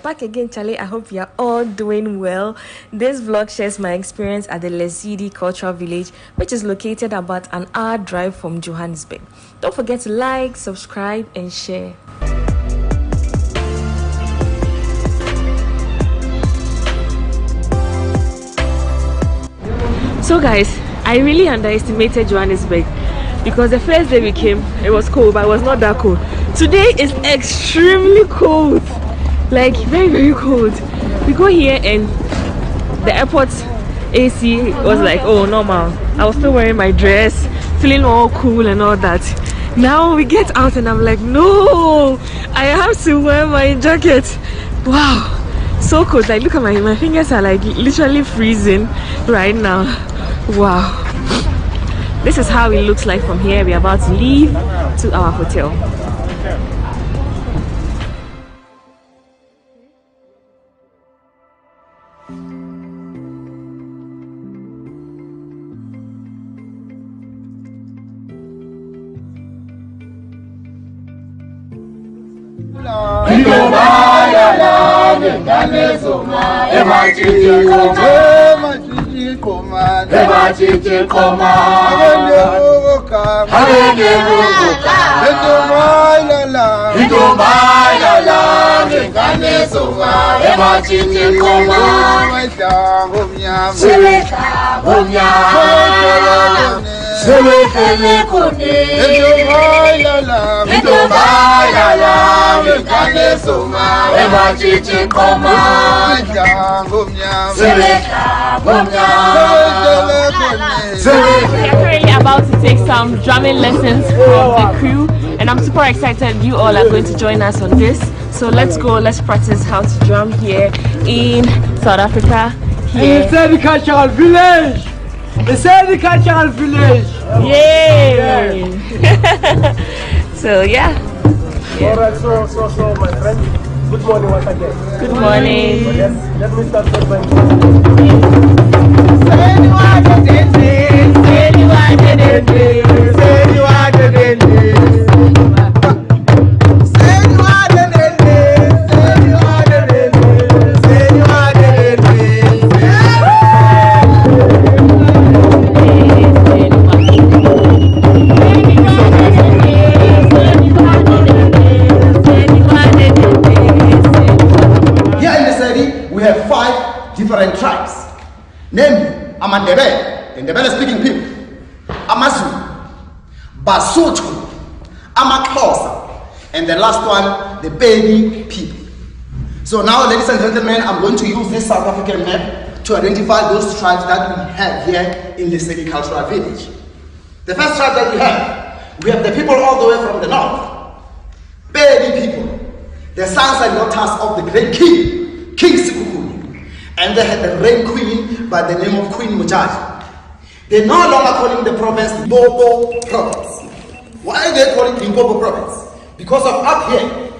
back again, Charlie. I hope you are all doing well. This vlog shares my experience at the Lesedi Cultural Village, which is located about an hour drive from Johannesburg. Don't forget to like, subscribe, and share. So guys, I really underestimated Johannesburg because the first day we came, it was cold, but it was not that cold. Today is extremely cold, like very, very cold. We go here and the airport AC was like, oh, normal. I was still wearing my dress, feeling all cool and all that. Now we get out and I'm like, no, I have to wear my jacket. Wow, so cold. Like, look at my fingers are like literally freezing right now. Wow, this is how it looks like from here. We're about to leave to our hotel. We are currently about to take some drumming lessons from the crew, and I'm super excited you all are going to join us on this. So let's go, let's practice how to drum here in South Africa. Here. The cultural village. The cultural village. Yay! So yeah. Alright, so my friend, good morning once again. Good morning. Yes, let me start with my different tribes, namely Amandebe, the Ndebele speaking people, Amazu, Basotho, Amakhosa, and the last one, the Beni people. So now, ladies and gentlemen, I'm going to use this South African map to identify those tribes that we have here in the Lesedi Cultural Village. The first tribe that we have the people all the way from the north, Beni people, the sons and daughters of the great king, King Sikukuni. And they had the reign queen by the name of Queen Mujaji. They no longer calling the province Limpopo province. Why are they calling Limpopo province? Because of up here,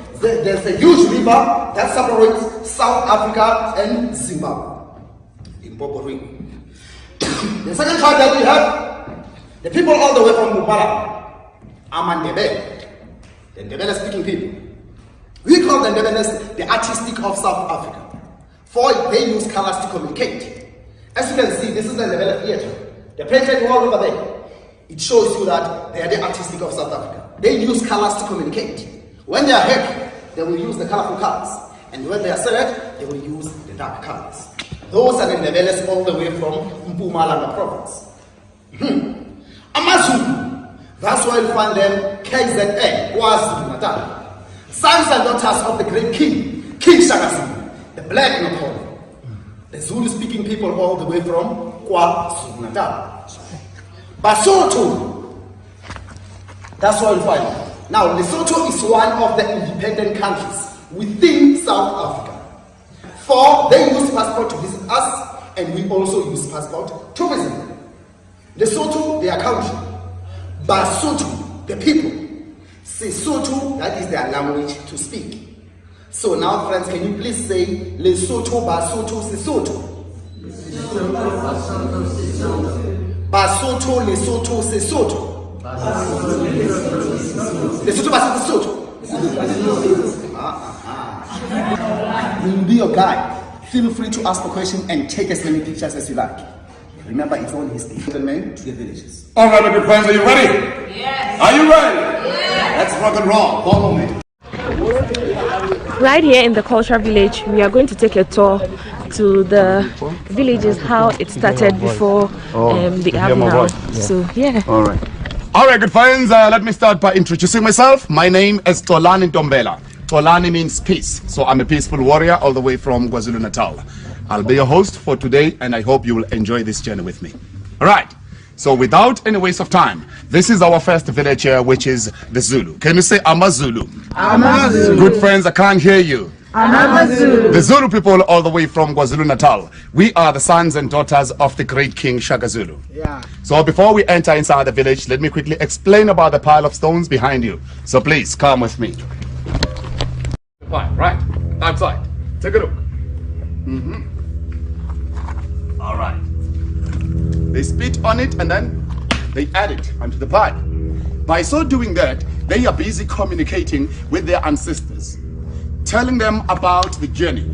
there's a huge river that separates South Africa and Zimbabwe. Limpopo ring. The second tribe that we have, the people all the way from Mpumalanga, Amandebe, the Ndebele speaking people. We call the Ndebele the artistic of South Africa. For they use colors to communicate. As you can see, this is the Ndebele theater. The painted wall over there, it shows you that they are the artistic of South Africa. They use colors to communicate. When they are happy, they will use the colorful colors. And when they are sad, they will use the dark colors. Those are the Ndebeles all the way from Mpumalanga province. Amazulu, that's why you find them KZN, KwaZulu-Natal. Sons and daughters of the great king, King Shaka Zulu. The black Napoleon, the Zulu-speaking people all the way from KwaZulu-Natal. Basotho, that's what you find. Now, Lesotho is one of the independent countries within South Africa. For they use passport to visit us, and we also use passport to visit them. Lesotho, their country. Basotho, the people. Sesotho, that is their language to speak. So now, friends, can you please say Lesotho, Basotho, Sesotho? Basotho, Lesotho, Sesotho. Lesotho, Basotho, Sesotho. We will be your guide. Feel free to ask the question and take as many pictures as you like. Remember, it's all history. The men to the villages. All right, my good friends, are you ready? Yes. Are you ready? Yes. Let's rock and roll. Follow me. Right here in the cultural village, we are going to take a tour to the villages, how it started before the app now. So yeah. All right. All right, good friends. Let me start by introducing myself. My name is Tolani Ntombela. Tolani means peace. So I'm a peaceful warrior all the way from KwaZulu-Natal. I'll be your host for today, and I hope you will enjoy this journey with me. All right. So without any waste of time, this is our first village here, which is the Zulu. Can you say Amazulu? Amazulu. Good friends, I can't hear you. Amazulu. The Zulu people all the way from KwaZulu-Natal. We are the sons and daughters of the great King Shaka Zulu. Yeah. So before we enter inside the village, let me quickly explain about the pile of stones behind you. So please come with me. Right, outside. Take a look. All right. They spit on it and then they add it onto the pile. By so doing that, they are busy communicating with their ancestors, telling them about the journey,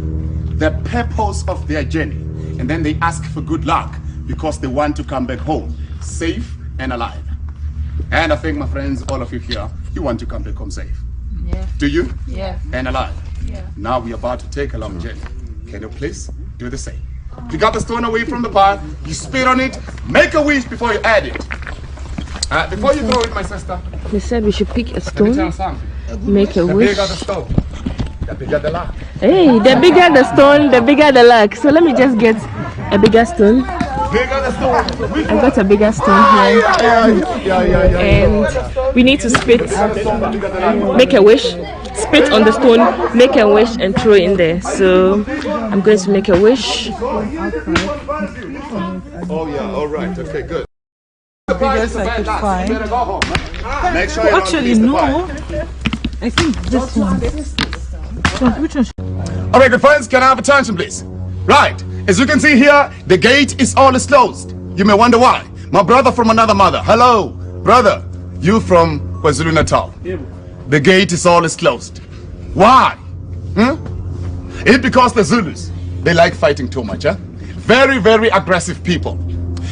the purpose of their journey, and then they ask for good luck because they want to come back home safe and alive. And I think, my friends, all of you here, you want to come back home safe. Yeah. Do you? Yeah. And alive. Yeah. Now we're about to take a long journey. Can you please do the same? You got the stone away from the pile, you spit on it, make a wish before you add it. Before you throw it, my sister, They said we should pick a let me tell stone, you something. make a The wish. bigger the stone, the bigger the luck. Hey, the bigger the stone, the bigger the luck. So let me just get a bigger stone. Bigger the stone. I got a bigger stone here. And we need to spit, make a wish, spit on the stone, make a wish, and throw it in there. So I'm going to make a wish. Oh yeah, all right, okay, good. The biggest I could find. You better go home. Make sure you don't Actually, miss the no. pile. I think this one. Which one? All right, good friends, can I have attention, please? Right, as you can see here, the gate is always closed. You may wonder why. My brother from another mother. Hello, brother. You from KwaZulu-Natal. The gate is always closed. Why? It's because the Zulus, they like fighting too much, huh? Very, very aggressive people.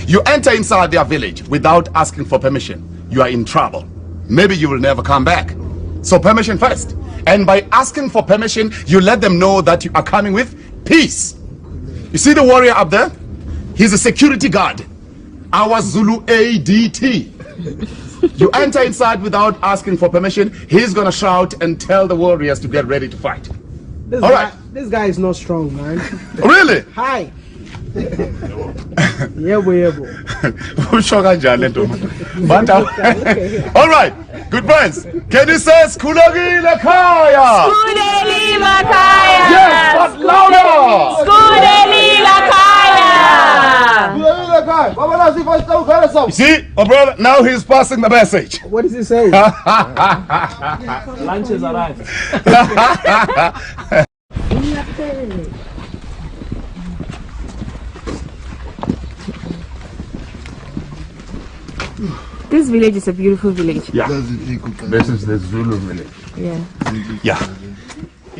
You enter inside their village without asking for permission, you are in trouble. Maybe you will never come back. So permission first. And by asking for permission, you let them know that you are coming with peace. You see the warrior up there? He's a security guard. Our Zulu ADT. You enter inside without asking for permission, he's gonna shout and tell the warriors to get ready to fight. All right. This guy is not strong, man. Really? Hi. Yeah, we able. All right, good friends. Can you say Skulagi Lakaya? Skudeli Makaya! Yes, but louder. Skudeli Lakaya! You see, my brother, now he's passing the message. What does he say? Lunch is arrived. This village is a beautiful village. Yeah, this is the Zulu village. Yeah. Yeah.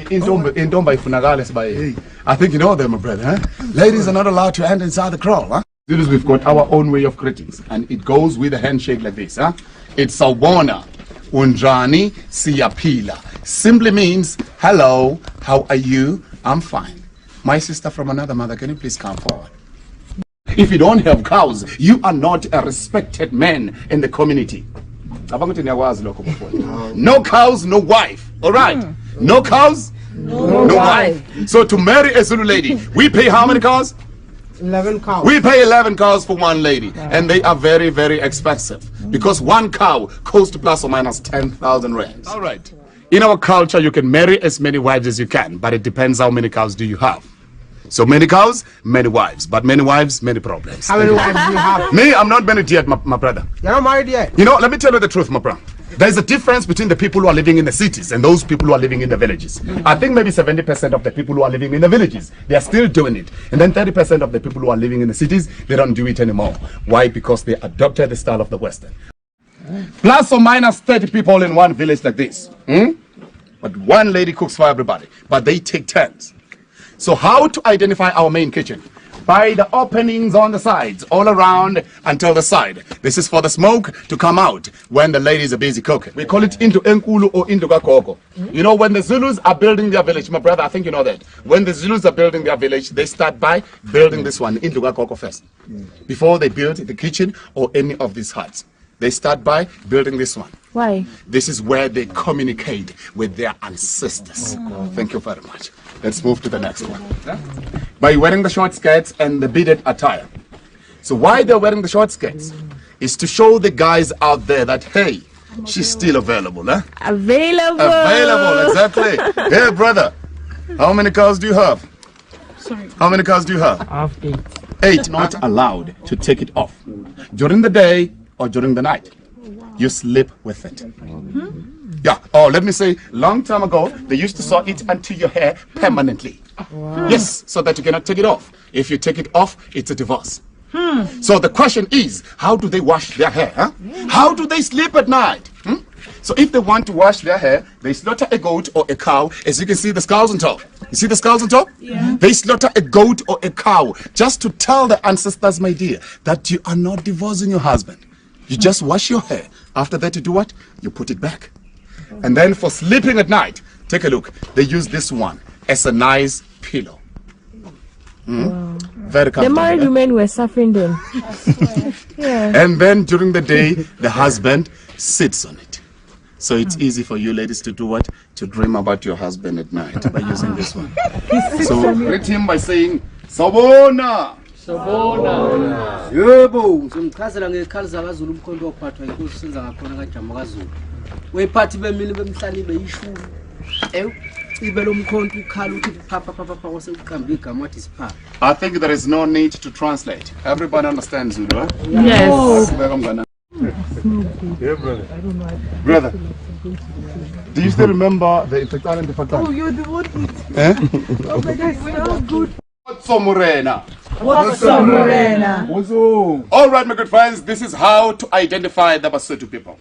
In Domba, I think you know them, my brother, huh? Ladies are not allowed to enter inside the kraal, huh? Zulus, we've got our own way of greetings, and it goes with a handshake like this, huh? It's Sawona, Unjani, Siyapila. Simply means, hello, how are you? I'm fine. My sister from another mother, can you please come forward? If you don't have cows, you are not a respected man in the community. No cows, no wife. All right. No cows, no wife. So to marry a Zulu lady, we pay how many cows? 11 cows. We pay 11 cows for one lady, and they are very, very expensive because one cow costs plus or minus 10,000 rands. All right. In our culture, you can marry as many wives as you can, but it depends how many cows do you have. So many cows, many wives, but many wives, many problems. How many wives do you have? Me, I'm not married yet, my brother. You're not married yet. You know, let me tell you the truth, my brother. There's a difference between the people who are living in the cities and those people who are living in the villages. I think maybe 70% of the people who are living in the villages, they are still doing it. And then 30% of the people who are living in the cities, they don't do it anymore. Why? Because they adopted the style of the Western. Plus or minus 30 people in one village like this. but one lady cooks for everybody. But they take turns. So how to identify our main kitchen? By the openings on the sides, all around until the side. This is for the smoke to come out when the ladies are busy cooking. We call it Into Enkulu or Into Gakoko. You know, when the Zulus are building their village, my brother, I think you know that. When the Zulus are building their village, they start by building this one, Into Gakoko first. Before they build the kitchen or any of these huts. They start by building this one. Why? This is where they communicate with their ancestors. Thank you very much. Let's move to the next one. By wearing the short skirts and the beaded attire. So why they're wearing the short skirts is to show the guys out there that, hey, she's still available. Eh? Available. Available, exactly. Hey, brother, how many cows do you have? Sorry. How many cows do you have? I have 8. 8, not allowed to take it off. During the day or during the night. You sleep with it. Yeah. Oh, let me say, long time ago, they used to sew it onto your hair permanently. Yes, so that you cannot take it off. If you take it off, it's a divorce. So the question is, how do they wash their hair? Huh? How do they sleep at night? So if they want to wash their hair, they slaughter a goat or a cow. As you can see the skulls on top. You see the skulls on top? Yeah. They slaughter a goat or a cow just to tell the ancestors, my dear, that you are not divorcing your husband. You just wash your hair. After that, you do what? You put it back. And then for sleeping at night, take a look. They use this one as a nice pillow. Wow. Very comfortable. The married women were suffering then. Yeah. And then during the day, the husband sits on it. So it's easy for you ladies to do what? To dream about your husband at night by using this one. So greet him by saying, Sabona! Yebo ngimchazela ngekhali zakaZulu umkhonto ophathwa inkosi senza ngakhona kaJama kaZulu wephathi bemini bemhlali beyishumi ibe lomkhonto ukhala uthi phapha phapha wasekuqamba igama wathi sipha. I think there is no need to translate. Everybody understands Zulu, huh? Yes. Yeah, brother. Brother, do you still remember the Ifetan and the Fatan? Oh, you're the one who... Eh? Oh my God, it smells good. What's so morena? What's up, Morena? All right, my good friends, this is how to identify the Basotho people.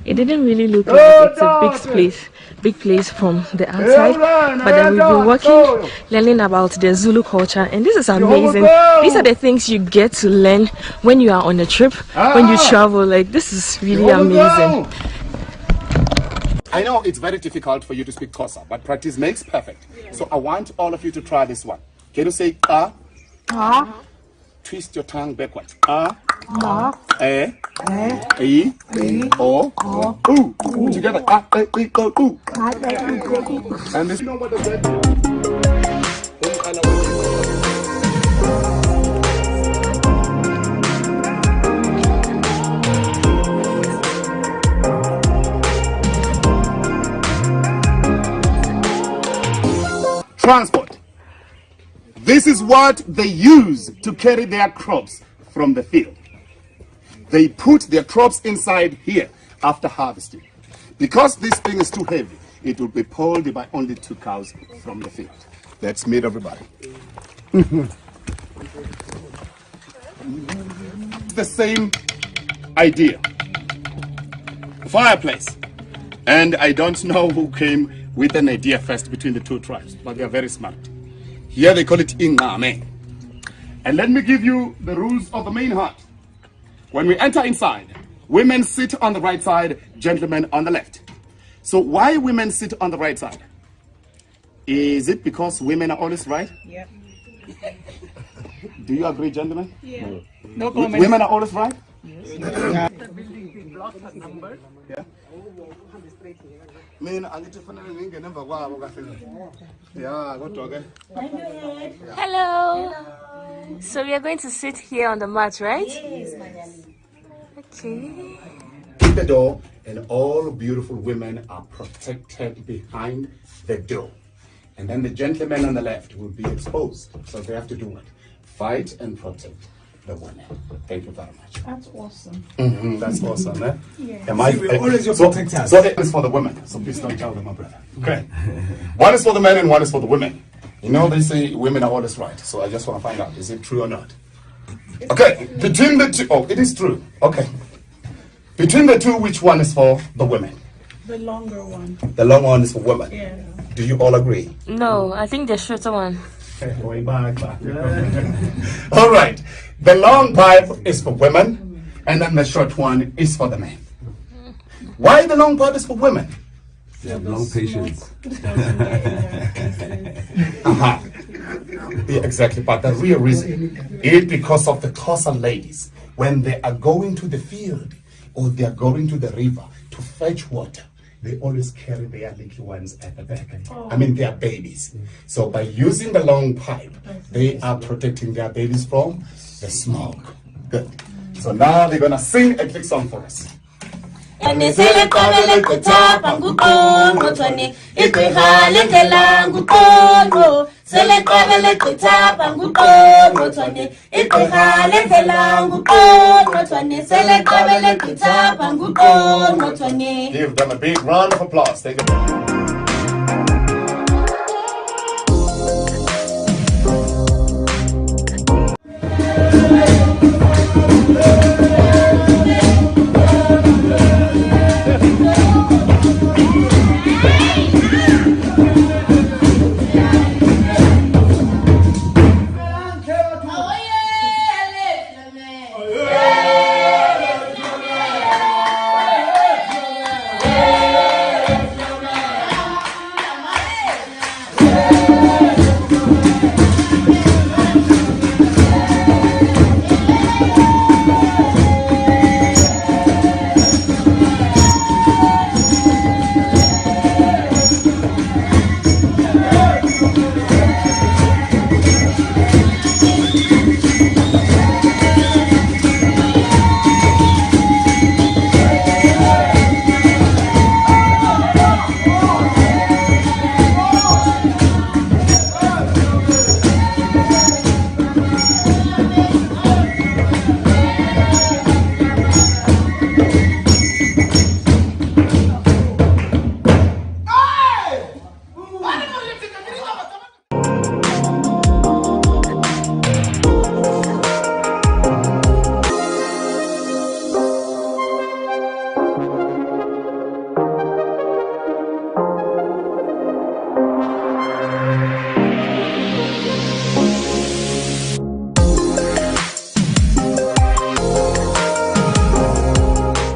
It didn't really look like it's a big place from the outside, but then we've been working, learning about the Zulu culture, and this is amazing. These are the things you get to learn when you are on a trip, when you travel. Like, this is really amazing. I know it's very difficult for you to speak Xhosa, but practice makes perfect. So I want all of you to try this one. Can you say ka? Twist your tongue backwards. Ka, e, o, u. Together. Ka, e, o, u. And this, you know what does that Transport. This is what they use to carry their crops from the field. They put their crops inside here after harvesting. Because this thing is too heavy, it will be pulled by only 2 cows from the field. That's made, everybody. The same idea. Fireplace. And I don't know who came with an idea first between the 2 tribes, but they are very smart. Here they call it ingame. And let me give you the rules of the main hut. When we enter inside, women sit on the right side, gentlemen on the left. So why women sit on the right side? Is it because women are always right? Yeah. Do you agree, gentlemen? Yeah. No comment. Women are always right? Yes. Yeah. Hello. So we are going to sit here on the mat, right? Yes, okay. In the door, and all beautiful women are protected behind the door. And then the gentlemen on the left will be exposed. So they have to do what? Fight and protect the women. Thank you very much. That's awesome. That's awesome, eh? Yeah. Am I, We're always your so, protectors. so it is for the women. So please don't tell them, my brother. Okay. One is for the men and one is for the women. You know, they say women are always right. So I just want to find out, is it true or not? Okay. Between the two, oh, it is true. Okay. Between the two, which one is for the women? The longer one. The long one is for women. Yeah. Do you all agree? No, I think the shorter one. Way back. All right. The long pipe is for women, and then the short one is for the men. Why the long pipe is for women? They have long patience. Yeah, exactly. But the real reason is because of the Xhosa ladies. When they are going to the field or they are going to the river to fetch water, they always carry their little ones at the back. I mean, their babies. So by using the long pipe, they are protecting their babies from the smoke. Good. So now they're going to sing a quick song for us. Anisele kabele kutapa ngukono twani ikwihale ndela ngukono sele kabele kutapa ngukono twani ikwihale ndela ngukono twani sele kabele kutapa ngukono twani. Give them a big round of applause. Take it.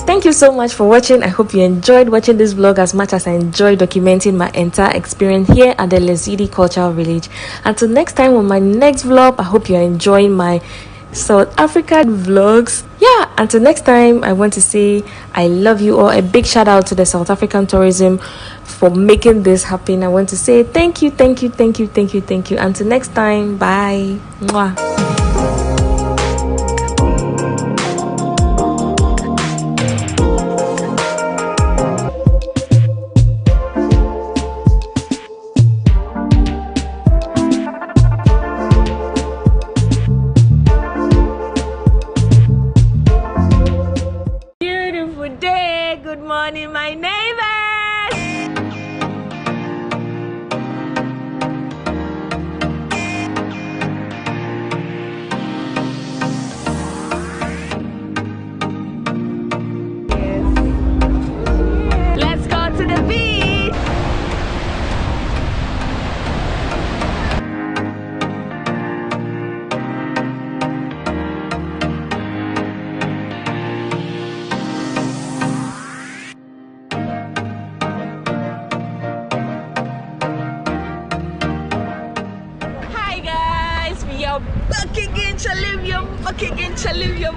Thank you so much for watching. I hope you enjoyed watching this vlog as much as I enjoyed documenting my entire experience here at the Lesedi Cultural Village. Until next time on my next vlog, I hope you're enjoying my South Africa vlogs. Yeah, until next time, I want to say I love you all. A big shout out to the South African tourism for making this happen. I want to say thank you. Until next time, bye. Mwah. Good morning, my neighbors. Let's go to the beach.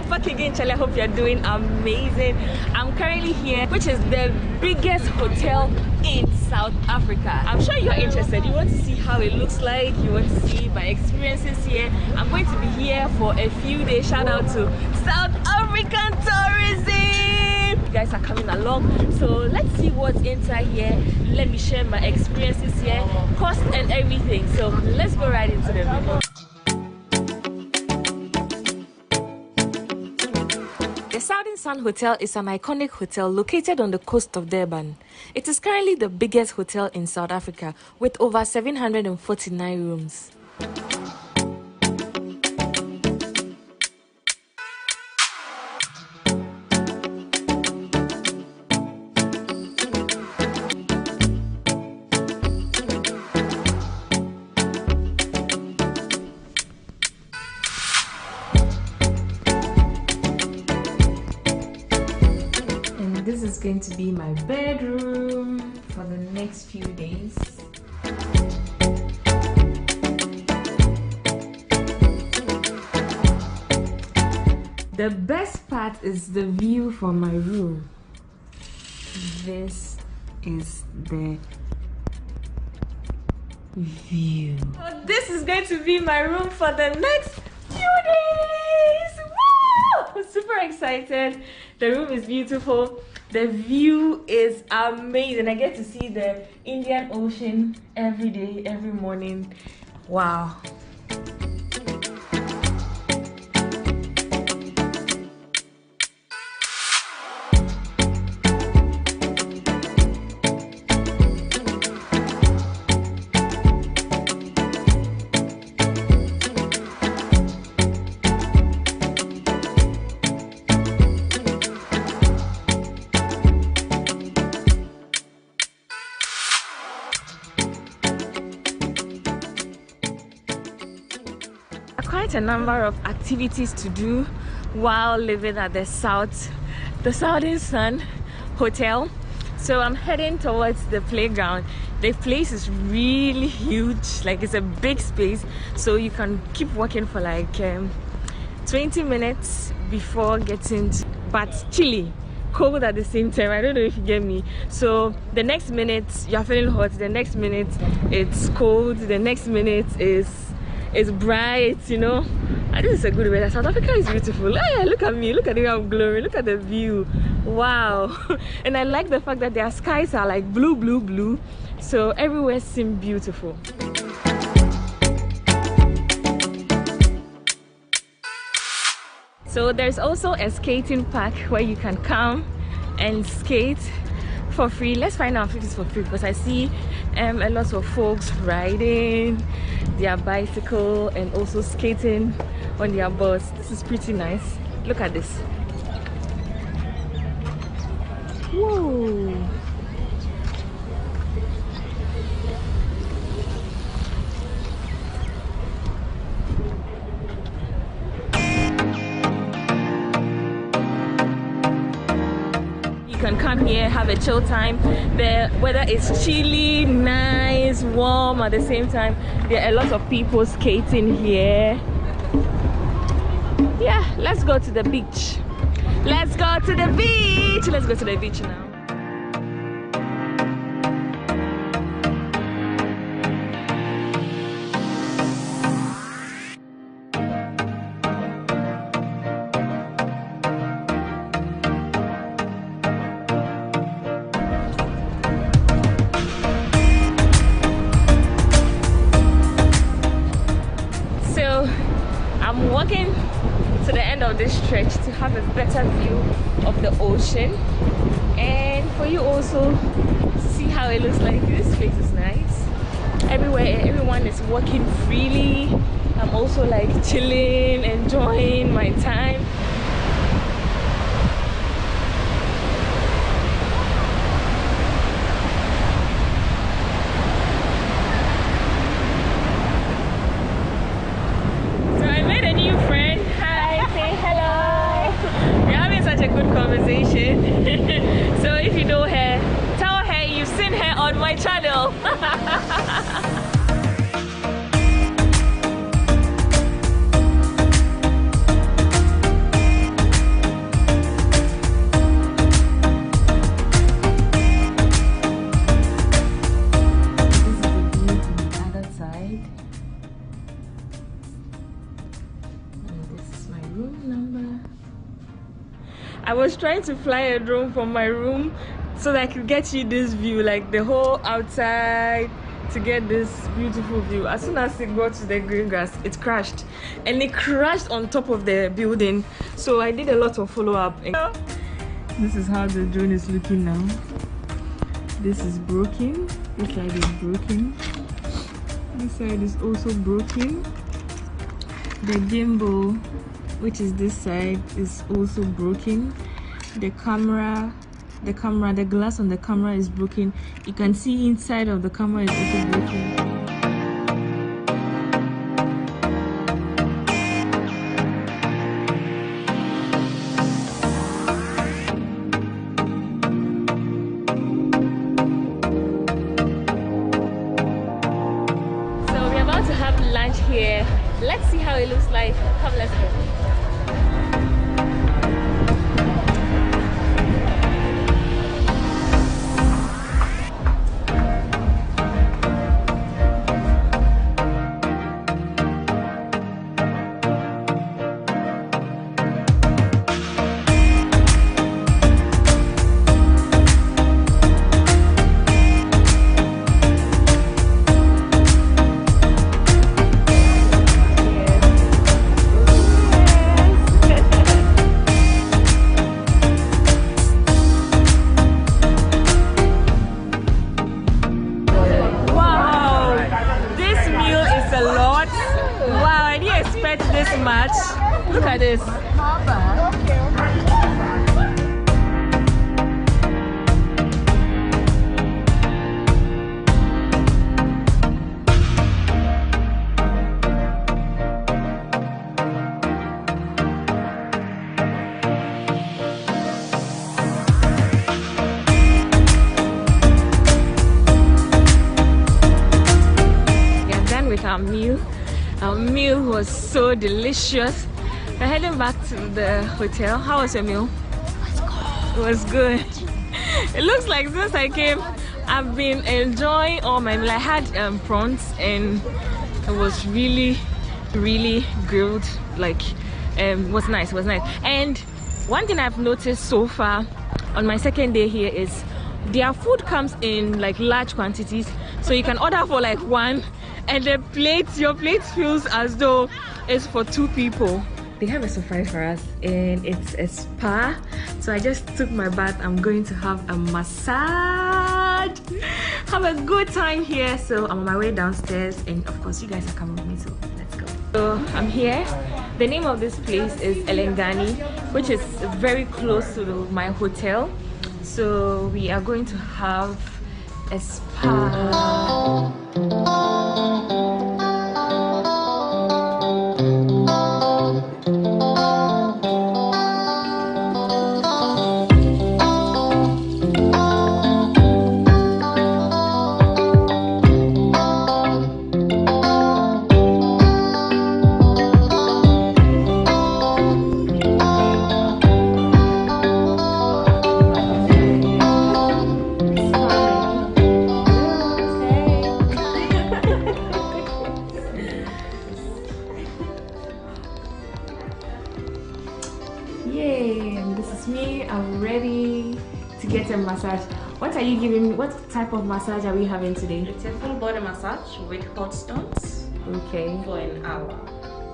Back again, Charlie. I hope you're doing amazing. I'm currently here, which is the biggest hotel in South Africa. I'm sure you're interested. You want to see how it looks like, you want to see my experiences here. I'm going to be here for a few days. Shout out to South African tourism. You guys are coming along, so let's see what's inside here. Let me share my experiences here, cost and everything. So let's go right into the video. The Southern Sun Hotel is an iconic hotel located on the coast of Durban. It is currently the biggest hotel in South Africa with over 749 rooms. going to be my bedroom for the next few days. The best part is the view from my room. This is the view. So this is going to be my room for the next few days. Woo! I'm super excited. The room is beautiful. The view is amazing. I get to see the Indian Ocean every day, every morning. Wow. Quite a number of activities to do while living at the Southern Sun Hotel. So I'm heading towards the playground. The place is really huge, like it's a big space, so you can keep walking for like 20 minutes before getting to, but chilly, cold at the same time. I don't know if you get me. So the next minute you're feeling hot, the next minute it's cold, the next minute is bright, you know. And this is a good weather. South Africa is beautiful. Hey, look at me, look at the way I'm glowing, look at the view. Wow. And I like the fact that their skies are like blue, so everywhere seems beautiful. So there's also a skating park where you can come and skate for free. Let's find out if it's for free, because I see a lot of folks riding their bicycle and also skating on their boards. This is pretty nice. Look at this. Whoa. You can come here, have a chill time. The weather is chilly, nice, warm at the same time. There are a lot of people skating here. Yeah, let's go to the beach. Let's go to the beach. Let's go to the beach now. I'm walking to the end of this stretch to have a better view of the ocean, and for you also to see how it looks like. This place is nice. Everyone is walking freely. I'm also like chilling, enjoying my time. Conversation. So if you know her, tell her you've seen her on my channel. This is the view from the other side. And this is my room number. I was trying to fly a drone from my room so that I could get you this view, like the whole outside, to get this beautiful view. As soon as it got to the green grass, it crashed, and it crashed on top of the building. So I did a lot of follow-up. This is how the drone is looking now. This is broken. This side is broken. This side is also broken. The gimbal, which is this side, is also broken. The glass on the camera is broken. You can see inside of the camera is also broken. how it looks like. Come, let's go. This much. Look at this. We are done with our meal. Our meal was so delicious. We're heading back to the hotel. How was your meal? It was good. It looks like since I came, I've been enjoying all my meal. I had prawns and it was really grilled. Like, was nice. And one thing I've noticed so far on my second day here is their food comes in like large quantities, so you can order for like one. And your plate feels as though it's for 2 people. They have a surprise for us and it's a spa. So I just took my bath. I'm going to have a massage. Have a good time here. So I'm on my way downstairs and of course you guys are coming with me, so let's go. So I'm here. The name of this place is Elengani, which is very close to my hotel. So we are going to have a spa. Yay, this is me. I'm ready to get a massage. What are you giving me? What type of massage are we having today? It's a full body massage with hot stones. Okay. For an hour.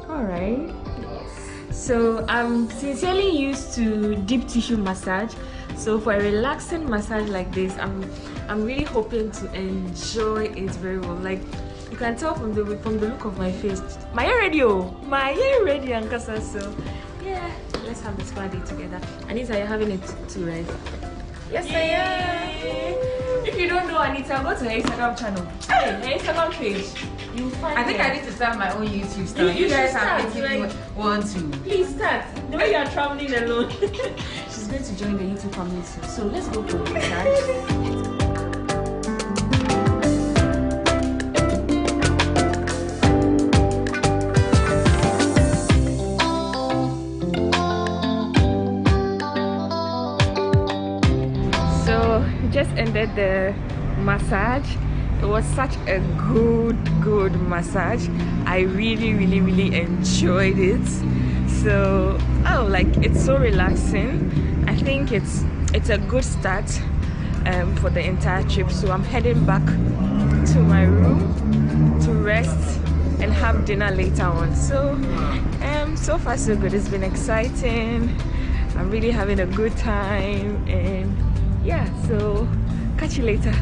Alright. Yes. So I'm sincerely used to deep tissue massage. So for a relaxing massage like this, I'm really hoping to enjoy it very well. Like you can tell from the look of my face. My hair ready, Ankasa. So yeah, let's have this party together. Anita, you're having it too, right? Yes, I am. If you don't know Anita, go to her Instagram channel. Hey, her Instagram page. You find I think her. I need to start my own YouTube channel. You guys are making me want to. Please start. The way you are traveling alone. She's going to join the YouTube family soon. So let's go for the massage. Just ended the massage. It was such a good massage. I really enjoyed it. So like it's so relaxing. I think it's a good start for the entire trip. So I'm heading back to my room to rest and have dinner later on. So so far so good. It's been exciting. I'm really having a good time, and yeah, so catch you later.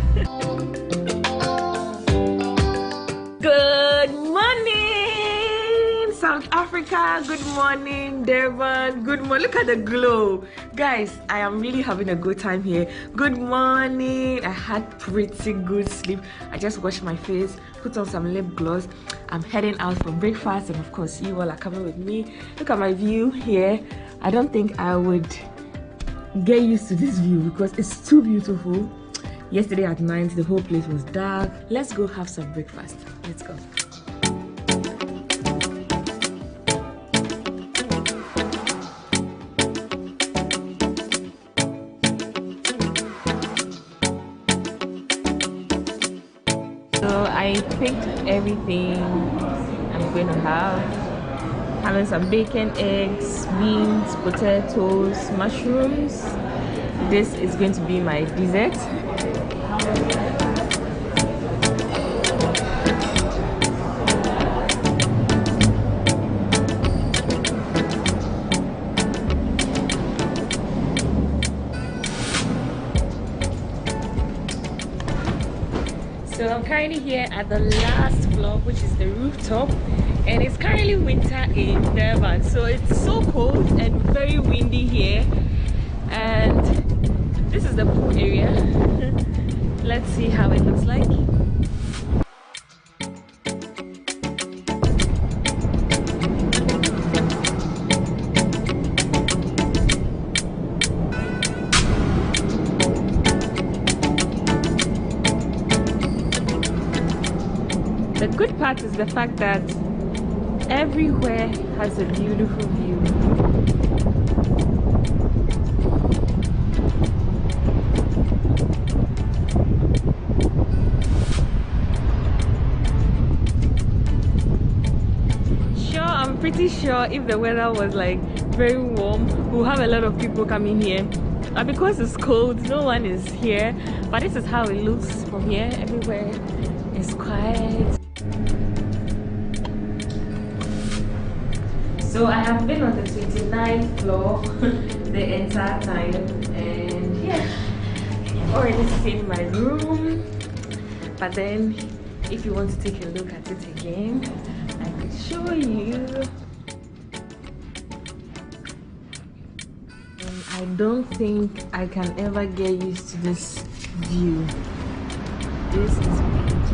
Good morning, South Africa. Good morning, Devon. Good morning. Look at the glow. Guys, I am really having a good time here. Good morning. I had pretty good sleep. I just washed my face, put on some lip gloss. I'm heading out for breakfast, and of course, you all are coming with me. Look at my view here. I don't think I would get used to this view because it's too beautiful. Yesterday at night the whole place was dark. Let's go have some breakfast. Let's go. picked everything I'm going to have. Having some bacon, eggs, beans, potatoes, mushrooms. This is going to be my dessert. So I'm currently here at the last floor, which is the rooftop, and it's currently winter in Durban, so it's so cold and very windy here. And this is the pool area. Let's see how it looks like. The good part is the fact that everywhere has a beautiful view. Sure, I'm pretty sure if the weather was like very warm, we'll have a lot of people coming here. But because it's cold, no one is here. But this is how it looks from here. Everywhere is quiet. So I have been on the 29th floor the entire time, and yeah, I've already seen my room. But then if you want to take a look at it again, I could show you. And I don't think I can ever get used to this view. This is beautiful.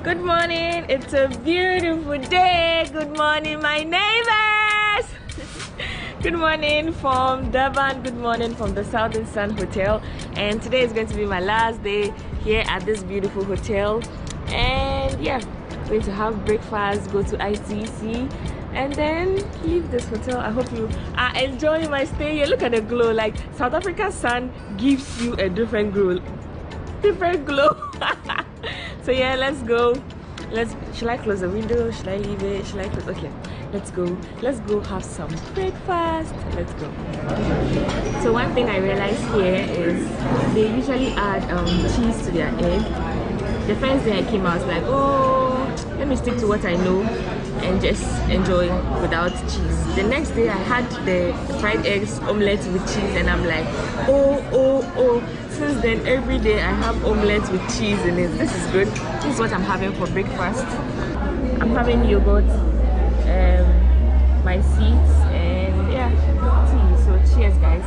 Good morning, it's a beautiful day. Good morning, my neighbors. Good morning from Durban, good morning from the Southern Sun Hotel. And today is going to be my last day here at this beautiful hotel. And yeah, going to have breakfast, go to ITC, and then leave this hotel. I hope you are enjoying my stay here. Look at the glow. Like, South Africa's sun gives you a different glow. So yeah, let's go. Should I close the window? Should I leave it? Should I close? Okay, let's go have some breakfast. Let's go. So one thing I realized here is they usually add cheese to their egg. The first day I came, I was like, oh, let me stick to what I know and just enjoy without cheese. The next day I had the fried eggs omelette with cheese, and I'm like, oh. Since then, every day I have omelette with cheese in it. This is good. This is what I'm having for breakfast. I'm having yogurt, my seeds, and yeah, tea. So cheers, guys.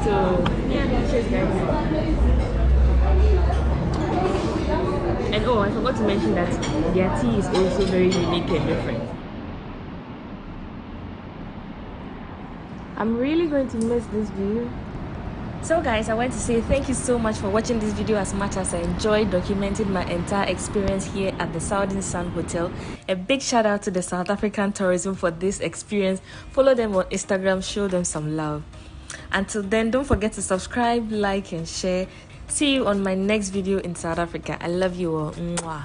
So yeah, cheers, guys. And oh, I forgot to mention that their tea is also very unique and different. I'm really going to miss this view. So guys, I want to say thank you so much for watching this video as much as I enjoyed documenting my entire experience here at the Southern Sun Hotel. A big shout out to the South African tourism for this experience. Follow them on Instagram, show them some love. Until then, don't forget to subscribe, like and share. See you on my next video in South Africa. I love you all. Mwah.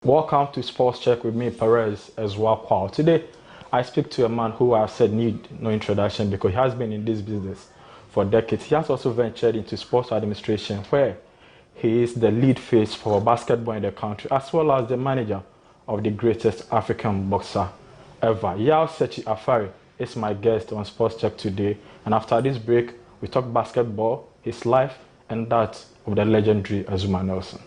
Welcome to Sports Check with me, Perez as well. Today, I speak to a man who I've said need no introduction because he has been in this business for decades. He has also ventured into sports administration, where he is the lead face for basketball in the country, as well as the manager of the greatest African boxer ever. Yao Sechi Afari is my guest on Sports Check today. And after this break, we talk basketball, his life, and that of the legendary Azumah Nelson.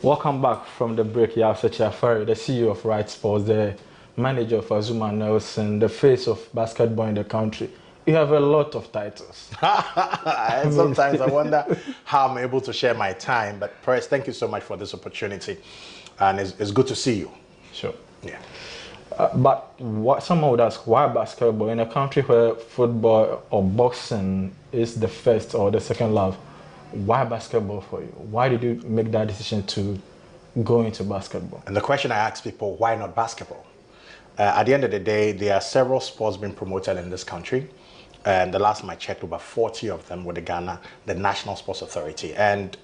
Welcome back from the break. Yao Sechi Afari, the CEO of Right Sports, the manager of Azumah Nelson, the face of basketball in the country. You have a lot of titles. And sometimes I wonder how I'm able to share my time. But first, thank you so much for this opportunity. And it's good to see you. Sure. Yeah. But what someone would ask, why basketball in a country where football or boxing is the first or the second love? Why basketball for you? Why did you make that decision to go into basketball? And the question I ask people, why not basketball? At the end of the day, there are several sports being promoted in this country. And the last time I checked, over 40 of them with the National Sports Authority. And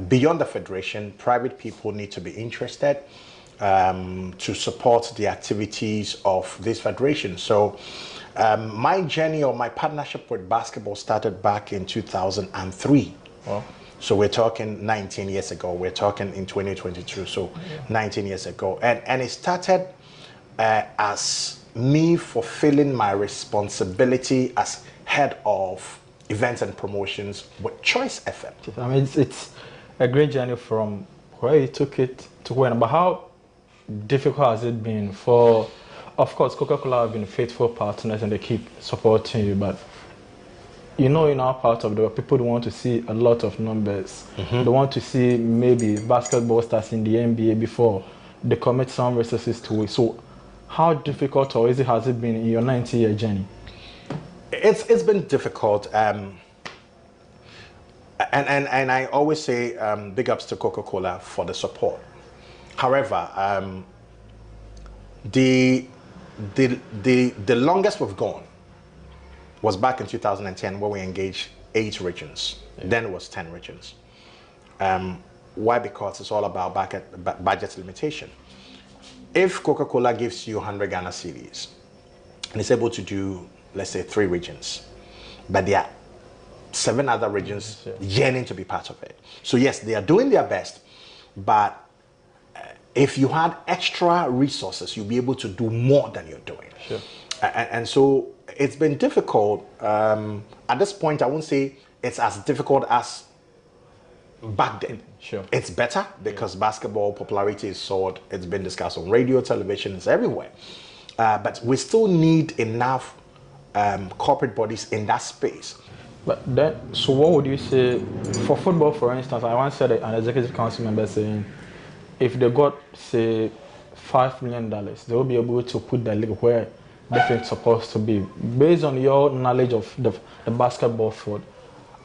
beyond the federation, private people need to be interested to support the activities of this federation. So my journey or my partnership with basketball started back in 2003. Wow. So we're talking 19 years ago. We're talking in 2022, so 19 years ago. And it started as me fulfilling my responsibility as head of events and promotions with Choice FM. I mean, it's a great journey from where you took it to when. But how difficult has it been for, of course, Coca-Cola have been faithful partners and they keep supporting you, but you know, in our part of the world, people want to see a lot of numbers. They want to see maybe basketball stars in the NBA before they commit some resources to it. So how difficult or easy has it been in your 90-year journey? It's been difficult. And I always say big ups to Coca-Cola for the support. However, the longest we've gone was back in 2010 where we engaged 8 regions. Then it was 10 regions. Why? Because it's all about budget limitation. If Coca-Cola gives you 100 Ghana cedis and is able to do, let's say, 3 regions, but there are 7 other regions yearning to be part of it. So yes, they are doing their best, but if you had extra resources, you'll be able to do more than you're doing. Sure. And so it's been difficult. At this point, I won't say it's as difficult as back then. Sure. It's better because basketball popularity is soared. It's been discussed on radio, television, it's everywhere. But we still need enough corporate bodies in that space. But then, so what would you say for football, for instance? I once said an executive council member saying, if they got, say, $5 million, they will be able to put the league where they think it's supposed to be. Based on your knowledge of the basketball field,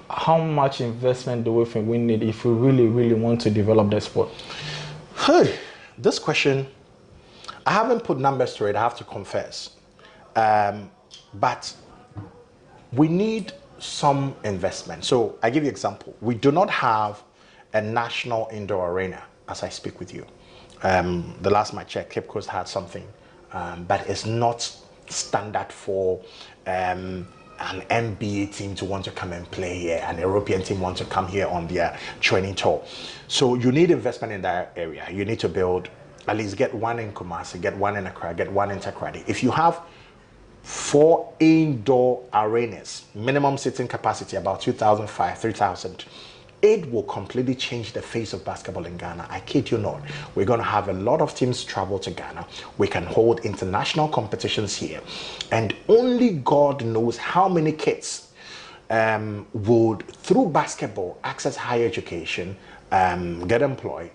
how much investment do we think we need if we really, really want to develop the sport? Hey, this question, I haven't put numbers to it, I have to confess. But we need some investment. So I give you an example. We do not have a national indoor arena as I speak with you. The last time I checked, Cape Coast had something, but it's not standard for an NBA team to want to come and play here, an European team want to come here on their training tour. So you need investment in that area. You need to build, at least get one in Kumasi, get one in Accra, get one in Takoradi. If you have 4 indoor arenas, minimum seating capacity about 2,500, 3,000, it will completely change the face of basketball in Ghana. I kid you not. We're going to have a lot of teams travel to Ghana. We can hold international competitions here. And only God knows how many kids would, through basketball, access higher education, get employed,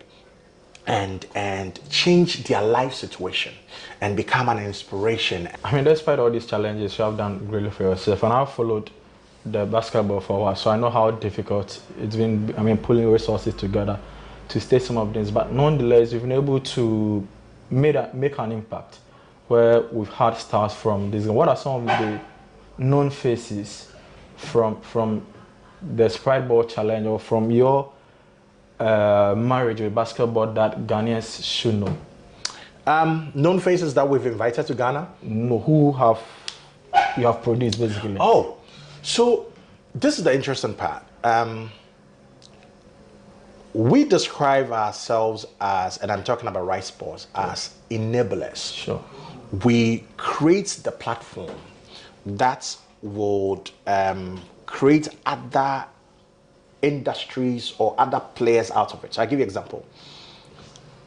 and change their life situation and become an inspiration. I mean, despite all these challenges, you have done really for yourself. And I've followed the basketball for a while, so I know how difficult it's been. I mean, pulling resources together to state some of things, but nonetheless, we've been able to make an impact where we've had stars from this. What are some of the known faces from the Sprite Ball Challenge or from your marriage with basketball that Ghanaians should know? Known faces that we've invited to Ghana? No, who you have produced basically? Oh, so this is the interesting part. we describe ourselves as, and I'm talking about Right Sports, as enablers. Sure. We create the platform that would create other industries or other players out of it. So I'll give you an example.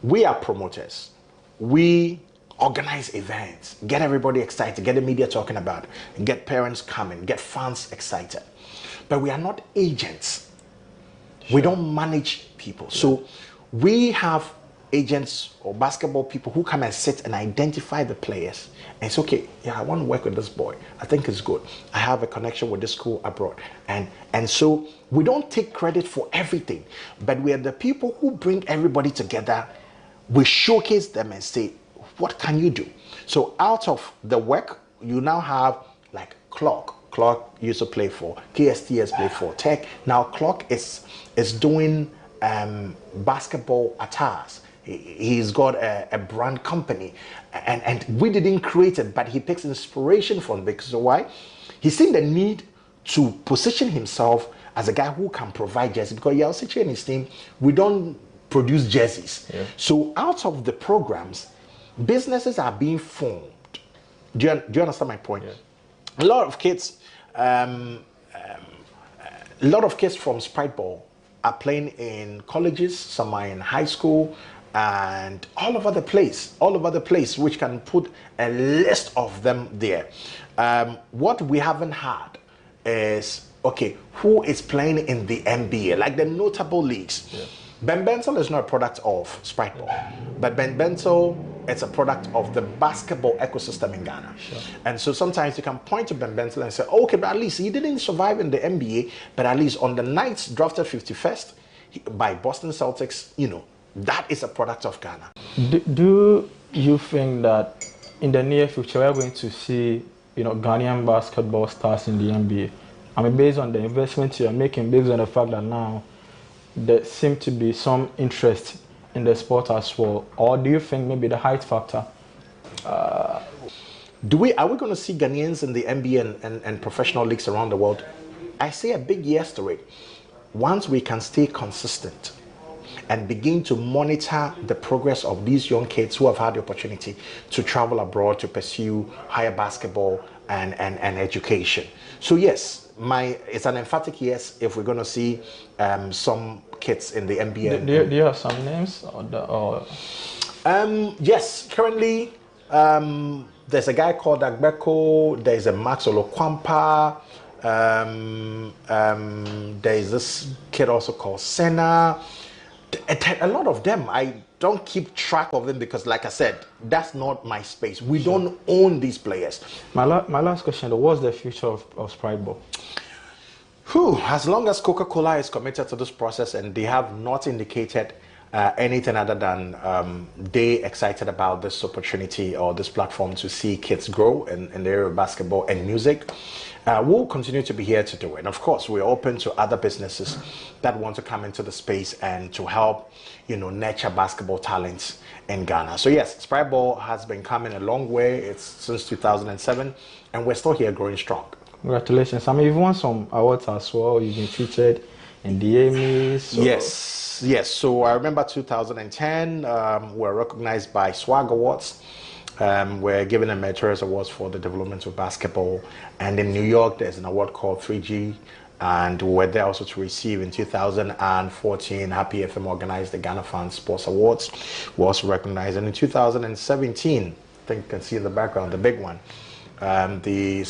We are promoters. We organize events, get everybody excited, get the media talking about it, get parents coming, get fans excited. But we are not agents. Sure. We don't manage people. Yeah. So we have agents or basketball people who come and sit and identify the players. And it's okay, yeah, I want to work with this boy. I think it's good. I have a connection with this school abroad. And so we don't take credit for everything, but we are the people who bring everybody together. We showcase them and say, what can you do? So out of the work, you now have like Clock. Clock used to play for KSTS, play for Tech. Now Clock is doing basketball attires. He's got a brand company, and we didn't create it, but he takes inspiration from it. Because why? He's seen the need to position himself as a guy who can provide jerseys. Because Yelsichi and his team, we don't produce jerseys. Yeah. So out of the programs, businesses are being formed. Do you understand my point? Yeah. A lot of kids from Sprite Ball are playing in colleges, some are in high school, and all over the place, which can put a list of them there. What we haven't had is, okay, who is playing in the NBA, like the notable leagues. Yeah. Ben Bentel is not a product of Sprite Ball, but Ben Bentel, it's a product of the basketball ecosystem in Ghana. Sure. And so sometimes you can point to Ben Bentel and say, okay, but at least he didn't survive in the NBA, but at least on the Knights drafted 51st by Boston Celtics, that is a product of Ghana. Do you think that in the near future we're going to see, Ghanaian basketball stars in the NBA? I mean, based on the investment you're making, based on the fact that now there seems to be some interest in the sport as well, or do you think maybe the height factor? Are we going to see Ghanaians in the NBA and professional leagues around the world? I say a big yes to it. Once we can stay consistent and begin to monitor the progress of these young kids who have had the opportunity to travel abroad to pursue higher basketball and education. So yes, it's an emphatic yes if we're going to see some kids in the NBA. Do you have some names? Yes, currently there's a guy called Agbeko, there's a Max Olokwampa, there's this kid also called Senna. A lot of them, I don't keep track of them because, like I said, that's not my space. We don't own these players. My last question, what's the future of Sprite Ball? As long as Coca-Cola is committed to this process and they have not indicated anything other than they excited about this opportunity or this platform to see kids grow in the area of basketball and music, we'll continue to be here to do it. And of course, we're open to other businesses that want to come into the space and to help, nurture basketball talents in Ghana. So yes, Sprite Ball has been coming a long way. It's since 2007, and we're still here growing strong. Congratulations. I mean, you've won some awards as well. You've been featured in the Emmys. So. Yes. So I remember 2010, we're recognized by Swag Awards. We're given a Meritorious Awards for the development of basketball. And in New York, there's an award called 3G. And we were there also to receive in 2014, Happy FM organized the Ghana Fan Sports Awards. We also recognized. And in 2017, I think you can see in the background, the big one, the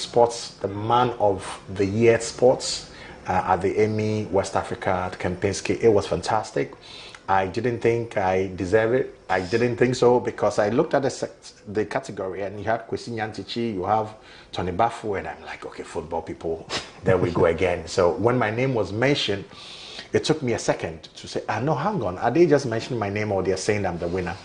Man of the Year Sports at the Emmy West Africa at Kempinski. It was fantastic. I didn't think I deserved it. I didn't think so because I looked at the category and you had Kwesi Nyantichi, you have Tony Bafu, and I'm like, okay, football people, there we go again. So when my name was mentioned, it took me a second to say, no, hang on, are they just mentioning my name or they're saying I'm the winner?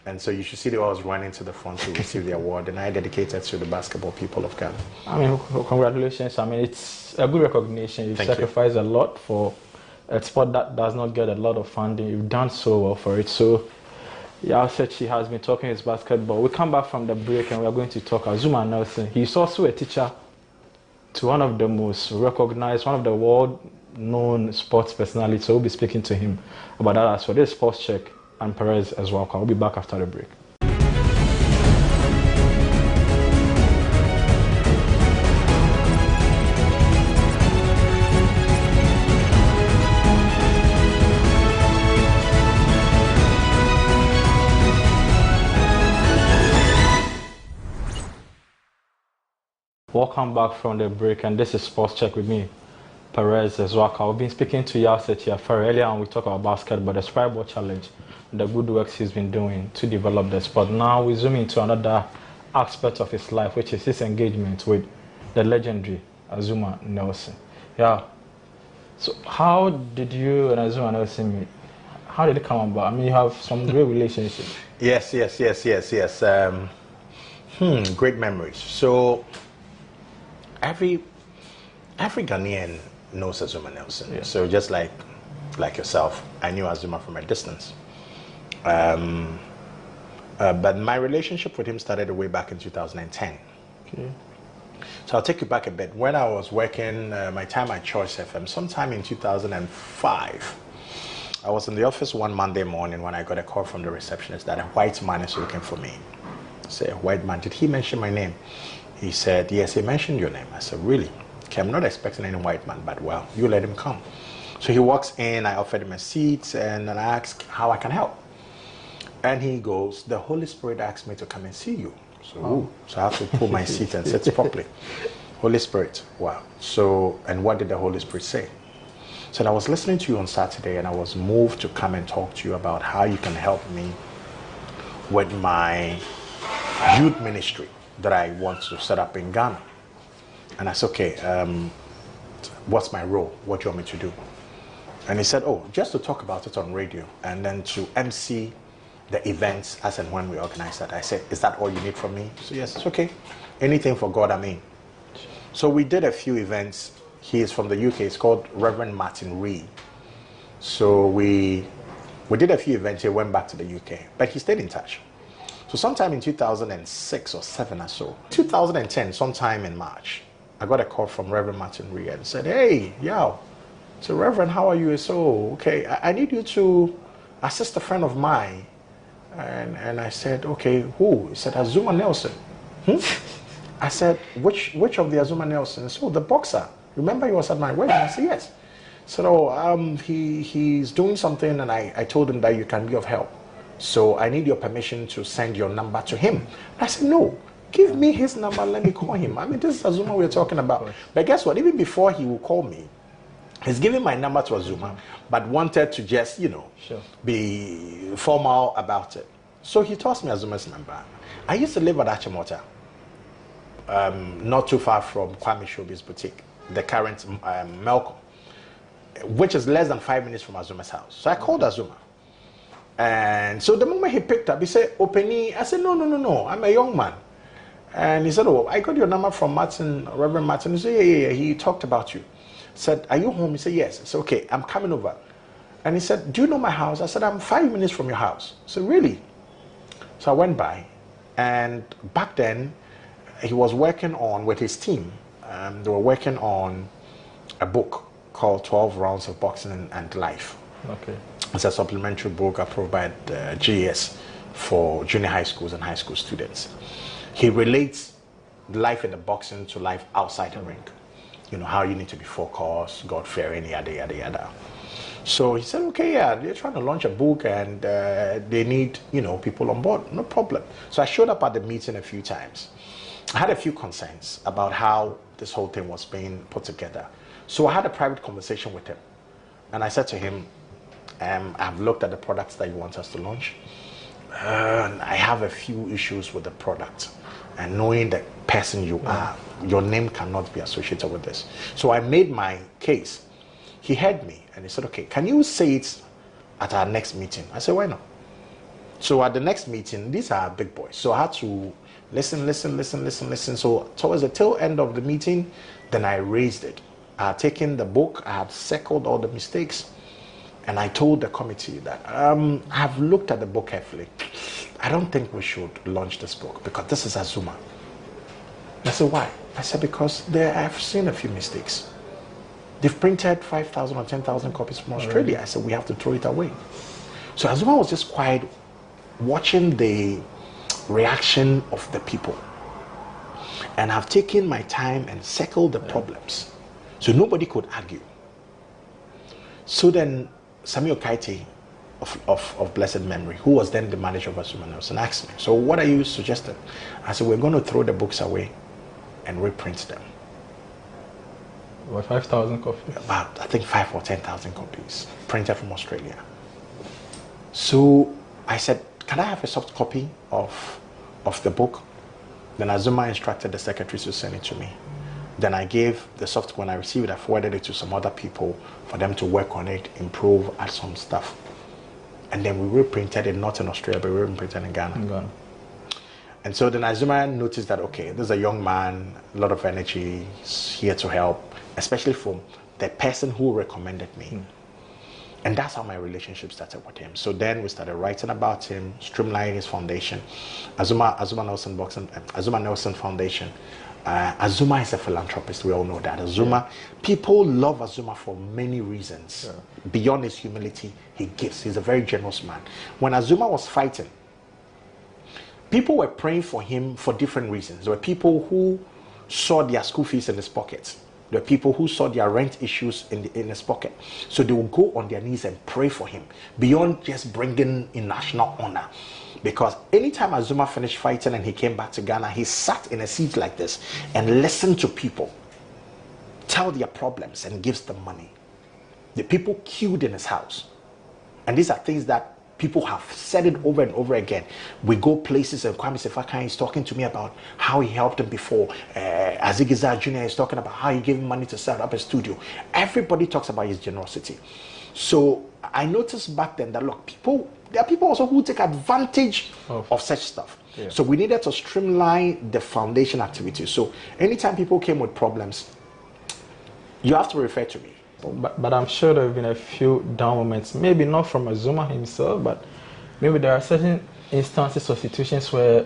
And so you should see that I was running to the front to receive the award, and I dedicated to the basketball people of Ghana. I mean, congratulations. I mean, it's a good recognition. You've sacrificed a lot for a sport that does not get a lot of funding. You've done so well for it. So, Yelsichi has been talking his basketball. We come back from the break and we're going to talk Azuma Nelson. He's also a teacher to one of the most recognized, one of the world known sports personality, so we'll be speaking to him about that as well. This is Sports Check and Perez as well. We'll be back after the break. Welcome back from the break, and this is Sports Check with me, Perez as well. We've been speaking to Yaset here for earlier, and we talked about basketball, the Spryboard Challenge, the good works he's been doing to develop the sport. Now we zoom into another aspect of his life, which is his engagement with the legendary Azumah Nelson. Yeah. So how did you and Azumah Nelson meet? How did it come about? I mean, you have some great relationship. Yes. Great memories. So every Ghanaian knows Azumah Nelson. Yeah. So just like yourself, I knew Azumah from a distance. But my relationship with him started way back in 2010. Okay. So I'll take you back a bit. When I was working my time at Choice FM, sometime in 2005, I was in the office one Monday morning when I got a call from the receptionist that a white man is looking for me. I said, a white man, did he mention my name? He said, yes, he mentioned your name. I said, really? Okay, I'm not expecting any white man, but well, you let him come. So he walks in, I offered him a seat, and I asked how I can help. And he goes, the Holy Spirit asked me to come and see you. So I have to pull my seat and sit properly. Holy Spirit, wow. So, and what did the Holy Spirit say? So I was listening to you on Saturday, and I was moved to come and talk to you about how you can help me with my youth ministry that I want to set up in Ghana. And I said, okay, what's my role? What do you want me to do? And he said, oh, just to talk about it on radio and then to MC the events as and when we organize that. I said, is that all you need from me? So yes, it's okay. Anything for God, I'm in. So we did a few events. He is from the UK. It's called Reverend Martin Reed. So we did a few events. He went back to the UK, but he stayed in touch. So sometime in 2006 or 7 or so, 2010, sometime in March, I got a call from Reverend Martin Reed and said, hey, yo, so Reverend, how are you? So, okay, I need you to assist a friend of mine. And I said, okay, who? He said, Azumah Nelson. I said, which of the Azumah Nelsons? Oh, the boxer. Remember he was at my wedding? I said, yes. So he's doing something, and I told him that you can be of help. So I need your permission to send your number to him. I said, no, give me his number, let me call him. I mean, this is Azumah we're talking about. But guess what? Even before he will call me, he's giving my number to Azumah, but wanted to just, be formal about it. So he tossed me Azumah's number. I used to live at Achimota, not too far from Kwame Shobi's boutique, the current Malcolm, which is less than 5 minutes from Azumah's house. So I called Azumah. And so the moment he picked up, he said, Openi. I said, no, I'm a young man. And he said, oh, I got your number from Reverend Martin. He said, yeah, he talked about you. I said, are you home? He said, yes. I said, okay, I'm coming over. And he said, do you know my house? I said, I'm 5 minutes from your house. I said, really? So I went by, and back then, he was working on, with his team, they were working on a book called 12 Rounds of Boxing and Life. Okay. It's a supplementary book approved by the GS for junior high schools and high school students. He relates life in the boxing to life outside the ring. How you need to be focused, God-fearing, yada, yada, yada. So he said, okay, yeah, they're trying to launch a book and they need, people on board. No problem. So I showed up at the meeting a few times. I had a few concerns about how this whole thing was being put together. So I had a private conversation with him. And I said to him, I've looked at the products that you want us to launch. I have a few issues with the product. And knowing the person you are, your name cannot be associated with this. So I made my case. He heard me and he said, okay, can you say it at our next meeting? I said, why not? So at the next meeting, these are big boys. So I had to listen. So towards the tail end of the meeting, then I raised it. I had taken the book, I had circled all the mistakes, and I told the committee that I have looked at the book carefully. I don't think we should launch this book because this is Azumah. I said, why? I said, because I've seen a few mistakes. They've printed 5,000 or 10,000 copies from Australia. I said, we have to throw it away. So Azuma was just quiet, watching the reaction of the people. And I've taken my time and settled the problems. So nobody could argue. So then Samuel Kaite of blessed memory, who was then the manager of Azuma Nelson, asked me, so what are you suggesting? I said, we're going to throw the books away and reprint them. About 5,000 copies? About, I think 5 or 10,000 copies printed from Australia. So I said, can I have a soft copy of the book? Then Azuma instructed the secretaries to send it to me. Then I gave the soft, when I received it, I forwarded it to some other people for them to work on it, improve, add some stuff. And then we reprinted it, not in Australia, but we reprinted in Ghana. And so then Azuma noticed that, okay, this is a young man, a lot of energy, he's here to help, especially from the person who recommended me. And that's how my relationship started with him. So then we started writing about him, streamlining his foundation. Azuma Nelson Foundation. Azuma is a philanthropist, we all know that. Azuma, people love Azuma for many reasons. Beyond his humility, he gives. He's a very generous man. When Azuma was fighting, people were praying for him for different reasons. There were people who saw their school fees in his pockets. There were people who saw their rent issues in his pocket. So they would go on their knees and pray for him, beyond just bringing in national honor. Because anytime Azuma finished fighting and he came back to Ghana, he sat in a seat like this and listened to people tell their problems and gives them money. The people queued in his house. And these are things that people have said it over and over again. We go places and Kwame Sefakan is talking to me about how he helped him before. Azigiza Jr. is talking about how he gave him money to set up a studio. Everybody talks about his generosity. So I noticed back then that, look, there are people also who take advantage of such stuff. Yeah. So we needed to streamline the foundation activities. So anytime people came with problems, you have to refer to me. But I'm sure there have been a few down moments, maybe not from Azuma himself, but maybe there are certain instances or situations where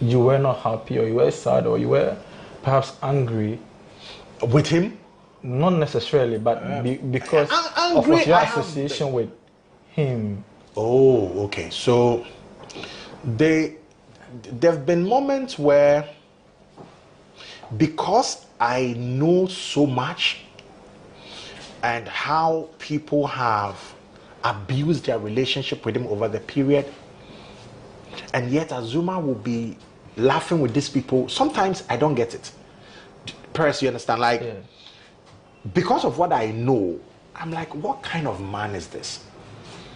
you were not happy, or you were sad, or you were perhaps angry. With him? Not necessarily, but because of your association with him. Oh, okay. So there have been moments where, because I know so much and how people have abused their relationship with him over the period, and yet Azuma will be laughing with these people. Sometimes I don't get it. Paris, you understand? Like, because of what I know, I'm like, what kind of man is this?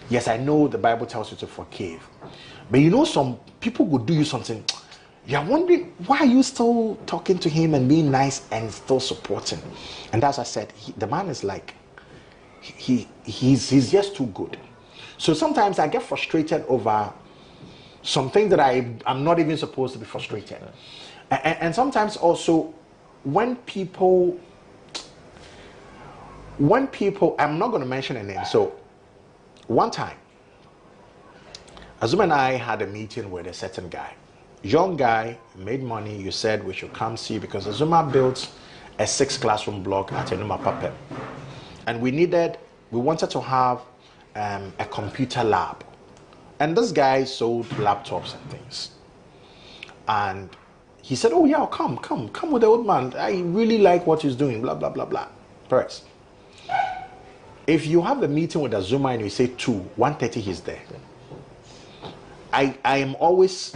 Yes, I know the Bible tells you to forgive, but you know, some people would do you something, you're wondering, why are you still talking to him and being nice and still supporting? And as I said, the man is like, he's just too good. So sometimes I get frustrated over something that I'm not even supposed to be frustrated. And sometimes also when people, I'm not going to mention a name. So one time, Azuma and I had a meeting with a certain guy. Young guy, made money. You said we should come see, because Azuma built a 6-classroom block at Enuma Papem. And we wanted to have a computer lab. And this guy sold laptops and things. And he said, oh yeah, come with the old man. I really like what he's doing, blah, blah, blah, blah. Press. If you have a meeting with Azuma and you say 1:30 he's there. I am always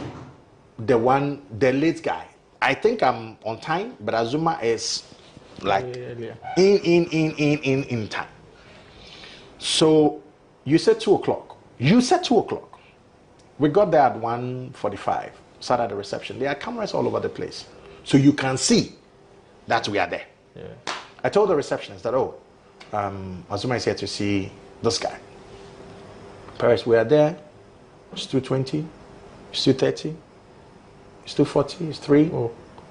the late guy. I think I'm on time, but Azuma is like in time. So you said 2 o'clock. You said 2 o'clock. We got there at 1:45. Sat at the reception. There are cameras all over the place, so you can see that we are there. Yeah. I told the receptionist that, Azuma is here to see this guy. Paris, we are there. It's 2:20. It's 2:30. It's 2:40. It's 3.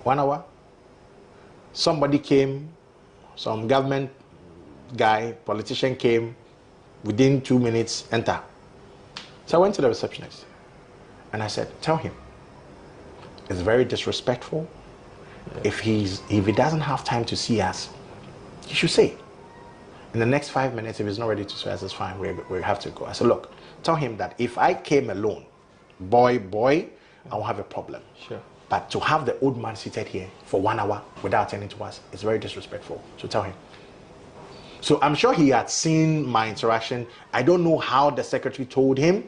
1 hour. Somebody came. Some government guy, politician came. Within 2 minutes, enter. So I went to the receptionist and I said, tell him it's very disrespectful. Yeah. If he doesn't have time to see us, he should say. In the next 5 minutes, if he's not ready to swear, I said, it's fine, we have to go. I said, look, tell him that if I came alone, boy, I won't have a problem. Sure. But to have the old man seated here for 1 hour without attending to us is very disrespectful. So tell him. So I'm sure he had seen my interaction. I don't know how the secretary told him,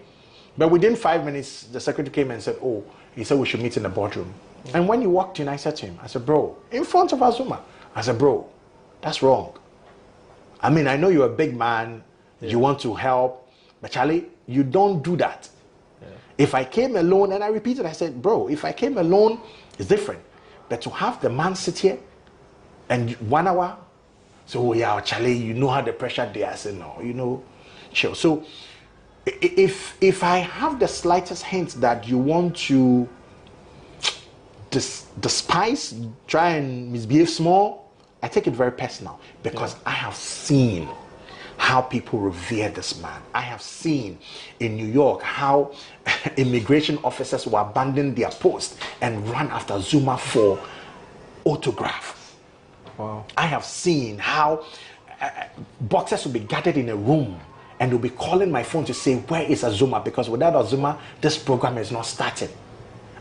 but within 5 minutes, the secretary came and said, oh, he said we should meet in the boardroom. And when he walked in, I said to him, I said, bro, in front of Azuma, I said, bro, that's wrong. I mean, I know you're a big man, you want to help, but Charlie, you don't do that. Yeah. If I came alone, and I repeated, I said, bro, if I came alone, it's different. But to have the man sit here and 1 hour, so yeah, Charlie, you know how the pressure there. I said, no, you know, chill. So if I have the slightest hint that you want to despise, try and misbehave small, I take it very personal, because I have seen how people revere this man. I have seen in New York how immigration officers will abandon their post and run after Zuma for autograph. Wow. I have seen how boxers will be gathered in a room and they'll be calling my phone to say, where is Azuma? Because without Azuma, this program is not starting.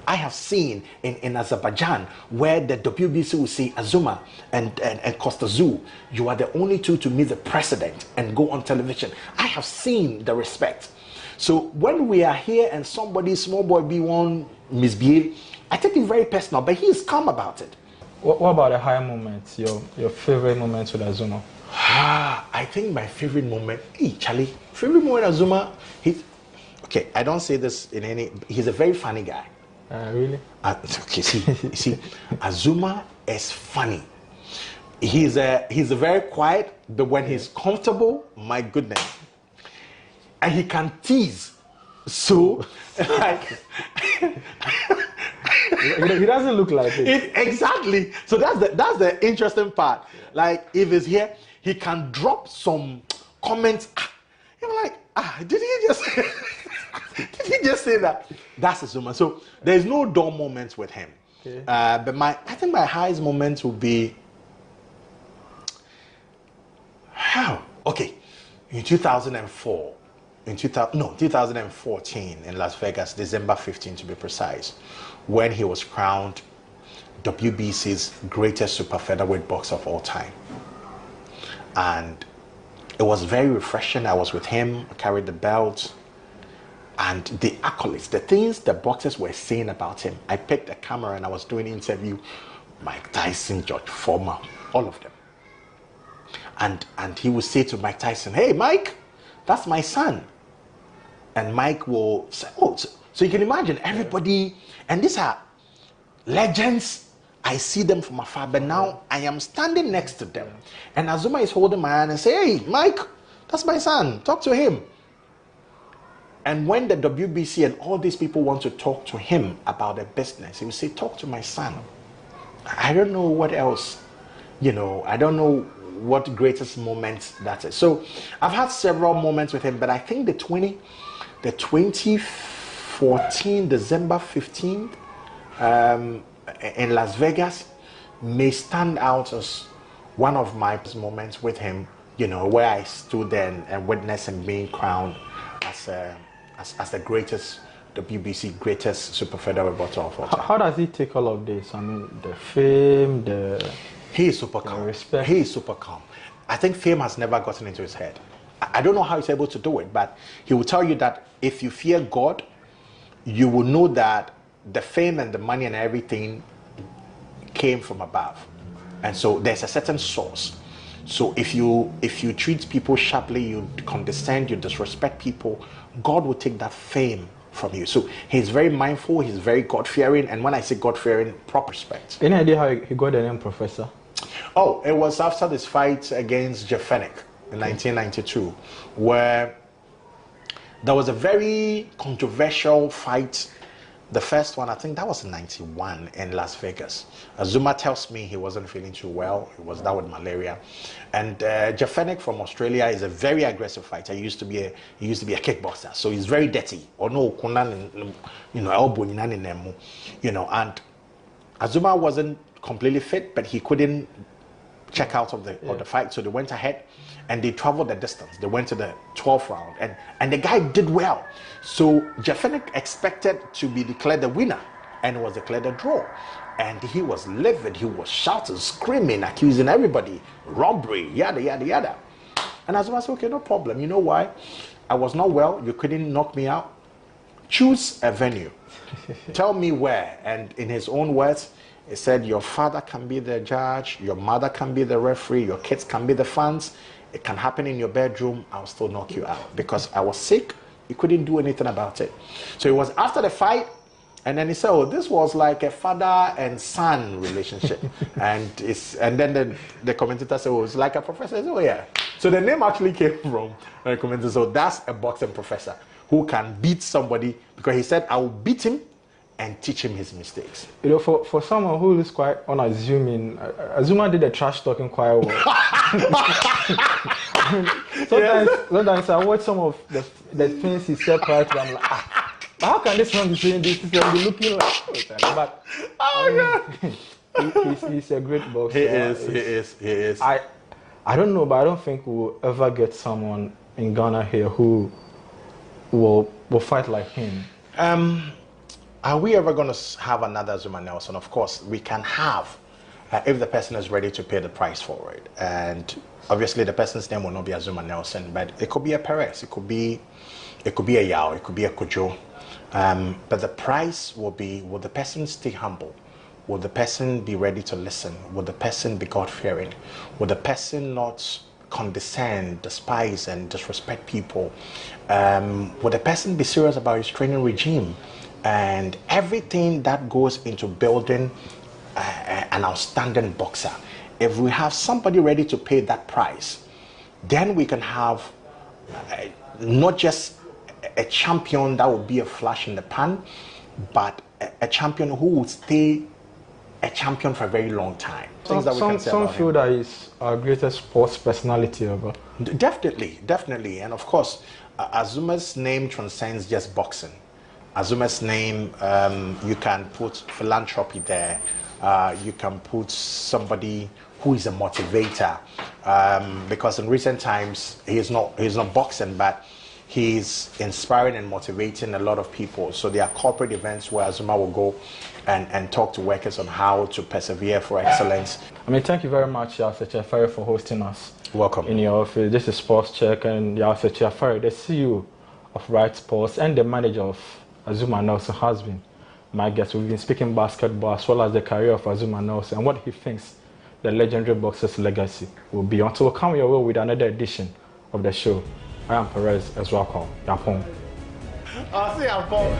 I have seen in Azerbaijan where the WBC will say, Azuma and Costa Zoo, you are the only two to meet the president and go on television. I have seen the respect. So when we are here and somebody, small boy B1, misbehave, I take it very personal, but he is calm about it. What about the higher moments, your favorite moments with Azuma? I think my favorite moment, Charlie, favorite moment with Azuma, okay, I don't say this in any, he's a very funny guy. Really? Okay, see, Azuma is funny. He's a very quiet, but when he's comfortable, my goodness, and he can tease. So, like, he doesn't look like it. Exactly. So that's the interesting part. Like, if he's here, he can drop some comments. You're like, did he just? Did he just say that? That's Azuma. So there's no dull moments with him. Okay. But I think my highest moments will be, okay, in 2014 in Las Vegas, December 15 to be precise, when he was crowned WBC's greatest super featherweight boxer of all time. And it was very refreshing. I was with him, I carried the belt. And the accolades, the things the boxers were saying about him. I picked a camera and I was doing an interview. Mike Tyson, George Foreman, all of them. And he would say to Mike Tyson, hey, Mike, that's my son. And Mike will say, oh, so you can imagine everybody, and these are legends. I see them from afar, but now I am standing next to them. And Azuma is holding my hand and say, hey, Mike, that's my son, talk to him. And when the WBC and all these people want to talk to him about their business, he will say, talk to my son. I don't know what else, I don't know what greatest moments that is. So I've had several moments with him, but I think the 2014, December 15th, in Las Vegas may stand out as one of my moments with him, where I stood there and witnessed him being crowned as the greatest WBC greatest super featherweight boxer of all time. How does he take all of this? I mean, the fame, he is super calm. Respect. He is super calm. I think fame has never gotten into his head. I don't know how he's able to do it, but he will tell you that if you fear God, you will know that the fame and the money and everything came from above, and so there's a certain source. So if you treat people sharply, you condescend, you disrespect people, God will take that fame from you. So he's very mindful, he's very God-fearing, and when I say God-fearing, proper respect. Any idea how he got the name Professor? Oh, it was after this fight against Jeff Fennick in 1992, where there was a very controversial fight. The first one, I think that was in 91 in Las Vegas. Azuma tells me he wasn't feeling too well. He was down with malaria. And Jeff Fennick from Australia is a very aggressive fighter. He used to be a kickboxer. So he's very dirty. And Azuma wasn't completely fit, but he couldn't check out of the fight. So they went ahead and they traveled the distance. They went to the 12th round and the guy did well. So Jefenik expected to be declared the winner and was declared a draw. And he was livid. He was shouting, screaming, accusing everybody, robbery, yada, yada, yada. And Azuma said, okay, no problem. You know why? I was not well. You couldn't knock me out. Choose a venue. Tell me where. And in his own words, he said, your father can be the judge, your mother can be the referee, your kids can be the fans. It can happen in your bedroom. I'll still knock you out because I was sick. He couldn't do anything about it. So it was after the fight. And then he said, oh, this was like a father and son relationship. and then the commentator said, oh, it's like a professor. I said, oh, yeah. So the name actually came from the commentator. So that's a boxing professor who can beat somebody, because he said, I will beat him and teach him his mistakes. You know, for someone who is quite unassuming, Azuma did the trash talking quite well. Sometimes I watch some of the things he said prior to, I'm like, how can this one be saying this? He's looking like, but he's a great boxer. He is. I don't know, but I don't think we'll ever get someone in Ghana here who will fight like him. Are we ever going to have another Azuma Nelson? Of course, we can have, if the person is ready to pay the price for it. And obviously, the person's name will not be Azuma Nelson, but it could be a Perez, it could be a Yao, it could be a Kojo. But the price will be, will the person stay humble? Will the person be ready to listen? Will the person be God-fearing? Will the person not condescend, despise, and disrespect people? Will the person be serious about his training regime? And everything that goes into building an outstanding boxer. If we have somebody ready to pay that price, then we can have not just a champion that will be a flash in the pan, but a champion who will stay a champion for a very long time. Some feel that he's our greatest sports personality ever. Definitely. And of course, Azuma's name transcends just boxing. Azuma's name, you can put philanthropy there. You can put somebody who is a motivator. Because in recent times, he's not boxing, but he's inspiring and motivating a lot of people. So there are corporate events where Azuma will go and talk to workers on how to persevere for excellence. I mean, thank you very much, Yasser Ferry, for hosting us. Welcome. In your office. This is Sports Check, and Yasser Ferry, the CEO of Right Sports and the manager of Azuma Nelson, has been my guest. We've been speaking basketball as well as the career of Azuma Nelson and what he thinks the legendary boxer's legacy will be. Until we come your way with another edition of the show, I am Perez as well. Yapon. I'll see Yapon.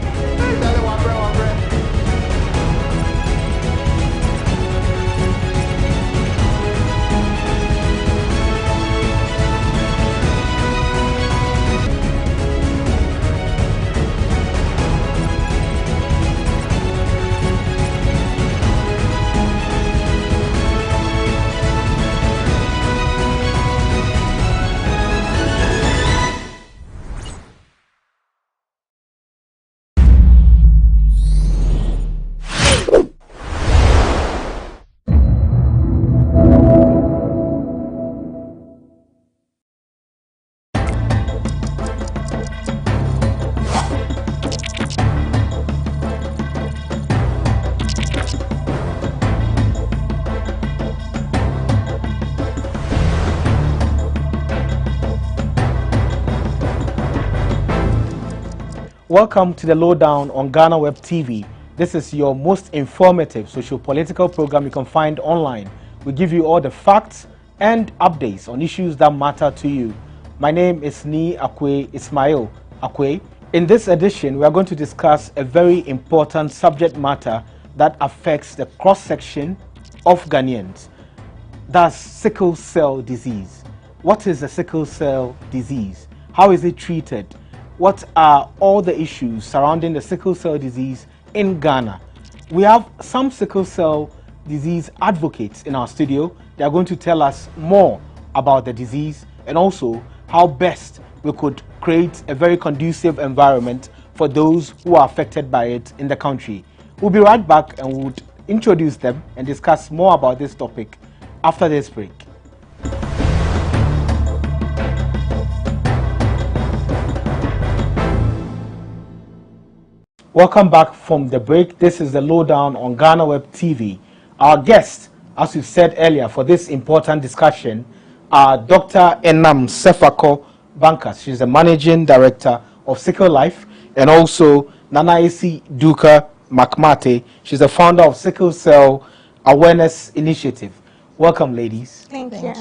Welcome to the Lowdown on GhanaWeb TV. This is your most informative socio-political program you can find online. We give you all the facts and updates on issues that matter to you. My name is Ni Akwe Ismail Akwe. In this edition, we are going to discuss a very important subject matter that affects the cross-section of Ghanaians. That's sickle cell disease. What is a sickle cell disease? How is it treated? What are all the issues surrounding the sickle cell disease in Ghana? We have some sickle cell disease advocates in our studio. They are going to tell us more about the disease and also how best we could create a very conducive environment for those who are affected by it in the country. We'll be right back and we'll introduce them and discuss more about this topic after this break. Welcome back from the break. This is the lowdown on GhanaWeb TV. Our guest, as we said earlier, for this important discussion, are Dr. Enam Sefako Bankas. She's the managing director of Sickle Life, and also Nanaisi Duka Makmate. She's the founder of Sickle Cell Awareness Initiative. Welcome, ladies. Thank you.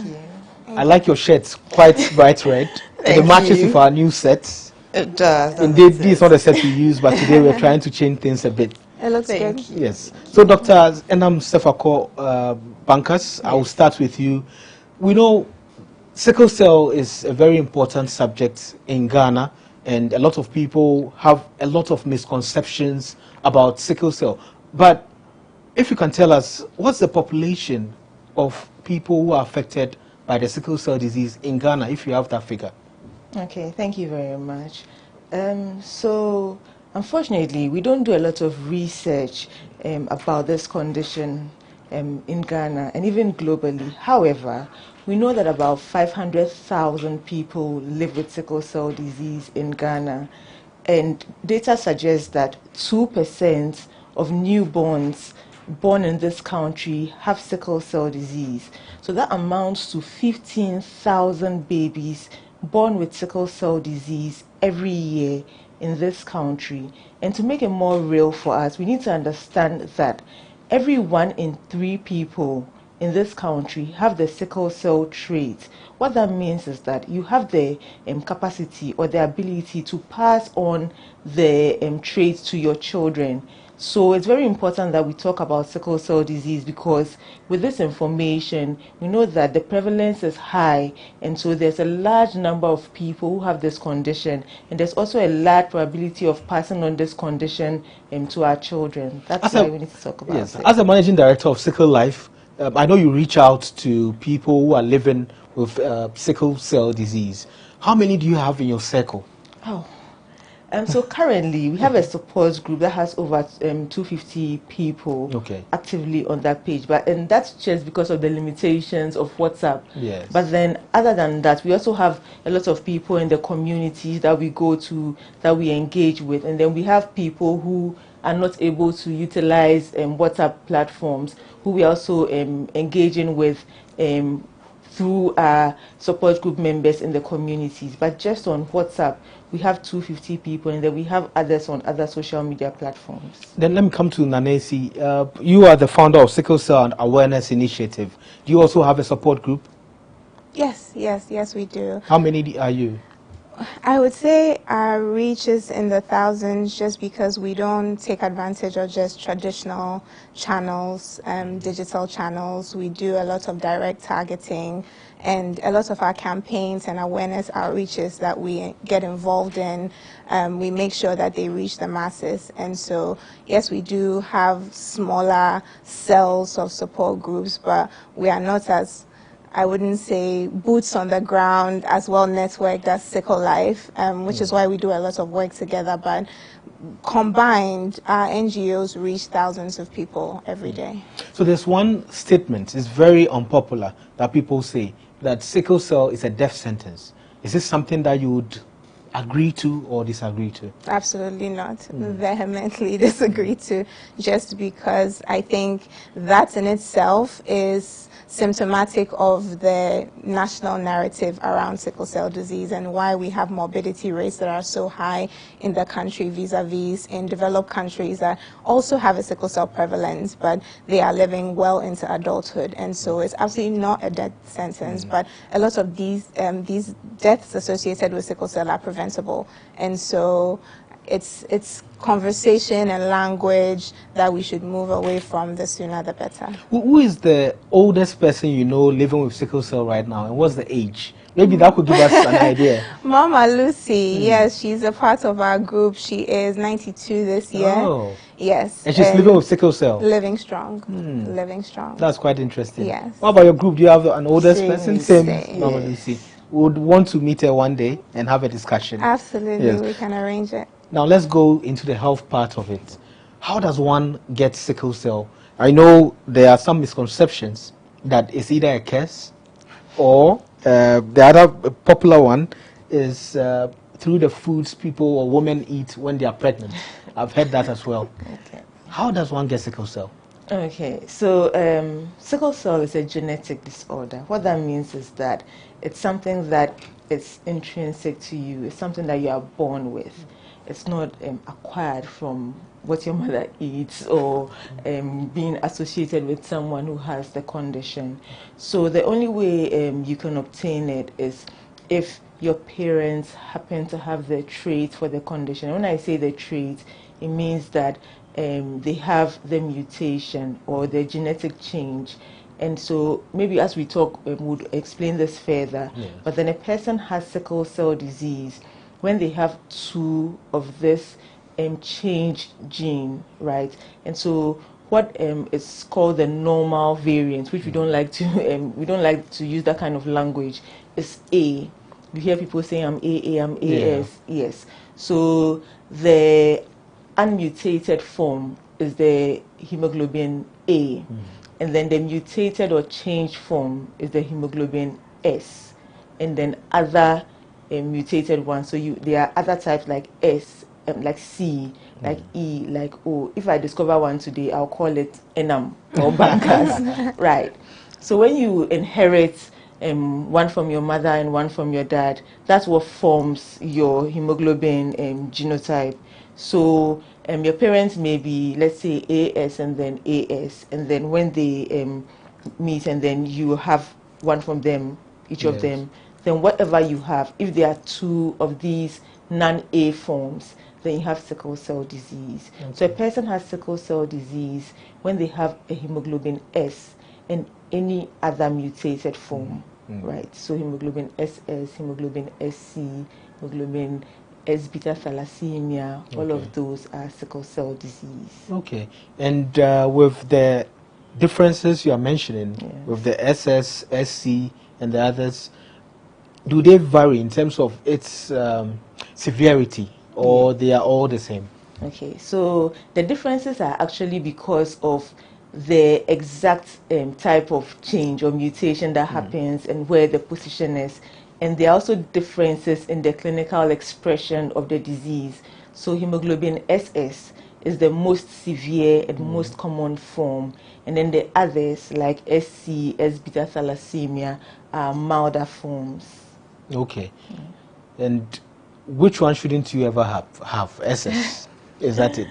I like your shirts, quite bright red. It matches with our new sets. It does. Indeed, this is not the set we use, but today we're trying to change things a bit. It looks good. Yes. So, Dr. Enam Sefako Bankas, I will start with you. We know sickle cell is a very important subject in Ghana, and a lot of people have a lot of misconceptions about sickle cell. But if you can tell us, what's the population of people who are affected by the sickle cell disease in Ghana, if you have that figure? Okay, thank you very much. So, unfortunately, we don't do a lot of research about this condition in Ghana and even globally. However, we know that about 500,000 people live with sickle cell disease in Ghana, and data suggests that 2% of newborns born in this country have sickle cell disease. So that amounts to 15,000 babies born with sickle cell disease every year in this country. And to make it more real for us, we need to understand that every 1 in 3 people in this country have the sickle cell trait. What that means is that you have the capacity or the ability to pass on the trait to your children. So it's very important that we talk about sickle cell disease, because with this information, we know that the prevalence is high, and so there's a large number of people who have this condition, and there's also a large probability of passing on this condition to our children. That's why we need to talk about it. As a managing director of Sickle Life, I know you reach out to people who are living with sickle cell disease. How many do you have in your circle? So currently, we have a support group that has over 250 people actively on that page. And that's just because of the limitations of WhatsApp. Yes. But then, other than that, we also have a lot of people in the communities that we go to, that we engage with. And then we have people who are not able to utilize WhatsApp platforms, who we are also engaging with through our support group members in the communities. But just on WhatsApp, we have 250 people, and then we have others on other social media platforms. Then let me come to Nanesi. You are the founder of Sickle Cell Awareness Initiative. Do you also have a support group? Yes, we do. How many are you? I would say our reach is in the thousands, just because we don't take advantage of just traditional channels, digital channels. We do a lot of direct targeting, and a lot of our campaigns and awareness outreaches that we get involved in, we make sure that they reach the masses. And so, yes, we do have smaller cells of support groups, but we are not as, I wouldn't say, boots on the ground as well networked as Sickle Life, which is why we do a lot of work together. But combined, our NGOs reach thousands of people every day. So there's one statement, it's very unpopular, that people say that sickle cell is a death sentence. Is this something that you would agree to or disagree to? Absolutely not. Vehemently disagree to, just because I think that in itself is symptomatic of the national narrative around sickle cell disease and why we have morbidity rates that are so high in the country vis-a-vis in developed countries that also have a sickle cell prevalence, but they are living well into adulthood. And so it's absolutely not a death sentence, but a lot of these deaths associated with sickle cell are preventable. And so it's conversation and language that we should move away from. The sooner the better. Who is the oldest person you know living with sickle cell right now, and what's the age? Maybe that could give us an idea. Mama Lucy, yes, she's a part of our group. She is 92 this year. Oh. Yes. And she's living with sickle cell? Living strong. Living strong. That's quite interesting. Yes. What about your group? Do you have an oldest person? Same, Mama yes. Lucy. We would want to meet her one day and have a discussion. Absolutely, yes. We can arrange it. Now let's go into the health part of it. How does one get sickle cell? I know there are some misconceptions that it's either a curse or the other popular one is through the foods people or women eat when they are pregnant. I've heard that as well. Okay. How does one get sickle cell? Okay, so sickle cell is a genetic disorder. What that means is that it's something that is intrinsic to you. It's something that you are born with. It's not acquired from what your mother eats or being associated with someone who has the condition. So the only way you can obtain it is if your parents happen to have the trait for the condition. When I say the trait, it means that they have the mutation or the genetic change. And so maybe as we talk, we'll explain this further. Yes. But then a person has sickle cell disease when they have two of this change gene, right? And so what is called the normal variant, which we don't like to use that kind of language, is A. You hear people saying I'm AA, I'm AS. Yeah. Yes. So the unmutated form is the hemoglobin A, and then the mutated or changed form is the hemoglobin S, and then other mutated ones. So there are other types like S, like C, like E, like O. If I discover one today, I'll call it enam or bankers, right? So when you inherit one from your mother and one from your dad, that's what forms your hemoglobin genotype. So your parents may be, let's say, AS and then AS, and then when they meet and then you have one from them, each of them, then whatever you have, if there are two of these non-A forms, then you have sickle cell disease. Okay. So a person has sickle cell disease when they have a hemoglobin S and any other mutated form, right? So hemoglobin SS, hemoglobin SC, hemoglobin S beta thalassemia, all of those are sickle cell disease. Okay. And with the differences you are mentioning, with the SS, SC, and the others, do they vary in terms of its severity, or they are all the same? Okay, so the differences are actually because of the exact type of change or mutation that happens and where the position is. And there are also differences in the clinical expression of the disease. So hemoglobin SS is the most severe and most common form. And then the others, like SC, S beta thalassemia, are milder forms. Okay. And which one shouldn't you ever have? SS? Is that it?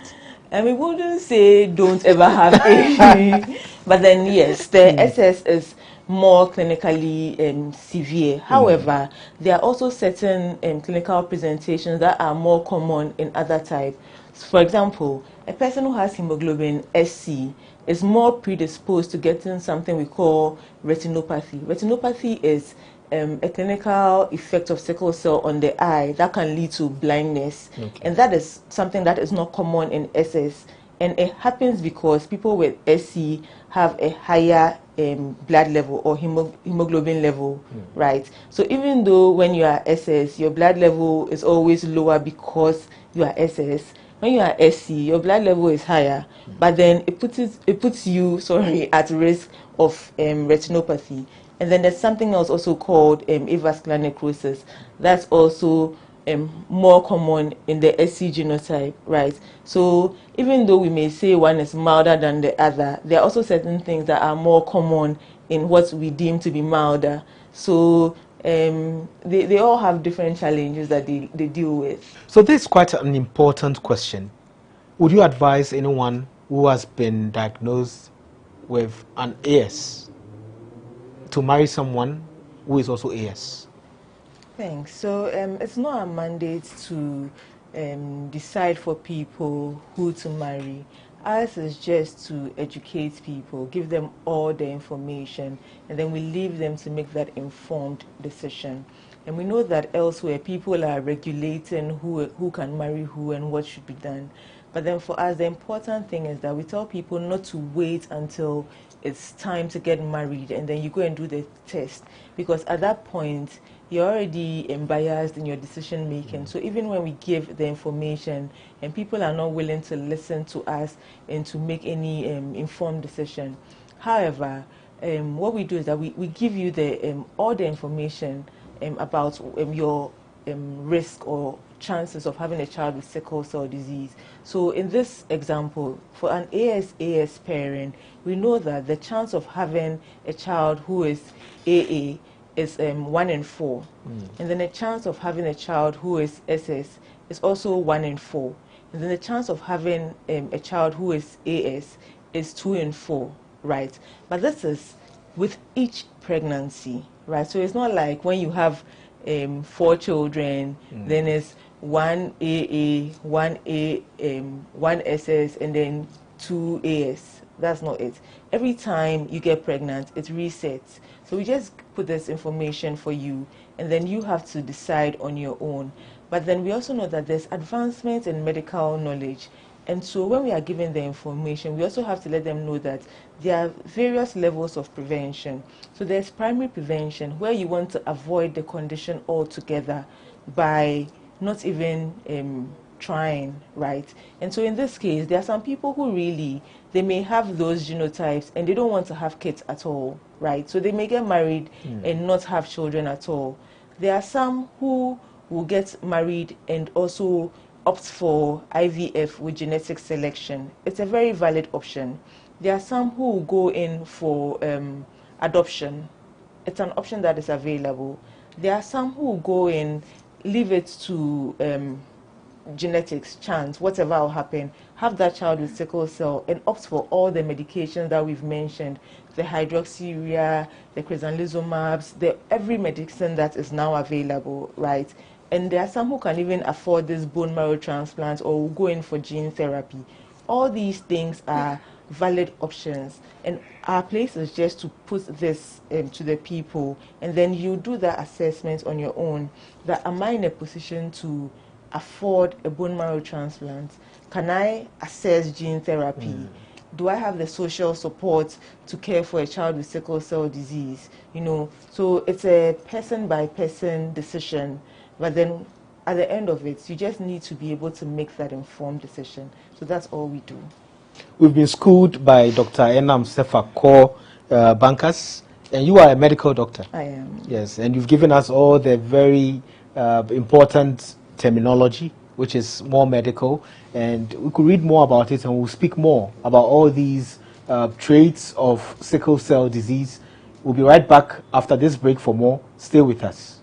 And we wouldn't say don't ever have A, but then yes, the SS is more clinically severe. However, there are also certain clinical presentations that are more common in other types. For example, a person who has hemoglobin SC is more predisposed to getting something we call retinopathy. Retinopathy is a clinical effect of sickle cell on the eye that can lead to blindness. And that is something that is not common in SS. And it happens because people with SC have a higher blood level or hemoglobin level, right? So even though when you are SS, your blood level is always lower because you are SS, when you are SC, your blood level is higher, but then it puts you at risk of retinopathy. And then there's something else also called avascular necrosis. That's also more common in the SC genotype, right? So even though we may say one is milder than the other, there are also certain things that are more common in what we deem to be milder. So they all have different challenges that they deal with. So this is quite an important question. Would you advise anyone who has been diagnosed with an AS to marry someone who is also AS? Thanks. So it's not a mandate to decide for people who to marry. Ours is just to educate people, give them all the information, and then we leave them to make that informed decision. And we know that elsewhere people are regulating who can marry who and what should be done. But then for us, the important thing is that we tell people not to wait until it's time to get married and then you go and do the test, because at that point you're already biased in your decision making. So even when we give the information and people are not willing to listen to us and to make any informed decision. However, what we do is that we give you the all the information about your risk or chances of having a child with sickle cell disease. So in this example, for an AS parent, we know that the chance of having a child who is AA is 1 in 4. And then the chance of having a child who is SS is also 1 in 4. And then the chance of having a child who is AS is 2 in 4, right? But this is with each pregnancy, right? So it's not like when you have 4 children, then it's 1 AA, 1 SS, and then 2 AS. That's not it. Every time you get pregnant, it resets. So we just put this information for you, and then you have to decide on your own. But then we also know that there's advancements in medical knowledge. And so when we are giving the information, we also have to let them know that there are various levels of prevention. So there's primary prevention, where you want to avoid the condition altogether by not even trying, right? And so in this case, there are some people who really, they may have those genotypes and they don't want to have kids at all, right? So they may get married and not have children at all. There are some who will get married and also opt for IVF with genetic selection. It's a very valid option. There are some who will go in for adoption. It's an option that is available. There are some who will go in, leave it to genetics, chance, whatever will happen, have that child with sickle cell and opt for all the medications that we've mentioned, the hydroxyurea, the crizanlizumabs, every medicine that is now available, right? And there are some who can even afford this bone marrow transplant or will go in for gene therapy. All these things are valid options, and our place is just to put this to the people, and then you do that assessment on your own, that am I in a position to afford a bone marrow transplant? Can I assess gene therapy? Do I have the social support to care for a child with sickle cell disease? You know, so it's a person by person decision, but then at the end of it, you just need to be able to make that informed decision. So that's all we do. We've been schooled by Dr. Enam Sefako Bankas, and you are a medical doctor. I am. Yes, and you've given us all the very important terminology, which is more medical, and we could read more about it and we'll speak more about all these traits of sickle cell disease. We'll be right back after this break for more. Stay with us.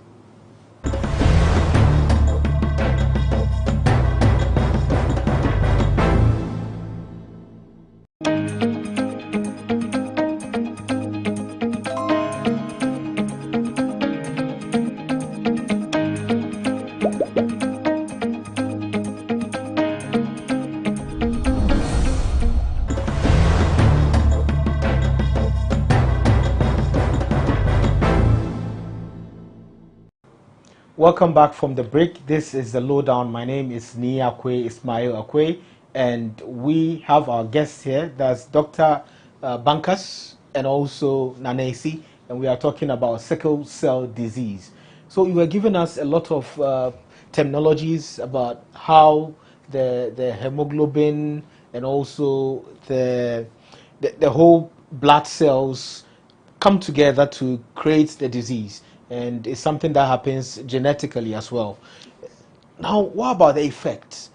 Welcome back from the break. This is the Lowdown. My name is Ismail Akwe, and we have our guests here. That's Dr. Bankas and also Nanesi, and we are talking about sickle cell disease. So you were giving us a lot of terminologies about how the hemoglobin and also the whole blood cells come together to create the disease. And it's something that happens genetically as well. Now, what about the effects?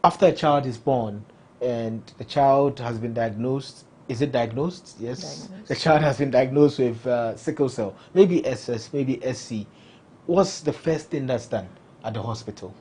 After a child is born and the child has been diagnosed, is it diagnosed? Yes. Diagnosed. The child has been diagnosed with sickle cell, maybe SS, maybe SC. What's the first thing that's done at the hospital?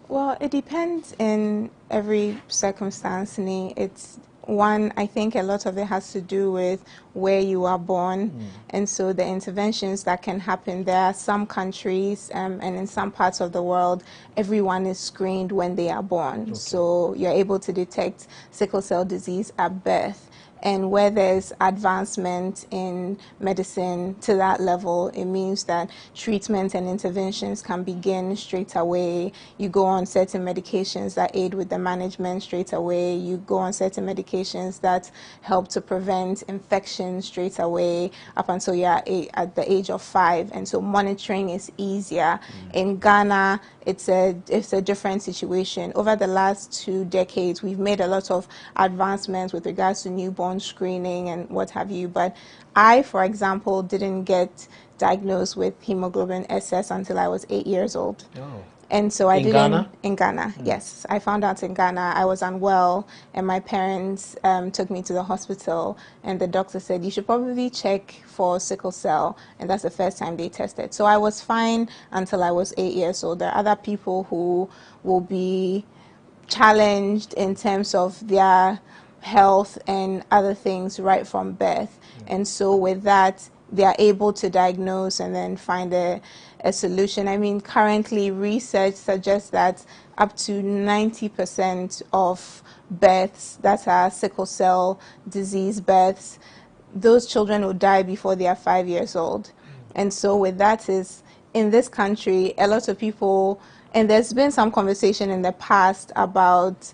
Well, it depends in every circumstance. It's one, I think a lot of it has to do with where you are born, and so the interventions that can happen. There are some countries and in some parts of the world, everyone is screened when they are born. Okay. So you're able to detect sickle cell disease at birth. And where there's advancement in medicine to that level, it means that treatment and interventions can begin straight away. You go on certain medications that aid with the management straight away. You go on certain medications that help to prevent infection straight away up until you're at the age of 5. And so monitoring is easier. In Ghana, it's a different situation. Over the last 2 decades, we've made a lot of advancements with regards to newborn on screening and what have you. But I, for example, didn't get diagnosed with hemoglobin SS until I was 8 years old. Oh. And so I in didn't. Ghana? In Ghana, yes. I found out in Ghana. I was unwell, and my parents took me to the hospital, and the doctor said, you should probably check for sickle cell, and that's the first time they tested. So I was fine until I was 8 years old. There are other people who will be challenged in terms of their health and other things right from birth. And so with that, they are able to diagnose and then find a solution. I mean, currently research suggests that up to 90% of births that are sickle cell disease births, those children will die before they are 5 years old. And so with that is, in this country, a lot of people, and there's been some conversation in the past about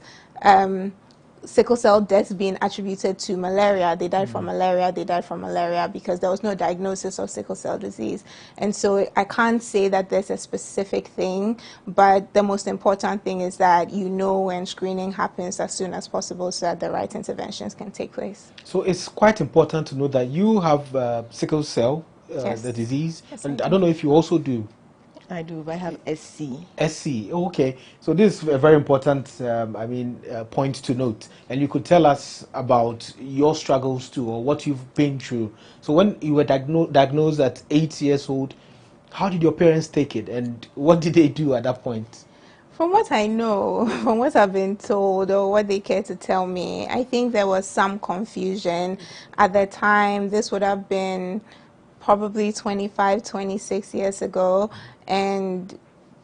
sickle cell deaths being attributed to malaria. They died from malaria, they died from malaria because there was no diagnosis of sickle cell disease. And so I can't say that there's a specific thing, but the most important thing is that you know when screening happens as soon as possible so that the right interventions can take place. So it's quite important to know that you have sickle cell, Yes. the disease, Yes, and I I do. don't know if you also do. I do. I have SC. SC. Oh, okay. So this is a very important, point to note. And you could tell us about your struggles too, or what you've been through. So when you were diagnosed at 8 years old, how did your parents take it, and what did they do at that point? From what I know, from what I've been told or what they care to tell me, I think there was some confusion. At the time, this would have been probably 25, 26 years ago, and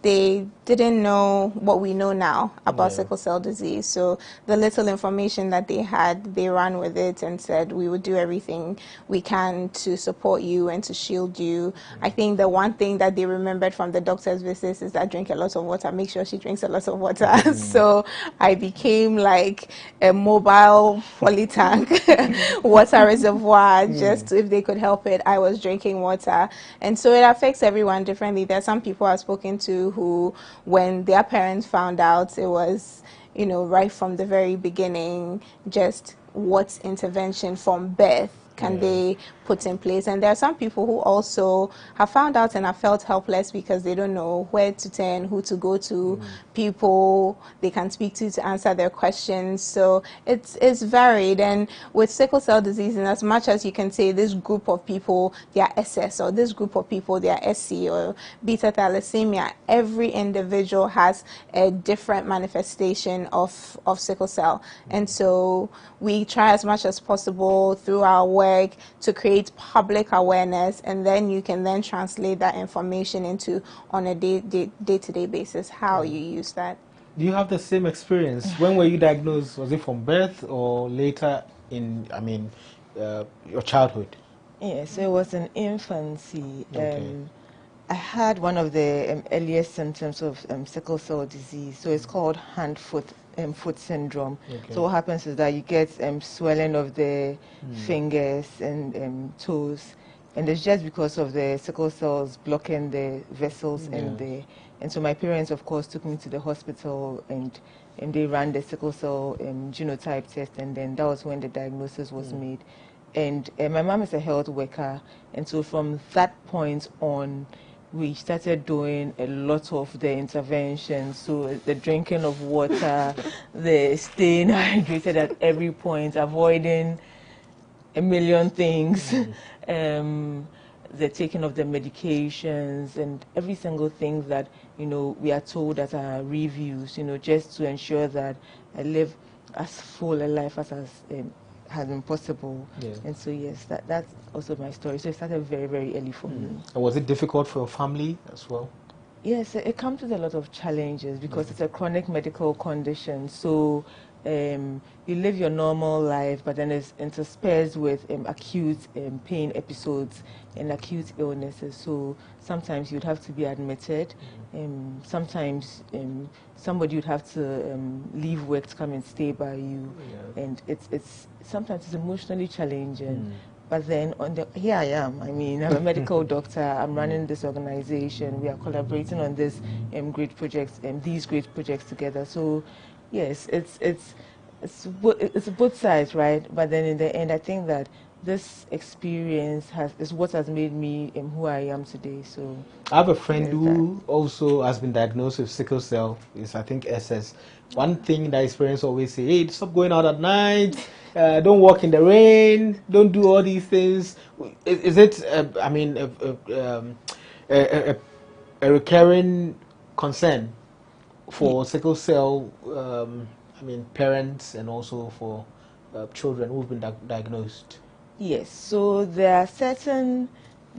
they didn't know what we know now about sickle cell disease. So the little information that they had, they ran with it and said, we would do everything we can to support you and to shield you. I think the one thing that they remembered from the doctor's visits is that drink a lot of water, make sure she drinks a lot of water. So I became like a mobile poly tank, water reservoir, just if they could help it, I was drinking water. And so it affects everyone differently. There are some people I've spoken to who, when their parents found out, it was, right from the very beginning, just what intervention from birth can they put in place. And there are some people who also have found out and have felt helpless because they don't know where to turn, who to go to, people they can speak to answer their questions. So it's varied. And with sickle cell disease, in as much as you can say this group of people, they are SS, or this group of people, they are SC, or beta thalassemia, every individual has a different manifestation of sickle cell. And so we try as much as possible through our work to create public awareness, and then you can then translate that information into, on a day-to-day basis, how you use that. Do you have the same experience? When were you diagnosed? Was it from birth or later in, your childhood? Yes, it was in infancy. Okay. I had one of the earliest symptoms of sickle cell disease. So it's called foot syndrome. Okay. So what happens is that you get swelling of the fingers and toes, and it's just because of the sickle cells blocking the vessels in there. And so my parents, of course, took me to the hospital, and they ran the sickle cell genotype test, and then that was when the diagnosis was made. And my mom is a health worker, and so from that point on, we started doing a lot of the interventions. So the drinking of water, the staying hydrated at every point, avoiding a million things, the taking of the medications, and every single thing that, we are told at our reviews, just to ensure that I live as full a life as has been possible. And so yes, that's also my story. So it started very, very early for me. And was it difficult for your family as well? Yes, it comes with a lot of challenges because it's a chronic medical condition. So you live your normal life, but then it's interspersed with acute pain episodes and acute illnesses. So sometimes you'd have to be admitted. Sometimes somebody would have to leave work to come and stay by you. And sometimes it's emotionally challenging. But then here I am. I'm a medical doctor. I'm running this organization. We are collaborating on this great projects and these great projects together. So yes, it's it's both sides, right? But then in the end, I think that this experience is what has made me who I am today. So I have a friend who also has been diagnosed with sickle cell. Is I think SS. One thing that his parents always say: "Hey, stop going out at night. Don't walk in the rain. Don't do all these things." Is it? I mean, a recurring concern for sickle cell. I mean, parents and also for children who've been diagnosed. Yes, so there are certain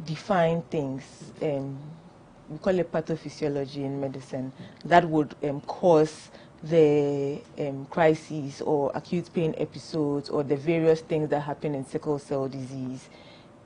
defined things, we call it pathophysiology in medicine, that would cause the crises or acute pain episodes or the various things that happen in sickle cell disease.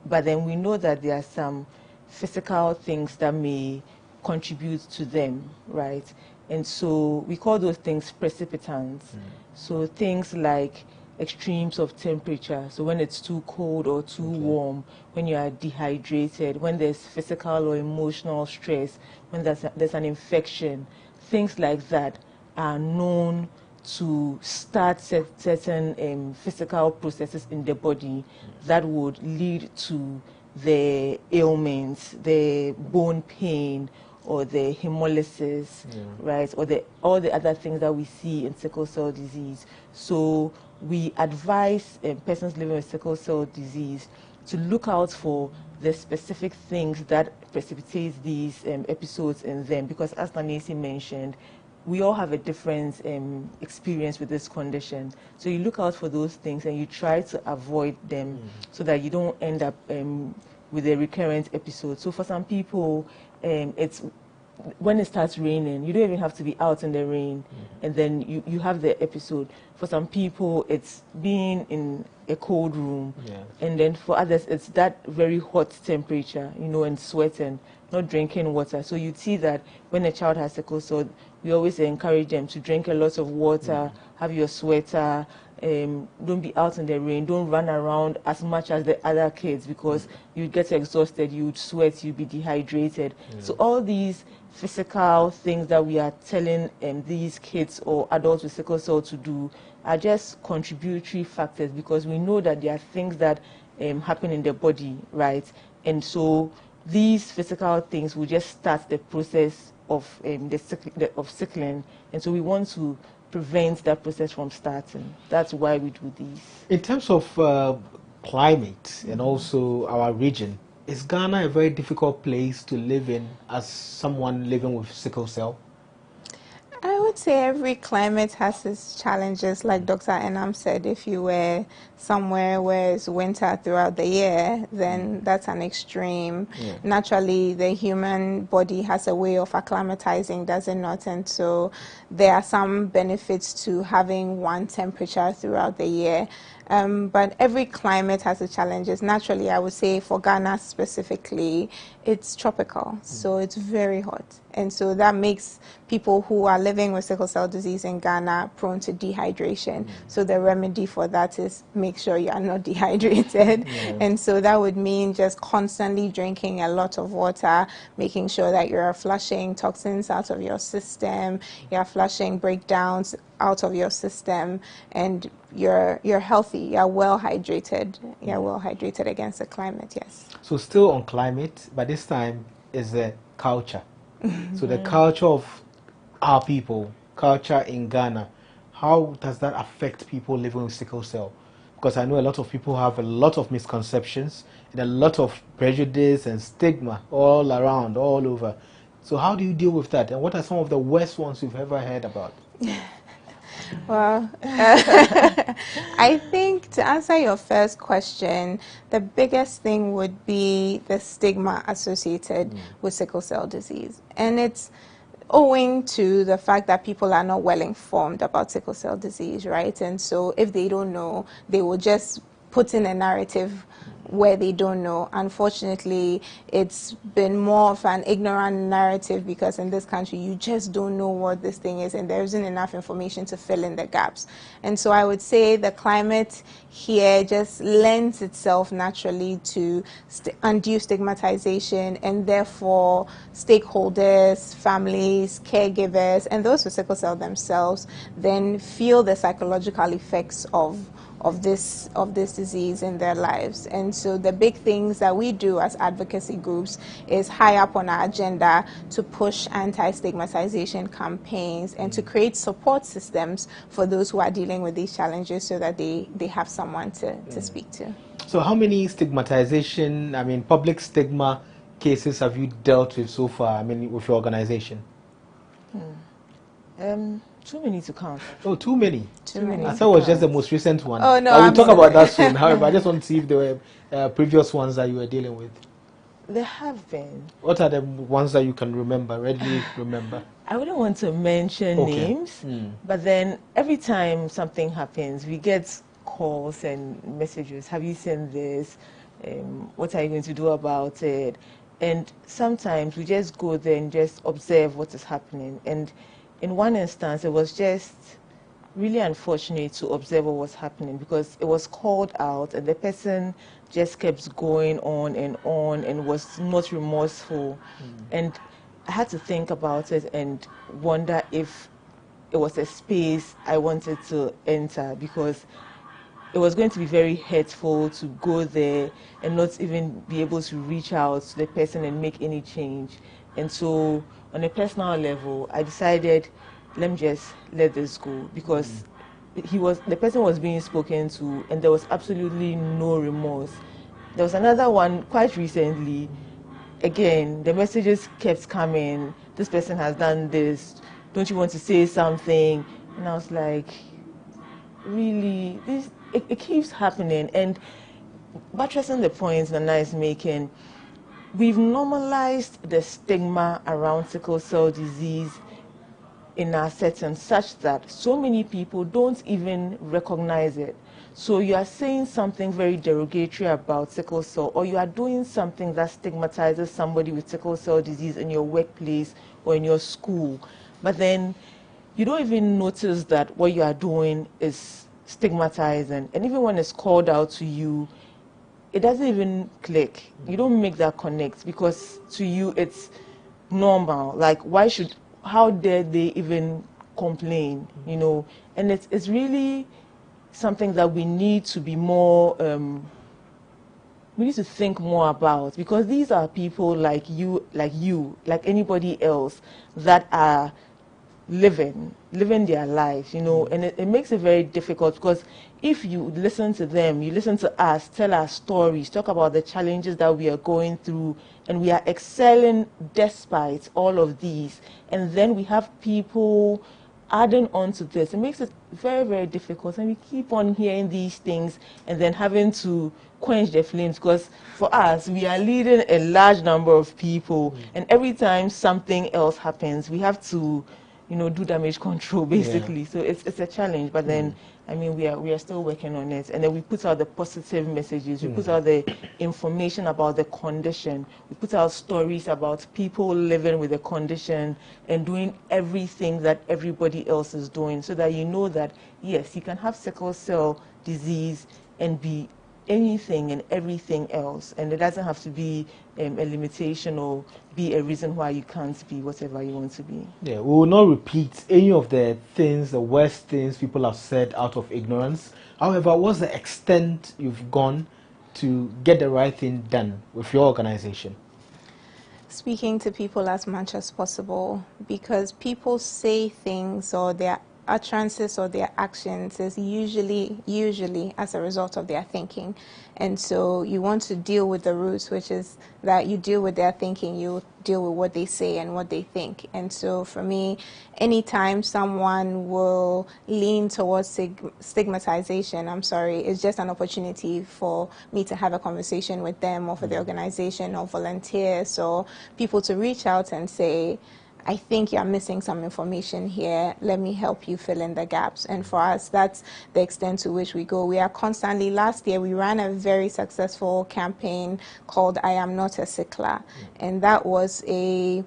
But then we know that there are some physical things that may contribute to them, right? And so we call those things precipitants. So things like extremes of temperature, so when it's too cold or too warm, when you are dehydrated, when there's physical or emotional stress, when there's an infection, things like that are known to start certain physical processes in the body that would lead to the ailments, the bone pain, or the hemolysis, right, or all the other things that we see in sickle cell disease. So we advise persons living with sickle cell disease to look out for the specific things that precipitate these episodes in them, because as Nanesi mentioned, we all have a different experience with this condition. So you look out for those things and you try to avoid them so that you don't end up with a recurrent episode. So for some people, it's when it starts raining, you don't even have to be out in the rain, and then you have the episode. For some people, it's being in a cold room, and then for others, it's that very hot temperature, and sweating, not drinking water. So you see that when a child has sickle cell, we always encourage them to drink a lot of water, have your sweater, don't be out in the rain, don't run around as much as the other kids, because you get exhausted, you'd sweat, you'd be dehydrated. So all these physical things that we are telling these kids or adults with sickle cell to do are just contributory factors, because we know that there are things that happen in the body, right? And so these physical things will just start the process of sickling, and so we want to prevent that process from starting. That's why we do these. In terms of climate and also our region, is Ghana a very difficult place to live in as someone living with sickle cell? I would say every climate has its challenges. Like Dr. Enam said, if you were somewhere where it's winter throughout the year, then that's an extreme. Naturally, the human body has a way of acclimatizing, does it not? And so there are some benefits to having one temperature throughout the year. But every climate has its challenges. Naturally, I would say for Ghana specifically, it's tropical, so it's very hot. And so that makes people who are living with sickle cell disease in Ghana prone to dehydration. So the remedy for that is make sure you are not dehydrated. And so that would mean just constantly drinking a lot of water, making sure that you're flushing toxins out of your system, you're flushing breakdowns out of your system, and you're healthy, you're well hydrated. You're well hydrated against the climate, yes. So still on climate, but this time is the culture. So the culture of our people, culture in Ghana, how does that affect people living with sickle cell? Because I know a lot of people have a lot of misconceptions and a lot of prejudice and stigma all around, all over. So how do you deal with that? And what are some of the worst ones you've ever heard about? Well, I think to answer your first question, the biggest thing would be the stigma associated with sickle cell disease. And it's owing to the fact that people are not well informed about sickle cell disease, right? And so if they don't know, they will just put in a narrative where they don't know. Unfortunately, it's been more of an ignorant narrative because in this country you just don't know what this thing is and there isn't enough information to fill in the gaps. And so I would say the climate here just lends itself naturally to undue stigmatization, and therefore stakeholders, families, caregivers, and those with sickle cell themselves then feel the psychological effects of this disease in their lives. And so the big things that we do as advocacy groups is high up on our agenda to push anti-stigmatization campaigns and to create support systems for those who are dealing with these challenges so that they have someone to speak to. So how many stigmatization, public stigma cases have you dealt with so far, with your organization? Too many to count. Oh, too many. Too many. I thought it was just the most recent one. Oh, no. We'll talk about that soon. However, I just want to see if there were previous ones that you were dealing with. There have been. What are the ones that you can remember, readily remember? I wouldn't want to mention names, but then every time something happens, we get calls and messages. Have you seen this? What are you going to do about it? And sometimes we just go there and just observe what is happening. And in one instance, it was just really unfortunate to observe what was happening because it was called out and the person just kept going on and was not remorseful. And I had to think about it and wonder if it was a space I wanted to enter, because it was going to be very hurtful to go there and not even be able to reach out to the person and make any change. And so on a personal level, I decided, let me just let this go, because the person was being spoken to and there was absolutely no remorse. There was another one quite recently. Again, the messages kept coming. This person has done this. Don't you want to say something? And I was like, really? It keeps happening. And buttressing the points Nana is making, we've normalized the stigma around sickle cell disease in our setting such that so many people don't even recognize it. So you are saying something very derogatory about sickle cell, or you are doing something that stigmatizes somebody with sickle cell disease in your workplace or in your school, but then you don't even notice that what you are doing is stigmatizing. And even when it's called out to you, it doesn't even click. You don't make that connect, because to you it's normal. Like, how dare they even complain, And it's really something that we need to be more, we need to think more about, because these are people like you, like anybody else, that are living their lives, and it makes it very difficult, because if you listen to them, you listen to us, tell our stories, talk about the challenges that we are going through, and we are excelling despite all of these, and then we have people adding on to this, it makes it very, very difficult, and we keep on hearing these things and then having to quench the flames, because for us, we are leading a large number of people, and every time something else happens, we have to do damage control, basically. Yeah. So it's a challenge, but then we are still working on it, and then we put out the positive messages, we put out the information about the condition, we put out stories about people living with the condition and doing everything that everybody else is doing, so that that yes, you can have sickle cell disease and be anything and everything else, and it doesn't have to be a limitation or be a reason why you can't be whatever you want to be. Yeah, we will not repeat any of the worst things people have said out of ignorance. However, what's the extent you've gone to get the right thing done with your organization? Speaking to people as much as possible, because people say things, or their utterances or their actions is usually as a result of their thinking. And so you want to deal with the roots, which is that you deal with their thinking, you deal with what they say and what they think. And so for me, anytime someone will lean towards stigmatization, it's just an opportunity for me to have a conversation with them, or for the organization or volunteers or people to reach out and say, I think you're missing some information here. Let me help you fill in the gaps. And for us, that's the extent to which we go. We are constantly, last year, we ran a very successful campaign called I Am Not a Sickler. And that was a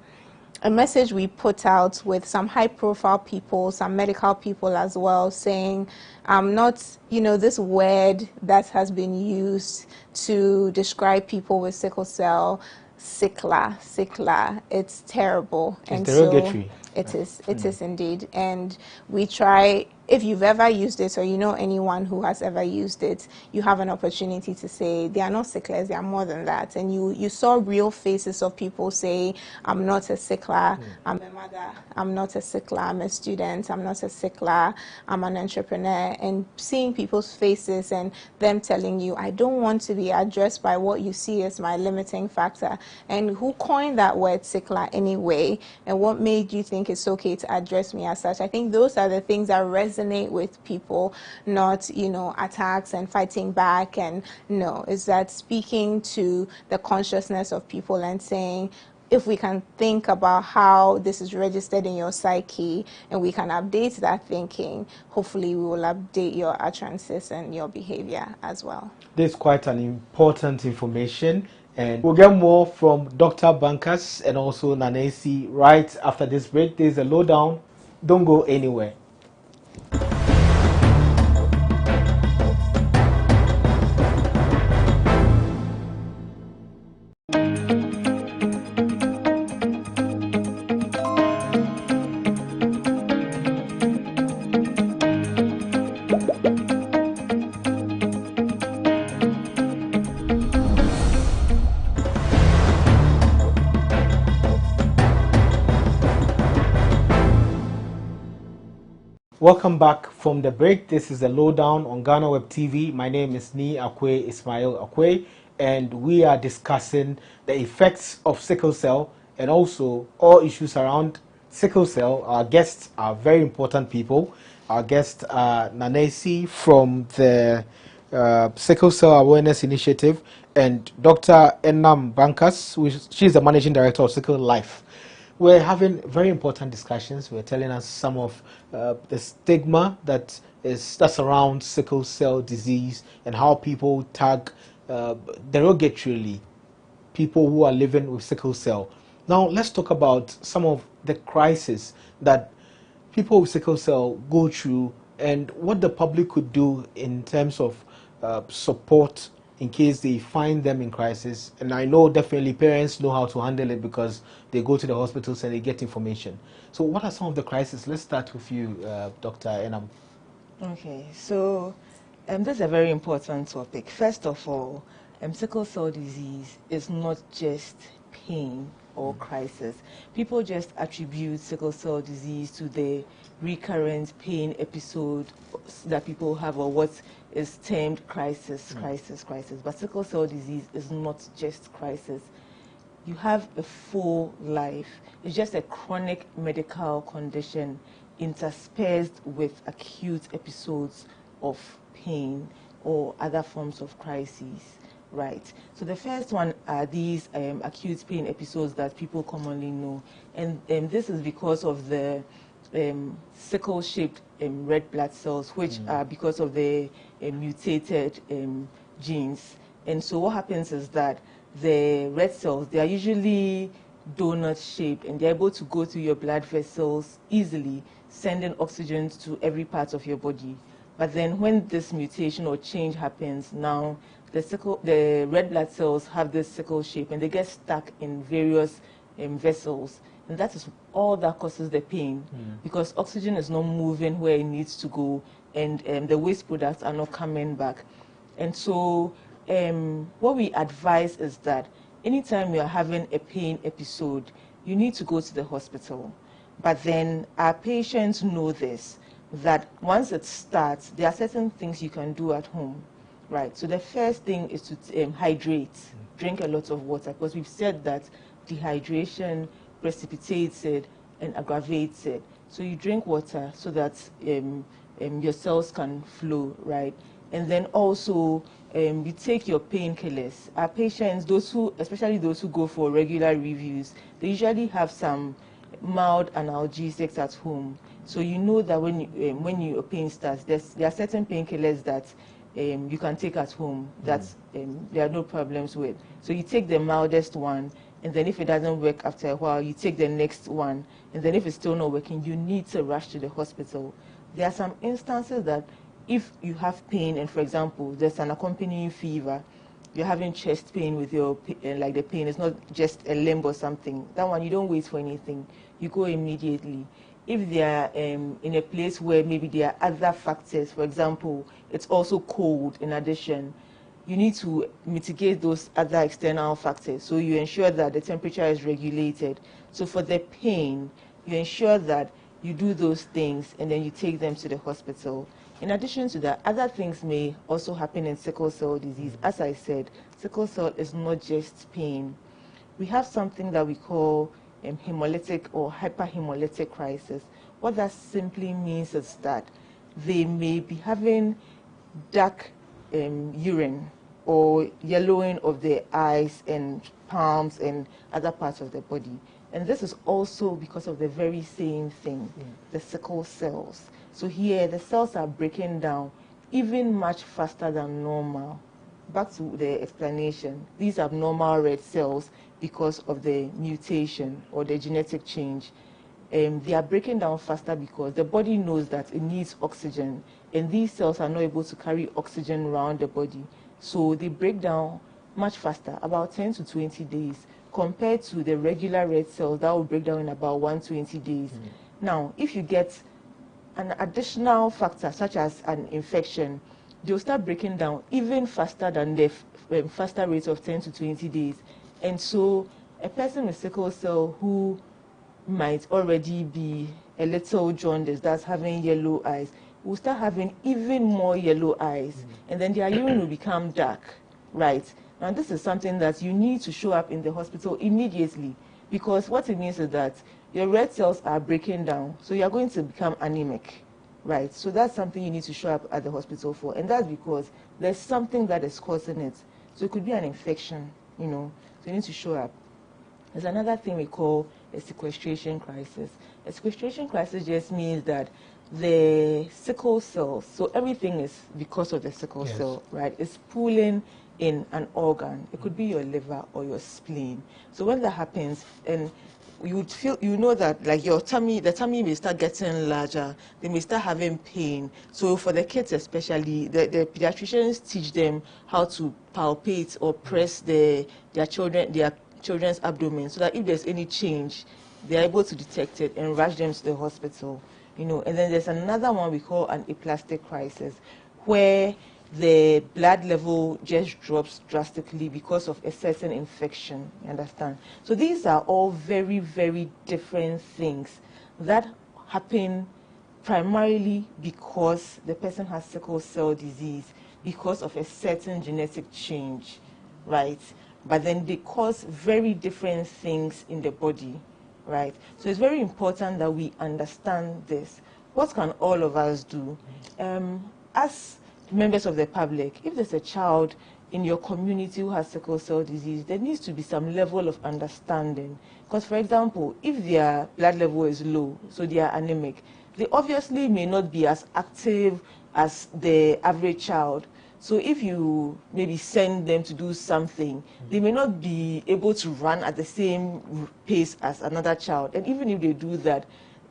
message we put out with some high-profile people, some medical people as well, saying, I'm not, this word that has been used to describe people with sickle cell, sickler, it's terrible. It's derogatory. So it is indeed. And we try, if you've ever used it or you know anyone who has ever used it, you have an opportunity to say, they are not sicklers, they are more than that. And you saw real faces of people say, I'm not a sickler, I'm a mother, I'm not a sickler, I'm a student, I'm not a sickler, I'm an entrepreneur. And seeing people's faces and them telling you, I don't want to be addressed by what you see as my limiting factor. And who coined that word sickler anyway? And what made you think it's okay to address me as such? I think those are the things that resonate with people, not, attacks and fighting back. And no, is that speaking to the consciousness of people and saying, if we can think about how this is registered in your psyche and we can update that thinking, hopefully we will update your utterances and your behavior as well. This is quite an important information, and we'll get more from Dr. Bankas and also Nanesi right after this break. There's a lowdown. Don't go anywhere. Welcome back from the break. This is a lowdown on GhanaWeb TV. My name is Ni Akwe Ismail Akwe, and we are discussing the effects of sickle cell and also all issues around sickle cell. Our guests are very important people. Our guest Nanesi from the Sickle Cell Awareness Initiative, and Dr. Enam Bankas, she's the Managing Director of Sickle Life. We're having very important discussions. We're telling us some of the stigma that's around sickle cell disease and how people tag derogatorily people who are living with sickle cell. Now, let's talk about some of the crises that people with sickle cell go through and what the public could do in terms of support in case they find them in crisis. And I know definitely parents know how to handle it because they go to the hospitals and they get information. So what are some of the crises? Let's start with you, Dr. Enam. Okay, so this is a very important topic. First of all, sickle cell disease is not just pain or crisis. People just attribute sickle cell disease to the recurrent pain episode that people have, or what is termed crisis. But sickle cell disease is not just crisis. You have a full life. It's just a chronic medical condition interspersed with acute episodes of pain or other forms of crises. Right. So the first one are these acute pain episodes that people commonly know, and this is because of the sickle-shaped red blood cells, which are because of the mutated genes. And so what happens is that the red cells, they are usually donut-shaped, and they're able to go through your blood vessels easily, sending oxygen to every part of your body. But then when this mutation or change happens, now the red blood cells have this sickle shape and they get stuck in various vessels. And that is all that causes the pain, because oxygen is not moving where it needs to go, and the waste products are not coming back. And so what we advise is that anytime you are having a pain episode, you need to go to the hospital. But then our patients know this, that once it starts, there are certain things you can do at home. Right, so the first thing is to hydrate, drink a lot of water, because we've said that dehydration precipitates it and aggravates it. So you drink water so that your cells can flow, right? And then also you take your painkillers. Our patients, especially those who go for regular reviews, they usually have some mild analgesics at home. So you know that when your pain starts, there are certain painkillers that you can take at home that there are no problems with. So you take the mildest one, and then if it doesn't work after a while, you take the next one, and then if it's still not working, you need to rush to the hospital. There are some instances that if you have pain, and for example, there's an accompanying fever, you're having chest pain with your, like the pain is not just a limb or something, that one you don't wait for anything, you go immediately. If they are in a place where maybe there are other factors, for example, it's also cold in addition, you need to mitigate those other external factors. So you ensure that the temperature is regulated. So for the pain, you ensure that you do those things and then you take them to the hospital. In addition to that, other things may also happen in sickle cell disease. As I said, sickle cell is not just pain. We have something that we call hemolytic or hyperhemolytic crisis. What that simply means is that they may be having dark urine or yellowing of their eyes and palms and other parts of the body. And this is also because of the very same thing, the sickle cells. So here the cells are breaking down even much faster than normal. Back to the explanation, these abnormal red cells, because of the mutation or the genetic change, they are breaking down faster because the body knows that it needs oxygen, and these cells are not able to carry oxygen around the body. So they break down much faster, about 10 to 20 days, compared to the regular red cells that will break down in about 120 days. Now, if you get an additional factor, such as an infection, they'll start breaking down even faster than the faster rate of 10 to 20 days. And so a person with sickle cell who might already be a little jaundiced, that's having yellow eyes, will start having even more yellow eyes, and then their urine will become dark, right? Now this is something that you need to show up in the hospital immediately, because what it means is that your red cells are breaking down, so you're going to become anemic, right? So that's something you need to show up at the hospital for, and that's because there's something that is causing it. So it could be an infection, you know, so you need to show up. There's another thing we call a sequestration crisis. A sequestration crisis just means that the sickle cells, so everything is because of the sickle cell, right? It's pooling in an organ. It could be your liver or your spleen. So when that happens, and you would feel, you know that like your tummy, the tummy may start getting larger, they may start having pain. So for the kids especially, the pediatricians teach them how to palpate or press their children's abdomen, so that if there's any change, they're able to detect it and rush them to the hospital, you know. And then there's another one we call an aplastic crisis, where the blood level just drops drastically because of a certain infection, you understand? So these are all very, very different things that happen primarily because the person has sickle cell disease, because of a certain genetic change, right? But then they cause very different things in the body, right? So it's very important that we understand this. What can all of us do? As members of the public, if there's a child in your community who has sickle cell disease, there needs to be some level of understanding. Because, for example, if their blood level is low, so they are anemic, they obviously may not be as active as the average child. So if you maybe send them to do something, they may not be able to run at the same pace as another child. And even if they do that,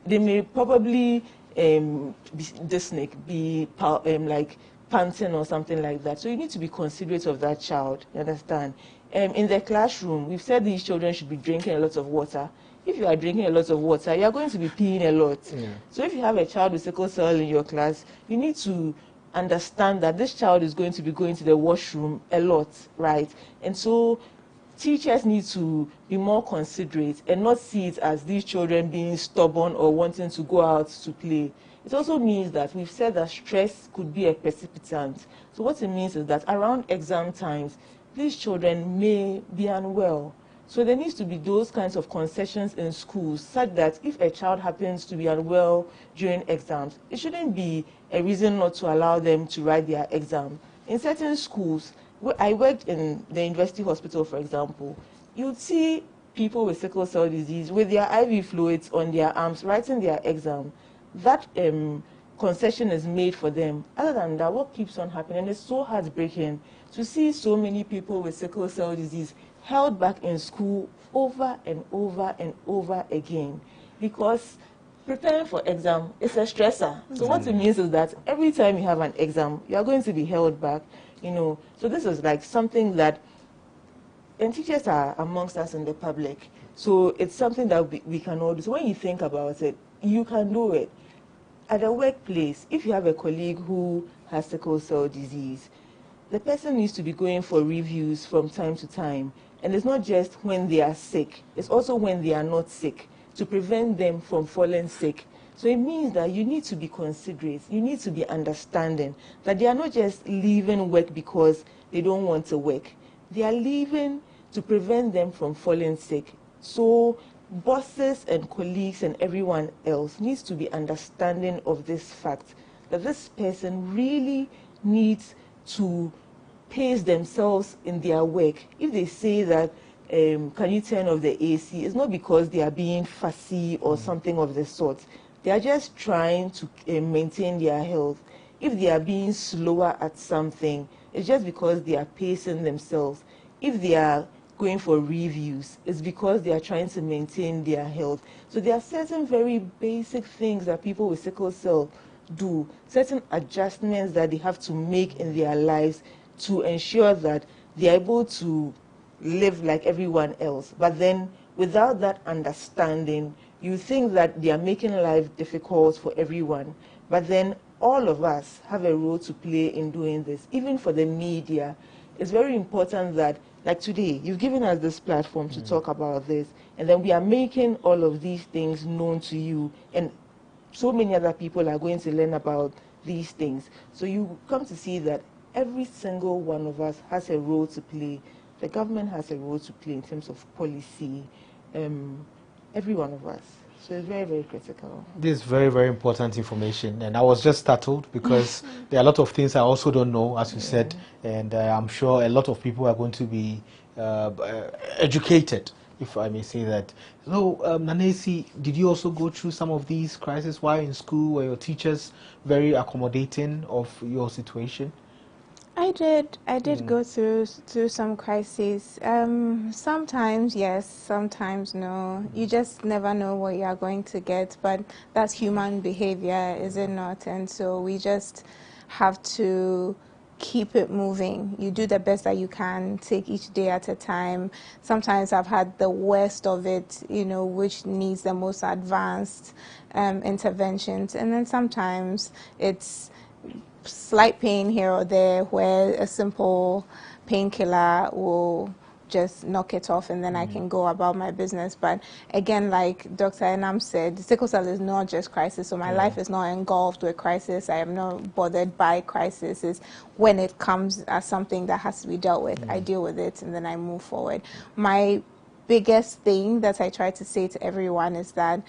they may probably be dyspneic, be like panting or something like that. So you need to be considerate of that child, you understand? In the classroom, we've said these children should be drinking a lot of water. If you are drinking a lot of water, you are going to be peeing a lot. So if you have a child with sickle cell in your class, you need to understand that this child is going to be going to the washroom a lot, right? And so teachers need to be more considerate and not see it as these children being stubborn or wanting to go out to play. It also means that we've said that stress could be a precipitant. So what it means is that around exam times, these children may be unwell. So there needs to be those kinds of concessions in schools such that if a child happens to be unwell during exams, it shouldn't be a reason not to allow them to write their exam. In certain schools, I worked in the university hospital, for example, you'd see people with sickle cell disease with their IV fluids on their arms writing their exam. That concession is made for them. Other than that, what keeps on happening? And it's so heartbreaking to see so many people with sickle cell disease held back in school over and over and over again, because preparing for exam is a stressor. So what it means is that every time you have an exam, you are going to be held back, you know. So this is like something that, and teachers are amongst us in the public. So it's something that we can all do. So when you think about it, you can do it. At a workplace, if you have a colleague who has sickle cell disease, the person needs to be going for reviews from time to time. And it's not just when they are sick, it's also when they are not sick, to prevent them from falling sick. So it means that you need to be considerate, you need to be understanding that they are not just leaving work because they don't want to work. They are leaving to prevent them from falling sick. So bosses and colleagues and everyone else needs to be understanding of this fact, that this person really needs to pace themselves in their work. If they say that, can you turn off the AC, it's not because they are being fussy or something of the sort. They are just trying to maintain their health. If they are being slower at something, it's just because they are pacing themselves. If they are going for reviews, it's because they are trying to maintain their health. So there are certain very basic things that people with sickle cell do, certain adjustments that they have to make in their lives to ensure that they are able to live like everyone else. But then without that understanding, you think that they are making life difficult for everyone. But then all of us have a role to play in doing this. Even for the media, it's very important that, like today, you've given us this platform to talk about this, and then we are making all of these things known to you, and so many other people are going to learn about these things. So you come to see that every single one of us has a role to play. The government has a role to play in terms of policy, every one of us. So it's very, very critical. This is very, very important information. And I was just startled because there are a lot of things I also don't know, as you said. And I'm sure a lot of people are going to be educated, if I may say that. So, Nanesi, did you also go through some of these crises while in school? Were your teachers very accommodating of your situation? I did go through some crises. Sometimes yes, sometimes no. You just never know what you are going to get, but that's human behavior, is it not? And so we just have to keep it moving. You do the best that you can, take each day at a time. Sometimes I've had the worst of it, you know, which needs the most advanced interventions, and then sometimes it's slight pain here or there where a simple painkiller will just knock it off, and then I can go about my business. But again, like Dr. Enam said, sickle cell is not just crisis, so my life is not engulfed with crisis. I am not bothered by crisis. It's when it comes as something that has to be dealt with, I deal with it and then I move forward. My biggest thing that I try to say to everyone is that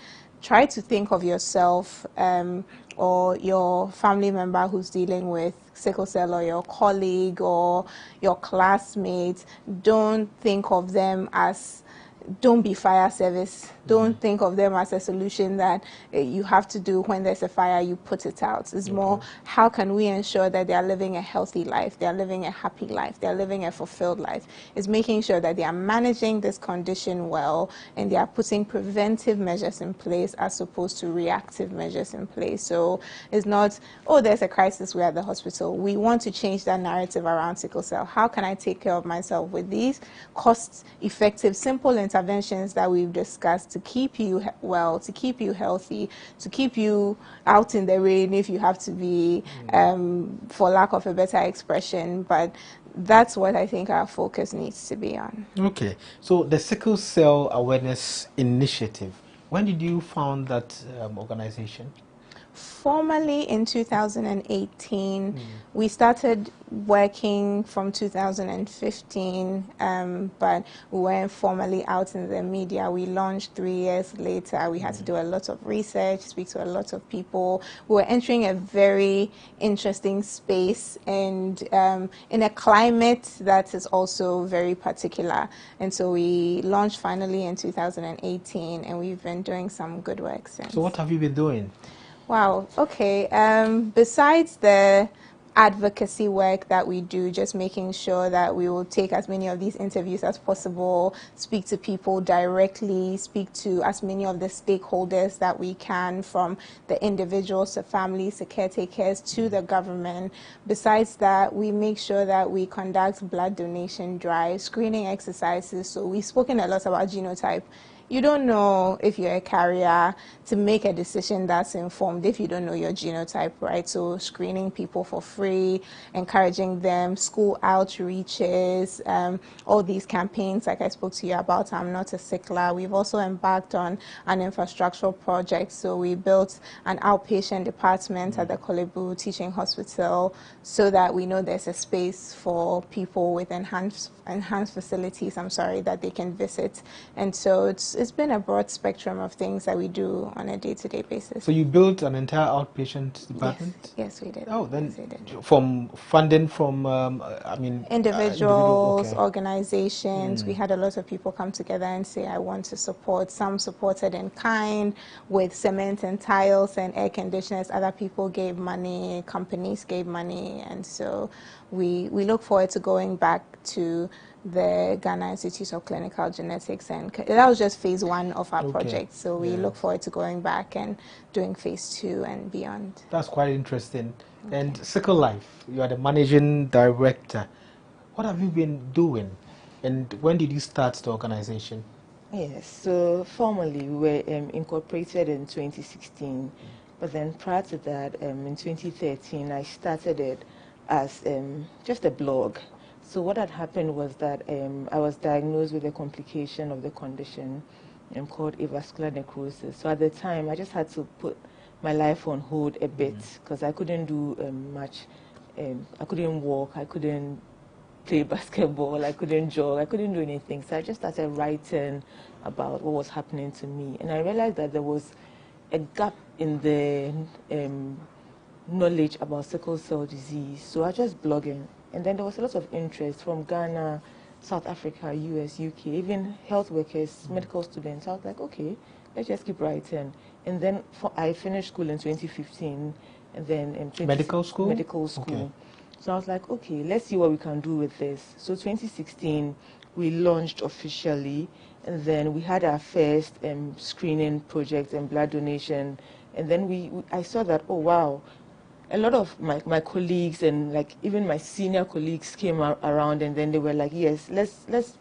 try to think of yourself or your family member who's dealing with sickle cell, or your colleague or your classmates. Don't think of them as, don't be fire service. Don't think of them as a solution that you have to do when there's a fire, you put it out. It's more, how can we ensure that they are living a healthy life, they're living a happy life, they're living a fulfilled life. It's making sure that they are managing this condition well, and they are putting preventive measures in place as opposed to reactive measures in place. So it's not, oh, there's a crisis, we're at the hospital. We want to change that narrative around sickle cell. How can I take care of myself with these cost-effective, simple interventions that we've discussed to keep you well, to keep you healthy, to keep you out in the rain if you have to be, for lack of a better expression. But that's what I think our focus needs to be on. Okay, so the Sickle Cell Awareness Initiative, when did you found that organization? Formally in 2018, we started working from 2015, but we weren't formally out in the media. We launched 3 years later. We had to do a lot of research, speak to a lot of people. We were entering a very interesting space and in a climate that is also very particular. And so we launched finally in 2018, and we've been doing some good work since. So what have you been doing? Wow, okay. Besides the advocacy work that we do, just making sure that we will take as many of these interviews as possible, speak to people directly, speak to as many of the stakeholders that we can, from the individuals to families to caretakers to the government. Besides that, we make sure that we conduct blood donation drives, screening exercises. So we've spoken a lot about genotype. You don't know if you're a carrier to make a decision that's informed if you don't know your genotype, right? So screening people for free, encouraging them, school outreaches, all these campaigns like I spoke to you about, I'm Not a Sickler. We've also embarked on an infrastructural project. So we built an outpatient department at the Kolebu Teaching Hospital so that we know there's a space for people with enhanced facilities, that they can visit. And so it's been a broad spectrum of things that we do on a day-to-day basis. So you built an entire outpatient department? Yes, we did. Oh, then yes, we did. From funding from, individuals, okay. Organizations. We had a lot of people come together and say, I want to support. Some supported in kind with cement and tiles and air conditioners. Other people gave money, companies gave money. And so we look forward to going back to the Ghana Institute of Clinical Genetics, and that was just phase 1 of our project. So we look forward to going back and doing phase 2 and beyond. That's quite interesting. Okay. And Sickle Life, you are the managing director. What have you been doing, and when did you start the organization? Yes, so formally we were incorporated in 2016, but then prior to that, in 2013, I started it as just a blog. So what had happened was that I was diagnosed with a complication of the condition called avascular necrosis. So at the time, I just had to put my life on hold a bit because I couldn't do much. I couldn't walk, I couldn't play basketball, I couldn't jog, I couldn't do anything. So I just started writing about what was happening to me. And I realized that there was a gap in the knowledge about sickle cell disease. So I was just blogging. And then there was a lot of interest from Ghana, South Africa, US, UK, even health workers, medical students. I was like, okay, let's just keep writing. And then I finished school in 2015, and then medical school? Medical school. Okay. So I was like, okay, let's see what we can do with this. So 2016, we launched officially, and then we had our first screening project and blood donation. And then I saw that, oh wow, a lot of my colleagues and like even my senior colleagues came around, and then they were like, yes, let's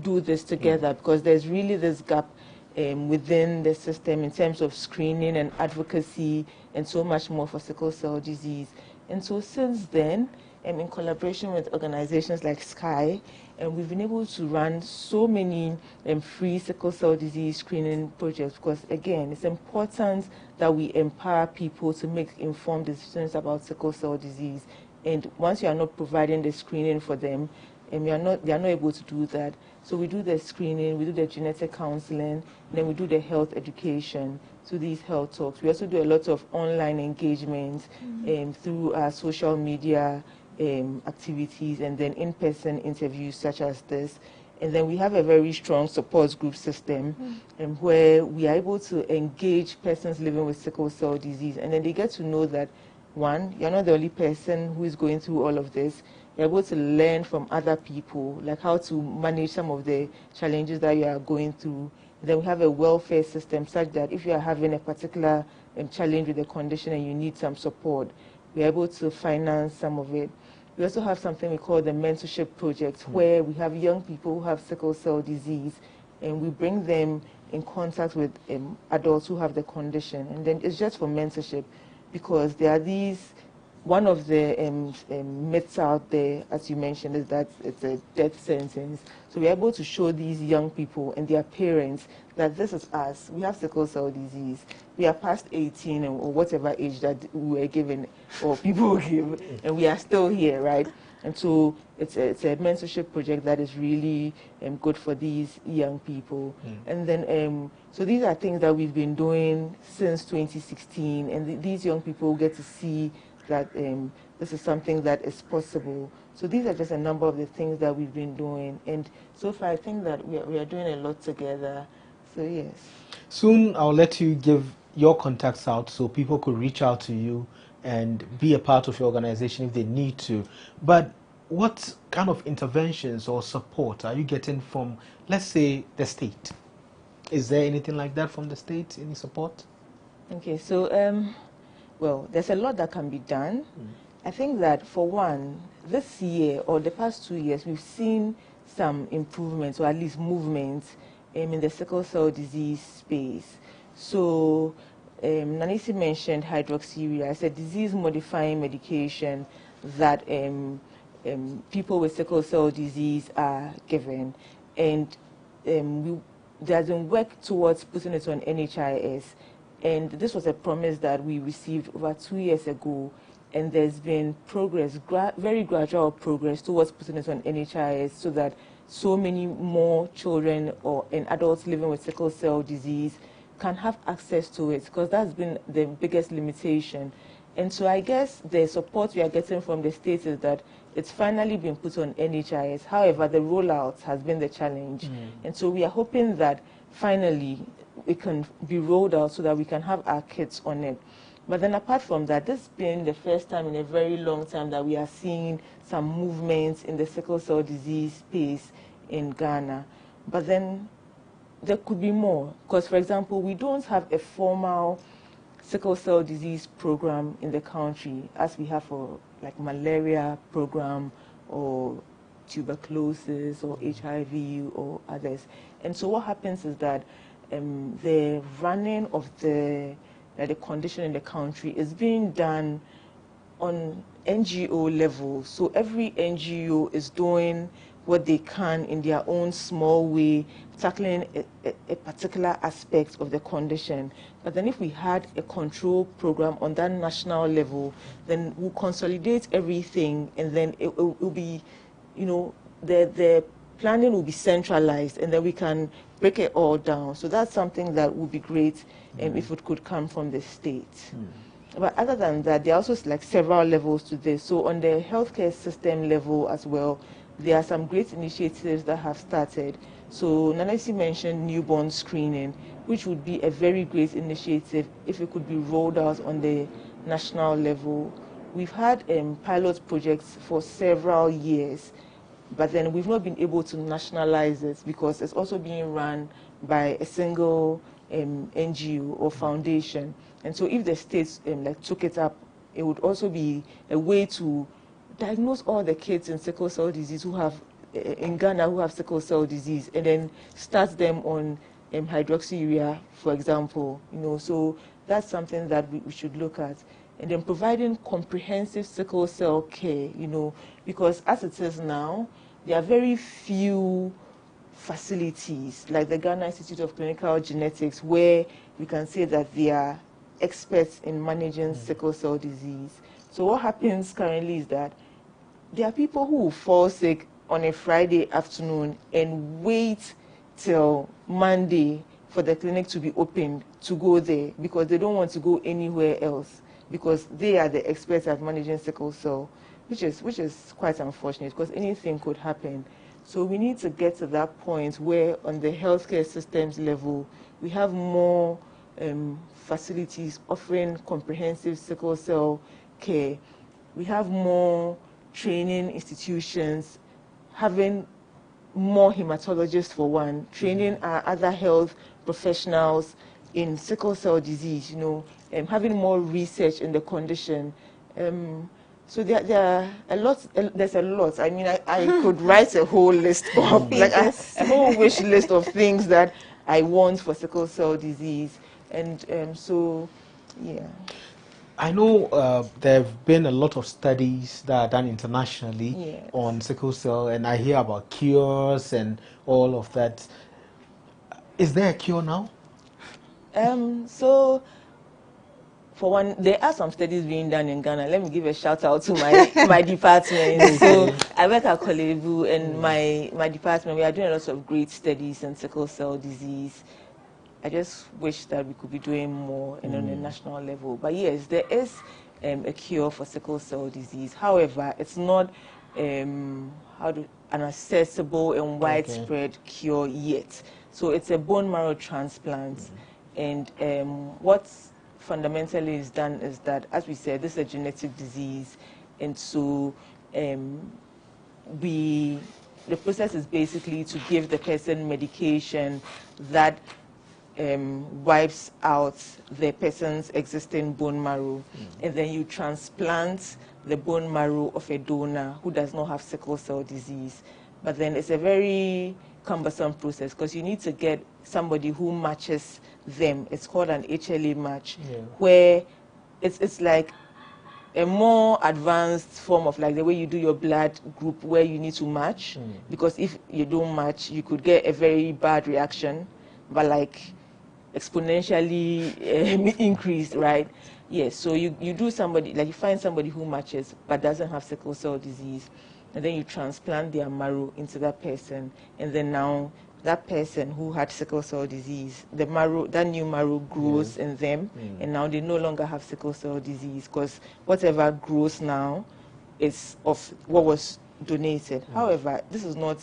do this together, because there's really this gap within the system in terms of screening and advocacy and so much more for sickle cell disease. And so since then, in collaboration with organizations like Sky, we've been able to run so many free sickle cell disease screening projects, because again, it's important that we empower people to make informed decisions about sickle cell disease. And once you are not providing the screening for them, they are not able to do that. So we do the screening, we do the genetic counseling, and then we do the health education through these health talks. We also do a lot of online engagement through our social media activities, and then in-person interviews such as this. And then we have a very strong support group system where we are able to engage persons living with sickle cell disease. And then they get to know that, one, you're not the only person who is going through all of this. You're able to learn from other people, like how to manage some of the challenges that you are going through. And then we have a welfare system such that if you are having a particular challenge with a condition and you need some support, we're able to finance some of it. We also have something we call the mentorship project, where we have young people who have sickle cell disease, and we bring them in contact with adults who have the condition. And then it's just for mentorship, because there are these one of the myths out there, as you mentioned, is that it's a death sentence. So we're able to show these young people and their parents that this is us. We have sickle cell disease. We are past 18 or whatever age that we were given or people give, and we are still here, right? And so it's a mentorship project that is really good for these young people. And then, so these are things that we've been doing since 2016, and these young people get to see that this is something that is possible. So these are just a number of the things that we've been doing. And so far, I think that we are doing a lot together. So yes. Soon, I'll let you give your contacts out so people could reach out to you and be a part of your organization if they need to. But what kind of interventions or support are you getting from, let's say, the state? Is there anything like that from the state, any support? Okay, so, well, there's a lot that can be done. I think that, for one, this year or the past 2 years, we've seen some improvements, or at least movements, in the sickle cell disease space. So, Nanisi mentioned hydroxyurea. It's a disease-modifying medication that people with sickle cell disease are given. And there's been work towards putting it on NHIS. And this was a promise that we received over 2 years ago. And there's been progress, very gradual progress towards putting it on NHIS so that so many more children and adults living with sickle cell disease can have access to it, because that's been the biggest limitation. And so I guess the support we are getting from the states is that it's finally been put on NHIS. However, the rollout has been the challenge. And so we are hoping that finally it can be rolled out so that we can have our kids on it. But then apart from that, this has been the first time in a very long time that we are seeing some movements in the sickle cell disease space in Ghana. But then there could be more, because, for example, we don't have a formal sickle cell disease program in the country as we have for like malaria program or tuberculosis or HIV or others. And so what happens is that the running of the condition in the country is being done on NGO level. So every NGO is doing what they can in their own small way, tackling a particular aspect of the condition. But then if we had a control program on that national level, then we'll consolidate everything, and then it will be, you know, the planning will be centralized, and then we can break it all down. So that's something that would be great if it could come from the state. But other than that, there are also like several levels to this. So on the healthcare system level as well, there are some great initiatives that have started. So Nanesi mentioned newborn screening, which would be a very great initiative if it could be rolled out on the national level. We've had pilot projects for several years, but then we've not been able to nationalize it because it's also being run by a single NGO or foundation. And so if the states like took it up, it would also be a way to diagnose all the kids in sickle cell disease who have, in Ghana, who have sickle cell disease, and then start them on hydroxyurea, for example. You know, so that's something that we should look at. And then providing comprehensive sickle cell care, you know, because as it is now, there are very few facilities like the Ghana Institute of Clinical Genetics where we can say that they are experts in managing sickle cell disease. So what happens currently is that there are people who will fall sick on a Friday afternoon and wait till Monday for the clinic to be opened to go there because they don't want to go anywhere else because they are the experts at managing sickle cell, which is quite unfortunate because anything could happen. So we need to get to that point where on the healthcare systems level, we have more facilities offering comprehensive sickle cell care. We have more training institutions, having more hematologists for one, training our other health professionals in sickle cell disease, you know, having more research in the condition. So there are a lot, there's a lot. I mean, I could write a whole list of, like a whole wish list of things that I want for sickle cell disease. And so, yeah. I know there have been a lot of studies that are done internationally on sickle cell, and I hear about cures and all of that. Is there a cure now? So, for one, there are some studies being done in Ghana. Let me give a shout out to my department. So, I work at GhanaWeb, and my department, we are doing a lot of great studies on sickle cell disease. I just wish that we could be doing more on a national level. But yes, there is a cure for sickle cell disease. However, it's not an accessible and widespread cure yet. So it's a bone marrow transplant. And what fundamentally is done is that, as we said, this is a genetic disease. And so the process is basically to give the person medication that wipes out the person's existing bone marrow, and then you transplant the bone marrow of a donor who does not have sickle cell disease. But then it's a very cumbersome process because you need to get somebody who matches them. It's called an HLA match, where it's like a more advanced form of like the way you do your blood group, where you need to match, because if you don't match, you could get a very bad reaction, but like exponentially increased, right? Yes, so you do somebody, like you find somebody who matches but doesn't have sickle cell disease, and then you transplant their marrow into that person, and then now that person who had sickle cell disease, the marrow, that new marrow grows in them, and now they no longer have sickle cell disease because whatever grows now is of what was donated. However, this is not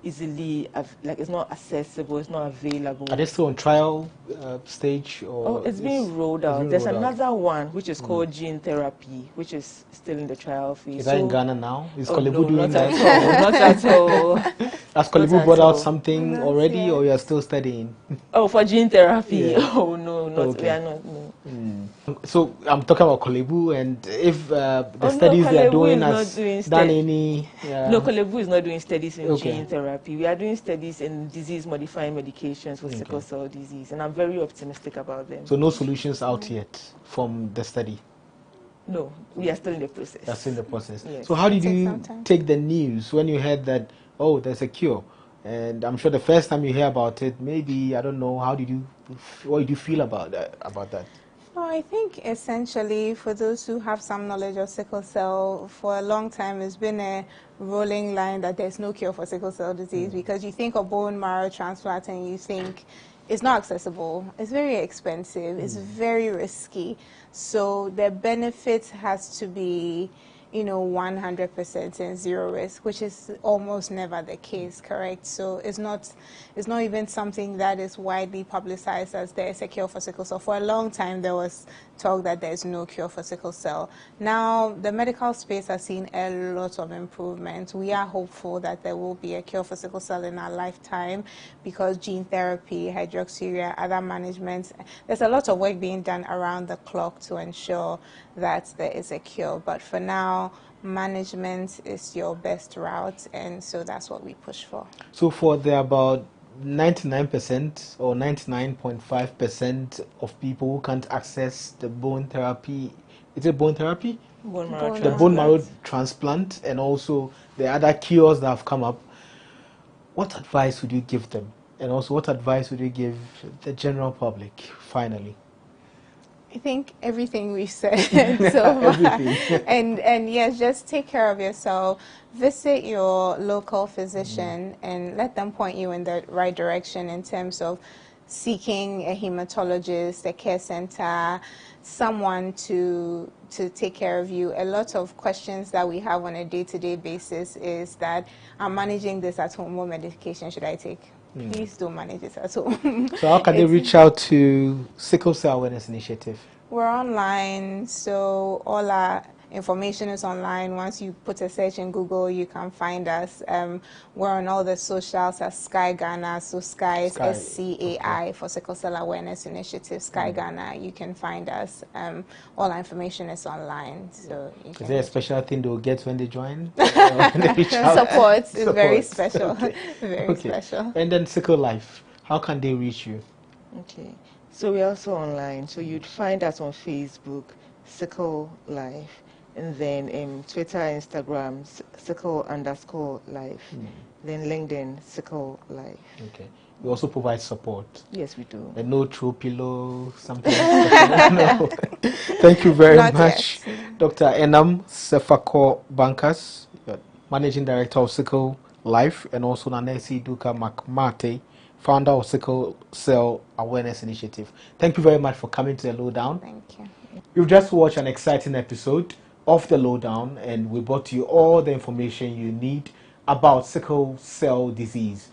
easily, like it's not accessible, it's not available. Are they still on trial stage? Or it's being rolled out. There's another one which is called gene therapy, which is still in the trial phase. Is that in Ghana now? Is no, doing that? Not at all. Has GhanaWeb brought out something already, or you are still studying? Oh, for gene therapy? Oh no, we are not. No. So I'm talking about GhanaWeb, and if the studies they are doing has done any. No, GhanaWeb is not doing studies in gene therapy. We are doing studies in disease-modifying medications for sickle cell disease, and I'm very optimistic about them. So no solutions out yet from the study? No, we are still in the process. That's in the process. Yes. So how did you take the news when you heard that, oh, there's a cure? And I'm sure the first time you hear about it, maybe, I don't know, what did you feel about that? Well, I think essentially for those who have some knowledge of sickle cell, for a long time it's been a rolling line that there's no cure for sickle cell disease, because you think of bone marrow transplant and you think it's not accessible, it's very expensive, it's very risky. So the benefit has to be, 100% and zero risk, which is almost never the case, correct? So it's not even something that is widely publicized as there is a cure for sickle cell. For a long time, there was talk that there is no cure for sickle cell. Now, the medical space has seen a lot of improvement. We are hopeful that there will be a cure for sickle cell in our lifetime, because gene therapy, hydroxyurea, other management, there's a lot of work being done around the clock to ensure that there is a cure. But for now, management is your best route, and so that's what we push for. So for the about 99% or 99.5% of people who can't access the bone therapy, is it bone therapy? Bone marrow the bone marrow transplant, and also the other cures that have come up, what advice would you give them? And also, what advice would you give the general public, finally? I think everything we've said so far. And yes, just take care of yourself. Visit your local physician and let them point you in the right direction in terms of seeking a hematologist, a care center, someone to take care of you. A lot of questions that we have on a day-to-day basis is that, I'm managing this at home, what medication should I take? Please don't manage it at home. So how can they reach out to Sickle Cell Awareness Initiative? We're online, so all our information is online. Once you put a search in Google, you can find us. We're on all the socials as Sky Ghana, so Sky is SCAI for Sickle Cell Awareness Initiative, Sky Ghana. You can find us. All our information is online. So is there a special thing they'll get when they join? Support is very special. Very special. And then Sickle Life, how can they reach you? Okay. So we're also online. So you'd find us on Facebook, sickle life. And then Twitter, Instagram, sickle_life. Then LinkedIn, sickle life. Okay. You also provide support. Yes, we do. And no true pillow, something like no. Thank you very much, yet. Dr. Enam Sefako Bankas, Managing Director of Sickle Life, and also Nanesi Duka Makmate, founder of Sickle Cell Awareness Initiative. Thank you very much for coming to the Lowdown. Thank you. You've just watched an exciting episode of the Lowdown, and we brought you all the information you need about sickle cell disease.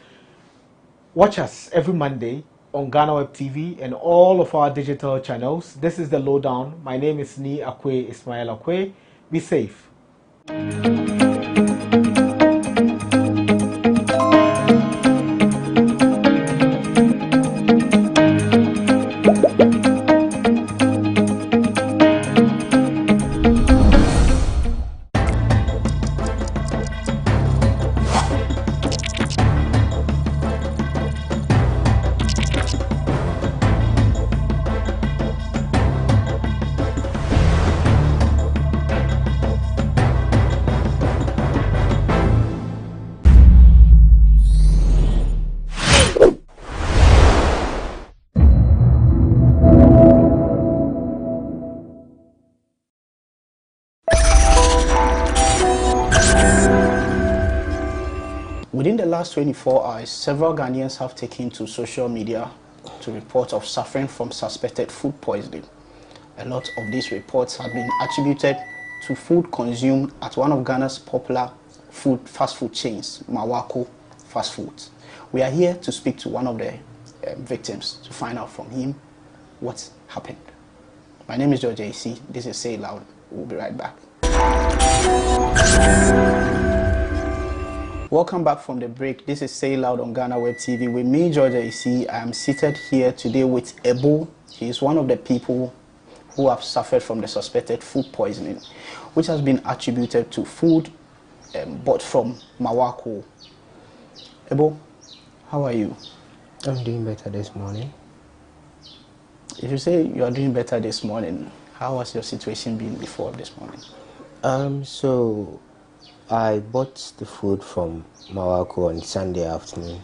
Watch us every Monday on GhanaWeb TV and all of our digital channels. This is the Lowdown. My name is Ni Akwe Ismail Akwe. Be safe. Within the last 24 hours, several Ghanaians have taken to social media to report of suffering from suspected food poisoning. A lot of these reports have been attributed to food consumed at one of Ghana's popular fast food chains, Mawako Fast Foods. We are here to speak to one of the victims to find out from him what happened. My name is George AC. This is Say Loud. We'll be right back. Welcome back from the break. This is Say Loud on GhanaWeb TV. With me, George AC. I am seated here today with Ebo. He is one of the people who have suffered from the suspected food poisoning, which has been attributed to food bought from Mawako. Ebo, how are you? I'm doing better this morning. If you say you are doing better this morning, how has your situation been before this morning? So I bought the food from Mawako on Sunday afternoon.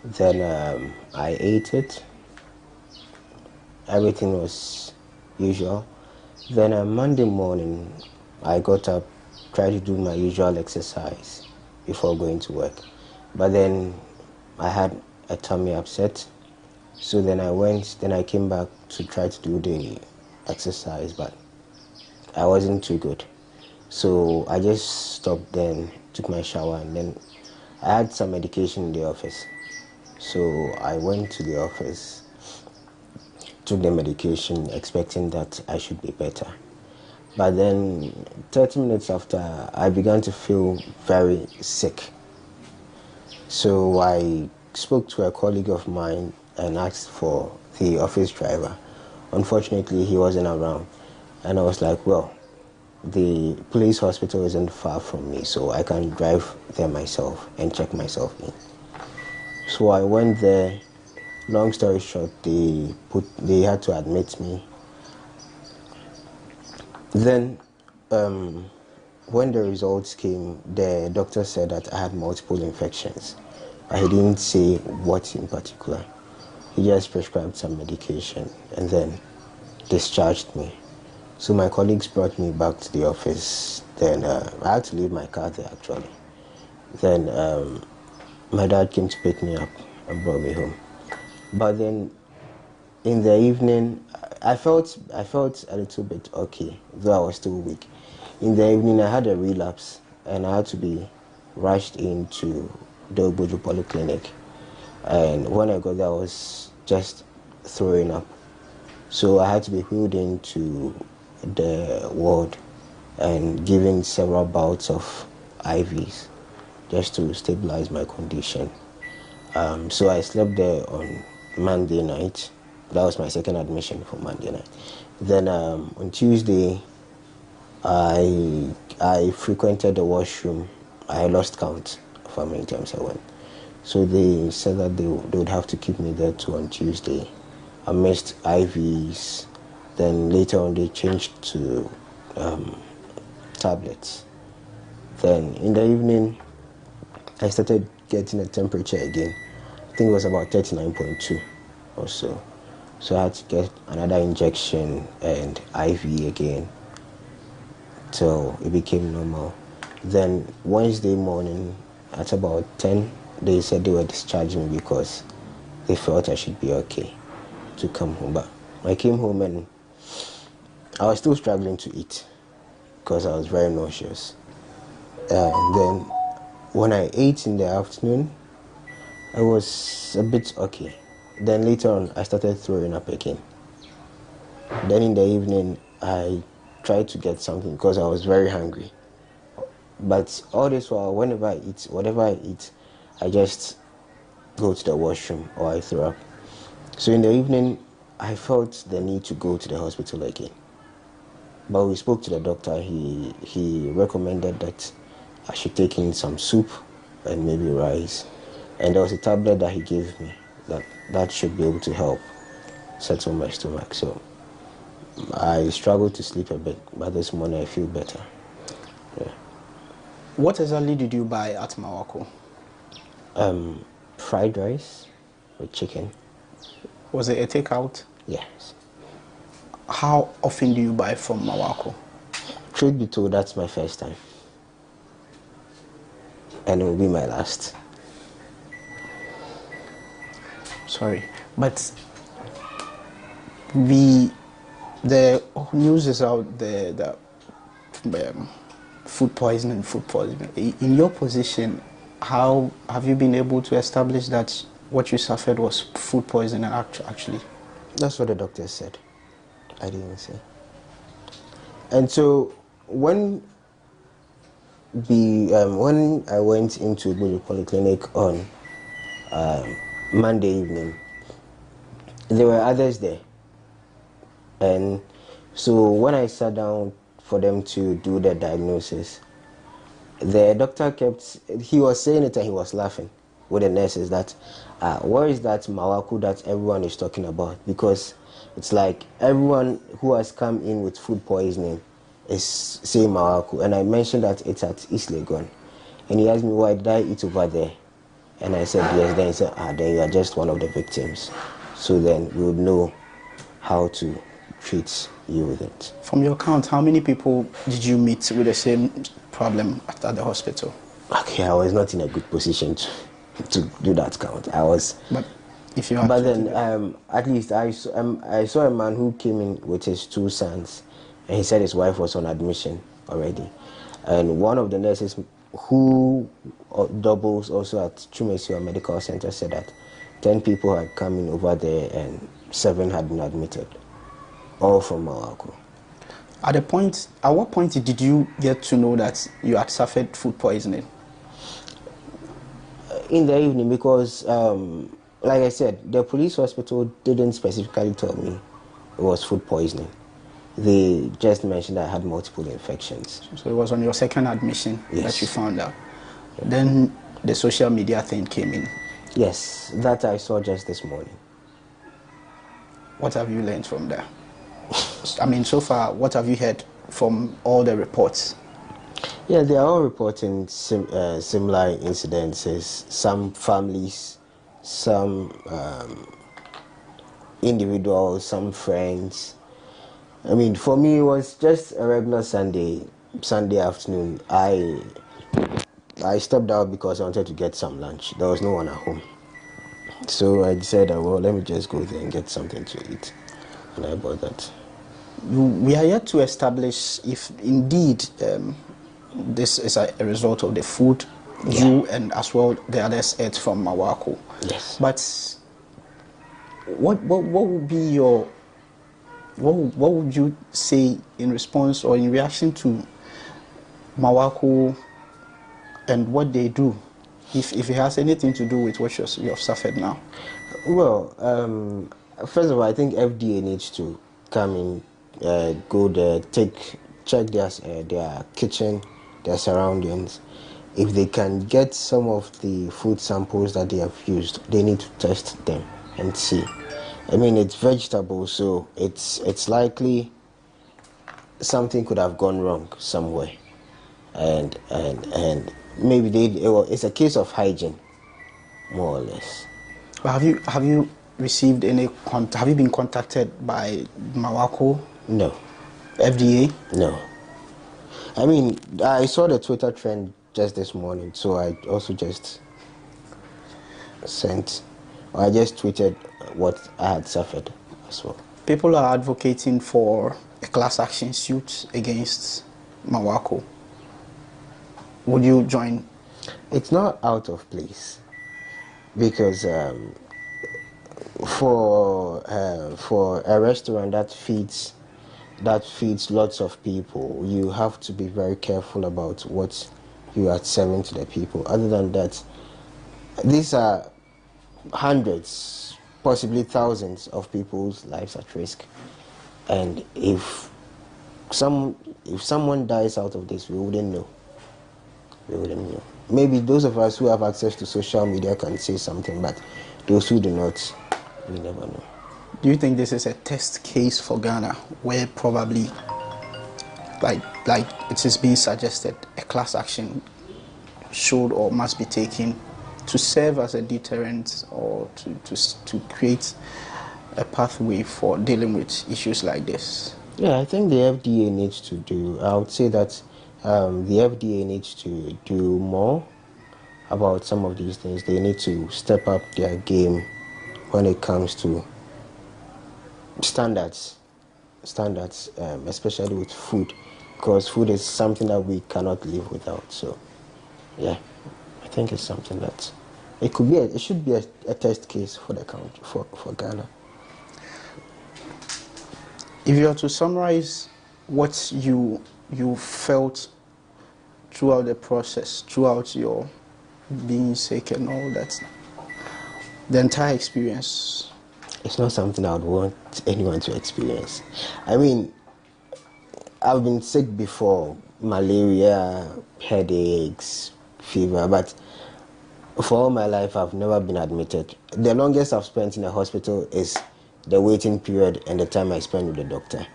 Then I ate it. Everything was usual. Then on Monday morning, I got up, tried to do my usual exercise before going to work. But then I had a tummy upset. So then I came back to try to do the exercise, but I wasn't too good. So I just stopped then, took my shower, and then I had some medication in the office. So I went to the office, took the medication, expecting that I should be better. But then 30 minutes after, I began to feel very sick. So I spoke to a colleague of mine and asked for the office driver. Unfortunately, he wasn't around. And I was like, well, the police hospital isn't far from me, so I can drive there myself and check myself in. So I went there. Long story short, they had to admit me. Then when the results came, the doctor said that I had multiple infections, but he didn't say what in particular. He just prescribed some medication and then discharged me. So my colleagues brought me back to the office. Then I had to leave my car there actually. Then my dad came to pick me up and brought me home. But then in the evening, I felt a little bit okay, though I was still weak. In the evening, I had a relapse and I had to be rushed into the Obuju Polyclinic. And when I got there, I was just throwing up. So I had to be wheeled into the ward and given several bouts of IVs just to stabilize my condition. So I slept there on Monday night. That was my second admission for Monday night. Then on Tuesday, I frequented the washroom. I lost count of how many times I went. So they said that they would have to keep me there too on Tuesday. I missed IVs, Then later on they changed to tablets. Then in the evening I started getting a temperature again. I think it was about 39.2 or so. So I had to get another injection and IV again till it became normal. Then Wednesday morning at about 10, they said they were discharging me because they felt I should be okay to come home. But I came home and I was still struggling to eat because I was very nauseous. And then when I ate in the afternoon, I was a bit okay. Then later on, I started throwing up again. Then in the evening, I tried to get something because I was very hungry. But all this while, whenever I eat, whatever I eat, I just go to the washroom or I throw up. So in the evening, I felt the need to go to the hospital again. But we spoke to the doctor. He recommended that I should take in some soup and maybe rice. And there was a tablet that he gave me that should be able to help settle my stomach. So I struggled to sleep a bit, but this morning I feel better. Yeah. What exactly did you buy at Mawako? Fried rice with chicken. Was it a takeout? Yes. How often do you buy from Mawako? Truth be told, that's my first time. And it will be my last. Sorry, but the news is out there that food poisoning. In your position, how have you been able to establish that what you suffered was food poisoning actually? That's what the doctor said. I didn't say. And so when I went into the polyclinic on Monday evening, there were others there. And so when I sat down for them to do the diagnosis, the doctor he was saying it and he was laughing with the nurses that, where is that Mawako that everyone is talking about? Because it's like everyone who has come in with food poisoning is saying Mawako. And I mentioned that it's at East Legon. And he asked me, why did I eat over there? And I said, yes. Then he said, then you are just one of the victims. So then we would know how to treat you with it. From your count, how many people did you meet with the same problem at the hospital? Okay, I was not in a good position to do that count. I was. But if you But then, at least I saw a man who came in with his 2 sons, and he said his wife was on admission already. And one of the nurses who doubles also at Chumesio Medical Center said that 10 people had come in over there and 7 had been admitted, all from Mawako. At what point did you get to know that you had suffered food poisoning? In the evening, because like I said, the police hospital didn't specifically tell me it was food poisoning. They just mentioned I had multiple infections. So it was on your second admission Yes. that you found out. Then the social media thing came in. Yes, that I saw just this morning. What have you learned from there? I mean, so far, what have you heard from all the reports? Yeah, they are all reporting similar incidences. Some families, some individuals, some friends. I mean, for me, it was just a regular Sunday afternoon. I stepped out because I wanted to get some lunch. There was no one at home. So I decided, well, let me just go there and get something to eat. And I bought that. We are yet to establish if indeed this is a result of the food you and as well the others ate from Mawako. Yes. But what would be your what would you say in response or in reaction to Mawako and what they do, if it has anything to do with what you have suffered now? Well, first of all, I think FDA needs to come in, go there, check their kitchen, their surroundings. If they can get some of the food samples that they have used, they need to test them and see. I mean, it's vegetable, so it's likely something could have gone wrong somewhere, and maybe it's a case of hygiene, more or less. But have you received any have you been contacted by Mawako? No. FDA? No. I mean, I saw the Twitter trend just this morning, so I also just tweeted what I had suffered as well. People are advocating for a class action suit against Mawako. Would you join? It's not out of place, because for a restaurant that feeds lots of people, you have to be very careful about what you are serving to the people. Other than that, these are hundreds, possibly thousands of people's lives at risk, and if someone dies out of this, we wouldn't know. Maybe those of us who have access to social media can say something, but those who do not, we never know. Do you think this is a test case for Ghana, where probably, like it is being suggested, a class action should or must be taken to serve as a deterrent, or to create a pathway for dealing with issues like this? Yeah, I think the FDA needs to do. I would say that the FDA needs to do more about some of these things. They need to step up their game when it comes to standards, especially with food, because food is something that we cannot live without. So, yeah, I think it's something that it should be a test case for the country, for Ghana. If you are to summarize what you felt throughout the process, throughout your being sick and all that, the entire experience. It's not something I would want anyone to experience. I mean, I've been sick before, malaria, headaches, fever, but for all my life I've never been admitted. The longest I've spent in a hospital is the waiting period and the time I spend with the doctor.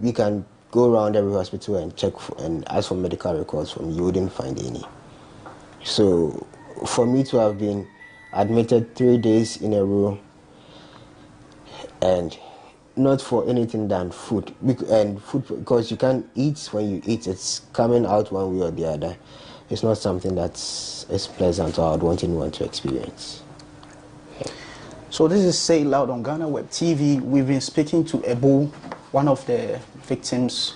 We can go around every hospital and check and ask for medical records from you. You wouldn't find any. So for me to have been admitted 3 days in a row, and not for anything than food, because you can't eat. When you eat, it's coming out one way or the other. It's not something that's pleasant, or I would want anyone to experience. So this is Say Loud on GhanaWeb TV. We've been speaking to Ebo, one of the victims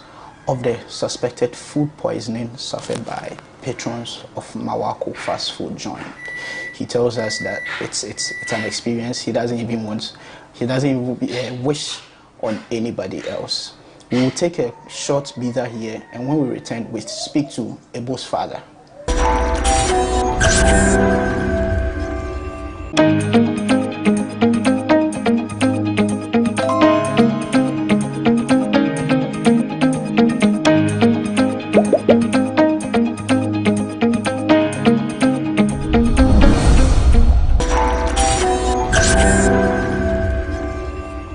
of the suspected food poisoning suffered by patrons of Mawako fast food joint. He tells us that it's an experience he doesn't even wish on anybody else. We will take a short breather here, and when we return, we speak to Ebo's father.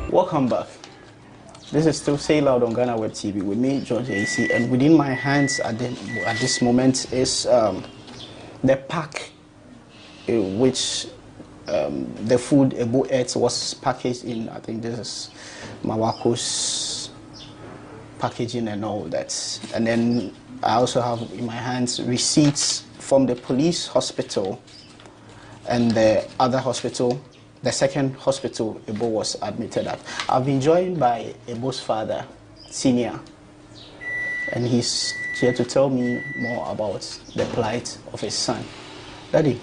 Welcome back. This is still Say Loud on GhanaWeb TV with me, George AC, and within my hands at this moment is the pack which the food Ebo ate was packaged in. I think this is Mawako's packaging and all that. And then I also have in my hands receipts from the police hospital and the other hospital, the second hospital Ebo was admitted at. I've been joined by Ebo's father, Senior, and he's here to tell me more about the plight of his son. Daddy,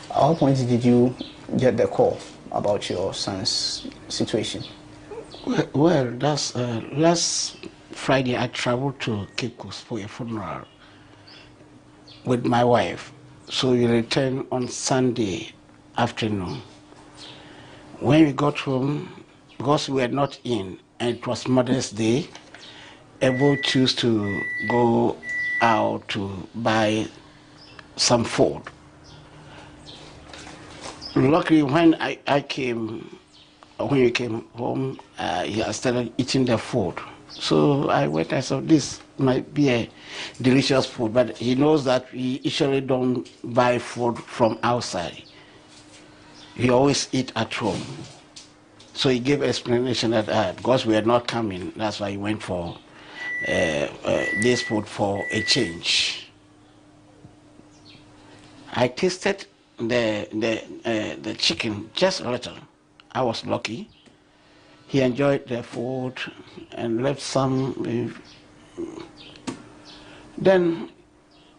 at what point did you get the call about your son's situation? Well, that's last Friday I traveled to Cape Coast for a funeral with my wife. So we returned on Sunday afternoon. When we got home, because we were not in, and it was Mother's Day, Ebo chose to go out to buy some food. Luckily, when I came, when you came home, he had started eating the food. So I went, I said, this might be a delicious food, but he knows that we usually don't buy food from outside. We always eat at home. So he gave explanation that because we are not coming, that's why he went for this food for a change. I tasted the chicken just a little. I was lucky. He enjoyed the food and left some. Then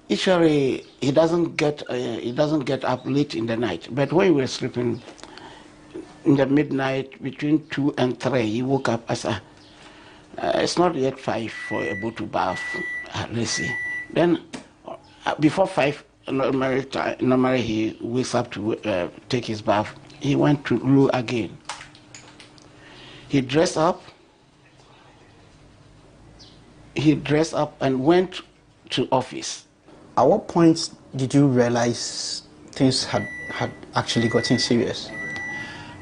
usually he doesn't get up late in the night. But when we were sleeping in the midnight between 2 and 3, he woke up. I said, "It's not yet 5 for able to bath. Let's see." Then before 5, normally he wakes up to take his bath. He went to loo again. He dressed up and went to office. At what point did you realize things had actually gotten serious?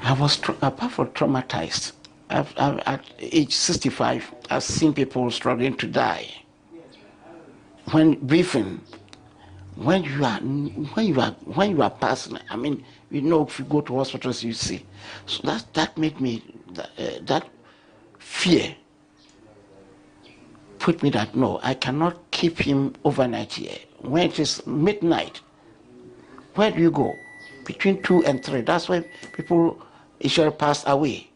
I was, apart from traumatized, at age 65, I've seen people struggling to die. When briefing, when you are passing, I mean, you know, if you go to hospitals, you see. So that made me, that fear put me that no, I cannot keep him overnight here. When it is midnight, where do you go? Between 2 and 3, that's when people usually pass away.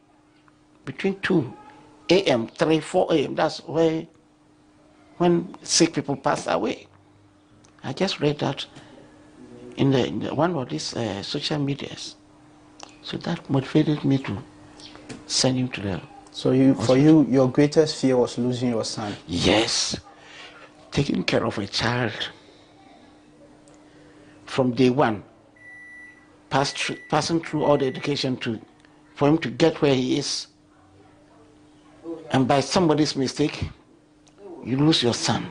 Between 2 a.m., 3, 4 a.m., that's when sick people pass away. I just read that in the one of these social medias. So that motivated me to send him to the for you, your greatest fear was losing your son? Yes. Taking care of a child from day one, passing through all the education for him to get where he is, and by somebody's mistake, you lose your son.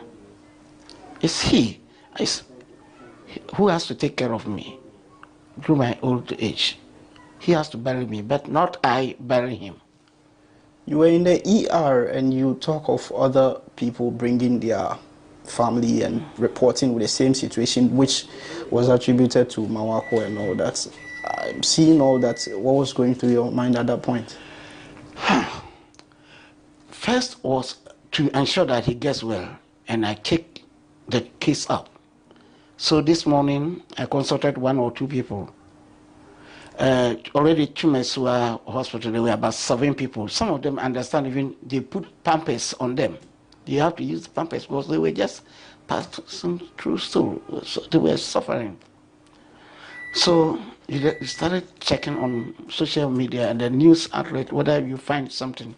It's he who has to take care of me through my old age. He has to bury me, but not I bury him. You were in the ER and you talk of other people bringing their family and reporting with the same situation, which was attributed to Mawako and all that. Seeing all that, what was going through your mind at that point? First was to ensure that he gets well, and I take the case up. So this morning, I consulted 1 or 2 people. Already Chumesua Hospital, there were about 7 people. Some of them understand, even they put pampers on them. You have to use pampers because they were just passing through, so they were suffering. So you started checking on social media and the news outlet, whether you find something.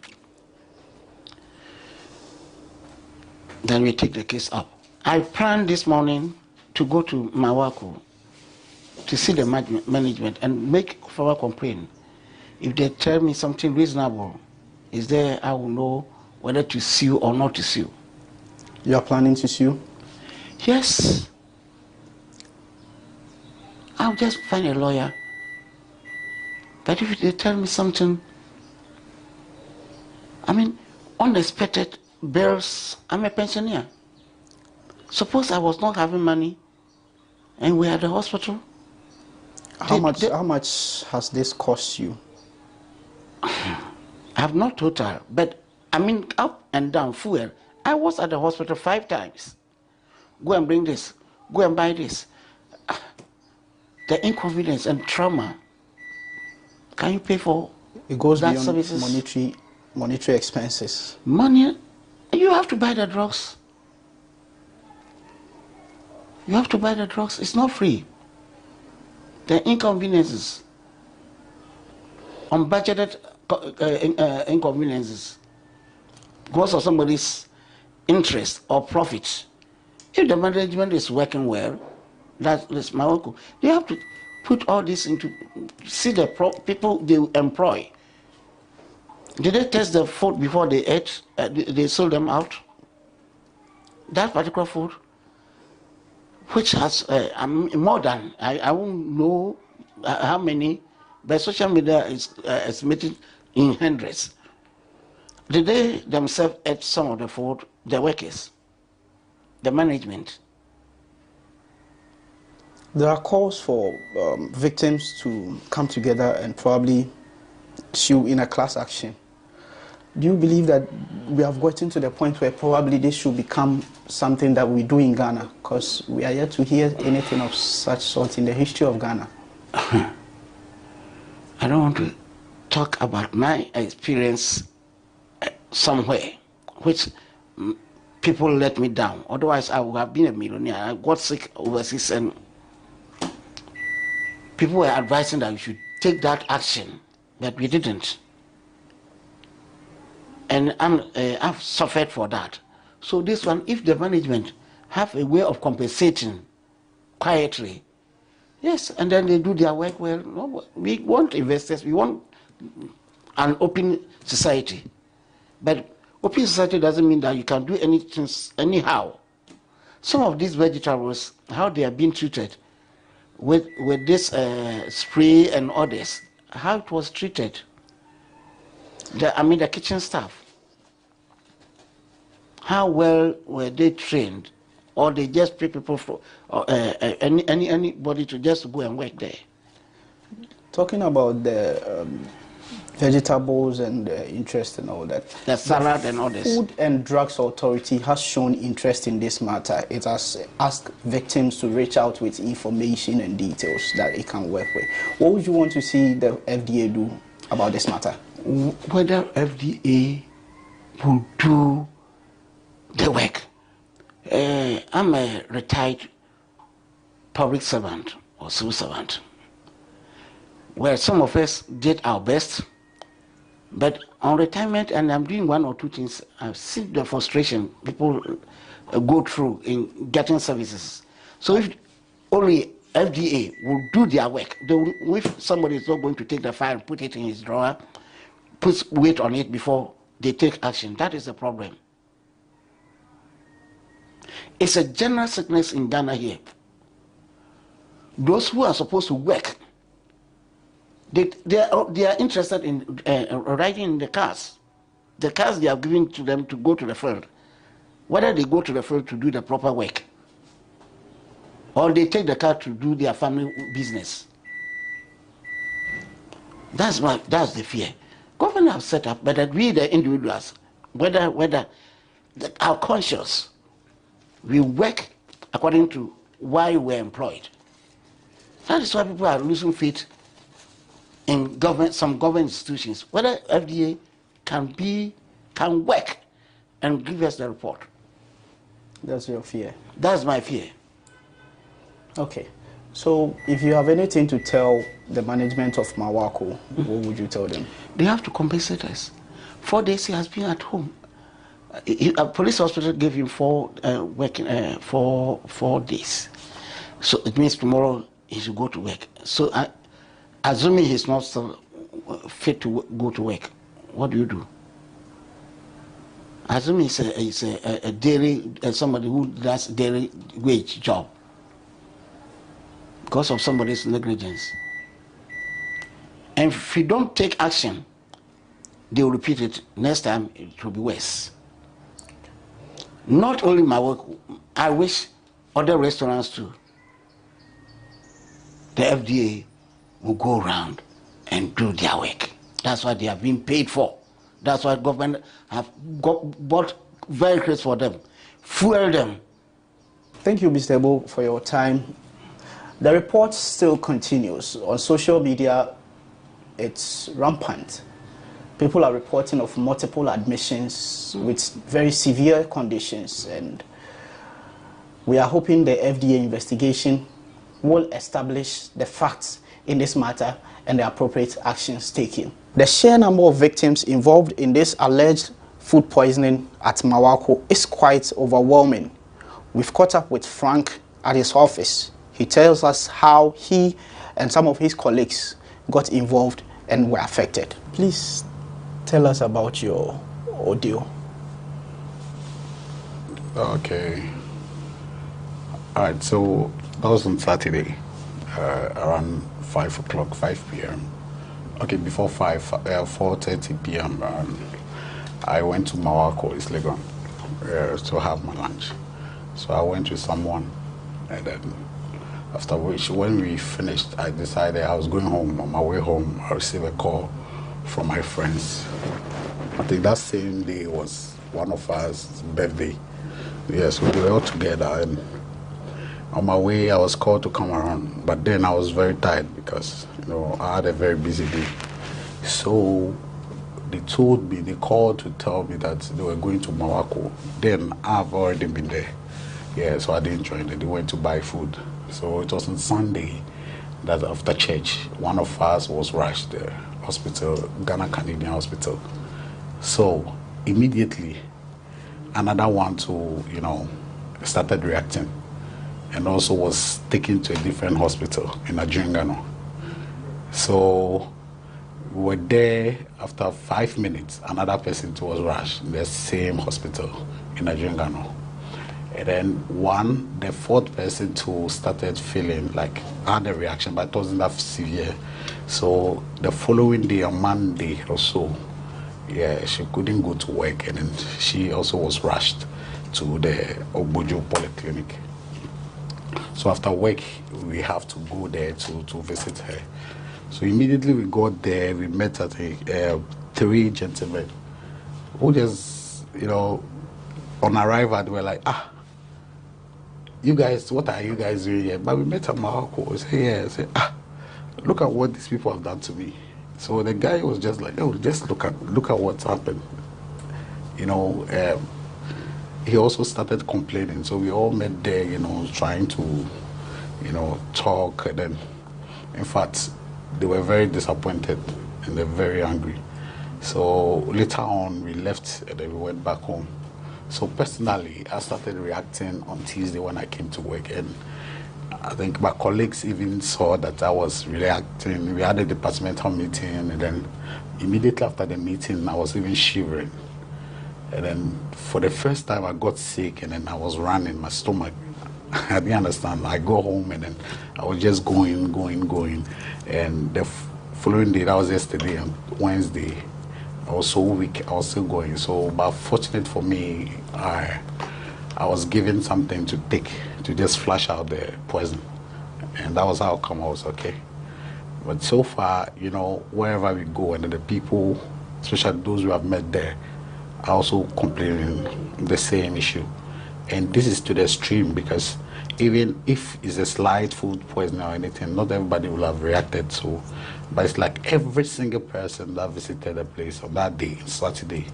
Then we take the case up. I planned this morning to go to Mawako to see the management and make formal complaint. If they tell me something reasonable, is there, I will know whether to sue or not to sue. You are planning to sue? Yes. I'll just find a lawyer. But if they tell me something, I mean, unexpected bills, I'm a pensioner. Suppose I was not having money and we're at the hospital. How much has this cost you? I have not total, but I mean up and down fuel. I was at the hospital 5 times. Go and bring this, go and buy this. The inconvenience and trauma. Can you pay for it? Goes that beyond services? monetary expenses. Money, you have to buy the drugs. You have to buy the drugs. It's not free. The inconveniences, unbudgeted inconveniences, because of somebody's interest or profit. If the management is working well, that's my uncle. They have to put all this into, see the people they employ. Did they test the food before they ate? They sold them out? That particular food, which has more than, I won't know how many, but social media is estimated in hundreds. Did they themselves eat some of the food, the workers, the management? There are calls for victims to come together and probably sue in a class action. Do you believe that we have gotten to the point where probably this should become something that we do in Ghana? Because we are yet to hear anything of such sort in the history of Ghana. I don't want to talk about my experience somewhere, which people let me down. Otherwise, I would have been a millionaire. I got sick overseas and people were advising that we should take that action, but we didn't. And I've suffered for that. So this one, if the management have a way of compensating quietly, yes, and then they do their work well. No, we want investors, we want an open society. But open society doesn't mean that you can do anything anyhow. Some of these vegetables, how they are being treated with this spray and others, how it was treated. The kitchen staff. How well were they trained, or they just pay people for anybody to just go and work there? Talking about the vegetables and interest and all that. The salad and others. Food and Drugs Authority has shown interest in this matter. It has asked victims to reach out with information and details that it can work with. What would you want to see the FDA do about this matter? Whether FDA will do the work. I'm a retired public servant or civil servant, where some of us did our best, but on retirement, and I'm doing one or two things, I've seen the frustration people go through in getting services. So if only FDA will do their work, if somebody is not going to take the file and put it in his drawer, put weight on it before they take action, that is the problem. It's a general sickness in Ghana here. Those who are supposed to work, they are interested in riding in the cars. The cars they are giving to them to go to the field. Whether they go to the field to do the proper work, or they take the car to do their family business. That's the fear. Government have set up, but that we the individuals, whether our conscious, we work according to why we're employed. That is why people are losing faith in some government institutions. Whether FDA can work and give us the report. That's your fear. That's my fear. Okay. So if you have anything to tell the management of Mawako, what would you tell them? They have to compensate us. 4 days he has been at home. A police hospital gave him 4 days. So it means tomorrow he should go to work. So assuming he's not still fit to go to work, what do you do? Assuming he's a daily, somebody who does daily wage job because of somebody's negligence. And if you don't take action, they will repeat it. Next time it will be worse. Not only my work, I wish other restaurants too. The FDA will go around and do their work. That's what they have been paid for. That's why government have bought vehicles for them, fuel them. Thank you, Mr. Ebo, for your time. The report still continues. On social media, it's rampant. People are reporting of multiple admissions with very severe conditions, and we are hoping the FDA investigation will establish the facts in this matter and the appropriate actions taken. The sheer number of victims involved in this alleged food poisoning at Mawako is quite overwhelming. We've caught up with Frank at his office. He tells us how he and some of his colleagues got involved and were affected. Please tell us about your ordeal. Okay. All right, so that was on Saturday, around 5 p.m. Okay, before 4:30 p.m., I went to Mawako, East Legon, to have my lunch. So I went with someone, and then after which, when we finished, I decided I was going home. On my way home, I received a call from my friends. I think that same day was one of us' birthday. Yes, we were all together, and on my way, I was called to come around. But then I was very tired because, I had a very busy day. So they called to tell me that they were going to Mawako. Then I've already been there. Yeah, so I didn't join them. They went to buy food. So it was on Sunday that after church, one of us was rushed to the hospital, Ghana Canadian Hospital. So immediately, another one too, started reacting and also was taken to a different hospital in Ghana. So we were there. After 5 minutes, another person too was rushed in the same hospital in Ghana. And then the fourth person too started feeling like had a reaction, but it wasn't that severe. So the following day, on Monday or so, she couldn't go to work, and then she also was rushed to the Obojo Polyclinic. So after work, we have to go there to visit her. So immediately we got there, we met at 3 gentlemen who just, on arrival, they were like, you guys, what are you guys doing here? But we met at Mahako. I said, look at what these people have done to me. So the guy was just like, just look at what's happened. He also started complaining. So we all met there, trying to, talk. And then, in fact, they were very disappointed and they're very angry. So later on, we left and then we went back home. So personally, I started reacting on Tuesday when I came to work, and I think my colleagues even saw that I was reacting. We had a departmental meeting, and then immediately after the meeting, I was even shivering. And then for the first time, I got sick, and then I was running my stomach. I didn't understand. I go home, and then I was just going. And the following day, that was yesterday, and Wednesday, I was so weak, I was still going. So, but fortunate for me, I was given something to take to just flush out the poison. And that was how come I was okay. But so far, wherever we go, and the people, especially those who have met there, are also complaining the same issue. And this is to the extreme, because even if it's a slight food poisoning or anything, not everybody will have reacted. So, but it's like every single person that visited the place on that day, Saturday,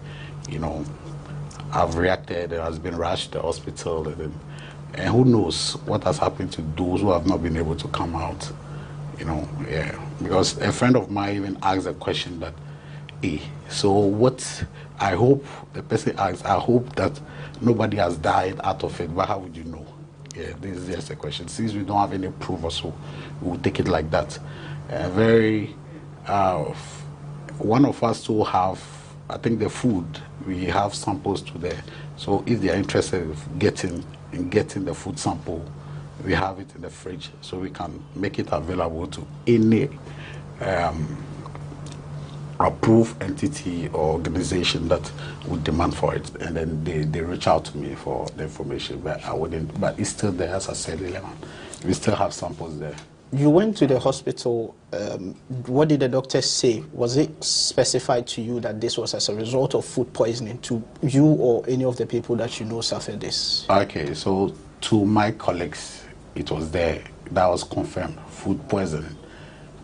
have reacted and has been rushed to the hospital. And who knows what has happened to those who have not been able to come out. Because a friend of mine even asked a question that, so what, I hope, the person asked, I hope that nobody has died out of it, but how would you know? Yeah, this is just a question. Since we don't have any proof or so, we will take it like that. One of us to have, I think the food, we have samples to there. So if they are interested in getting the food sample, we have it in the fridge, so we can make it available to any approved entity or organization that would demand for it, and then they reach out to me for the information. But I wouldn't. But it's still there, as I said, we still have samples there. You went to the hospital. What did the doctor say? Was it specified to you that this was as a result of food poisoning to you or any of the people that you know suffered this? Okay, so to my colleagues, it was there. That was confirmed, food poisoning.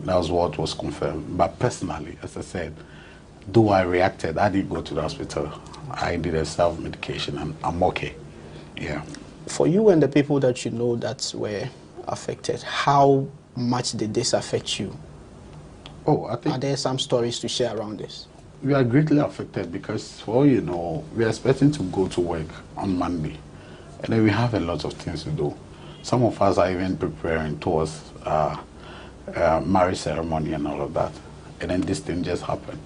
That was what was confirmed. But personally, as I said, though I reacted, I didn't go to the hospital. I did a self-medication and I'm okay. Yeah. For you and the people that you know that were affected, how much did this affect you? I think... Are there some stories to share around this? We are greatly affected because, for all you know, we are expecting to go to work on Monday. And then we have a lot of things to do. Some of us are even preparing towards marriage ceremony and all of that. And then this thing just happened.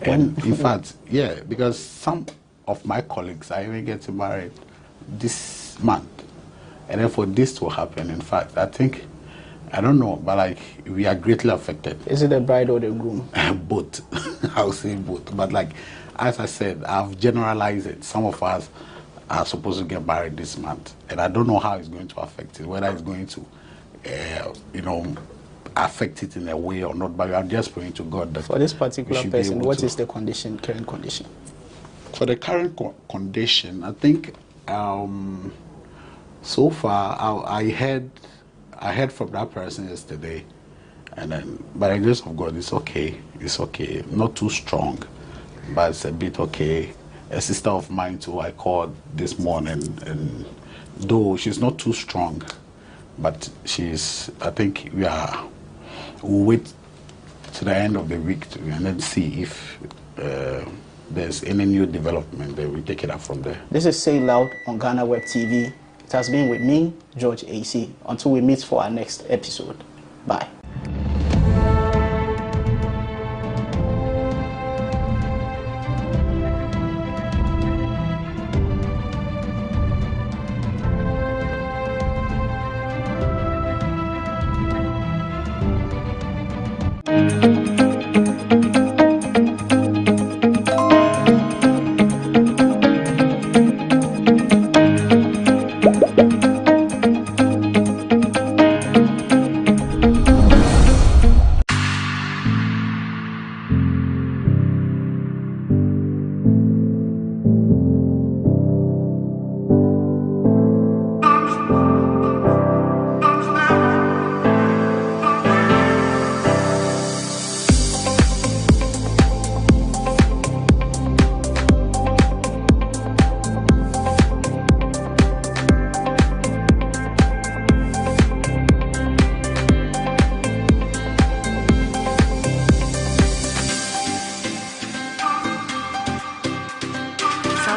And in fact, yeah, because some of my colleagues are even getting married this month. And then for this to happen, in fact, I think I don't know, but like we are greatly affected. Is it the bride or the groom? Both. I'll say both. But like, as I said, I've generalized it. Some of us are supposed to get married this month, and I don't know how it's going to affect it, whether it's going to, affect it in a way or not. But I'm just praying to God that for this particular person, what is the condition, current condition? For the current condition, I think so far I heard from that person yesterday, and then by the grace of God, it's okay. It's okay. Not too strong, but it's a bit okay. A sister of mine too, I called this morning, and though she's not too strong, but she's. I think we'll wait to the end of the week and then see if there's any new development. Then we take it up from there. This is Say Loud on GhanaWeb TV. It has been with me, George AC. Until we meet for our next episode. Bye.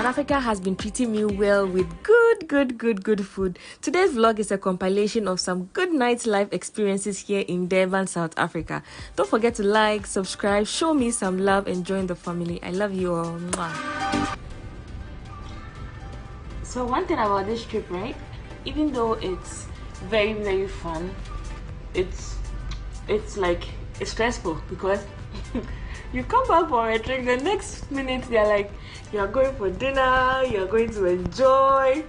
Africa has been treating me well with good food. Today's vlog is a compilation of some good nightlife experiences here in Durban, South Africa. Don't forget to like, subscribe, show me some love, and join the family. I love you all. Mwah. So one thing about this trip, right? Even though it's very fun, it's stressful because you come back for a drink, the next minute they're like, you are going for dinner, you are going to enjoy.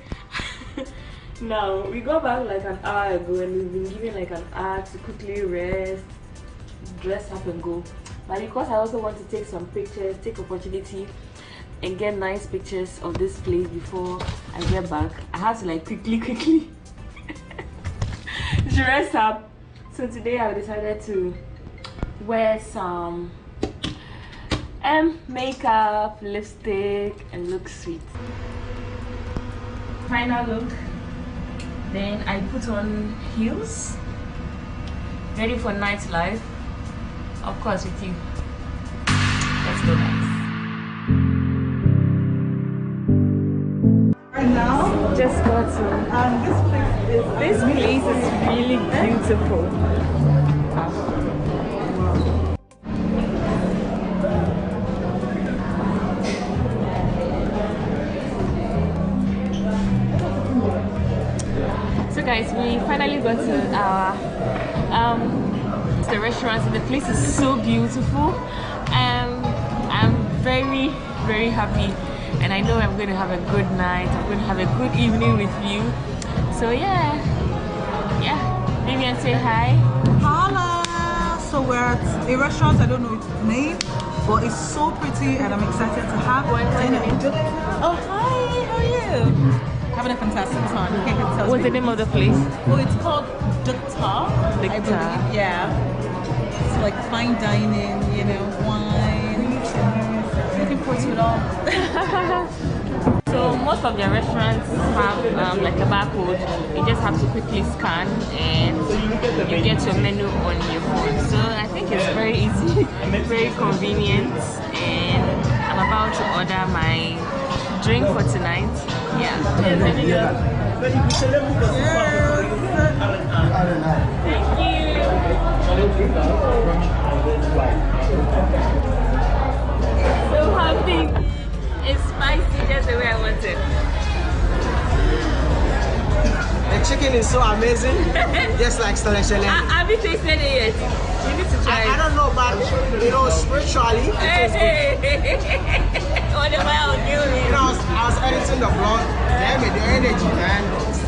Now we go back like an hour ago and we've been given like an hour to quickly rest, dress up and go. But because I also want to take some pictures, take opportunity and get nice pictures of this place before I get back, I have to like quickly dress up. So today I decided to wear some makeup, lipstick, and look sweet. Final look. Then I put on heels, ready for nightlife. Of course with you. Let's go, guys. Right now, just got to. This place is really beautiful. Guys, we finally got to our the restaurant. The place is so beautiful. I'm very happy, and I know I'm going to have a good night. I'm going to have a good evening with you. So yeah, maybe and say hi. Holla! So we're at a restaurant. I don't know its name, but it's so pretty, and I'm excited to have dinner. Oh hi, how are you? Having a fantastic time. You can't tell. What's the name of the place? Oh, it's called Dukta. Dukta. Yeah. It's like fine dining, you know, wine. Looking forward to it all. So most of their restaurants have like a barcode. You just have to quickly scan and you get your menu on your phone. So I think it's very easy, very convenient, and I'm about to order my drink for tonight. Yeah. Thank you. So happy. It's spicy just the way I want it. The chicken is so amazing, just like Celestial. Have you tasted it yet? You need to try it. I don't know, but you know, spiritually, it tastes good. What am I on you? You know, I was editing the vlog, damn it, the energy, man.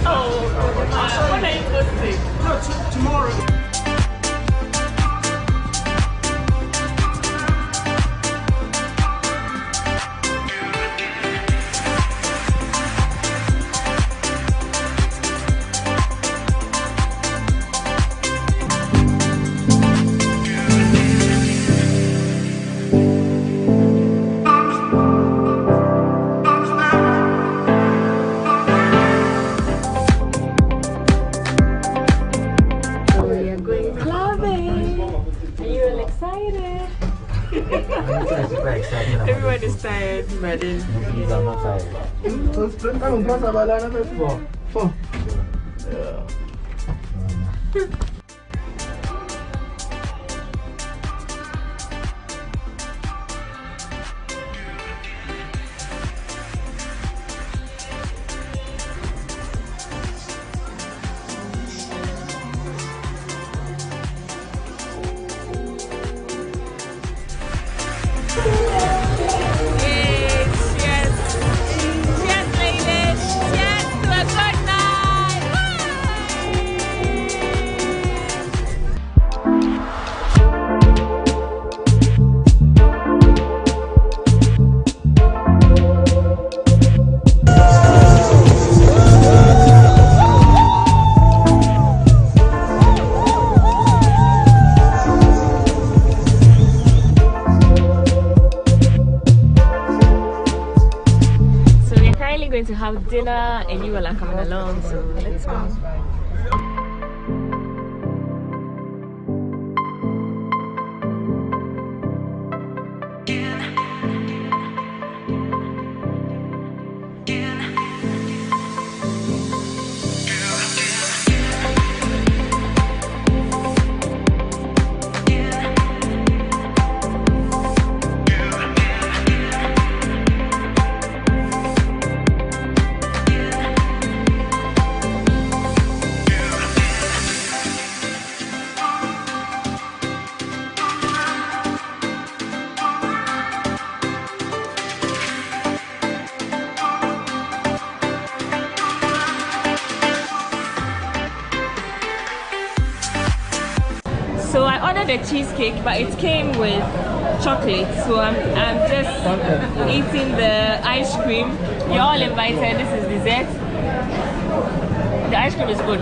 Oh, what are you supposed to say? No, tomorrow. Everyone is tired, but then I'm not tired. going to have dinner and you all are coming along, so let's go. So I ordered a cheesecake, but it came with chocolate. So I'm just eating the ice cream. You're all invited. This is dessert. The ice cream is good.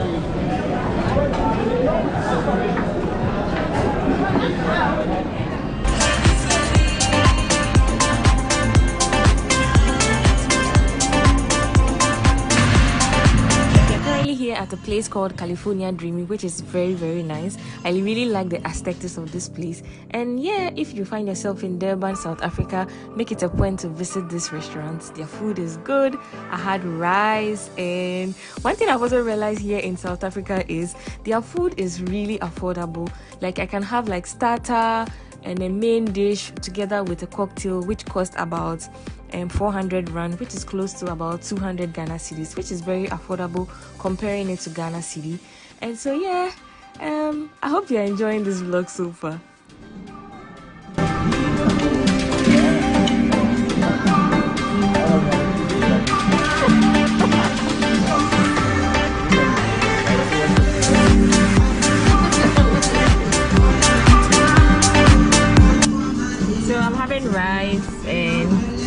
Here at a place called California Dreaming, which is very nice. I really like the aesthetics of this place. And yeah, if you find yourself in Durban, South Africa, make it a point to visit this restaurant. Their food is good. I had rice, and one thing I've also realized here in South Africa is their food is really affordable. Like I can have like starter and a main dish together with a cocktail, which cost about 400 rand, which is close to about 200 Ghana cedis, which is very affordable comparing it to Ghana cedi. And so yeah, I hope you're enjoying this vlog so far. So I'm having rice and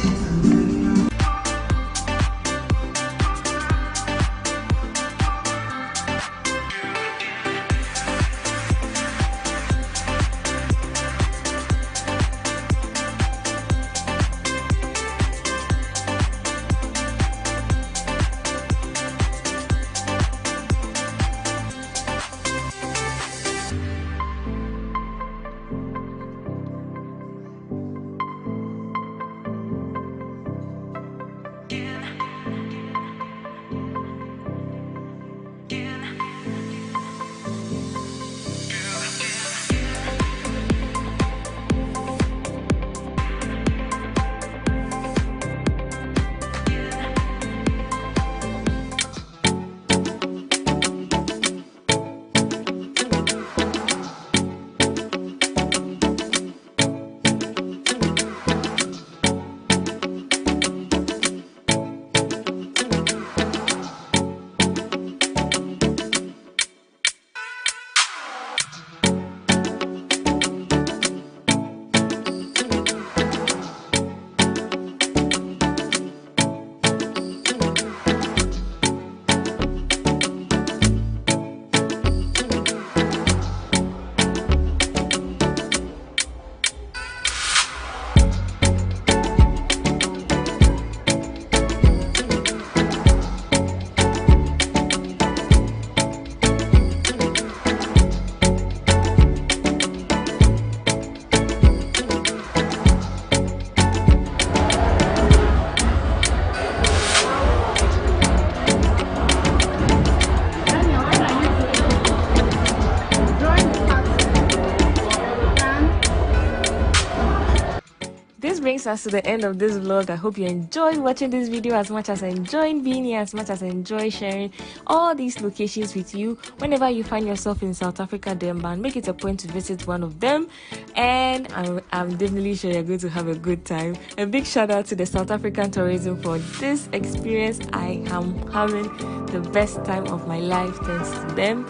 this brings us to the end of this vlog. I hope you enjoyed watching this video as much as I enjoyed being here, as much as I enjoy sharing all these locations with you. Whenever you find yourself in South Africa, Durban, make it a point to visit one of them, and I'm definitely sure you're going to have a good time. A big shout out to the South African tourism for this experience. I am having the best time of my life thanks to them.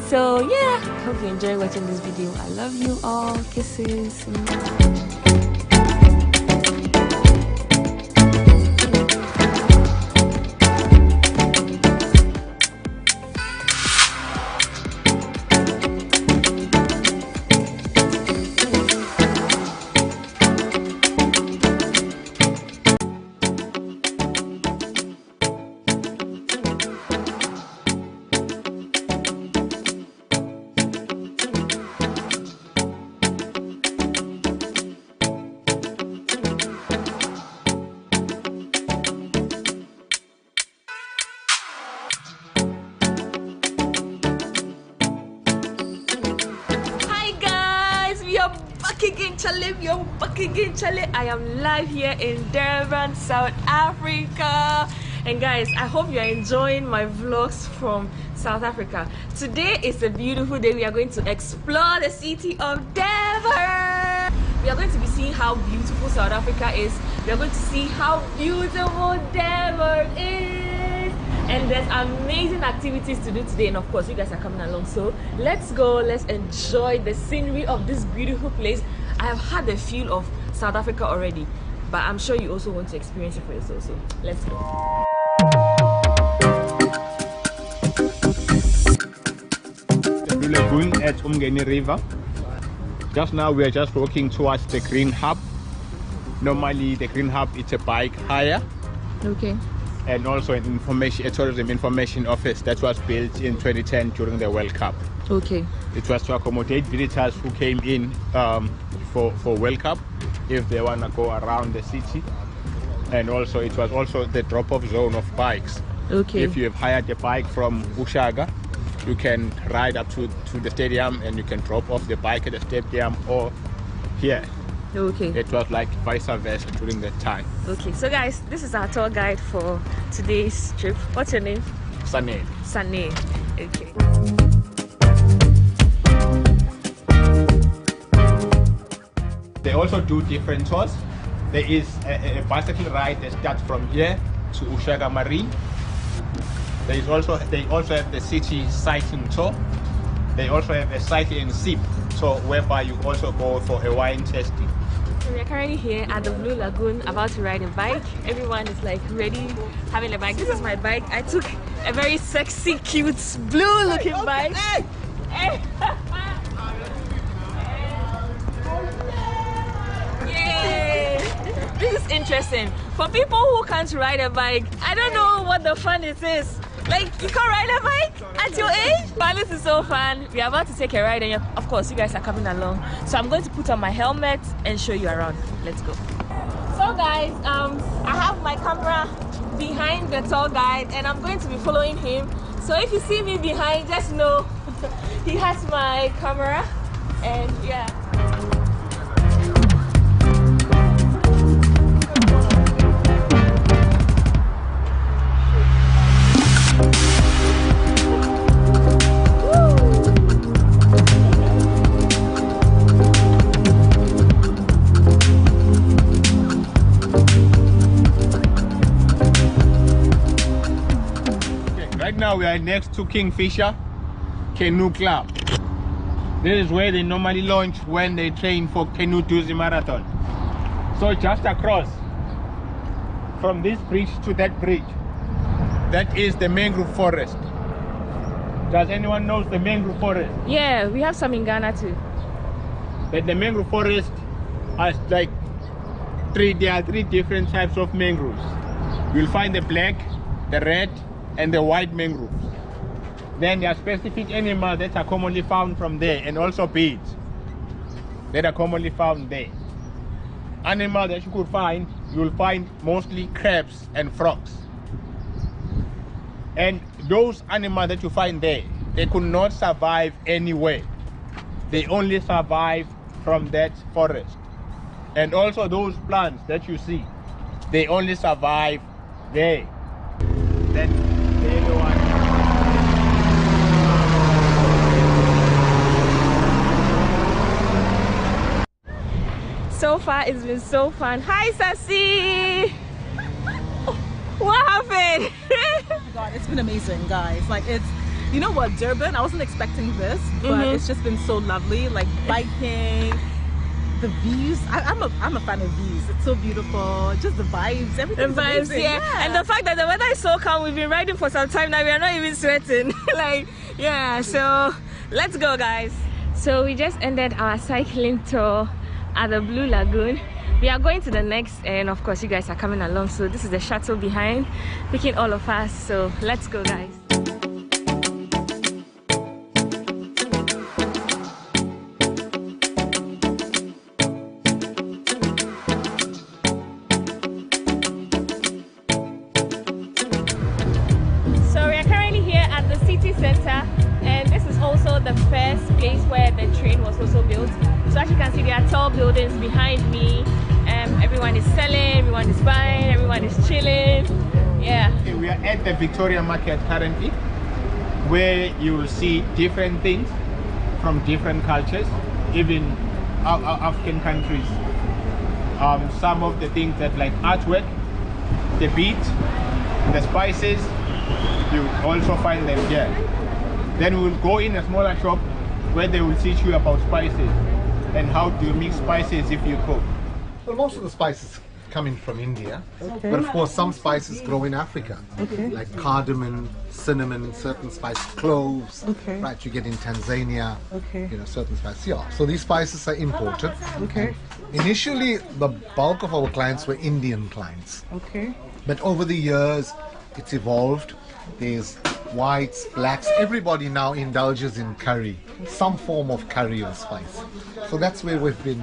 So yeah, I hope you enjoy watching this video. I love you all. Kisses. I am live here in Durban, South Africa, and guys, I hope you are enjoying my vlogs from South Africa. Today is a beautiful day. We are going to explore the city of Durban. We are going to be seeing how beautiful South Africa is. We are going to see how beautiful Durban is, and there's amazing activities to do today, and of course you guys are coming along, so let's go. Let's enjoy the scenery of this beautiful place. I have had a feel of South Africa already, but I'm sure you also want to experience it for yourself, so let's go. The Blue Lagoon at Umgeni River. Just now we are just walking towards the Green Hub. Normally the Green Hub is a bike hire. Okay. And also an a tourism information office that was built in 2010 during the World Cup. Okay. It was to accommodate visitors who came in for World Cup, if they want to go around the city, and also it was also the drop-off zone of bikes. Okay. If you have hired a bike from Ushaga, you can ride up to the stadium and you can drop off the bike at the stadium or here. Okay. It was like vice versa during that time. Okay, so guys, this is our tour guide for today's trip. What's your name? Sane. Sane. Okay. They also do different tours. There is a bicycle ride that starts from here to Ushaga Marine. They also have the city cycling tour. They also have a cycling sip tour whereby you also go for a wine tasting. So we are currently here at the Blue Lagoon about to ride a bike. Everyone is like ready having a bike. This is my bike. I took a very sexy, cute, blue looking bike. Hey. Yay! This is interesting. For people who can't ride a bike, I don't know what the fun it is. Like, you can't ride a bike at your age? But this is so fun. We are about to take a ride, and of course, you guys are coming along. So I'm going to put on my helmet and show you around. Let's go. So guys, I have my camera behind the tour guide, and I'm going to be following him. So if you see me behind, just know he has my camera, and yeah. Now we are next to Kingfisher Canoe Club. This is where they normally launch when they train for Canoe Tuesday Marathon. So just across from this bridge to that bridge, that is the mangrove forest. Does anyone know the mangrove forest? Yeah, we have some in Ghana too. But the mangrove forest has like there are three different types of mangroves. You'll find the black, the red, and the white mangroves. Then there are specific animals that are commonly found from there, and also birds that are commonly found there. Animals that you could find, you'll find mostly crabs and frogs. And those animals that you find there, they could not survive anywhere. They only survive from that forest. And also those plants that you see, they only survive there. Then the yellow one. So far, it's been so fun. Hi, Sassy! What happened? Oh my God, it's been amazing, guys. Like, it's, you know what, Durban, I wasn't expecting this, but it's just been so lovely. Like, biking, the views. I'm a fan of views. It's so beautiful. Just the vibes, everything. The vibes, yeah. And the fact that the weather is so calm, we've been riding for some time now, we are not even sweating. Like, yeah, so let's go, guys. So we just ended our cycling tour at the Blue Lagoon. We are going to the next, and of course you guys are coming along. So this is the shuttle behind picking all of us, so let's go, guys. So we are currently here at the city center, and this is also the first place where the train was also built. So as you can see, there are tall buildings behind me. Everyone is selling, everyone is buying, everyone is chilling. Yeah. Okay, we are at the Victoria Market currently, where you will see different things from different cultures, even African countries. Some of the things that like artwork, the beat, the spices, you also find them here. Then we will go in a smaller shop where they will teach you about spices and how to mix spices if you cook. Well, most of the spices coming from India, but of course some spices grow in Africa, like cardamom, cinnamon, certain spices, cloves, right, you get in Tanzania, you know, certain spices. Yeah, so these spices are imported. Initially, the bulk of our clients were Indian clients, but over the years, it's evolved. There's whites, blacks, everybody now indulges in curry, some form of curry or spice. So that's where we've been.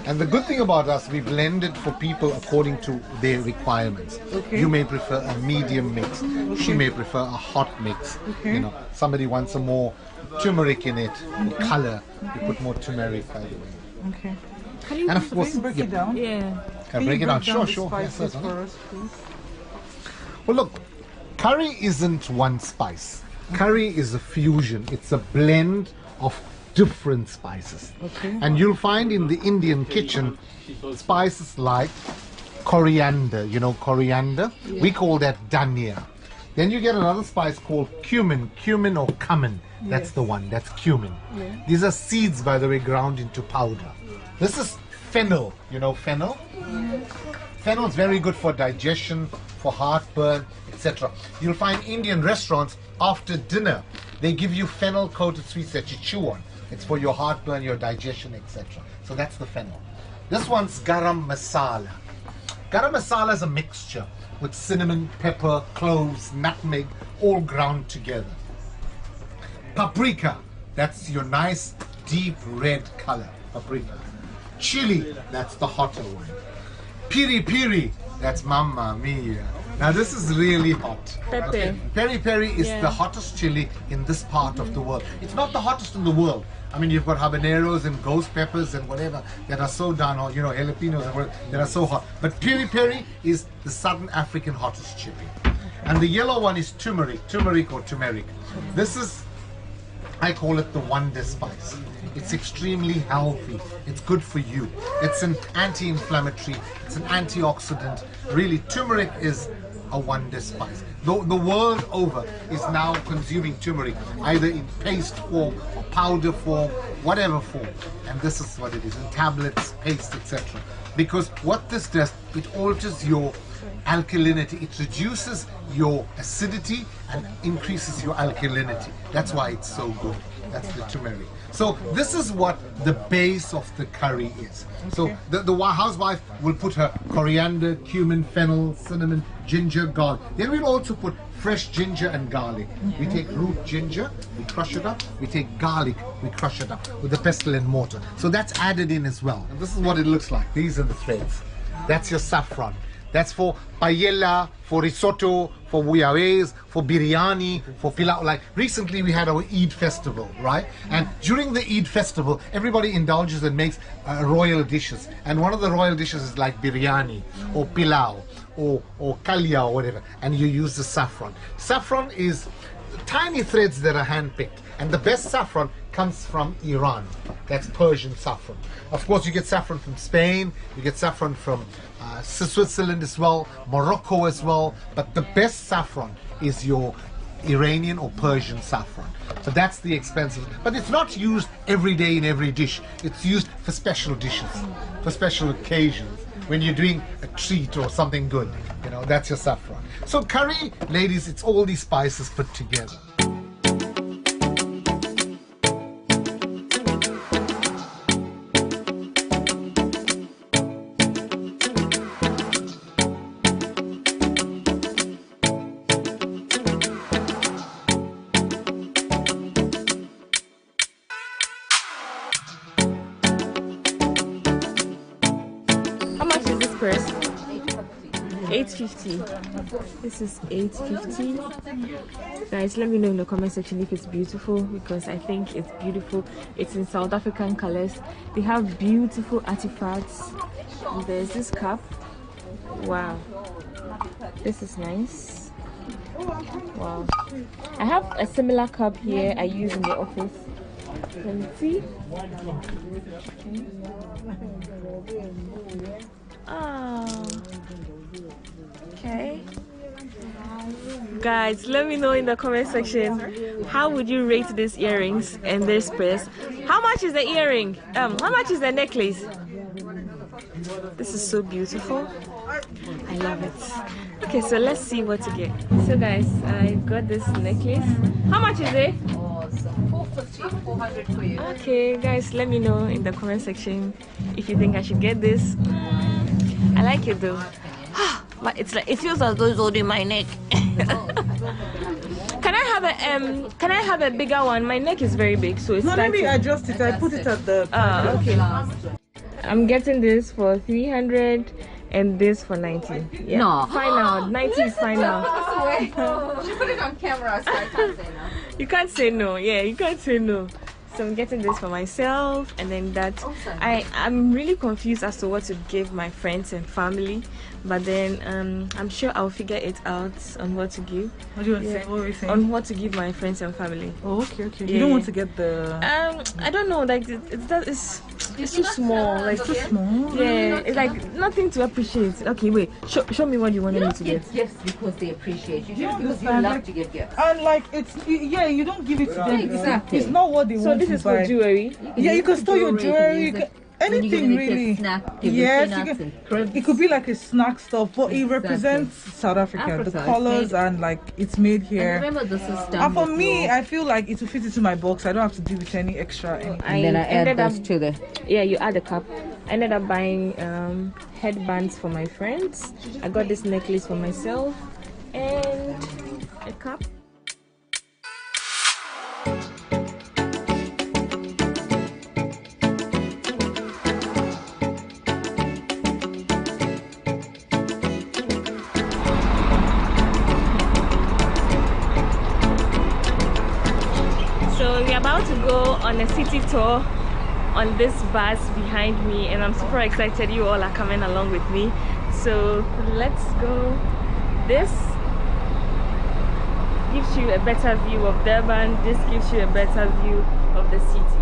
And the good thing about us, we blend it for people according to their requirements. You may prefer a medium mix. She may prefer a hot mix. You know, somebody wants a more turmeric in it, color. You put more turmeric, by the way. Can you And of course, break it down? Yeah. Can I break it down? Sure, sure. Yes, Spices certainly. for us, please. Well, look, curry isn't one spice. Curry is a fusion. It's a blend of different spices. And you'll find in the Indian kitchen spices like coriander. You know coriander? We call that dhania. Then you get another spice called cumin or cumin. That's the one. That's cumin. These are seeds, by the way, ground into powder. This is fennel. You know fennel? Fennel is very good for digestion, for heartburn, etc. You'll find Indian restaurants after dinner, they give you fennel coated sweets that you chew on. It's for your heartburn, your digestion, etc. So that's the fennel. This one's garam masala. Garam masala is a mixture with cinnamon, pepper, cloves, nutmeg, all ground together. Paprika, that's your nice deep red color, paprika. Chili, that's the hotter one. Piri piri, that's mamma mia. Now this is really hot. Pepper. Peri peri is the hottest chili in this part of the world. It's not the hottest in the world. I mean, you've got habaneros and ghost peppers and whatever that are so down, or you know, jalapenos and whatever, that are so hot. But peri peri is the Southern African hottest chili. And the yellow one is turmeric or turmeric. This is, I call it the wonder spice. It's extremely healthy. It's good for you. It's an anti-inflammatory. It's an antioxidant. Really, turmeric is a wonder spice. The world over is now consuming turmeric, either in paste form or powder form, whatever form. And this is what it is, in tablets, paste, etc. Because what this does, it alters your alkalinity. It reduces your acidity and increases your alkalinity. That's why it's so good. That's the turmeric. So this is what the base of the curry is. So the housewife will put her coriander, cumin, fennel, cinnamon, ginger, garlic. Then we'll also put fresh ginger and garlic. We take root ginger, we crush it up. We take garlic, we crush it up with the pestle and mortar. So that's added in as well. And this is what it looks like. These are the threads. That's your saffron. That's for paella, for risotto, for bouillabaisse, for biryani, for pilau. Like recently we had our Eid festival, right? And during the Eid festival, everybody indulges and makes royal dishes. And one of the royal dishes is like biryani or pilau or kalia or whatever. And you use the saffron. Saffron is tiny threads that are hand-picked. And the best saffron comes from Iran. That's Persian saffron. Of course, you get saffron from Spain, you get saffron from Switzerland as well, Morocco as well, but the best saffron is your Iranian or Persian saffron. So that's the expensive, but it's not used every day in every dish. It's used for special dishes, for special occasions. When you're doing a treat or something good, you know, that's your saffron. So curry, ladies, it's all these spices put together. $8.50. This is $8.50. Guys, let me know in the comment section if it's beautiful, because I think it's beautiful. It's in South African colors. They have beautiful artifacts. There's this cup. Wow, this is nice. Wow, I have a similar cup here I use in the office. Let me see. Oh, okay. Guys, let me know in the comment section, how would you rate these earrings and this purse? How much is the earring? How much is the necklace? This is so beautiful. I love it. Okay, so let's see what to get. So guys, I got this necklace. How much is it? 450, 400 for you. Okay, guys, let me know in the comment section if you think I should get this. I like it though. But it's like, it feels as though it's holding my neck. Can I have a bigger one? My neck is very big, so it's no, let me adjust it. I put it at the okay. I'm getting this for 300 and this for 90. Yeah. No. Fine now. 90 is fine now. She put it on camera, so I can't say no. You can't say no. Yeah, you can't say no. So I'm getting this for myself, and then that I'm really confused as to what to give my friends and family, but then I'm sure I'll figure it out on what to give. What do you want to say? What were you saying? On what to give my friends and family. Oh, okay. Yeah. You don't want to get the I don't know, like it's too small, like too small. Yeah, it's like nothing to appreciate. Okay, wait, show me what you wanted me to get. Gifts because they appreciate you. Because you love to get gifts. And like you don't give it to them. Exactly. It's not what they want. So this is for jewelry. You can store your jewelry. Anything really. Yes, it could be like a snack stuff, but it represents South Africa, the colors, and like it's made here. And remember, this is done. And for me, I feel like it will fit into my box. I don't have to do with any extra. And then I add this to the. Yeah, you add a cup. I ended up buying headbands for my friends. I got this necklace for myself and a cup. So we're about to go on a city tour on this bus behind me, and I'm super excited you all are coming along with me. So let's go. This gives you a better view of Durban. This gives you a better view of the city.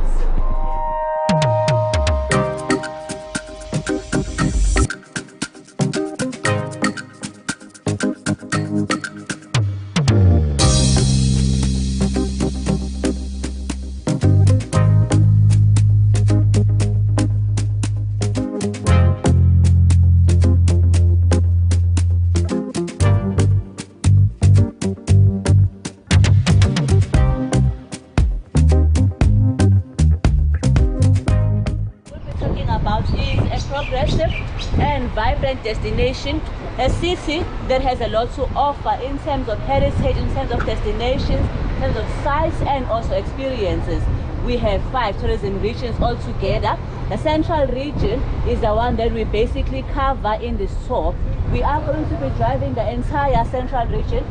Destination, a city that has a lot to offer in terms of heritage, in terms of destinations, in terms of sights and also experiences. we have 5 tourism regions altogether. The central region is the one that we basically cover in this tour. We are going to be driving the entire central region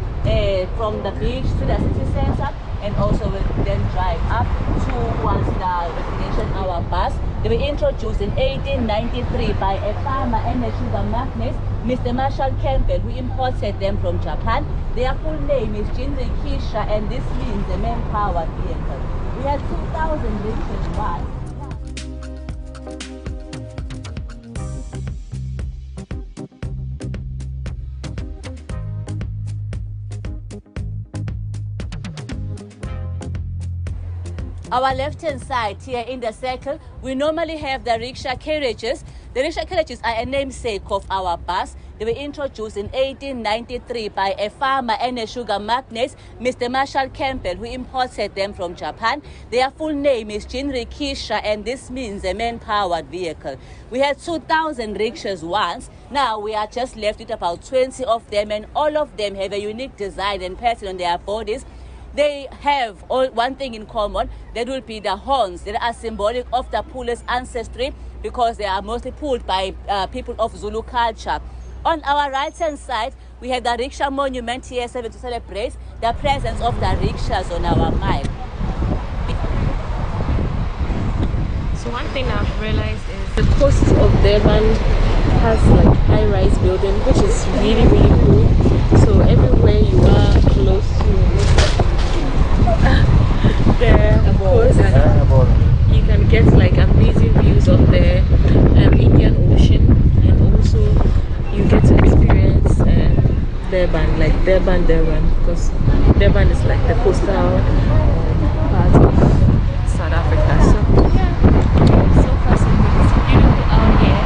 from the beach to the city center, and also will then drive up towards the destination, our bus. They were introduced in 1893 by a farmer and a sugar magnate, Mr. Marshall Campbell, who imported them from Japan. Their full name is Jinri Kisha, and this means a man-powered vehicle. We had 2,000 rickshaws once. Our left-hand side here in the circle, we normally have the rickshaw carriages. The rickshaw carriages are a namesake of our bus. They were introduced in 1893 by a farmer and a sugar magnate, Mr. Marshall Campbell, who imported them from Japan. Their full name is Jinri Kisha, and this means a man-powered vehicle. We had 2,000 rickshaws once. Now we are just left with about 20 of them, and all of them have a unique design and pattern on their bodies. They have one thing in common. That will be the horns that are symbolic of the Pule's ancestry, because they are mostly pulled by people of Zulu culture. On our right hand side, we have the rickshaw monument here to celebrate the presence of the rickshaws on our mile. So one thing I've realized is the coast of Durban has like high-rise building, which is really cool. So everywhere you are close to the coast, you can get like amazing views of the Indian Ocean, and also you get to experience Durban, like Durban, because Durban is like the coastal part of South Africa. So yeah, so far so good. It's beautiful out here.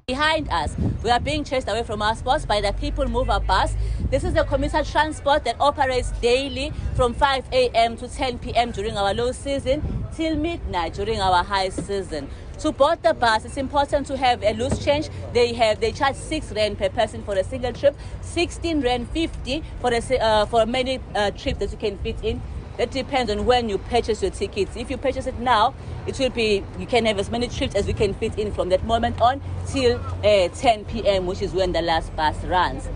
Behind us, we are being chased away from our spots by the People Mover bus. This is the commuter transport that operates daily from 5 a.m. to 10 p.m. during our low season till midnight during our high season. To board the bus, it's important to have a loose change. They charge 6 rand per person for a single trip, 16 rand 50 for many trips that you can fit in. That depends on when you purchase your tickets. If you purchase it now, it will be, you can have as many trips as you can fit in from that moment on till 10 p.m., which is when the last bus runs.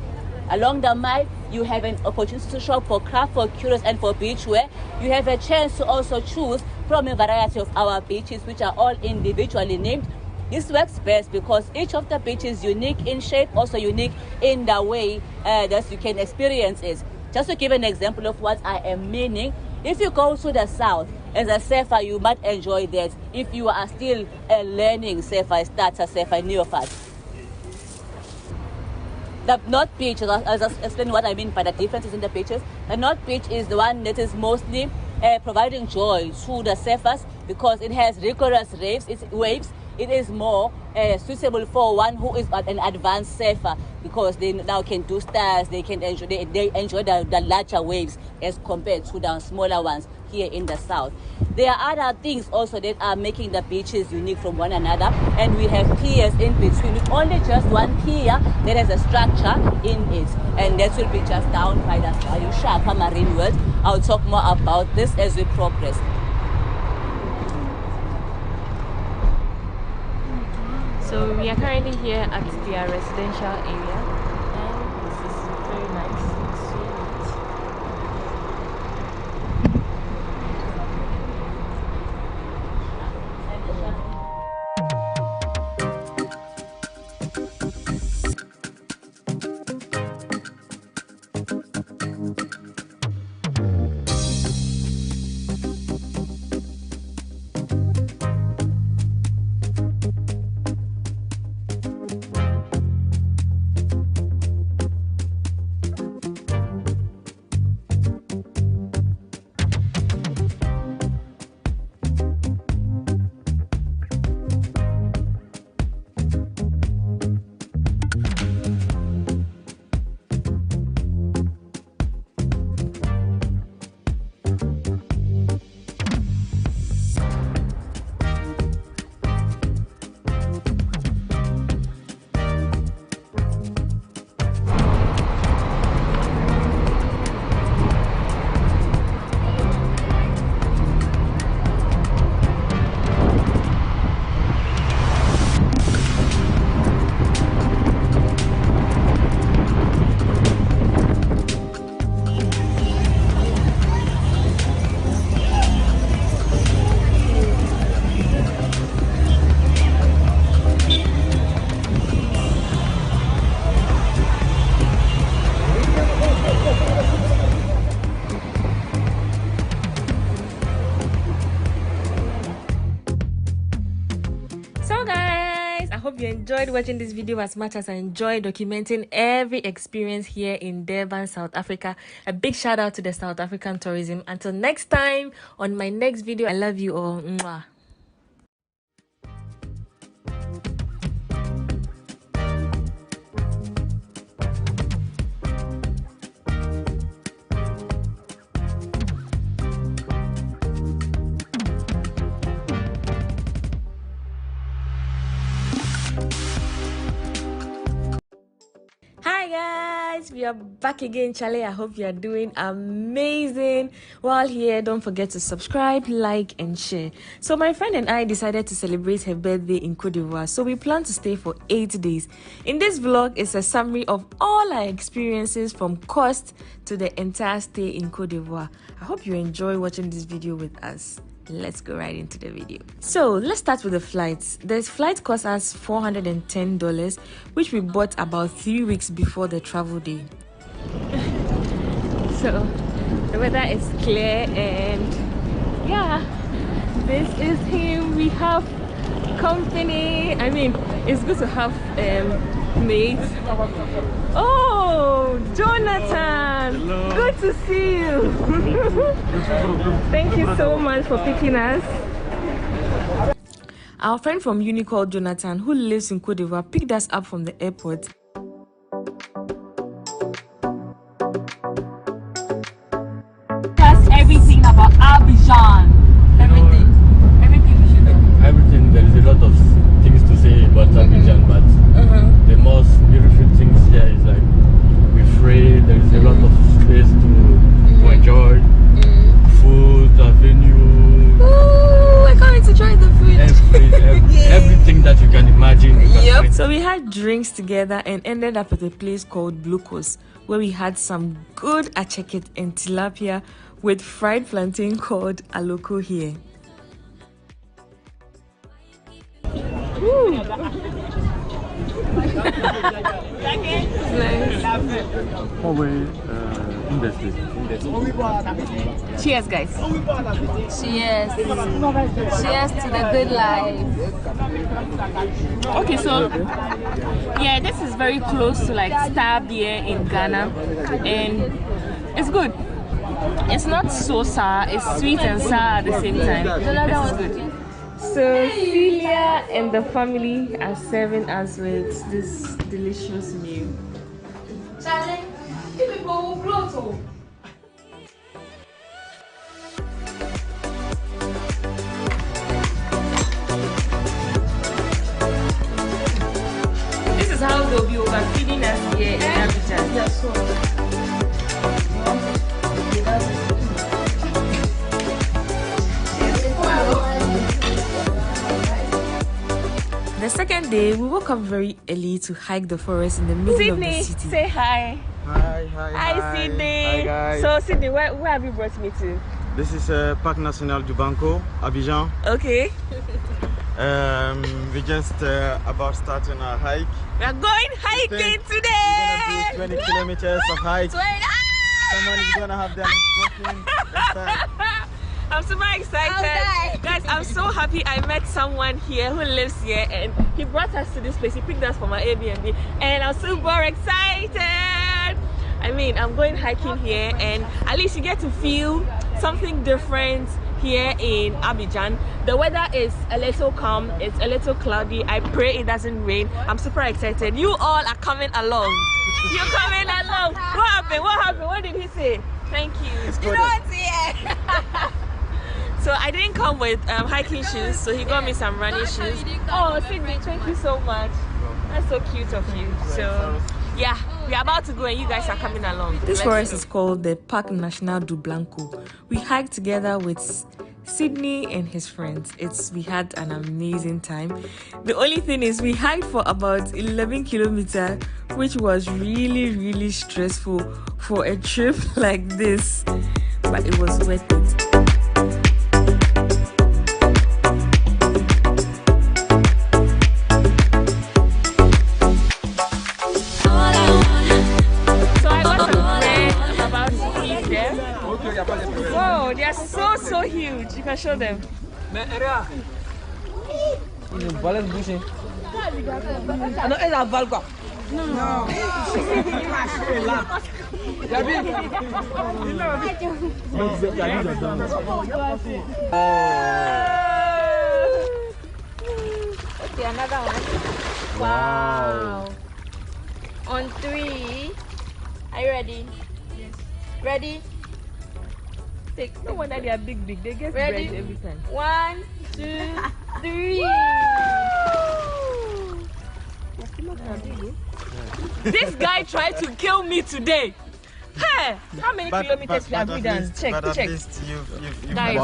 Along the mile, you have an opportunity to shop for craft, for curios, and for beachwear. You have a chance to also choose from a variety of our beaches, which are all individually named. This works best because each of the beaches is unique in shape, also unique in the way that you can experience it. Just to give an example of what I am meaning, if you go to the south as a surfer, you might enjoy that. If you are still a learning surfer, starter surfer, neophyte. The North Beach, I'll just explain what I mean by the differences in the beaches. The North Beach is the one that is mostly providing joy to the surfers because it has rigorous waves. It is more suitable for one who is an advanced surfer because they now can do stars, they enjoy the larger waves as compared to the smaller ones here in the south. There are other things also that are making the beaches unique from one another, and we have piers in between with only just one pier that has a structure in it, and that will be just down by the Shaka Marine World. I'll talk more about this as we progress. So we are currently here at their residential area, and this is very nice. It's so neat. hope you enjoyed watching this video as much as I enjoyed documenting every experience here in Durban, South Africa. A big shout out to the South African tourism. Until next time, on my next video, I love you all. Mwah. Hi guys, we are back again. Charlie, I hope you are doing amazing. While here, don't forget to subscribe, like and share. So my friend and I decided to celebrate her birthday in Cote d'Ivoire, so we plan to stay for 8 days. In this vlog is a summary of all our experiences from cost to the entire stay in Cote d'Ivoire. I hope you enjoy watching this video with us. Let's go right into the video. So let's start with the flights. This flight cost us $410, which we bought about 3 weeks before the travel day. So the weather is clear and yeah, this is him. We have company. I mean, it's good to have mates. Oh, Jonathan! Hello. Good to see you. Thank you so much for picking us. Our friend from uni called Jonathan, who lives in Cote d'Ivoire, picked us up from the airport. That's everything about Abidjan. Everything we should know. Everything. There is a lot of things to say about Abidjan, but the most beautiful things here is like we're free. There is a lot of space to enjoy. Food, the venue. Ooh, I can't wait to try the food. Everything that you can imagine. Yep. So we had drinks together and ended up at a place called Blue Coast, where we had some good acheket and tilapia with fried plantain called aloko here. Cheers, guys. Cheers. Cheers to the good life. Okay, so yeah, this is very close to like Star Beer in Ghana, and it's good. It's not so sour, it's sweet and sour at the same time. This is good. So Celia and the family are serving us with this delicious meal. Charlie, give me more. This is how they'll be overfeeding us here in Abidjan. Yes, sir. The second day, we woke up very early to hike the forest in the middle of the city. Say hi. Hi, Sydney. Hi, guys. So, Sydney, where have you brought me to? This is Parc National du Banco, Abidjan. Okay. We just about starting our hike. We are going hiking today. We're gonna do 20 kilometers of hike. Someone is gonna have their lunch. I'm super excited. Guys, I'm so happy I met someone here who lives here and he brought us to this place. He picked us from our Airbnb and I'm super excited. I mean, I'm going hiking here and at least you get to feel something different here in Abidjan. The weather is a little calm, it's a little cloudy. I pray it doesn't rain. I'm super excited. You all are coming along. You're coming along. What happened? What happened? What did he say? Thank you. You don't see it. So I didn't come with hiking shoes, so he got me some running shoes. Oh, Sydney, thank you so much. That's so cute of you. So yeah, we're about to go and you guys are coming along. This forest is called the Parc National du Blanco. We hiked together with Sydney and his friends. We had an amazing time. The only thing is we hiked for about 11 kilometers, which was really stressful for a trip like this, but it was worth it. Whoa, they are so huge. You can show them. No, it's a vulgar. No. Okay, another one. Wow. On 3. Are you ready? Yes. Ready? Take. No wonder they are big. They get ready bread every time. 1, 2, 3. This guy tried to kill me today. Hey, how many kilometers have we done? Check. Guys,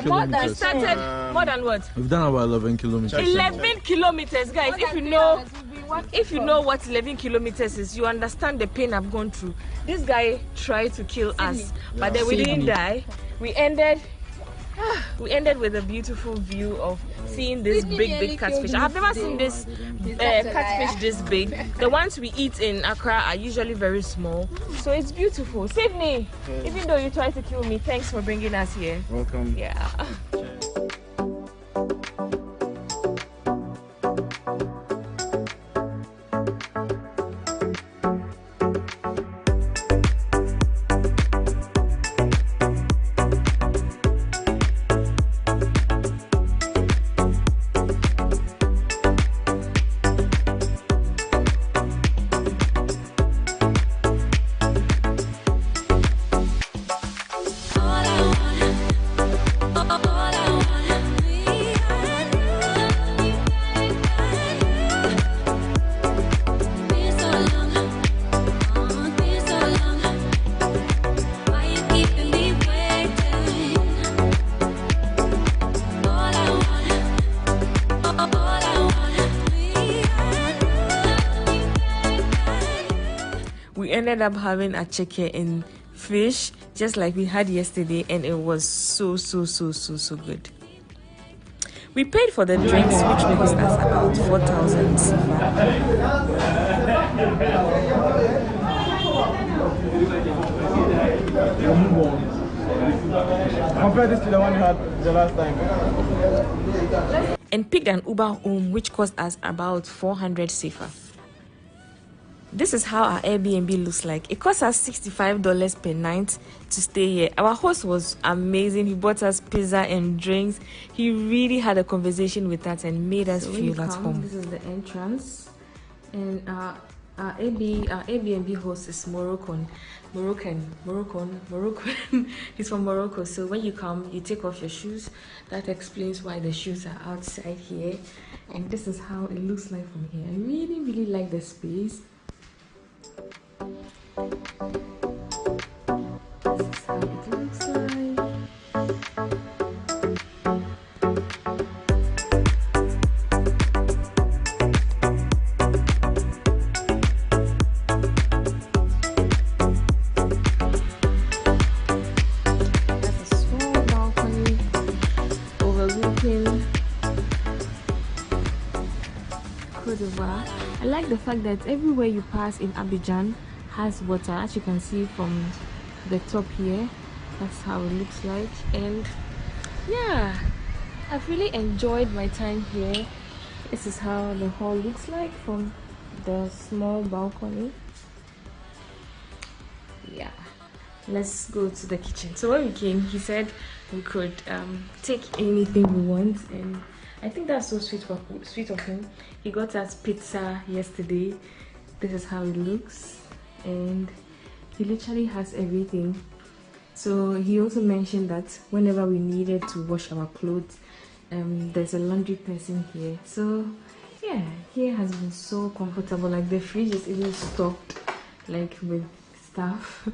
more than started. More than what? We've done about 11 kilometers. 11 kilometers, guys. If you know what 11 kilometers is, you understand the pain I've gone through. This guy tried to kill us, but then we didn't die. We ended with a beautiful view of seeing this big catfish. I've never seen this catfish this big. The ones we eat in Accra are usually very small, so it's beautiful. Sydney, even though you tried to kill me, thanks for bringing us here. Welcome. Yeah. Ended up having a chicken and fish just like we had yesterday, and it was so good. We paid for the drinks, which cost us about 4,000. Compare this to the one you had the last time. And picked an Uber home, which cost us about 400 CFA. This is how our Airbnb looks like. It cost us $65 per night to stay here. Our host was amazing. He bought us pizza and drinks. He really had a conversation with us and made us feel at home. This is the entrance, and our Airbnb host is Moroccan. He's from Morocco. So when you come, you take off your shoes. That explains why the shoes are outside here. And this is how it looks like from here. I really like the space. This is how it looks like. That's a small balcony overlooking Côte d'Ivoire. I like the fact that everywhere you pass in Abidjan has water, as you can see from the top here. That's how it looks like. And yeah, I've really enjoyed my time here. This is how the hall looks like from the small balcony. Yeah, let's go to the kitchen. So when we came, he said we could take anything we want, and I think that's so sweet of him. He got us pizza yesterday. This is how it looks, and he literally has everything. So he also mentioned that whenever we needed to wash our clothes, there's a laundry person here. So yeah, here has been so comfortable. Like the fridge is even stocked like with stuff.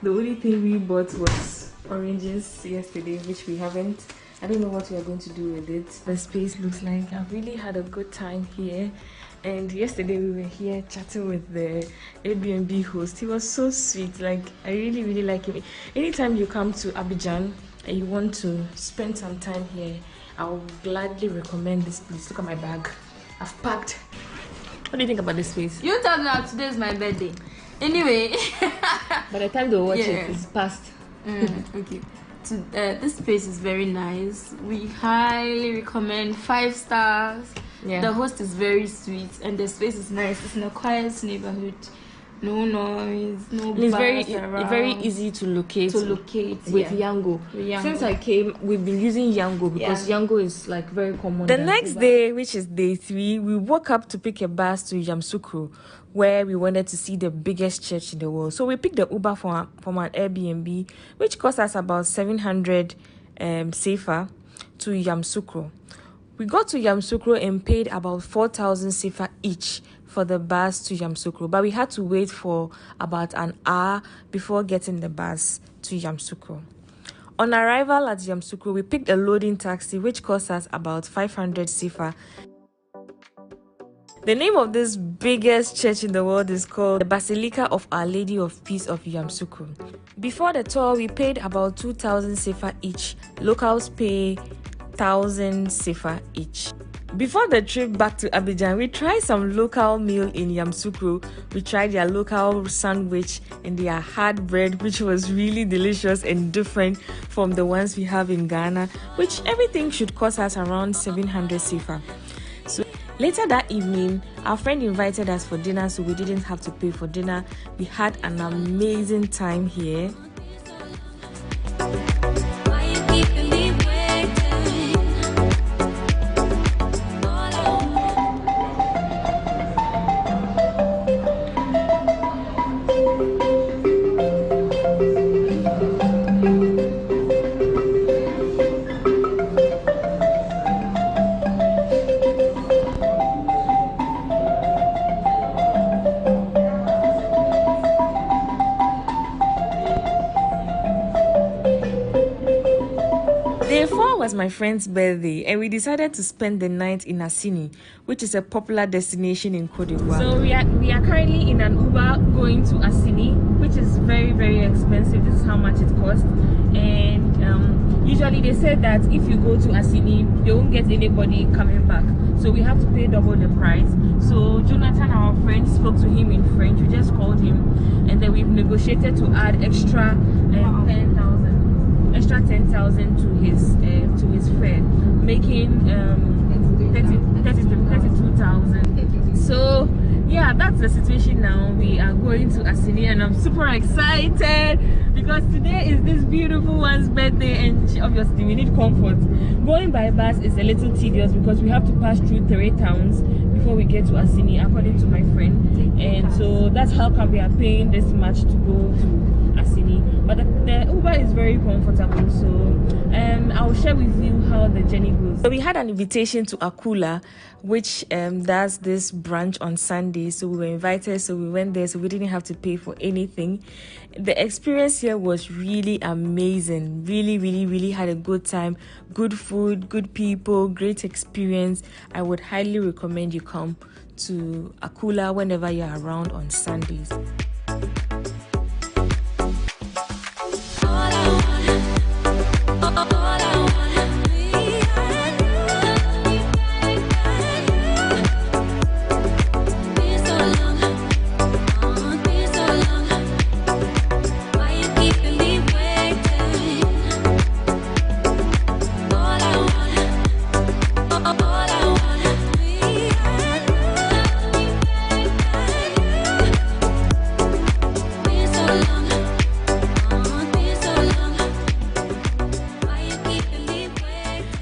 The only thing we bought was oranges yesterday, which we haven't. I don't know what we are going to do with it. The space looks like I've really had a good time here. And yesterday we were here chatting with the Airbnb host. He was so sweet. Like, I really like him. Anytime you come to Abidjan and you want to spend some time here, I will gladly recommend this place. Look at my bag. I've packed. What do you think about this place? You tell me that today is my birthday. Anyway. By the time they watch it, it's past. Okay. So, this place is very nice. We highly recommend 5 stars. Yeah. The host is very sweet, and the space is nice. It's in a quiet neighborhood. No noise, no bars It's very easy to locate. With Yango. Since I came, we've been using Yango because Yango is like very common. The next day, which is day 3, we woke up to pick a bus to Yamoussoukro, where we wanted to see the biggest church in the world. So we picked the Uber from an Airbnb, which cost us about 700 CFA to Yamoussoukro. We got to Yamoussoukro and paid about 4,000 CFA each for the bus to Yamoussoukro, but we had to wait for about an hour before getting the bus to Yamoussoukro. On arrival at Yamoussoukro, we picked a loading taxi, which cost us about 500 CFA. The name of this biggest church in the world is called the Basilica of Our Lady of Peace of Yamoussoukro. Before the tour, we paid about 2,000 CFA each. Locals pay 1,000 CFA each. Before the trip back to Abidjan, we tried some local meal in Yamoussoukro. We tried their local sandwich and their hard bread, which was really delicious and different from the ones we have in Ghana, which everything should cost us around 700 CFA. So later that evening, our friend invited us for dinner, so we didn't have to pay for dinner. We had an amazing time here. Day 4 was my friend's birthday, and we decided to spend the night in Assini, which is a popular destination in Côte d'Ivoire. So we are currently in an Uber going to Assini, which is very, very expensive. This is how much it costs. And usually they said that if you go to Assini, they won't get anybody coming back. So we have to pay double the price. So Jonathan, our friend, spoke to him in French. We just called him, and then we've negotiated to add extra 10,000 to his fare, making 32,000. So yeah, that's the situation now. We are going to Assini, and I'm super excited because today is this beautiful one's birthday, and obviously we need comfort. Going by bus is a little tedious because we have to pass through 3 towns before we get to Assini, according to my friend, and so that's how come we are paying this much to go to Assini. But the Uber is very comfortable, so I'll share with you how the journey goes. So we had an invitation to Akula, which does this brunch on Sunday, so we were invited, so we went there, so we didn't have to pay for anything. The experience here was really amazing. Really had a good time. Good food, good people, great experience. I would highly recommend you come to Akula whenever you're around on Sundays.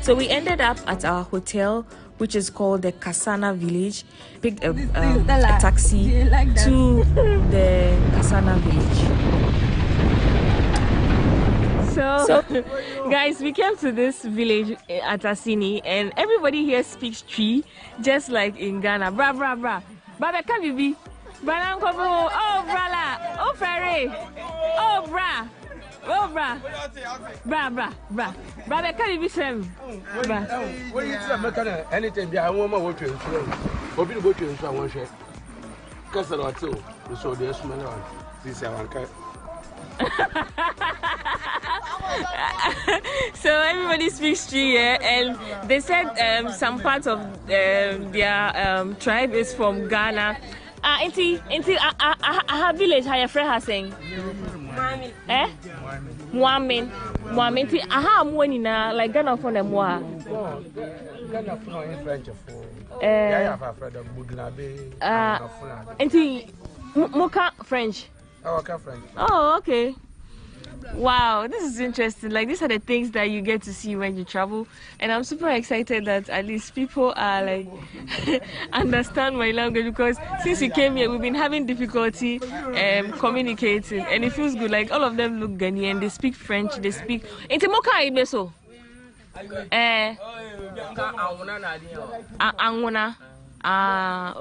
So we ended up at our hotel, which is called the Kasana Village. Picked a taxi to the Kasana Village. So guys, we came to this village at Assini, and everybody here speaks Twi, just like in Ghana. Bra. Baba Kabibi. Bra. Oh, brala. Oh, ferry. Oh, bra. Oh, bra. Bra. Baba Kabibi Sam. Bra. What you say, anything I want my water and swim. Hoping to go to I want to Castle or two. So there's smell on this one. So everybody speaks Twi here, and they said some part of their tribe is from Ghana. Into village, how your friend has saying? Muamin. Moamenti, aha, Mwanina, like Ghana for them. Ghana for in French for. Yeah, I've heard of Buglabe. And Moka French. Oh, French. Oh, okay. Wow, this is interesting. Like, these are the things that you get to see when you travel, and I'm super excited that at least people are like understand my language, because since we came here we've been having difficulty communicating, and it feels good. Like, all of them look Ghanaian, they speak French, they speak Intimoka Ibeso. Angona.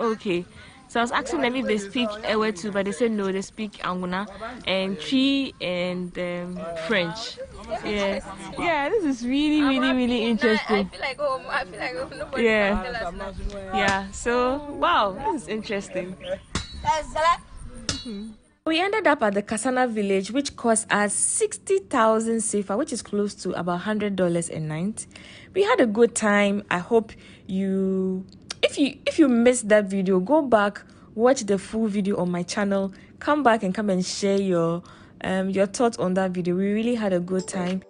Okay. So I was asking them if they speak Ewe too, but they said no, they speak Anguna and Tree and French. Yeah. Yeah, this is really interesting. I feel like home. Yeah. So, wow, this is interesting. We ended up at the Kasana village, which cost us 60,000 CFA, which is close to about $100 a night. We had a good time. I hope you... If you missed that video, go back, watch the full video on my channel, come back and share your thoughts on that video. We really had a good time.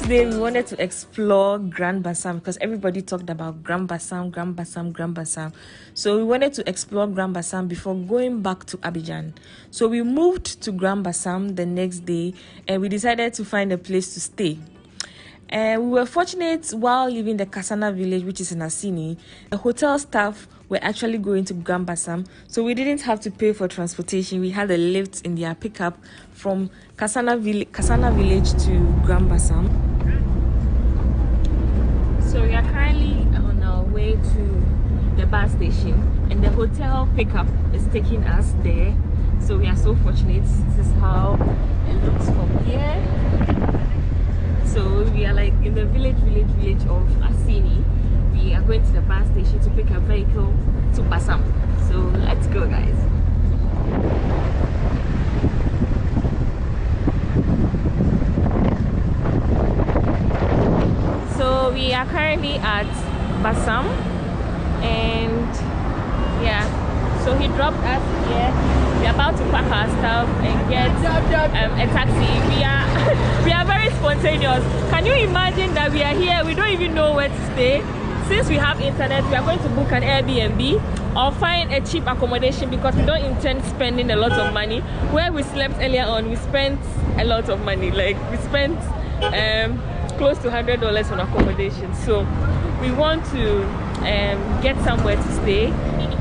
Today we wanted to explore Grand Bassam because everybody talked about Grand Bassam. So we wanted to explore Grand Bassam before going back to Abidjan. So we moved to Grand Bassam the next day and we decided to find a place to stay. And we were fortunate while leaving the Kasana village, which is in Asini. The hotel staff were actually going to Grand Bassam, so we didn't have to pay for transportation. We had a lift in their pickup from Kasana village to Grand Bassam. So we are currently on our way to the bus station, and the hotel pickup is taking us there. So we are so fortunate. This is how it looks from here. So we are like in the village of Asini. We are going to the bus station to pick a vehicle to Bassam. So let's go, guys. So we are currently at Bassam, and yeah, so he dropped us here. We are about to pack our stuff and get a taxi. We are very spontaneous. Can you imagine that we are here? We don't even know where to stay. Since we have internet, we are going to book an Airbnb or find a cheap accommodation because we don't intend spending a lot of money. Where we slept earlier on, we spent a lot of money. Like we spent close to $100 on accommodation. So we want to get somewhere to stay,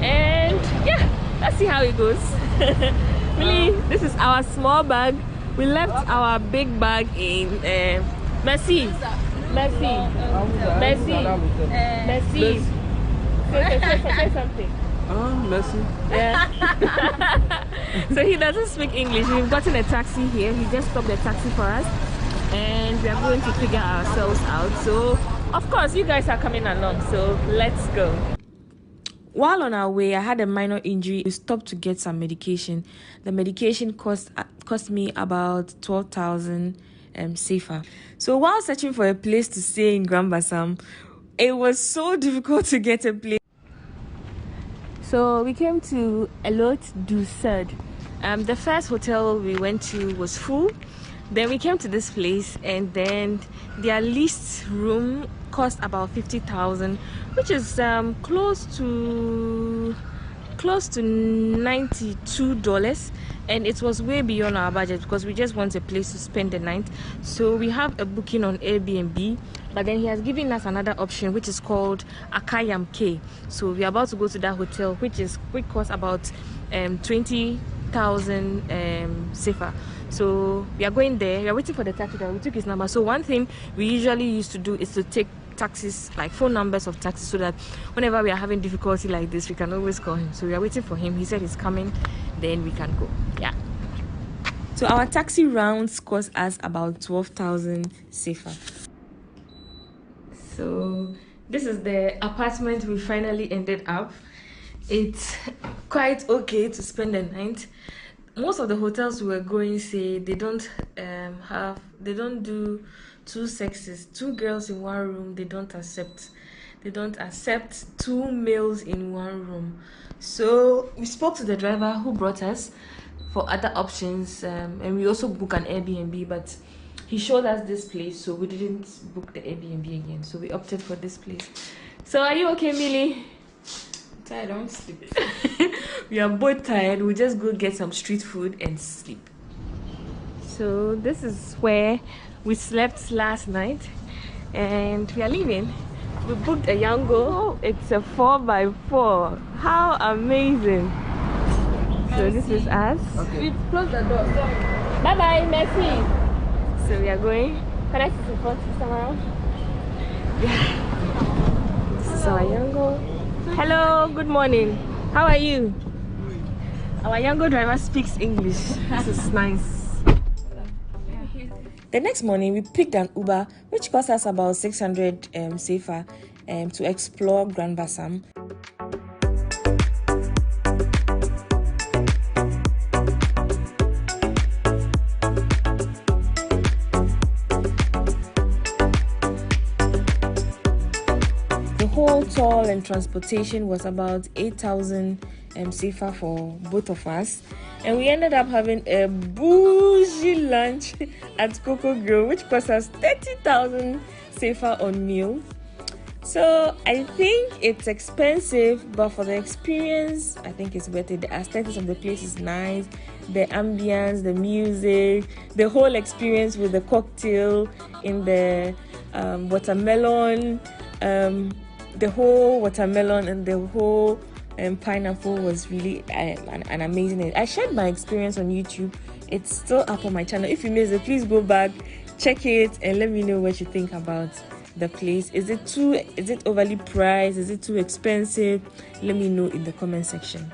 and yeah, let's see how it goes. Really, this is our small bag. We left our big bag in Merci. Say something. Merci. Yeah. So he doesn't speak English. We've gotten a taxi here. He just stopped the taxi for us, and we are going to figure ourselves out. So of course you guys are coming along, so let's go. While on our way, I had a minor injury. We stopped to get some medication. The medication cost me about 12,000 CFA. So while searching for a place to stay in Grand Bassam, it was so difficult to get a place. So we came to Elot du Sud. The first hotel we went to was full. Then we came to this place, and then their leased room cost about 50,000, which is close to close to $92, and it was way beyond our budget because we just want a place to spend the night. So we have a booking on Airbnb, but then he has given us another option which is called Akayam K. So we are about to go to that hotel, which costs about 20,000 sefa. So we are going there. We are waiting for the taxi driver. We took his number. So one thing we usually used to do is to take taxis, like phone numbers of taxis, so that whenever we are having difficulty like this, we can always call him. So we are waiting for him. He said he's coming, then we can go. Yeah. So our taxi rounds cost us about 12,000 sefa. So this is the apartment we finally ended up. It's quite okay to spend the night. Most of the hotels we were going say they don't do two sexes, 2 girls in one room. They don't accept 2 males in one room. So we spoke to the driver who brought us for other options, and we also booked an Airbnb, but he showed us this place, so we didn't book the Airbnb again. So we opted for this place. So are you okay, Millie? I don't sleep. We are both tired. We'll just go get some street food and sleep. So this is where we slept last night, and we are leaving. We booked a Yango. It's a 4x4. How amazing! So this is us. Okay. We close the door. Bye bye, merci. So we are going. Can I see the front system around? Yeah. This is our Yango. Hello, good morning. How are you? Our Yango driver speaks English. This is nice. The next morning, we picked an Uber, which cost us about 600 sefa to explore Grand Bassam. The whole toll and transportation was about 8,000 sefa for both of us, and we ended up having a bougie lunch at Coco Grill, which cost us 30,000 sefa on meal. So I think it's expensive, but for the experience, I think it's worth it. The aesthetics of the place is nice, the ambience, the music, the whole experience with the cocktail in the watermelon, the whole watermelon and the whole pineapple was really an amazing. I shared my experience on YouTube. It's still up on my channel. If you missed it, please go back, check it, and let me know what you think about the place. Is it overly priced? Is it too expensive? Let me know in the comment section.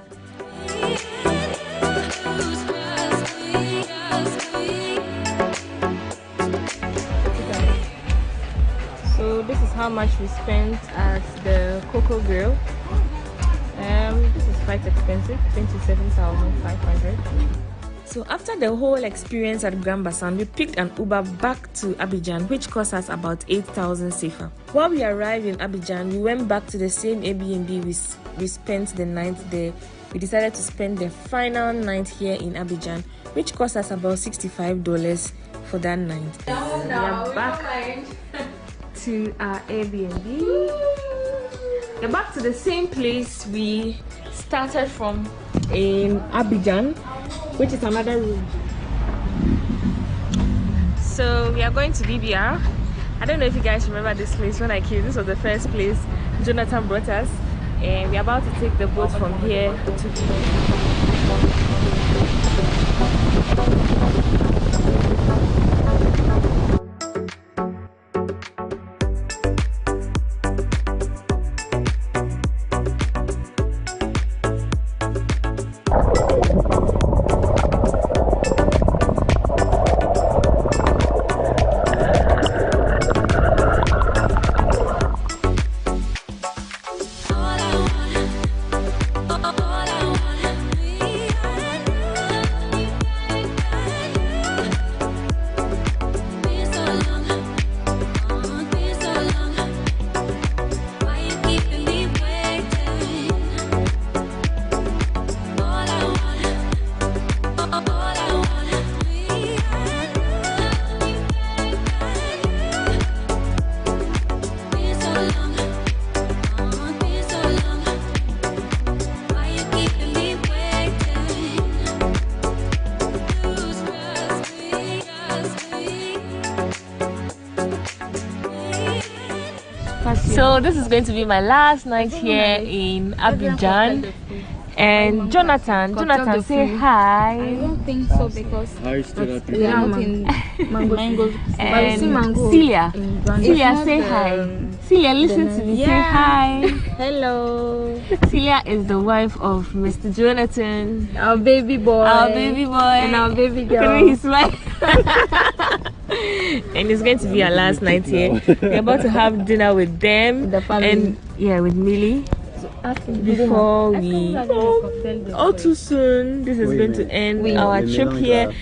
So this is how much we spent at the Coco Grill. This is quite expensive, 27,500. So after the whole experience at Grand Bassam, we picked an Uber back to Abidjan, which cost us about 8,000 sefa. While we arrived in Abidjan, we went back to the same Airbnb we spent the night there. We decided to spend the final night here in Abidjan, which cost us about $65 for that night. We are back to our Airbnb. We're back to the same place we started from in Abidjan, which is another room. So we are going to BBR. I don't know if you guys remember this place. When I came, this was the first place Jonathan brought us, and we're about to take the boat from here to So this is going to be my last night here in Abidjan. And Jonathan, say hi. I don't think so because we are not in mangoes. And Celia, say hi. Celia, listen to me. Say hi. Hello. Celia is the wife of Mr. Jonathan, our baby boy, and our baby girl. Look at his wife. And it's going to be our last night here. We're about to have dinner with them, the family, and with Millie. Before we all too soon, this is going to end our trip here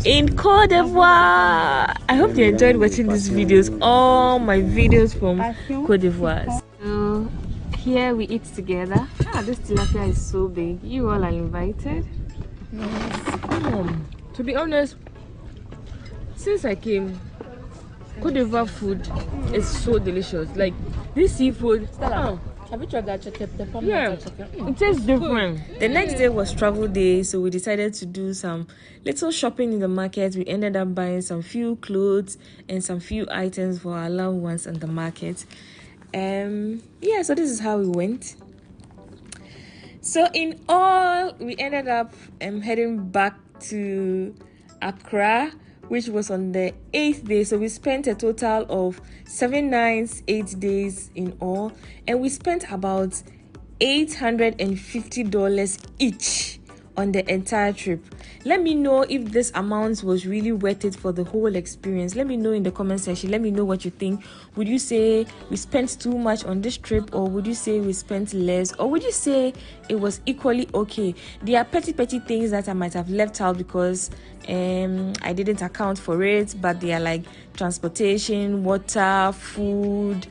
in Côte d'Ivoire. I hope you enjoyed watching these videos, all my videos from Côte d'Ivoire. So here we eat together. This tilapia is so big. You all are invited. To be honest, since I came, Côte d'Ivoire food is so delicious. Like this seafood. Have you tried that chicken? Yeah, it tastes different. The next day was travel day, so we decided to do some little shopping in the market. We ended up buying some few clothes and some few items for our loved ones in the market. So this is how we went. So in all, we ended up heading back to Accra, which was on the 8th day. So we spent a total of 7 nights, 8 days in all, and we spent about $850 each on the entire trip. Let me know if this amount was really worth it for the whole experience. Let me know in the comment section. Let me know what you think. Would you say we spent too much on this trip, or would you say we spent less, or would you say it was equally okay? There are petty things that I might have left out because I didn't account for it, but they are like transportation, water, food,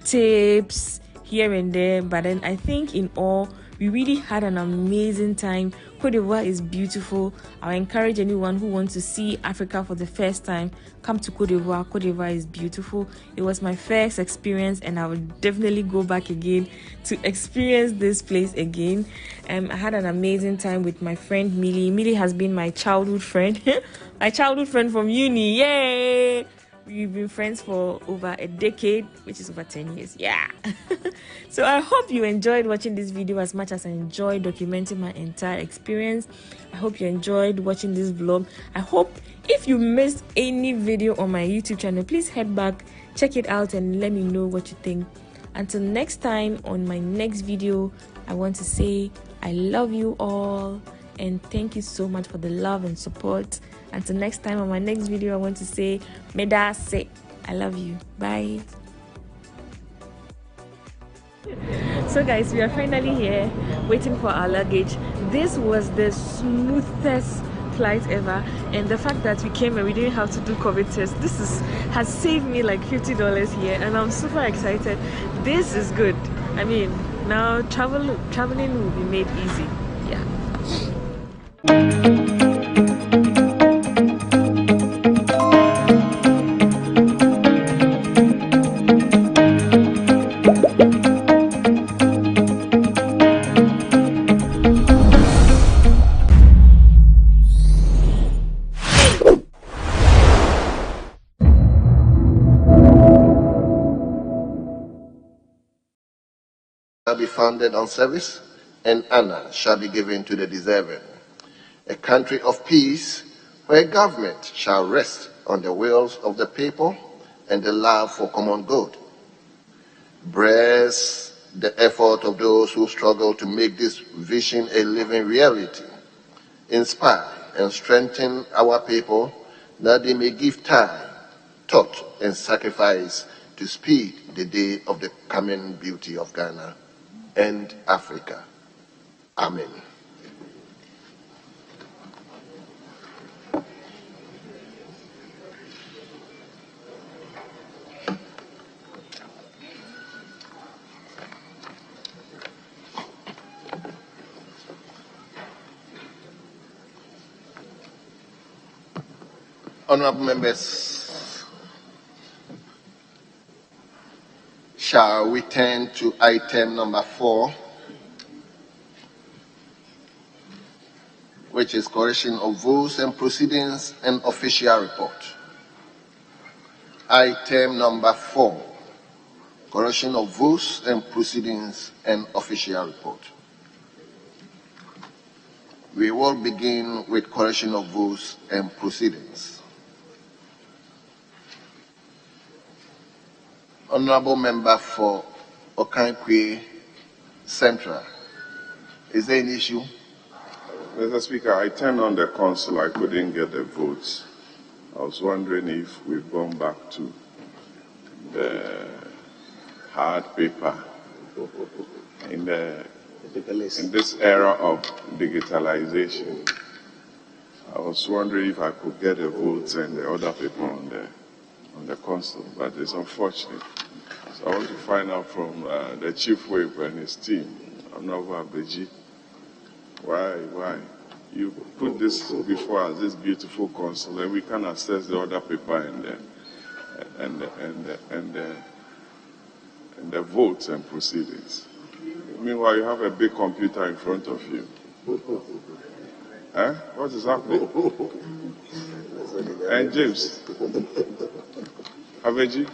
tips here and there. But then I think in all, we really had an amazing time. Côte d'Ivoire is beautiful. I encourage anyone who wants to see Africa for the first time, come to Côte d'Ivoire. Côte d'Ivoire is beautiful. It was my first experience, and I would definitely go back again to experience this place again. I had an amazing time with my friend Millie. Millie has been my childhood friend, my childhood friend from uni. Yay! We've been friends for over a decade, which is over 10 years. Yeah. So I hope you enjoyed watching this video as much as I enjoyed documenting my entire experience. I hope you enjoyed watching this vlog. I hope if you missed any video on my YouTube channel, please head back, check it out, and let me know what you think. Until next time, on my next video, I want to say I love you all, and thank you so much for the love and support. Until next time, on my next video, I want to say Meda say I love you. Bye. So guys, we are finally here waiting for our luggage. This was the smoothest flight ever, and the fact that we came and we didn't have to do COVID test, has saved me like $50 here, and I'm super excited. This is good. I mean, now traveling will be made easy. Yeah. Shall be founded on service, and honor shall be given to the deserving. A country of peace, where government shall rest on the wills of the people and the love for common good. Bless the effort of those who struggle to make this vision a living reality. Inspire and strengthen our people that they may give time, thought, and sacrifice to speed the day of the coming beauty of Ghana and Africa. Amen. Honorable members, shall we turn to item number 4, which is correction of votes and proceedings and official report. Item number 4, correction of votes and proceedings, and official report. We will begin with correction of votes and proceedings. Honorable Member for Okankwe Central, is there an issue? Mr. Speaker, I turned on the console, I couldn't get the votes. I was wondering if we've gone back to the hard paper in this era of digitalization. I was wondering if I could get the votes and the other paper on the console, but it's unfortunate. So I want to find out from the Chief Whip and his team, Honorable Abeji, why you put this before us, this beautiful console, and we can access the other paper and the votes and proceedings. Meanwhile, you have a big computer in front of you. Eh? What is happening? And James, Abeji.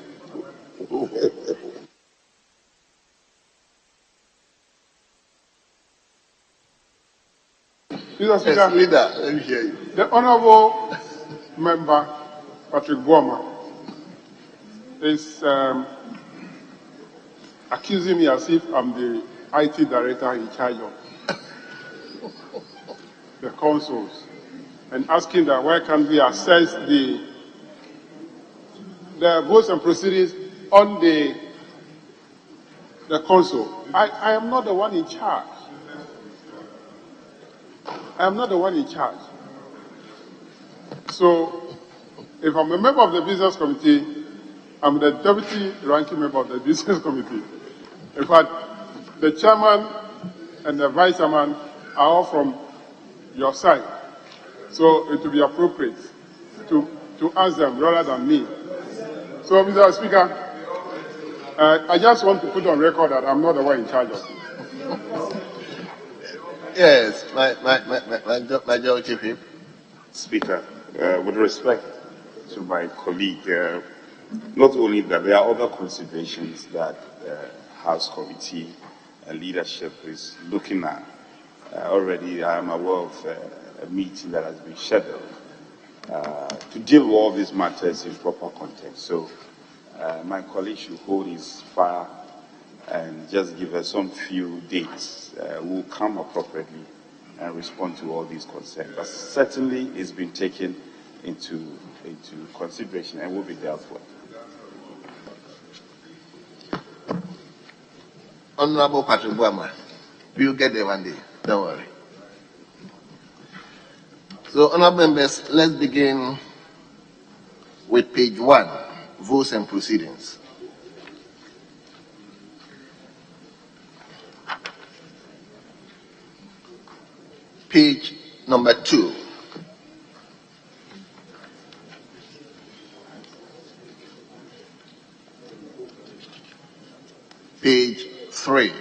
Mr. Speaker, Yes, leader, let me hear you. the Honourable Member Patrick Boama is accusing me as if I'm the IT director in charge of the consoles and asking that why can't we access the votes and proceedings on the console. I am not the one in charge. I am not the one in charge. So, if I'm a member of the business committee, I'm the deputy ranking member of the business committee. In fact, the chairman and the vice chairman are all from your side. So it will be appropriate to ask them rather than me. So, Mr. Speaker, I just want to put on record that I'm not the one in charge of it. Yes, my majority whip. Speaker, with respect to my colleague, not only that, there are other considerations that House Committee leadership is looking at. Already, I am aware of a meeting that has been scheduled to deal with all these matters in proper context. So, my colleague should hold his fire and just give us some few dates. We'll come appropriately and respond to all these concerns. But certainly, it's been taken into consideration and will be dealt with. Honorable Patrick Boama, we'll get there one day. Don't worry. So, honorable members, let's begin with page 1, votes and proceedings. Page number 2. Page 3.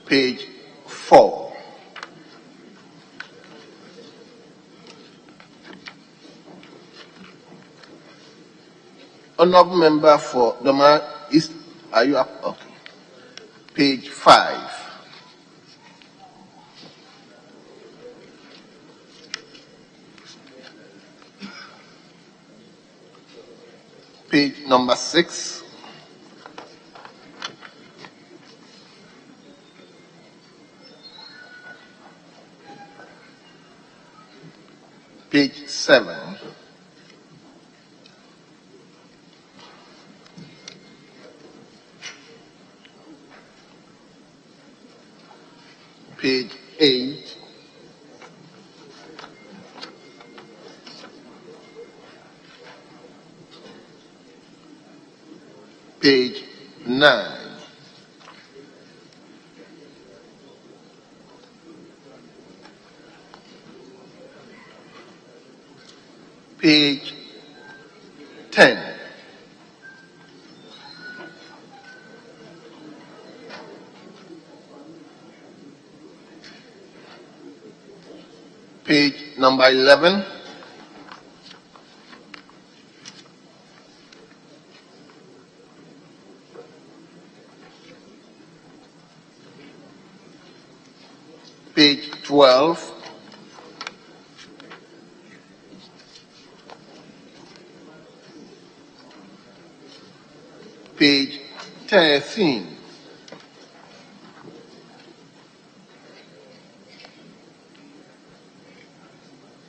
Page 4. Honorable member for Doma East, are you up? Okay. Page 5. Page number 6. Page 7. Page 8. Page 9. Page 10. Page number 11. Page 12. Page 13.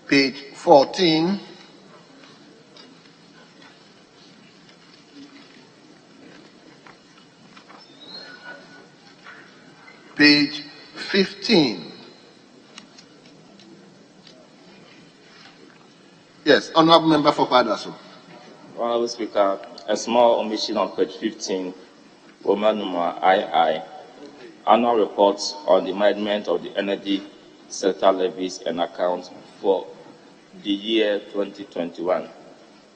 Page 14. Page 15. Yes, Honorable Member for Kwadaso. Honorable Speaker, a small omission on page 15, Roman number II, annual reports on the management of the energy sector levies and accounts for the year 2021.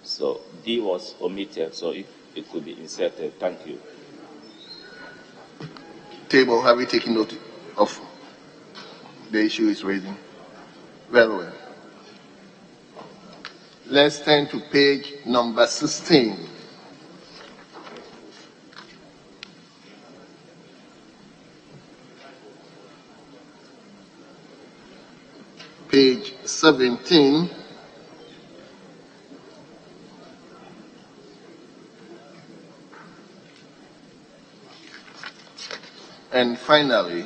So D was omitted, so if it could be inserted. Thank you. Table, have you taken note of the issue is raising? Very well. Let's turn to page number 16. Page 17. And finally,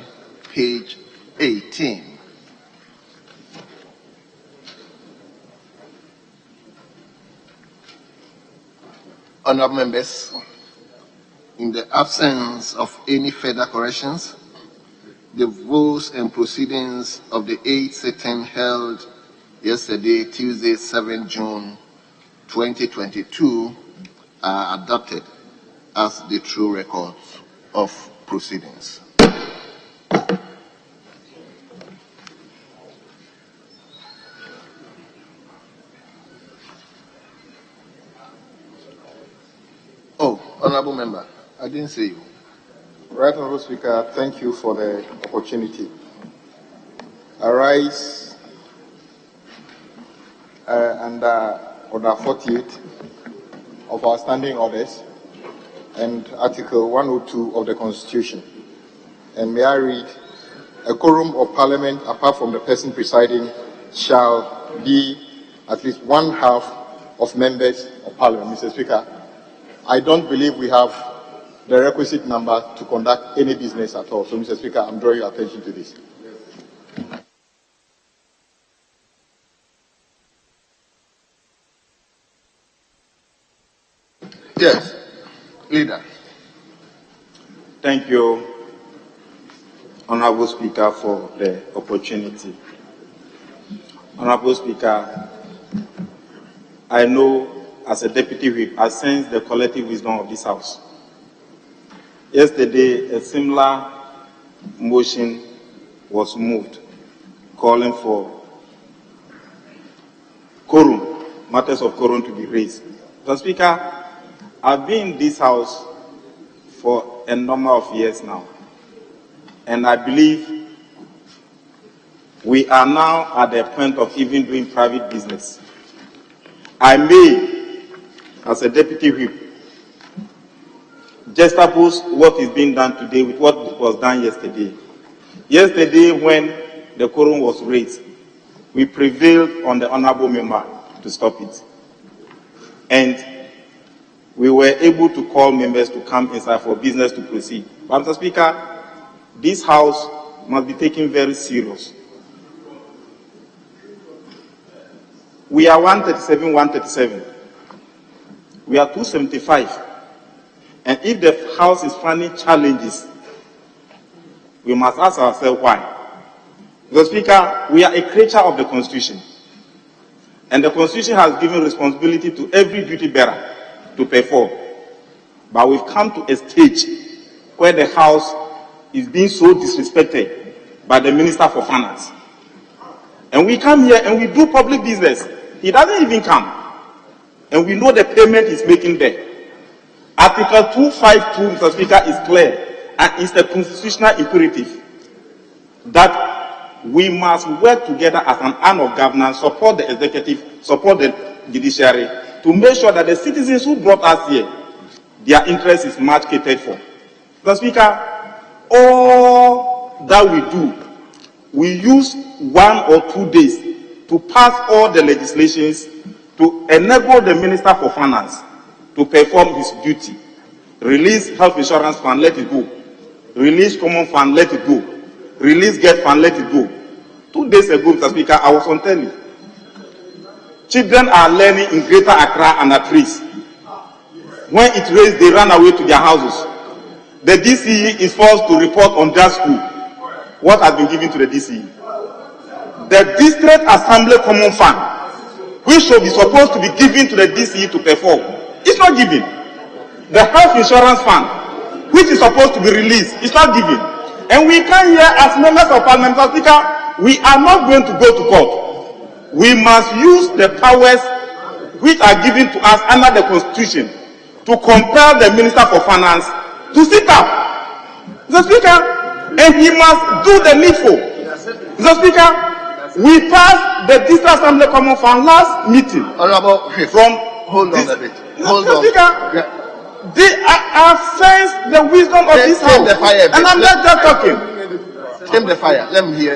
page 18. Honourable members, in the absence of any further corrections, the votes and proceedings of the 8th sitting held yesterday, Tuesday, 7 June 2022, are adopted as the true records of proceedings. Oh, Honourable Member, I didn't see you. Right, Honourable Speaker, thank you for the opportunity. I rise under Order 48 of our standing orders and Article 102 of the Constitution. And may I read, a quorum of Parliament, apart from the person presiding, shall be at least 1/2 of members of Parliament. Mr. Speaker, I don't believe we have the requisite number to conduct any business at all. So, Mr. Speaker, I'm drawing your attention to this. Yes, Leader. Thank you, Honourable Speaker, for the opportunity. Honourable Speaker, I know as a Deputy Whip, I sense the collective wisdom of this House. Yesterday, a similar motion was moved, calling for quorum, matters of quorum to be raised. Mr. Speaker, I've been in this House for a number of years now, and I believe we are now at the point of even doing private business. I may, as a Deputy Whip, juxtapose what is being done today with what was done yesterday. Yesterday, when the quorum was raised, we prevailed on the Honourable Member to stop it. And we were able to call members to come inside for business to proceed. But, Mr. Speaker, this House must be taken very serious. We are 137. We are 275. And if the House is finding challenges, we must ask ourselves why. Mr. Speaker, we are a creature of the Constitution. And the Constitution has given responsibility to every duty bearer to perform. But we've come to a stage where the House is being so disrespected by the Minister for Finance. And we come here and we do public business. He doesn't even come. And we know the payment he's making there. Article 252, Mr. Speaker, is clear, and it's the constitutional imperative that we must work together as an arm of governance, support the executive, support the judiciary, to make sure that the citizens who brought us here, their interest is much catered for. Mr. Speaker, all that we do, we use 1 or 2 days to pass all the legislations to enable the Minister for Finance to perform his duty. Release health insurance fund, let it go. Release common fund, let it go. Release get fund, let it go. 2 days ago, Mr. Speaker, I was on telly. Children are learning in Greater Accra and at trees. When it rains, they run away to their houses. The DCE is forced to report on that school. What has been given to the DCE? The District Assembly Common Fund, which should be supposed to be given to the DCE to perform, it's not given. The Health Insurance Fund, which is supposed to be released, is not given. And we can hear as members of Parliament, Mr. Speaker, we are not going to go to court. We must use the powers which are given to us under the Constitution to compel the Minister for Finance to sit up. Mr. Speaker, and he must do the needful. Mr. Speaker, we passed the District Assembly Common Fund last meeting. Honorable, hold on a bit. Hold on. Speaker, I sense the wisdom of this house, the fire, and I'm not just talking. Tame the fire. Let me hear.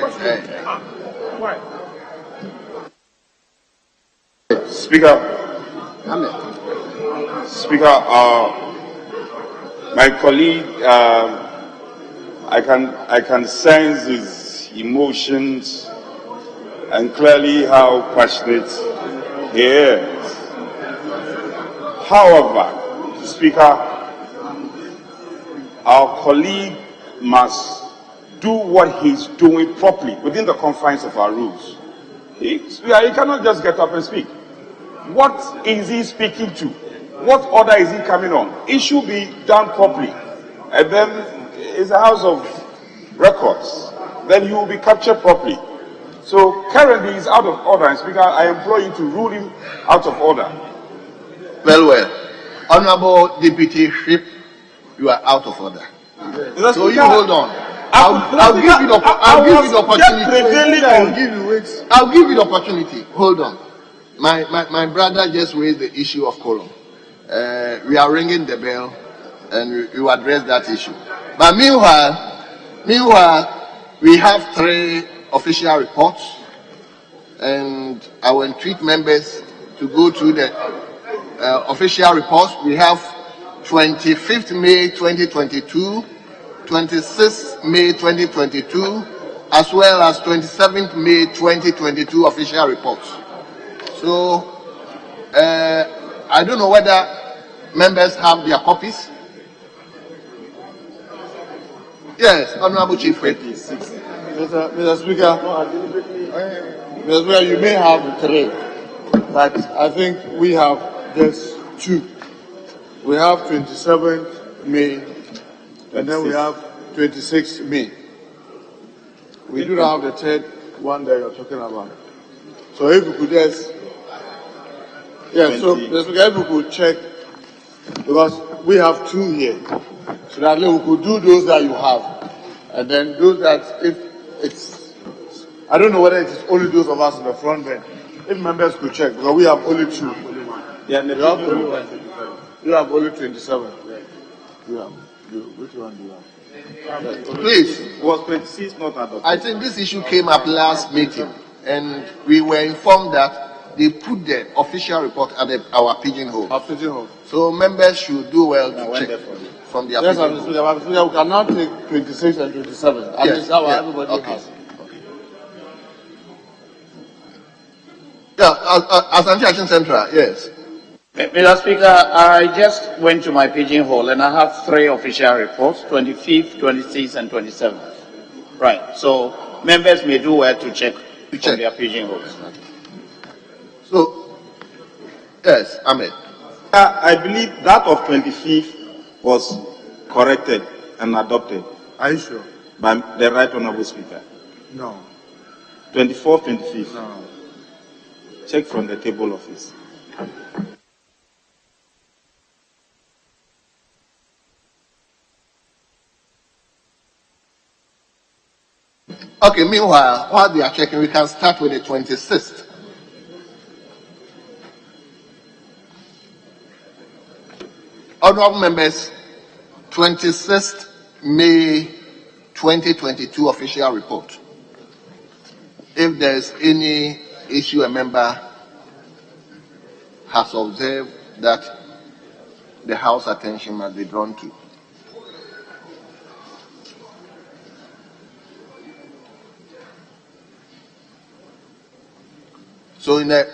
Speaker, my colleague, I can sense his emotions and clearly how passionate he is. However, Speaker, our colleague must do what he's doing properly within the confines of our rules. He cannot just get up and speak. What is he speaking to? What order is he coming on? It should be done properly. And then it's a house of records. Then he will be captured properly. So currently he's out of order. And Speaker, I implore you to rule him out of order. Well. Honorable Deputy Whip, you are out of order. So you hold on. I'll give you the opportunity. I'll give you the opportunity. Hold on. My brother just raised the issue of quorum. We are ringing the bell, and you address that issue. But meanwhile, we have 3 official reports, and I will entreat members to go through the official reports. We have 25th May 2022, 26th May 2022, as well as 27th May 2022 official reports. So I don't know whether members have their copies. Yes, Honorable Chief Whip. Mr. Speaker, you may have 3, but I think we have just 2. We have 27th May, and then we have 26th May. We do not have the 3rd one that you're talking about. So if we could just, so if we could check, because we have 2 here, so that we could do those that you have, and then those that, if it's, I don't know whether it is only those of us in the front bench. If members could check, because we have only 2. Yeah, you have only 27. Which one do you have? Please. Was 26 not adopted? I think this issue came up last meeting, and we were informed that they put the official report at our pigeonhole. Our pigeonhole. So members should do well to check from their pigeonhole. Yes, we cannot take 26 and 27. At least everybody has. Yeah, Asante Action Central, yes. Mr. Speaker, I just went to my pigeonhole and I have 3 official reports, 25th, 26th, and 27th. Right, so members may do well to check from their pigeonholes. So, yes, Ahmed. I believe that of 25th was corrected and adopted. Are you sure? By the Right Honourable Speaker. No. 24th, 25th. No. Check from the table office. Okay, meanwhile, while they are checking, we can start with the 26th. Honorable members, 26th May 2022 official report. If there is any issue a member has observed that the House attention must be drawn to. So in the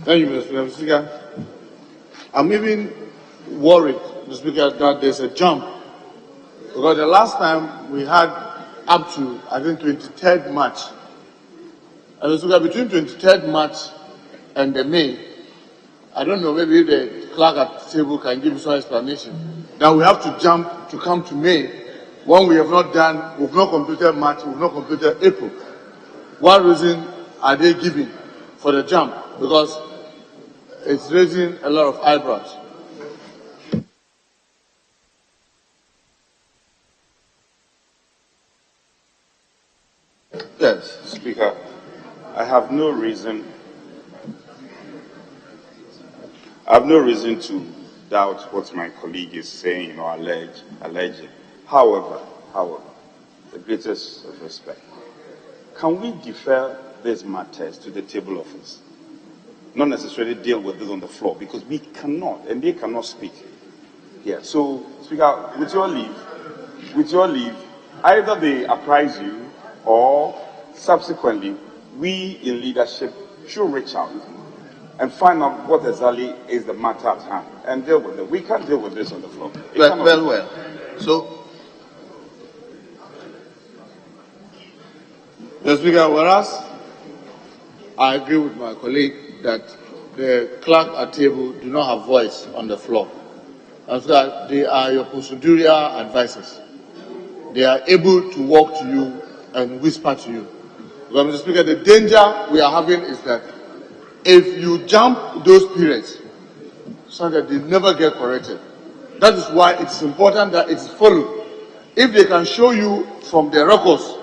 Thank you, Mr. Speaker. I'm even worried, Mr. Speaker, that there's a jump. Because the last time we had up to, I think, 23rd March. And Mr. Speaker, between 23rd March and the May, I don't know, maybe the clerk at the table can give me some explanation. That we have to jump to come to May when we have not done, we've not completed March, we've not completed April. What reason are they giving for the jump? Because it's raising a lot of eyebrows. Yes. Speaker, I have no reason to doubt what my colleague is saying or alleging. However, the greatest of respect, can we defer these matters to the table office? Not necessarily deal with this on the floor, because we cannot, and they cannot speak here. So, Speaker, with your leave, either they apprise you or subsequently, we in leadership should reach out and find out what exactly is the matter at hand and deal with it. We can't deal with this on the floor. Well. So, Mr. Speaker, whereas I agree with my colleague that the clerk at table do not have voice on the floor. And so that they are your procedural advisors. They are able to walk to you and whisper to you. But Mr. Speaker, the danger we are having is that if you jump those periods, so that they never get corrected. That is why it's important that it's followed. If they can show you from the records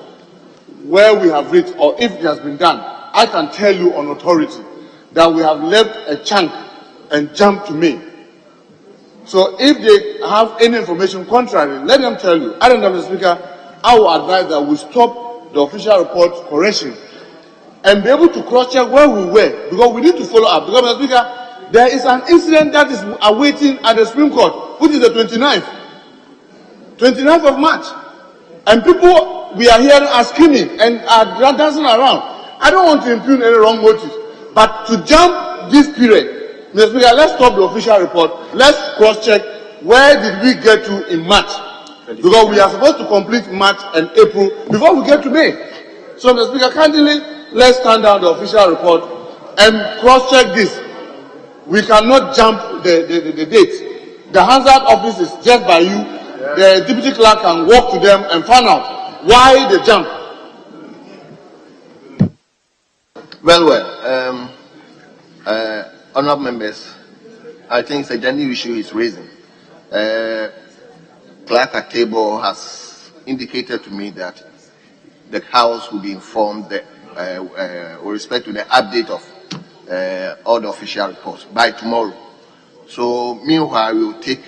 where we have reached or if it has been done, I can tell you on authority that we have left a chunk and jumped to May. So if they have any information contrary, let them tell you. I don't know, Mr. Speaker, I will advise that we stop the official report correction and be able to cross-check where we were, because we need to follow up. Because, Mr. Speaker, there is an incident that is awaiting at the Supreme Court, which is the 29th of March. And people, we are hearing are screaming and are dancing around. I don't want to impugn any wrong motives, but to jump this period, Mr. Speaker, let's stop the official report. Let's cross-check where did we get to in March, because we are supposed to complete March and April before we get to May. So, Mr. Speaker, kindly let's stand down the official report and cross-check this. We cannot jump the date. The hazard office is just by you. The deputy clerk can walk to them and find out why they jump. Honourable members, I think it's a genuine issue is raising. Clerk at table has indicated to me that the House will be informed that, with respect to the update of all the official reports by tomorrow. So meanwhile, we will take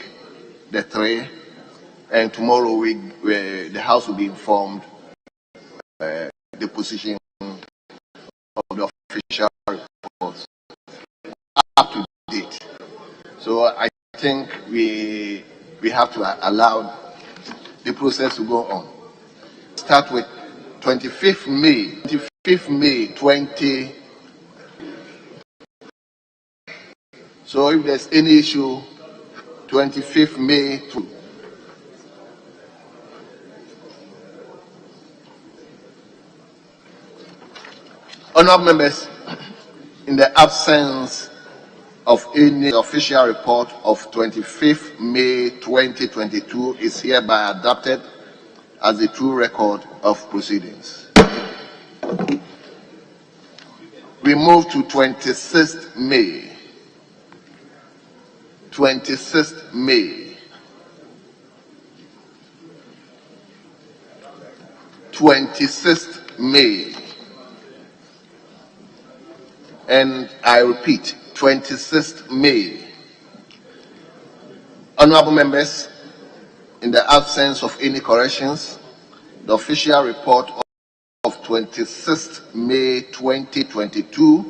the three, and tomorrow the House will be informed the position of the official reports up to date. So I think we have to allow the process to go on. Start with 25th May 20. So if there's any issue, 25th May 2. Honourable members, in the absence of any official report of 25th May 2022 is hereby adopted as a true record of proceedings. We move to 26th May. 26th May. 26th May. And I repeat, 26th May. Honorable members, in the absence of any corrections, the official report of 26th May 2022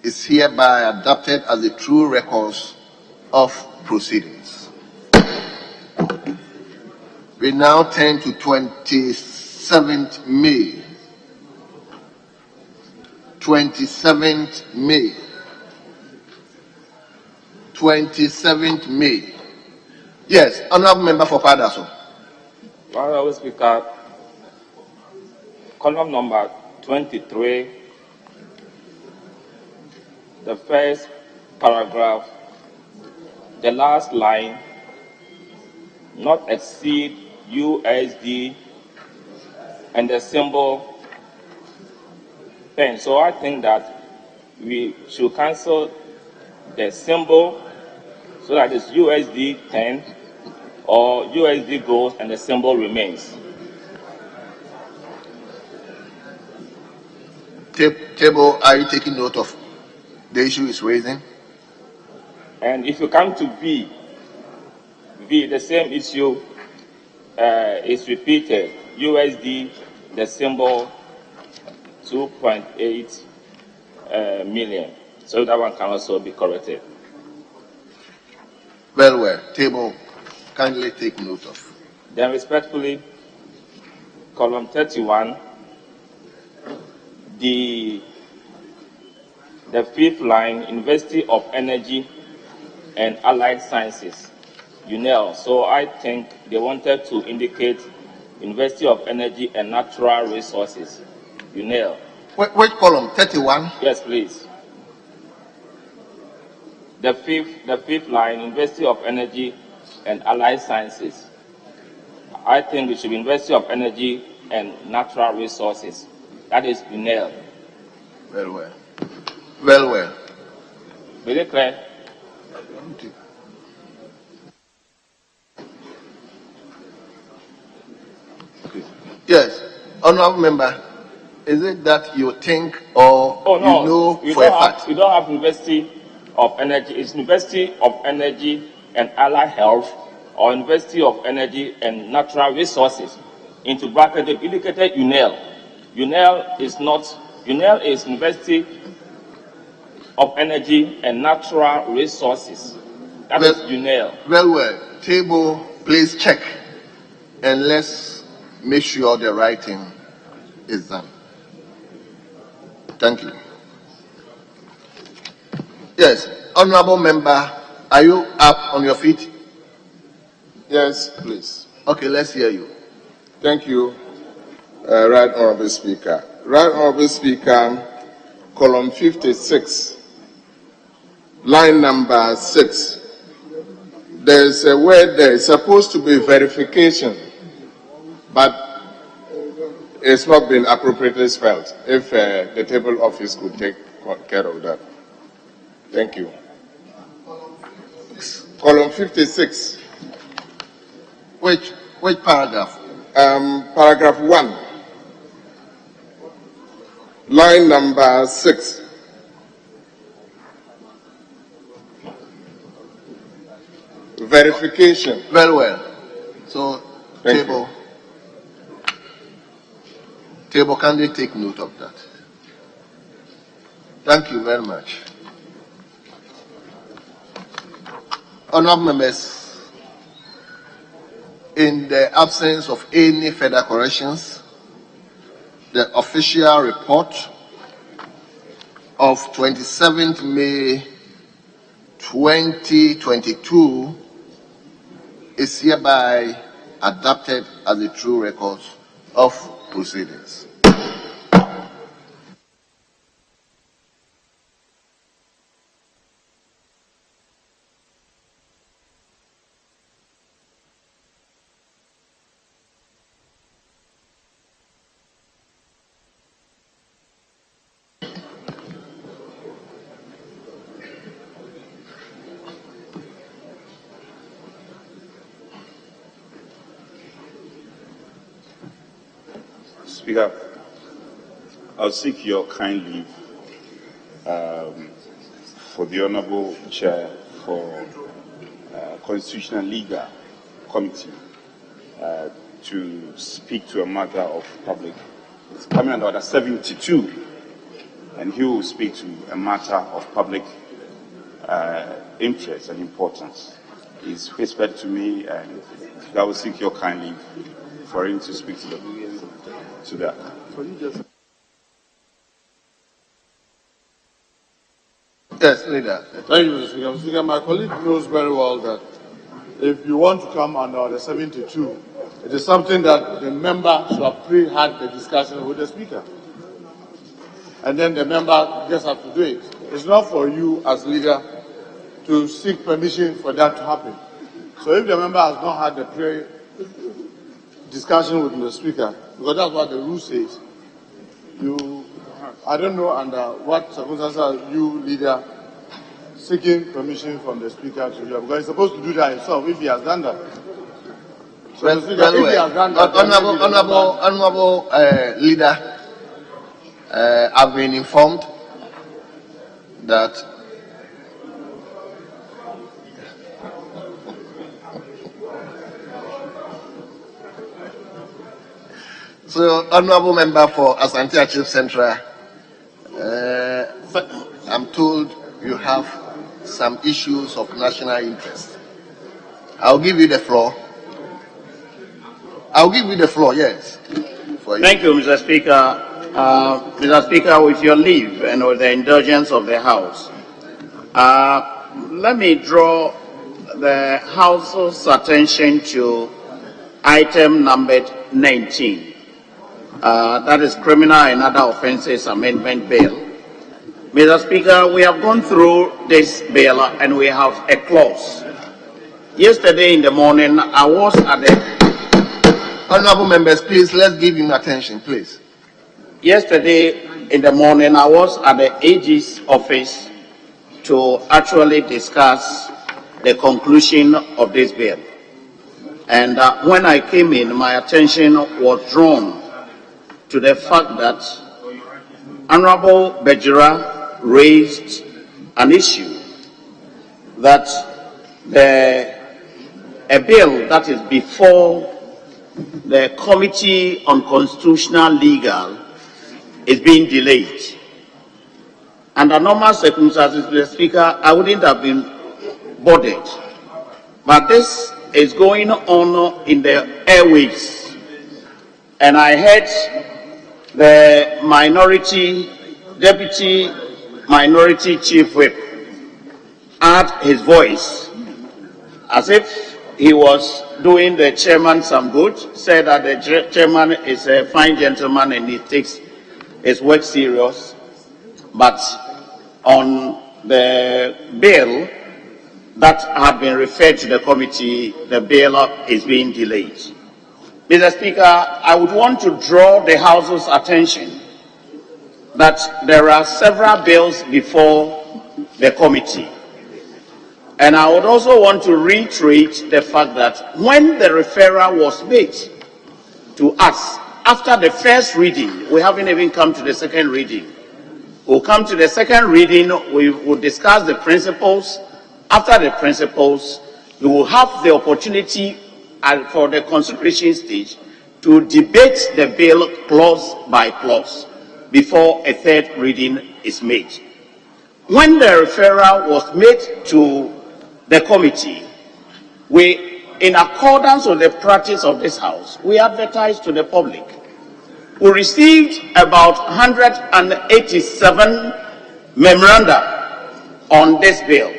is hereby adopted as the true records of proceedings. We now turn to 27th May. 27th May. 27th May. Yes, Honorable Member for Padaso. Honorable Speaker, column number 23, the first paragraph, the last line, not exceed USD, and the symbol pen. So I think that we should cancel the symbol so that it's USD 10 or USD goes and the symbol remains. Table, are you taking note of the issue is raising? And if you come to V, the same issue is repeated. USD, the symbol 2.8 million. So that one can also be corrected. Very well. Table, kindly take note of. Then respectfully, column 31, the fifth line, University of Energy and Allied Sciences, UNEL. So I think they wanted to indicate University of Energy and Natural Resources, UNEL. Which column? 31? Yes, please. The fifth line, University of Energy and Allied Sciences. I think it should be University of Energy and Natural Resources. That is UNEL. Very well. Very well. Very clear? Okay. Yes. Honorable Member, is it that you think or you know for a fact? We don't have University of Energy. It's University of Energy and Allied Health or University of Energy and Natural Resources. Into bracket, they've indicated UNEL. UNEL is not, UNEL is University of Energy and Natural Resources. That is UNEL. Very well. Table, please check and let's make sure the writing is done. Thank you. Yes, Honorable Member, are you up on your feet? Yes, please. Okay, let's hear you. Thank you, Right Honorable Speaker. Right Honorable Speaker, column 56, line number 6. There's a word there, it's supposed to be verification, but it's not been appropriately spelled. If the table office could take care of that. Thank you. Column 56. Which paragraph? Paragraph 1. Line number 6. Verification. Very well. So, table, can they take note of that? Thank you very much. Honorable members, in the absence of any further corrections, the official report of 27th May 2022 is hereby adopted as the true records of proceedings. Speaker, I'll seek your kind leave for the Honorable Chair for Constitutional Legal Committee to speak to a matter of public. It's coming under Order 72, and he will speak to a matter of public interest and importance. He's whispered to me, and I will seek your kind leave for him to speak to that. Yes, leader. Thank you, Mr. Speaker. Mr. Speaker, my colleague knows very well that if you want to come under Order 72, it is something that the member should have had the discussion with the Speaker. And then the member just have to do it. It's not for you as leader to seek permission for that to happen. So if the member has not had the discussion with the Speaker, because that's what the rule says, I don't know under what circumstances are you, leader, seeking permission from the Speaker to do that, because he's supposed to do that himself if he has done that. So the Speaker, if he has done that, Honorable leader, I've been informed that so, honorable member for Asante Achif Central, I'm told you have some issues of national interest. I'll give you the floor. I'll give you the floor, yes. Thank you, Mr. Speaker. Mr. Speaker, with your leave and with the indulgence of the House, let me draw the House's attention to item numbered 19. That is Criminal and Other Offences Amendment Bill. Mr. Speaker, we have gone through this bill and we have a clause. Yesterday in the morning, I was at the... Honorable members, please, let's give him attention, please. Yesterday in the morning, I was at the AG's office to actually discuss the conclusion of this bill. And when I came in, my attention was drawn to the fact that Honorable Bejira raised an issue that a bill that is before the Committee on Constitutional Legal is being delayed. Under normal circumstances, Mr. Speaker, I wouldn't have been bothered. But this is going on in the airways. And I heard the Deputy Minority Chief Whip add his voice as if he was doing the chairman some good, said that the chairman is a fine gentleman and he takes his work serious. But on the bill that had been referred to the committee, the bill is being delayed. Mr. Speaker, I would want to draw the House's attention that there are several bills before the committee. And I would also want to reiterate the fact that when the referral was made to us, after the first reading, we haven't even come to the second reading. We'll come to the second reading, we will discuss the principles. After the principles, we will have the opportunity for the consideration stage to debate the bill clause by clause before a third reading is made. When the referral was made to the committee, we, in accordance with the practice of this House, we advertised to the public. We received about 187 memoranda on this bill,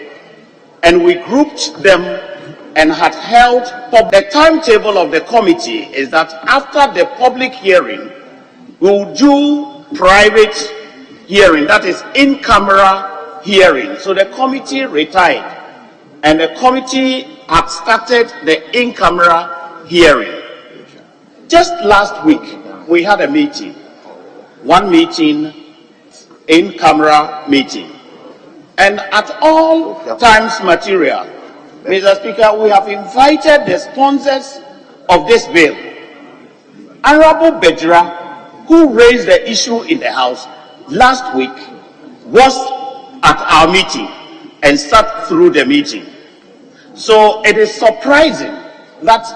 and we grouped them and had held. The timetable of the committee is that after the public hearing, we will do private hearing, that is in-camera hearing. So the committee retired, and the committee had started the in-camera hearing. Just last week, we had a meeting, one meeting, in-camera meeting. And at all times material, Mr. Speaker, we have invited the sponsors of this bill. Honorable Bejira who raised the issue in the House last week was at our meeting and sat through the meeting. So it is surprising that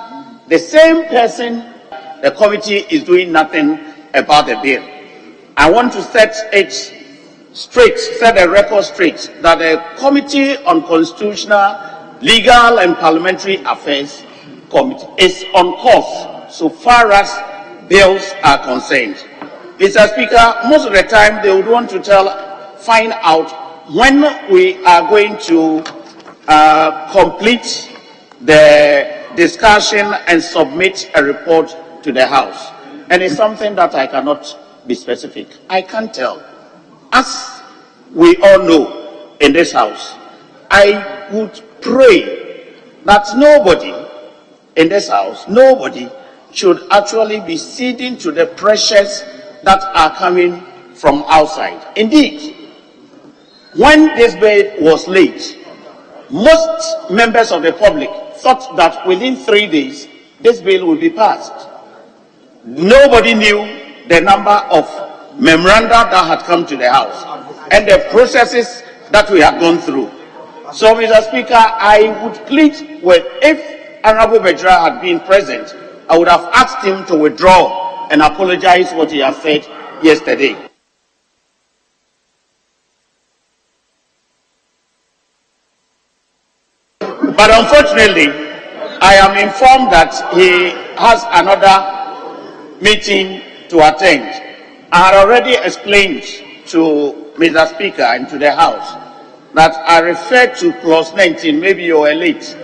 the same person, the committee is doing nothing about the bill. I want to set it straight, set the record straight, that the Committee on Constitutional, Legal and Parliamentary Affairs Committee is on course so far as bills are concerned. Mr. Speaker, most of the time they would want to find out when we are going to complete the discussion and submit a report to the House. And it's something that I cannot be specific. I can't tell. As we all know in this House, I would pray that nobody in this House, nobody should actually be ceding to the pressures that are coming from outside. Indeed, when this bill was laid, most members of the public thought that within 3 days, this bill will be passed. Nobody knew the number of memoranda that had come to the House and the processes that we had gone through. So, Mr. Speaker, I would plead with, if Honorable Bejra had been present, I would have asked him to withdraw and apologize what he has said yesterday. But unfortunately, I am informed that he has another meeting to attend. I had already explained to Mr. Speaker and to the House that I referred to clause 19, maybe you were late,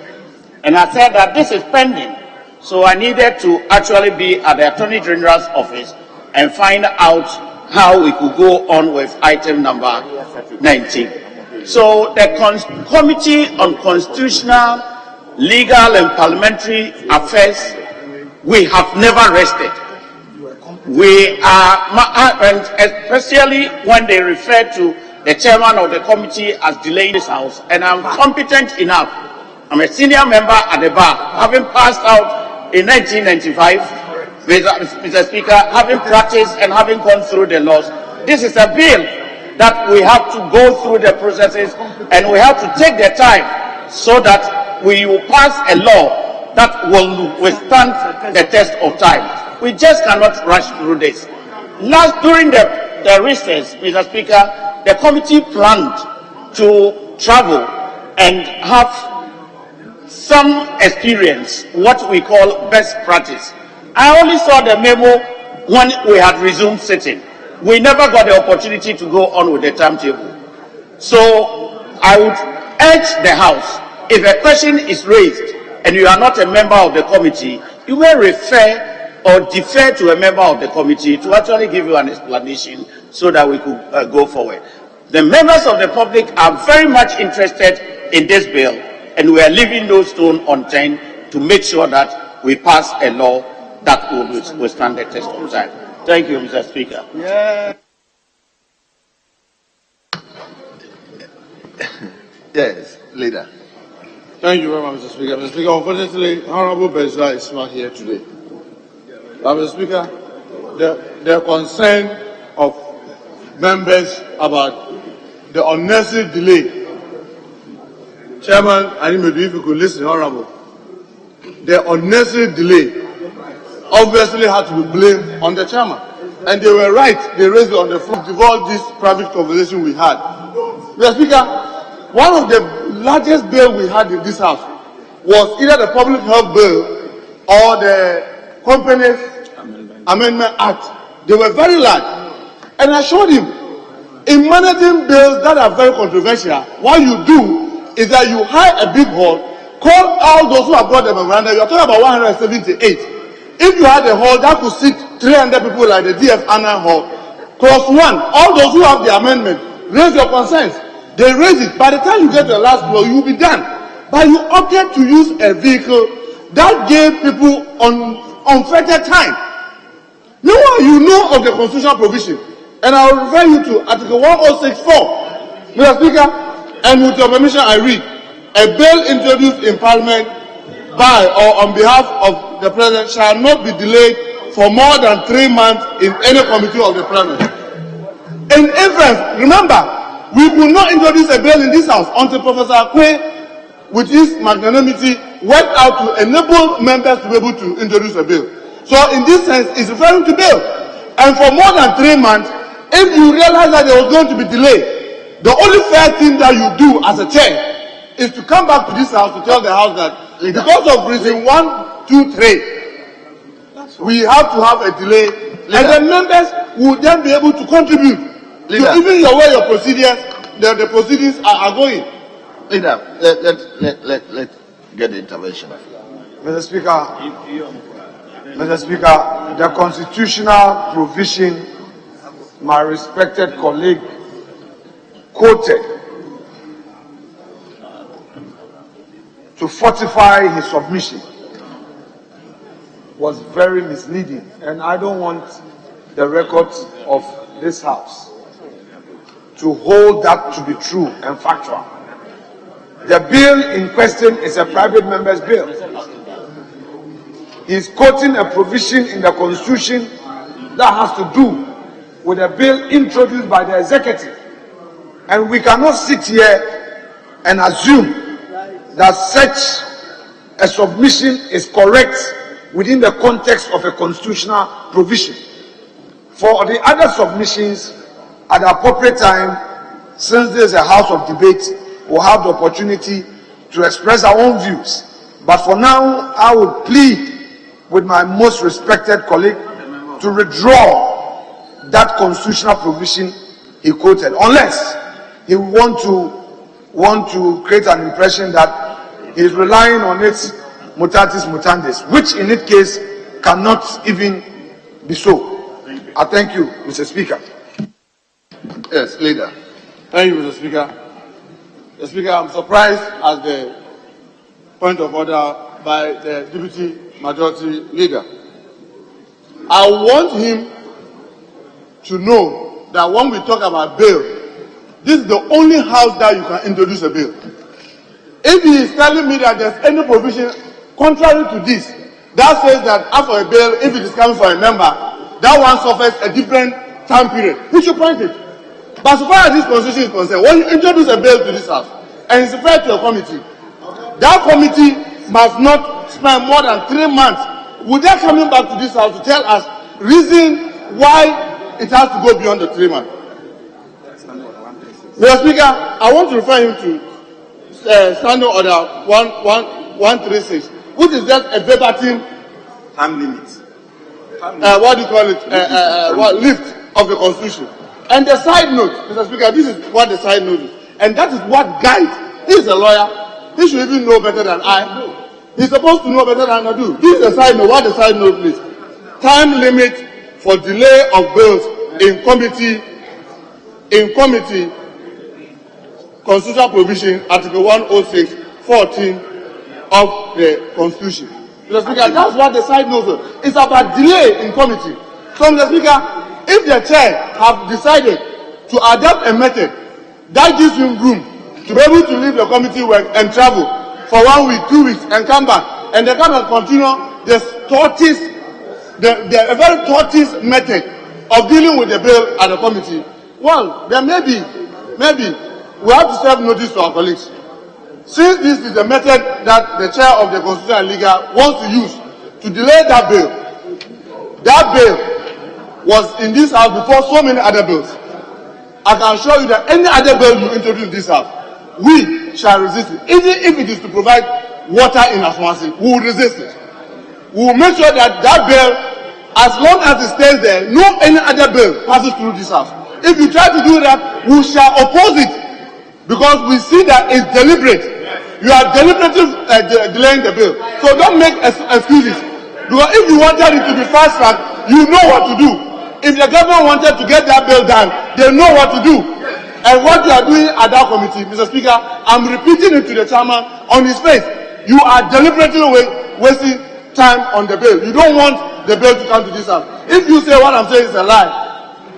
and I said that this is pending, so I needed to actually be at the Attorney General's office and find out how we could go on with item number 19. So the Committee on Constitutional, Legal and Parliamentary Affairs, we have never rested. We are, and especially when they refer to the chairman of the committee as delaying this House, and I'm competent enough. I'm a senior member at the bar, having passed out in 1995, Mr. Speaker, having practiced and having gone through the laws. This is a bill that we have to go through the processes, and we have to take the time so that we will pass a law that will withstand the test of time. We just cannot rush through this. During the recess, Mr. Speaker, the committee planned to travel and have some experience, what we call best practice. I only saw the memo when we had resumed sitting. We never got the opportunity to go on with the timetable. So I would urge the House, if a question is raised and you are not a member of the committee, you may refer or defer to a member of the committee to actually give you an explanation so that we could go forward. The members of the public are very much interested in this bill, and we are leaving no stone unturned to make sure that we pass a law that will withstand the test of time. Thank you, Mr. Speaker. Yeah. Yes, leader. Thank you very much, Mr. Speaker. Mr. Speaker, unfortunately, Honorable Bejra is not here today. Mr. Speaker, the concern of members about the unnecessary delay. Chairman, I need if you could listen, Honorable. The unnecessary delay obviously had to be blamed on the chairman. And they were right, they raised it on the floor of all this private conversation we had. Mr. Speaker, one of the largest bills we had in this House was either the Public Health Bill or the Companies Amendment Act. They were very large. And I showed him, in managing bills that are very controversial, what you do is that you hire a big hall, call all those who have got the memorandum. You are talking about 178. If you had a hall that could seat 300 people like the DF Annan Hall, clause 1, all those who have the amendment, raise your concerns. They raise it. By the time you get to the last clause, you will be done. But you opted to use a vehicle that gave people unfettered time. Meanwhile, you know of the constitutional provision, and I will refer you to Article 1064. Mr. Speaker, and with your permission, I read, a bill introduced in Parliament by or on behalf of the President shall not be delayed for more than 3 months in any committee of the plenary. In inference, remember, we could not introduce a bill in this house until Professor Akwe, with his magnanimity, worked out to enable members to be able to introduce a bill. So in this sense, it's referring to bill. And for more than 3 months, if you realize that there was going to be delay, the only fair thing that you do as a chair is to come back to this house to tell the house that because of reason 1, 2, 3, we have to have a delay, and the members will then be able to contribute to even your way your procedures, the proceedings are going. Leader, let's get the intervention. Mr. Speaker, the constitutional provision my respected colleague quoted to fortify his submission was very misleading, and I don't want the records of this House to hold that to be true and factual. The bill in question is a private member's bill. He's quoting a provision in the Constitution that has to do with a bill introduced by the executive. And we cannot sit here and assume that such a submission is correct within the context of a constitutional provision. For the other submissions, at the appropriate time, since there is a house of debate, we'll have the opportunity to express our own views. But for now, I would plead with my most respected colleague to withdraw that constitutional provision he quoted, unless he want to create an impression that he is relying on its mutatis mutandis, which in its case cannot even be so. I thank you, Mr. Speaker. Yes, Leader. Thank you, Mr. Speaker. Mr. Speaker, I'm surprised at the point of order by the Deputy Majority Leader. I want him to know that when we talk about bill, this is the only house that you can introduce a bill. If he is telling me that there's any provision contrary to this, that says that after a bill, if it is coming for a member, that one suffers a different time period, he should point it. But so far as this constitution is concerned, when you introduce a bill to this house and it's referred to a committee, that committee must not spend more than 3 months without coming back to this house to tell us reason why it has to go beyond the 3 months. Mr. Speaker, I want to refer him to Standing Order 136, which is just a verbatim time limit. What do you call it? Lift of the Constitution. And the side note, Mr. Speaker, this is what the side note is, and that is what guides. He is a lawyer. He should even know better than I. He's supposed to know better than I do. This is the side note. What the side note is? Time limit for delay of bills in committee, constitutional provision, Article 106(14) of the Constitution. Mr. Speaker, that's what the side note is. It's about delay in committee. So, Mr. Speaker, if the chair have decided to adopt a method that gives him room to be able to leave the committee work and travel for 1 week, 2 weeks, and come back, and they cannot continue the very tortoise method of dealing with the bill at the committee, well, then maybe we have to serve notice to our colleagues. Since this is the method that the chair of the Constitutional and Legal wants to use to delay that bill was in this house before so many other bills. I can assure you that any other bill you introduce in this house, we shall resist it. Even if it is to provide water in Aswansi, we will resist it. We will make sure that that bill, as long as it stays there, no any other bill passes through this house. If you try to do that, we shall oppose it, because we see that it's deliberate. You are deliberately delaying the bill. So don't make excuses. Because if you wanted it to be fast track, you know what to do. If the government wanted to get that bill done, they know what to do. And what you are doing at that committee, Mr. Speaker, I'm repeating it to the chairman on his face. You are deliberately wasting time on the bill. You don't want the bill to come to this house. If you say what I'm saying is a lie,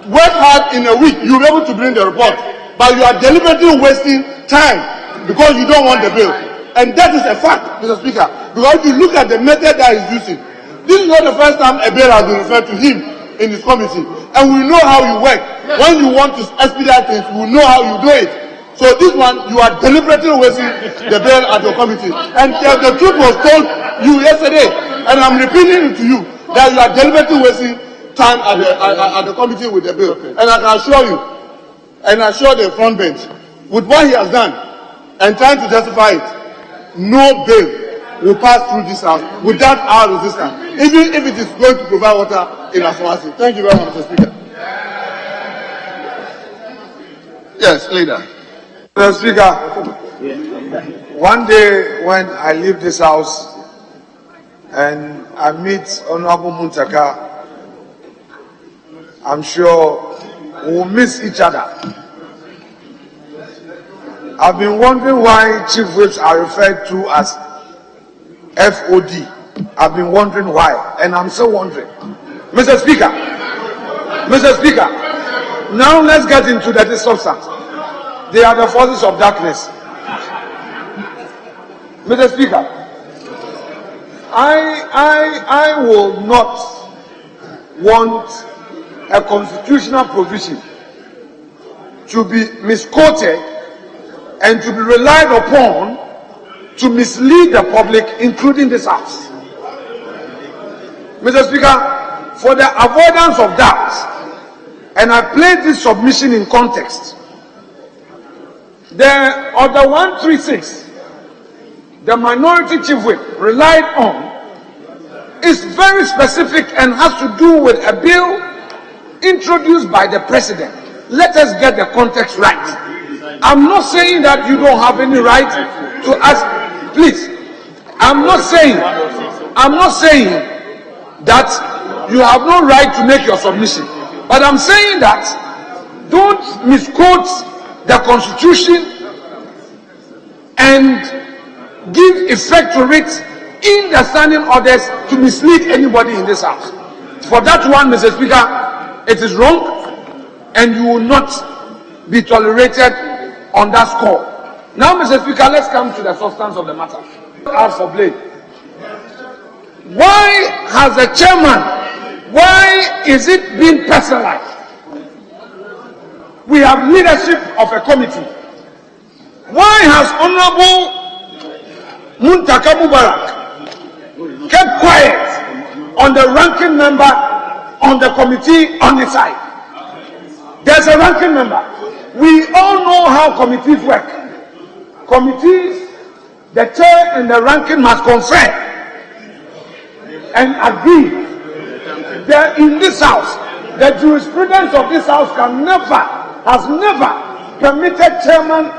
work hard in a week, you'll be able to bring the report. But you are deliberately wasting time because you don't want the bill. And that is a fact, Mr. Speaker. Because if you look at the method that he's using, This is not the first time a bill has been referred to him in his committee. And we know how you work. When you want to expedite things, we know how you do it. So this one, you are deliberately wasting the bill at your committee. And the truth was told you yesterday, and I'm repeating it to you, that you are deliberately wasting time at the committee with the bill. And I can assure you, and assure the front bench, with what he has done, and trying to justify it, no bill will pass through this house without our resistance, even if it is going to provide water in Asawasi. Thank you very much, Mr. Speaker. Yes, leader. Mr. Speaker, one day when I leave this house and I meet Honorable Muntaka, I'm sure we will miss each other. I've been wondering why chief whips are referred to as FOD. I've been wondering why, and I'm still wondering. Mr. Speaker, now let's get into the substance. They are the forces of darkness. Mr. Speaker, I will not want a constitutional provision to be misquoted and to be relied upon to mislead the public, including this house. Mr. Speaker, for the avoidance of doubt, and I place this submission in context, the Order 136, the minority chief whip relied on, is very specific and has to do with a bill introduced by the president. Let us get the context right. I'm not saying that you don't have any right to ask, please. I'm not saying that you have no right to make your submission. But I'm saying that don't misquote the Constitution and give effect to it in the standing orders to mislead anybody in this house. For that one, Mr. Speaker, it is wrong and you will not be tolerated on that score. Now, Mr. Speaker, let's come to the substance of the matter. As for blame. Why has the chairman, why is it being personalized? We have leadership of a committee. Why has Honorable Muntaka Mubarak kept quiet on the ranking member on the committee on the side? There's a ranking member. We all know how committees work. Committees, the chair and the ranking must confer and agree. In this house, the jurisprudence of this house has never permitted chairman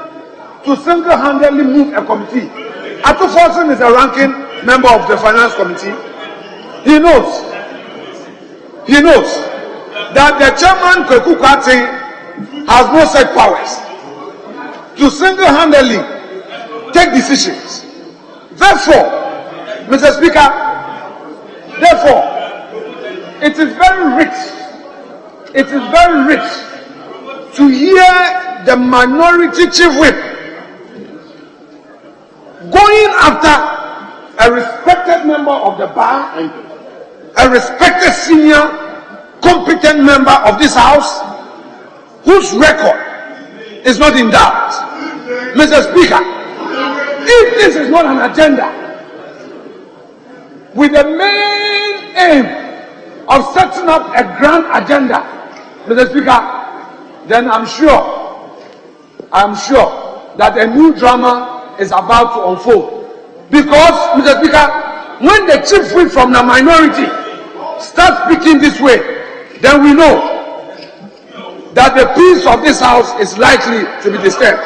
to single-handedly move a committee. Atu Forson is a ranking member of the finance committee. He knows that the chairman Kweku Kwate has no such powers to single-handedly take decisions. Therefore, Mr. Speaker, it is very rich to hear the minority chief whip going after a respected member of the bar, a respected senior competent member of this house whose record is not in doubt. Mr. Speaker, if this is not an agenda with the main aim of setting up a grand agenda, Mr. Speaker, then I'm sure that a new drama is about to unfold. Because, Mr. Speaker, when the chief whip from the minority starts speaking this way, then we know that the peace of this house is likely to be disturbed.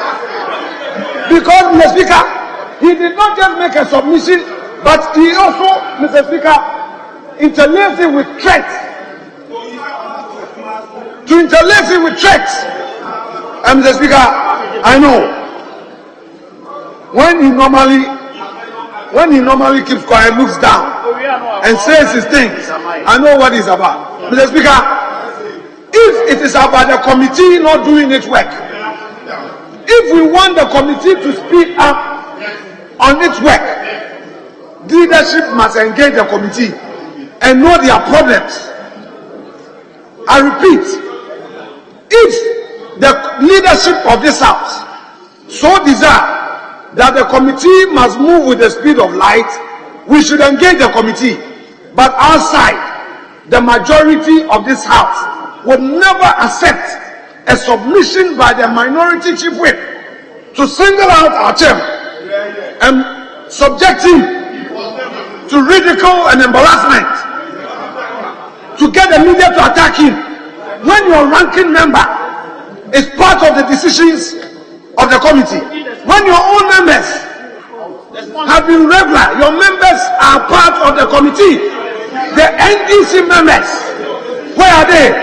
Because, Mr. Speaker, he did not just make a submission, but he also, Mr. Speaker, interlaced it with threats. To interlace it with threats. And Mr. Speaker, I know when he normally keeps quiet, looks down and says his things, I know what he's about. Mr. Speaker, if it is about the committee not doing its work, if we want the committee to speed up on its work, leadership must engage the committee and know their problems. I repeat, if the leadership of this house so desire that the committee must move with the speed of light, we should engage the committee. But outside, the majority of this house would never accept a submission by the minority chief whip to single out our chairman and subject him to ridicule and embarrassment, to get the media to attack him when your ranking member is part of the decisions of the committee. When your own members have been regular, your members are part of the committee. The NDC members, where are they?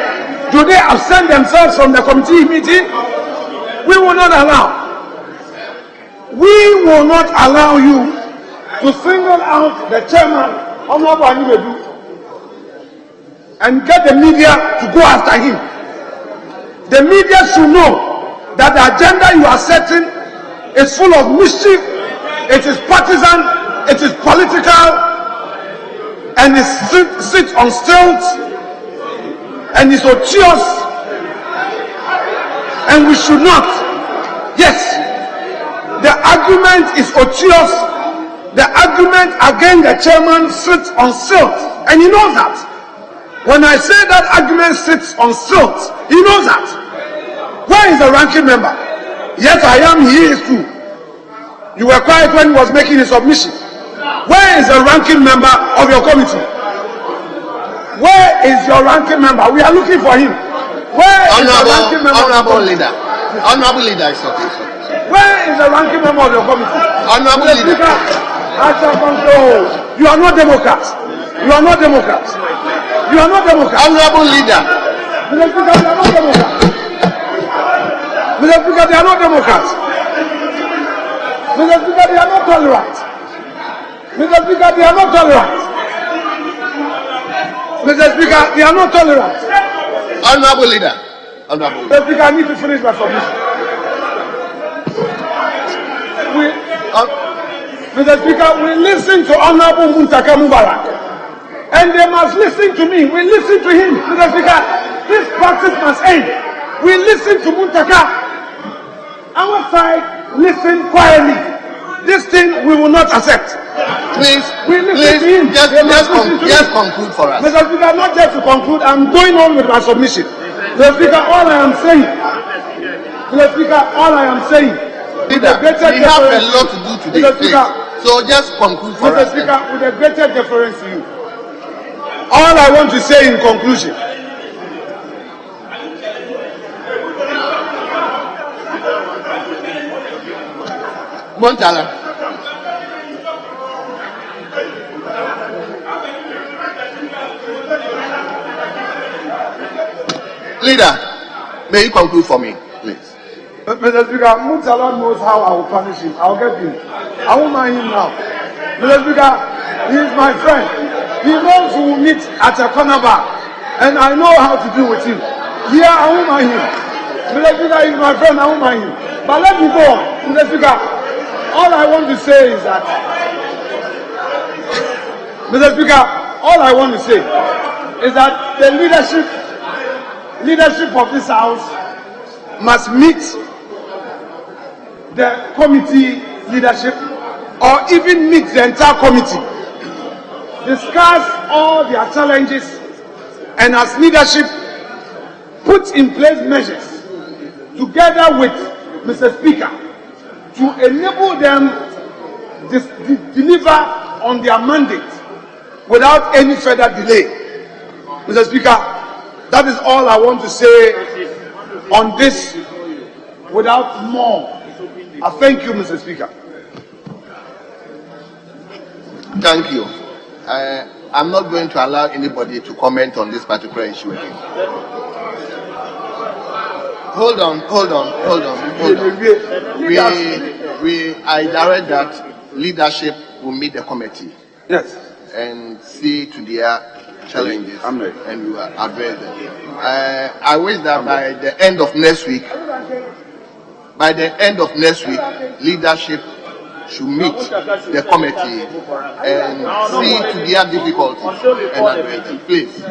Do they absent themselves from the committee meeting? We will not allow. We will not allow you to single out the chairman, Honorable Anibedu, and get the media to go after him. The media should know that the agenda you are setting is full of mischief, it is partisan, it is political, and it sits on stilts, and it's obtuse, and we should not. Yes, the argument is obtuse, the argument against the chairman sits on stilts, and he knows that. When I say that argument sits on stilts, he knows that. Where is the ranking member? Yes, I am, he is too. You were quiet when he was making his submission. Where is the ranking member of your committee? Where is your ranking member? We are looking for him. Where is the ranking member? Honorable leader. Honorable leader, it's okay. Where is the ranking member of your committee? Honorable leader. You are not Democrats. You are not Democrats. You are not Democrats. Honorable leader. Mr. Speaker, they are not Democrats. Mr. Speaker, they are not Democrats. Mr. Speaker, they are not tolerant. Mr. Speaker, they are not tolerant. Mr. Speaker, they are not tolerant. Honorable leader. Honorable. Mr. Speaker, I need to finish my submission. Mr. Speaker, we listen to Honorable Muntaka Mubarak, and they must listen to me. We listen to him. Mr. Speaker, this practice must end. We listen to Muntaka. Our side listen quietly. This thing we will not accept. Please, we listen to him. Just conclude for us. Mr. Speaker, not just to conclude, I'm going on with my submission. Mr. Speaker, all I am saying, Mr. Speaker, all I am saying, leader, we have a lot to do today. Mr. Speaker, so just conclude for us. Mr. Speaker, with a greater deference to you, all I want to say in conclusion, Montala. Leader, may you conclude for me, please? Mr. Speaker, Muntala knows how I will punish him. I will get him. I won't mind him now. Mr. Speaker, he is my friend. He knows we will meet at a corner bar, and I know how to deal with him. Here, I won't mind him. Mr. Speaker, he is my friend. I won't mind him. But let me go on. Mr. Speaker, all I want to say is that, Mr. Speaker, all I want to say is that the leadership of this house must meet the committee leadership, or even meet the entire committee, discuss all their challenges, and as leadership put in place measures together with Mr. Speaker to enable them to deliver on their mandate without any further delay. Mr. Speaker, that is all I want to say on this without more. I thank you, Mr. Speaker. Thank you. I'm not going to allow anybody to comment on this particular issue again. Hold on. I direct that leadership will meet the committee. Yes. And see to their challenges, and we will address them. I wish that by the end of next week, leadership should meet the committee and see to their difficulties and address them. Please,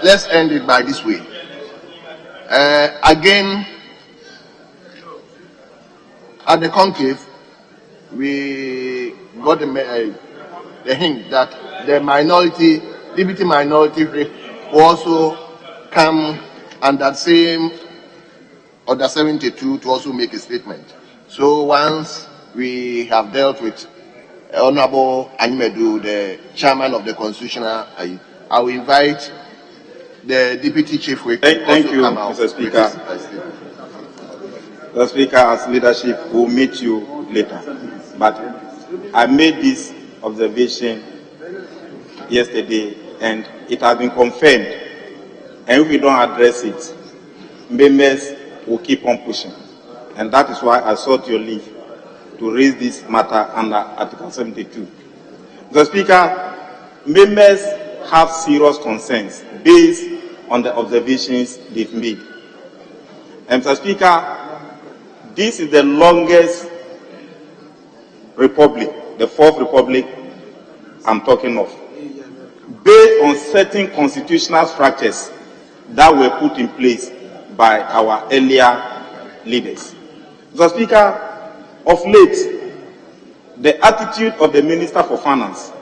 let's end it by this way. Again, at the conclave, we got the hint that the deputy minority whip will also come under same order 72 to also make a statement. So once we have dealt with Honorable Animedu, the chairman of the Constitutional, I will invite the deputy chief whip. Thank you, Mr. Speaker. Mr. Speaker, as leadership, we'll meet you later. But I made this observation yesterday, and it has been confirmed. And if we don't address it, members will keep on pushing. And that is why I sought your leave to raise this matter under Article 72. Mr. Speaker, members have serious concerns based on the observations they've made. And Mr. Speaker, this is the longest republic, the fourth republic I'm talking of, based on certain constitutional structures that were put in place by our earlier leaders. Mr. Speaker, of late, the attitude of the Minister for Finance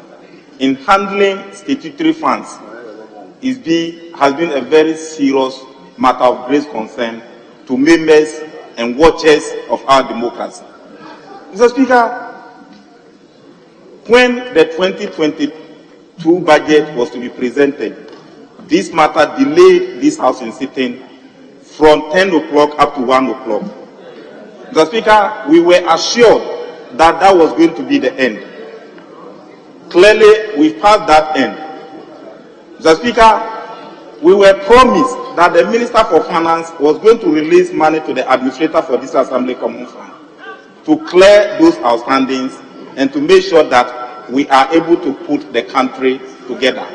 in handling statutory funds has been a very serious matter of great concern to members and watchers of our democracy. Mr. Speaker, when the 2022 budget was to be presented, this matter delayed this House in sitting from 10 o'clock up to 1 o'clock. Mr. Speaker, we were assured that that was going to be the end. Clearly, we passed that end. Mr. Speaker, we were promised that the Minister for Finance was going to release money to the administrator for this Assembly Common Fund to clear those outstandings and to make sure that we are able to put the country together.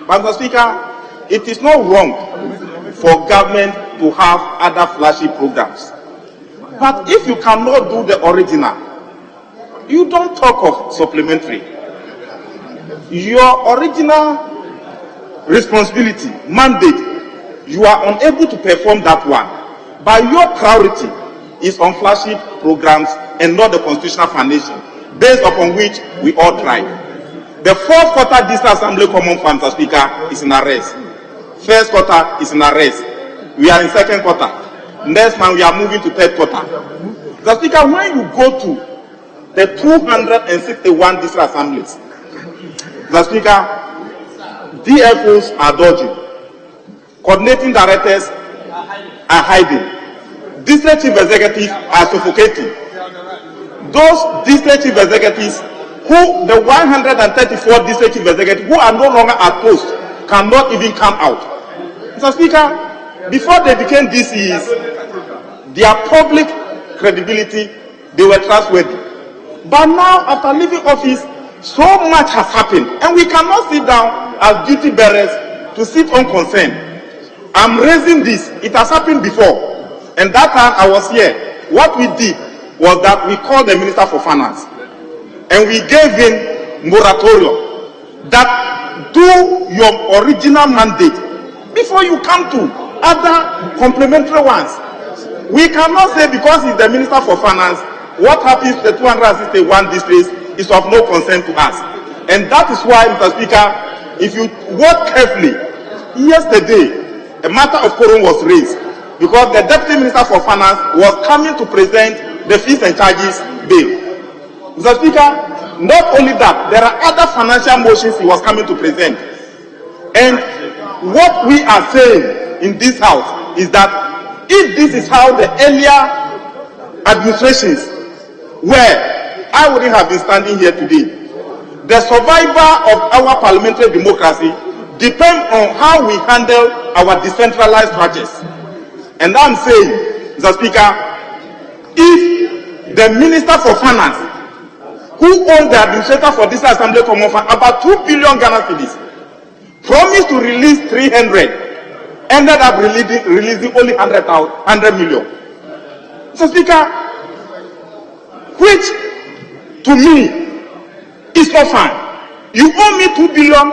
But Mr. Speaker, it is not wrong for government to have other flashy programs. But if you cannot do the original, you don't talk of supplementary. Your original responsibility, mandate, you are unable to perform that one. But your priority is on flashy programs and not the constitutional foundation, based upon which we all thrive. The fourth quarter District Assembly Common Fund, Mr. Speaker, is in arrest. First quarter is in arrest. We are in second quarter. Next month we are moving to third quarter. Mr. Speaker, when you go to the 261 district assemblies, Mr. Speaker, DFOs are dodging. Coordinating directors are hiding. District chief executives are suffocating. Those district chief executives who, the 134 district chief executives who are no longer at post, cannot even come out. Mr. Speaker, before they became DCEs, their public credibility, they were trustworthy. But now, after leaving office, so much has happened, and we cannot sit down as duty bearers to sit unconcerned. I'm raising this. It has happened before, and that time I was here. What we did was that we called the Minister for Finance, and we gave him moratorium that do your original mandate before you come to other complementary ones. We cannot say because he's the Minister for Finance, what happens to the 261 districts is of no concern to us. And that is why, Mr. Speaker, if you watch carefully, yesterday a matter of quorum was raised because the Deputy Minister for Finance was coming to present the fees and charges bill. Mr. Speaker, not only that, there are other financial motions he was coming to present. And what we are saying in this house is that if this is how the earlier administrations were, I wouldn't have been standing here today. The survival of our parliamentary democracy depends on how we handle our decentralized structures. And I'm saying, Mr. Speaker, if the Minister for Finance, who owns the administrator for this Assembly Common Fund, about 2 billion Ghana cedis, promised to release 300, ended up releasing only 100 million. Mr. Speaker, which to me is not fine. You owe me 2 billion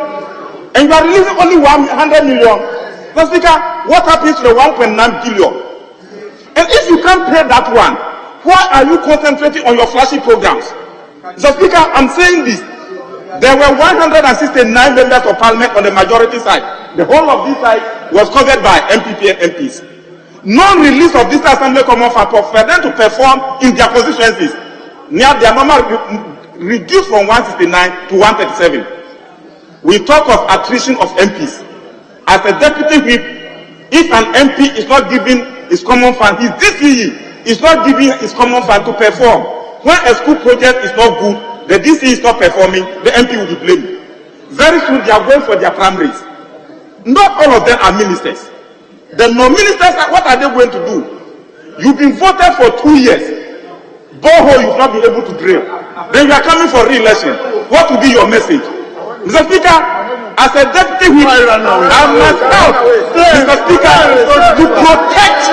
and you are releasing only 100 million. Mr. Speaker, what happens to the 1.9 billion? And if you can't pay that one, why are you concentrating on your flashy programs? Mr. Speaker, I'm saying this. There were 169 members of parliament on the majority side. The whole of this side was covered by MPP and MPs. No release of this assembly common fund for them to perform in their constituencies. Near their number reduced from 169 to 137. We talk of attrition of MPs. As a deputy whip, if an MP is not giving his common fund, his DCE is not giving his common fund to perform. When a school project is not good, the DCE is not performing, the MP will be blamed. Very soon they are going for their primaries. Not all of them are ministers. The non-ministers, what are they going to do? You've been voted for 2 years. Borehole you've not been able to drill. Then you are coming for re-election. What will be your message? Mr. Speaker, as a deputy whip, I must out, Mr. Speaker, to protect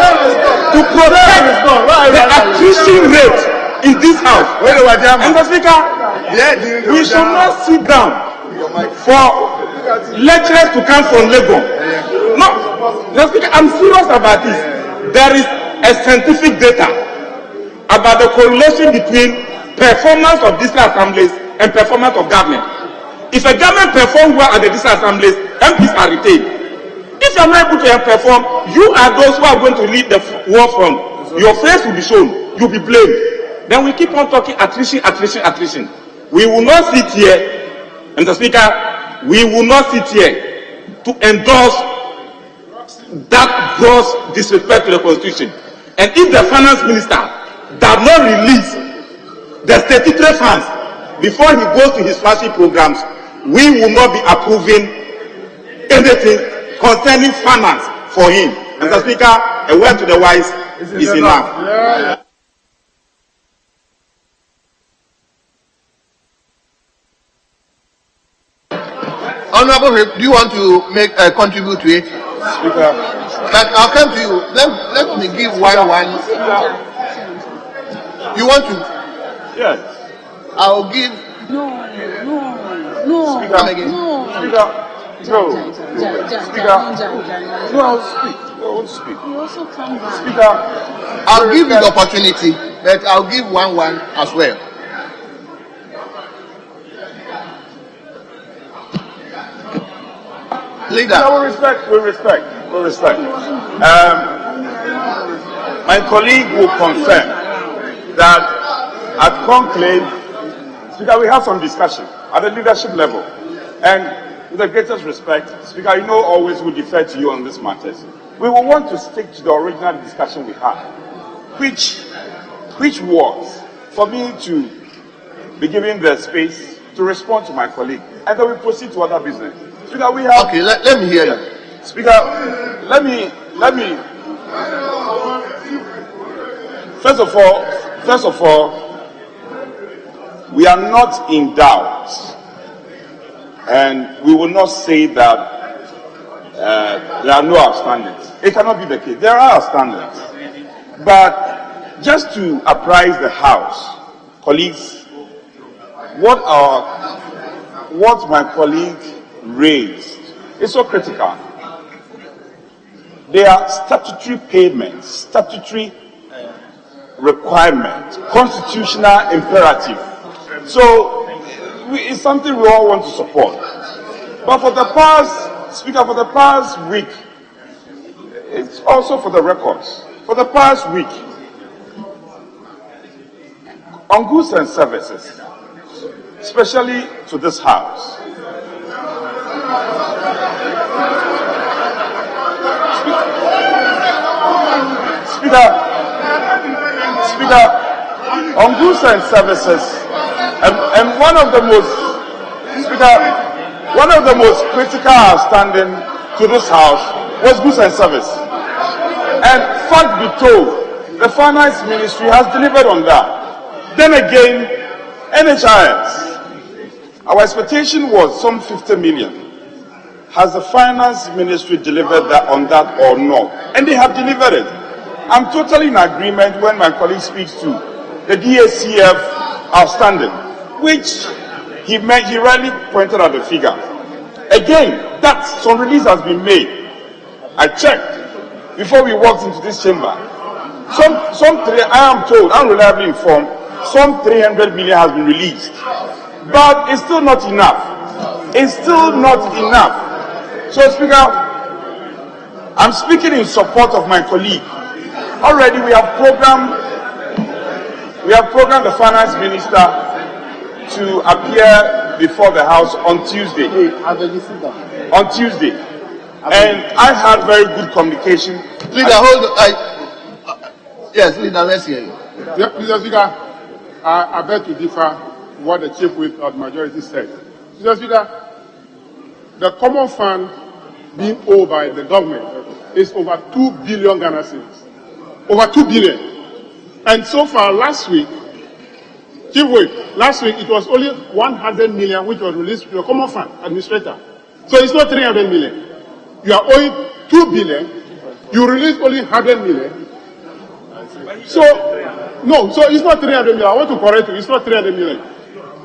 the attrition rate in this house. And Mr. Speaker, we should not sit down for lecturers to come from Lagos. No, Mr. Speaker, I'm serious about this. There is a scientific data about the correlation between performance of district assemblies and performance of government. If a government performs well at the district assemblies, MPs are retained. If you are not able to perform, you are those who are going to lead the war front. Your face will be shown. You will be blamed. Then we keep on talking attrition. We will not sit here, Mr. Speaker, we will not sit here to endorse that gross disrespect to the Constitution. And if the finance minister does not release the statutory funds before he goes to his flashy programs, we will not be approving anything concerning finance for him. Mr. Speaker, a word to the wise is enough. Honorable, do you want to make contribute to it? Speaker. But I'll come to you. Let me give one. You want to? Yes. I'll give. No. Speaker. Come again. I won't speak. You also come back. Speaker. I'll give you the opportunity, but I'll give one as well. Leader. No, we respect. My colleague will confirm that at conclave, Speaker, we have some discussion at the leadership level. And with the greatest respect, Speaker, you know always we defer to you on these matters. We will want to stick to the original discussion we had, which was for me to be given the space to respond to my colleague, and then we proceed to other business. Speaker, we have. Okay, let me hear you. Speaker, let me. First of all, we are not in doubt, and we will not say that there are no outstandings. It cannot be the case. There are outstandings, but just to apprise the House, colleagues, what my colleague raised is so critical. They are statutory payments, statutory requirements, constitutional imperative. So it's something we all want to support. But for the past, Speaker, for the past week, it's also for the records. For the past week, on goods and services, especially to this House, Speaker, on goods and services, and one of the most critical outstanding to this House was goods and service. And fact be told, the Finance Ministry has delivered on that. Then again, NHIS, our expectation was some 50 million. Has the Finance Ministry delivered that on that or not? And they have delivered it. I'm totally in agreement when my colleague speaks to the DACF outstanding, which he rightly pointed out the figure. Again, that some release has been made. I checked before we walked into this chamber. I am told, I'm reliably informed, some 300 million has been released. But it's still not enough. It's still not enough. So, Speaker, I'm speaking in support of my colleague. Already we have programmed the finance minister to appear before the House on Tuesday. On Tuesday. And I had very good communication. Leader, hold on. Yes, Leader, let's hear you. Yeah, Mr. Speaker, I beg to differ what the Chief Whip of the majority said. Mr. Speaker, the common fund being owed by the government is over 2 billion Ghana cedis. Over 2 billion. And so far, last week, Chief Whip, last week it was only 100 million which was released to the common fund administrator. So it's not 300 million. You are owing 2 billion, you release only 100 million. So, no, so it's not 300 million. I want to correct you, it's not 300 million.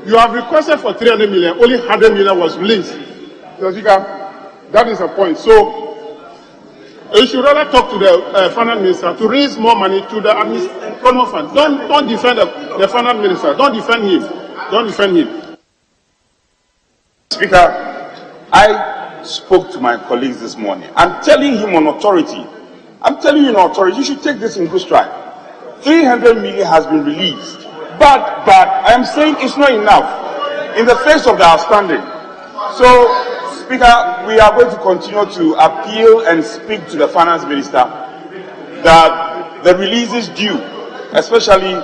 You have requested for 300 million, only 100 million was released. So, that is a point. So, you should rather talk to the finance minister to raise more money to the common fund. Don't defend the finance minister. Don't defend him. Don't defend him. Speaker, I spoke to my colleagues this morning. I'm telling him on authority. I'm telling you on authority, you should take this in good stride. 300 million has been released. But I am saying it's not enough in the face of the outstanding. So, Speaker, we are going to continue to appeal and speak to the finance minister that the releases due, especially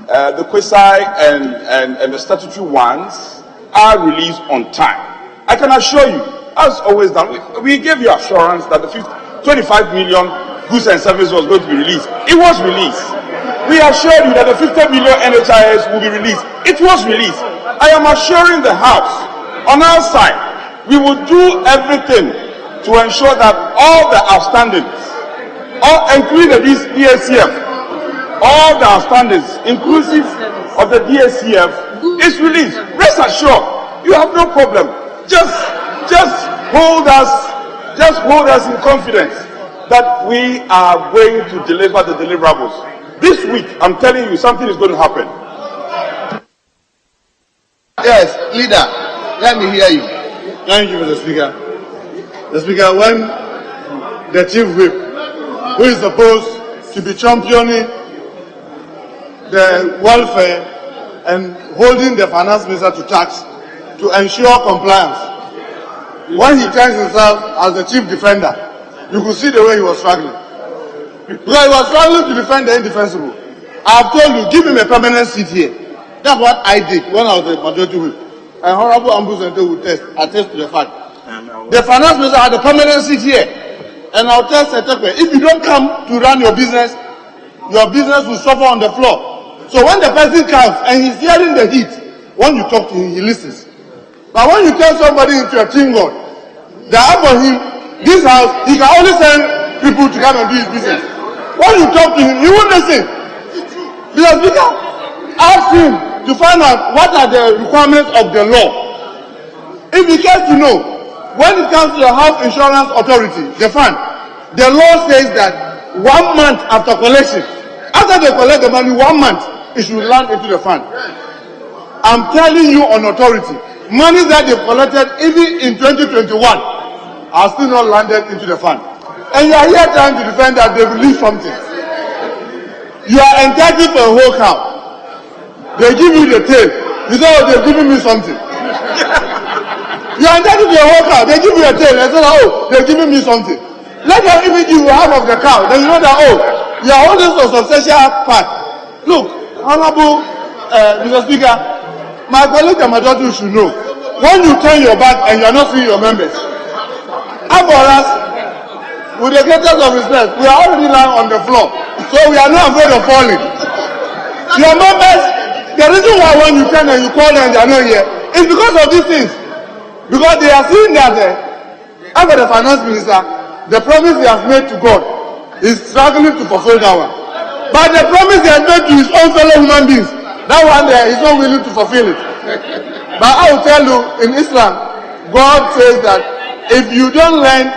the quasi and the statutory ones, are released on time. I can assure you, as always done, we gave you assurance that the 25 million goods and services was going to be released. It was released. We assured you that the 50 million NHIS will be released. It was released. I am assuring the House, on our side, we will do everything to ensure that all the outstandings, including the DACF, all the outstandings, inclusive of the DACF, is released. Rest assured, you have no problem. Just hold us in confidence that we are going to deliver the deliverables. This week, I'm telling you, something is going to happen. Yes, Leader, let me hear you. Thank you, Mr. Speaker. Mr. Speaker, when the Chief Whip, who is supposed to be championing the welfare and holding the finance minister to task to ensure compliance, when he turns himself as the chief defender, you could see the way he was struggling. Because he was struggling to defend the indefensible. I have told you, give him a permanent seat here. That's what I did when I was the majority whip. And Honorable Ambusente will attest to the fact. The finance minister had a permanent seat here. And I'll tell Setekwe, if you don't come to run your business will suffer on the floor. So when the person comes and he's hearing the heat, when you talk to him, he listens. But when you tell somebody into a team God, that for him, this house, he can only send people to come and do his business. When you talk to him, he won't listen. Because Speaker, ask him to find out what are the requirements of the law. If he cares to know, when it comes to the House Insurance Authority, the fund, the law says that 1 month after collection, after they collect the money, 1 month, it should land into the fund. I'm telling you on authority, money that they collected even in 2021 are still not landed into the fund. And you are here trying to defend that they release something. You are entitled for a whole cow. They give you the tail. You say, oh, they're giving me something. You are entitled to a whole cow. They give you a tail. They say, oh, they're giving me something. Let them even give you half of the cow. Then you know that, oh, you are holding a substantial part. Look, Honorable Mr. Speaker, my colleague the majority should know. When you turn your back and you are not seeing your members, as for us, with the greatest of respect, we are already lying on the floor. So we are not afraid of falling. Your members, the reason why when you turn and you call them, they are not here, is because of these things. Because they are seeing that after the finance minister, the promise he has made to God is struggling to fulfill that one. But the promise he has made to his own fellow human beings, that one there, he's not willing to fulfill it. But I will tell you, in Islam, God says that if you don't learn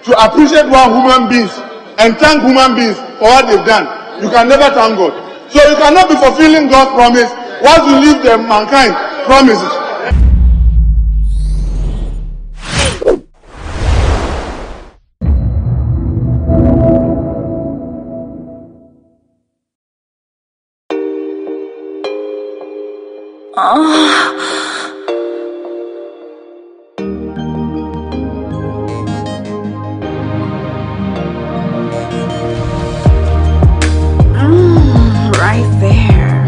to appreciate one human beings and thank human beings for what they've done, you can never thank God. So you cannot be fulfilling God's promise once you leave the mankind promises. Right there.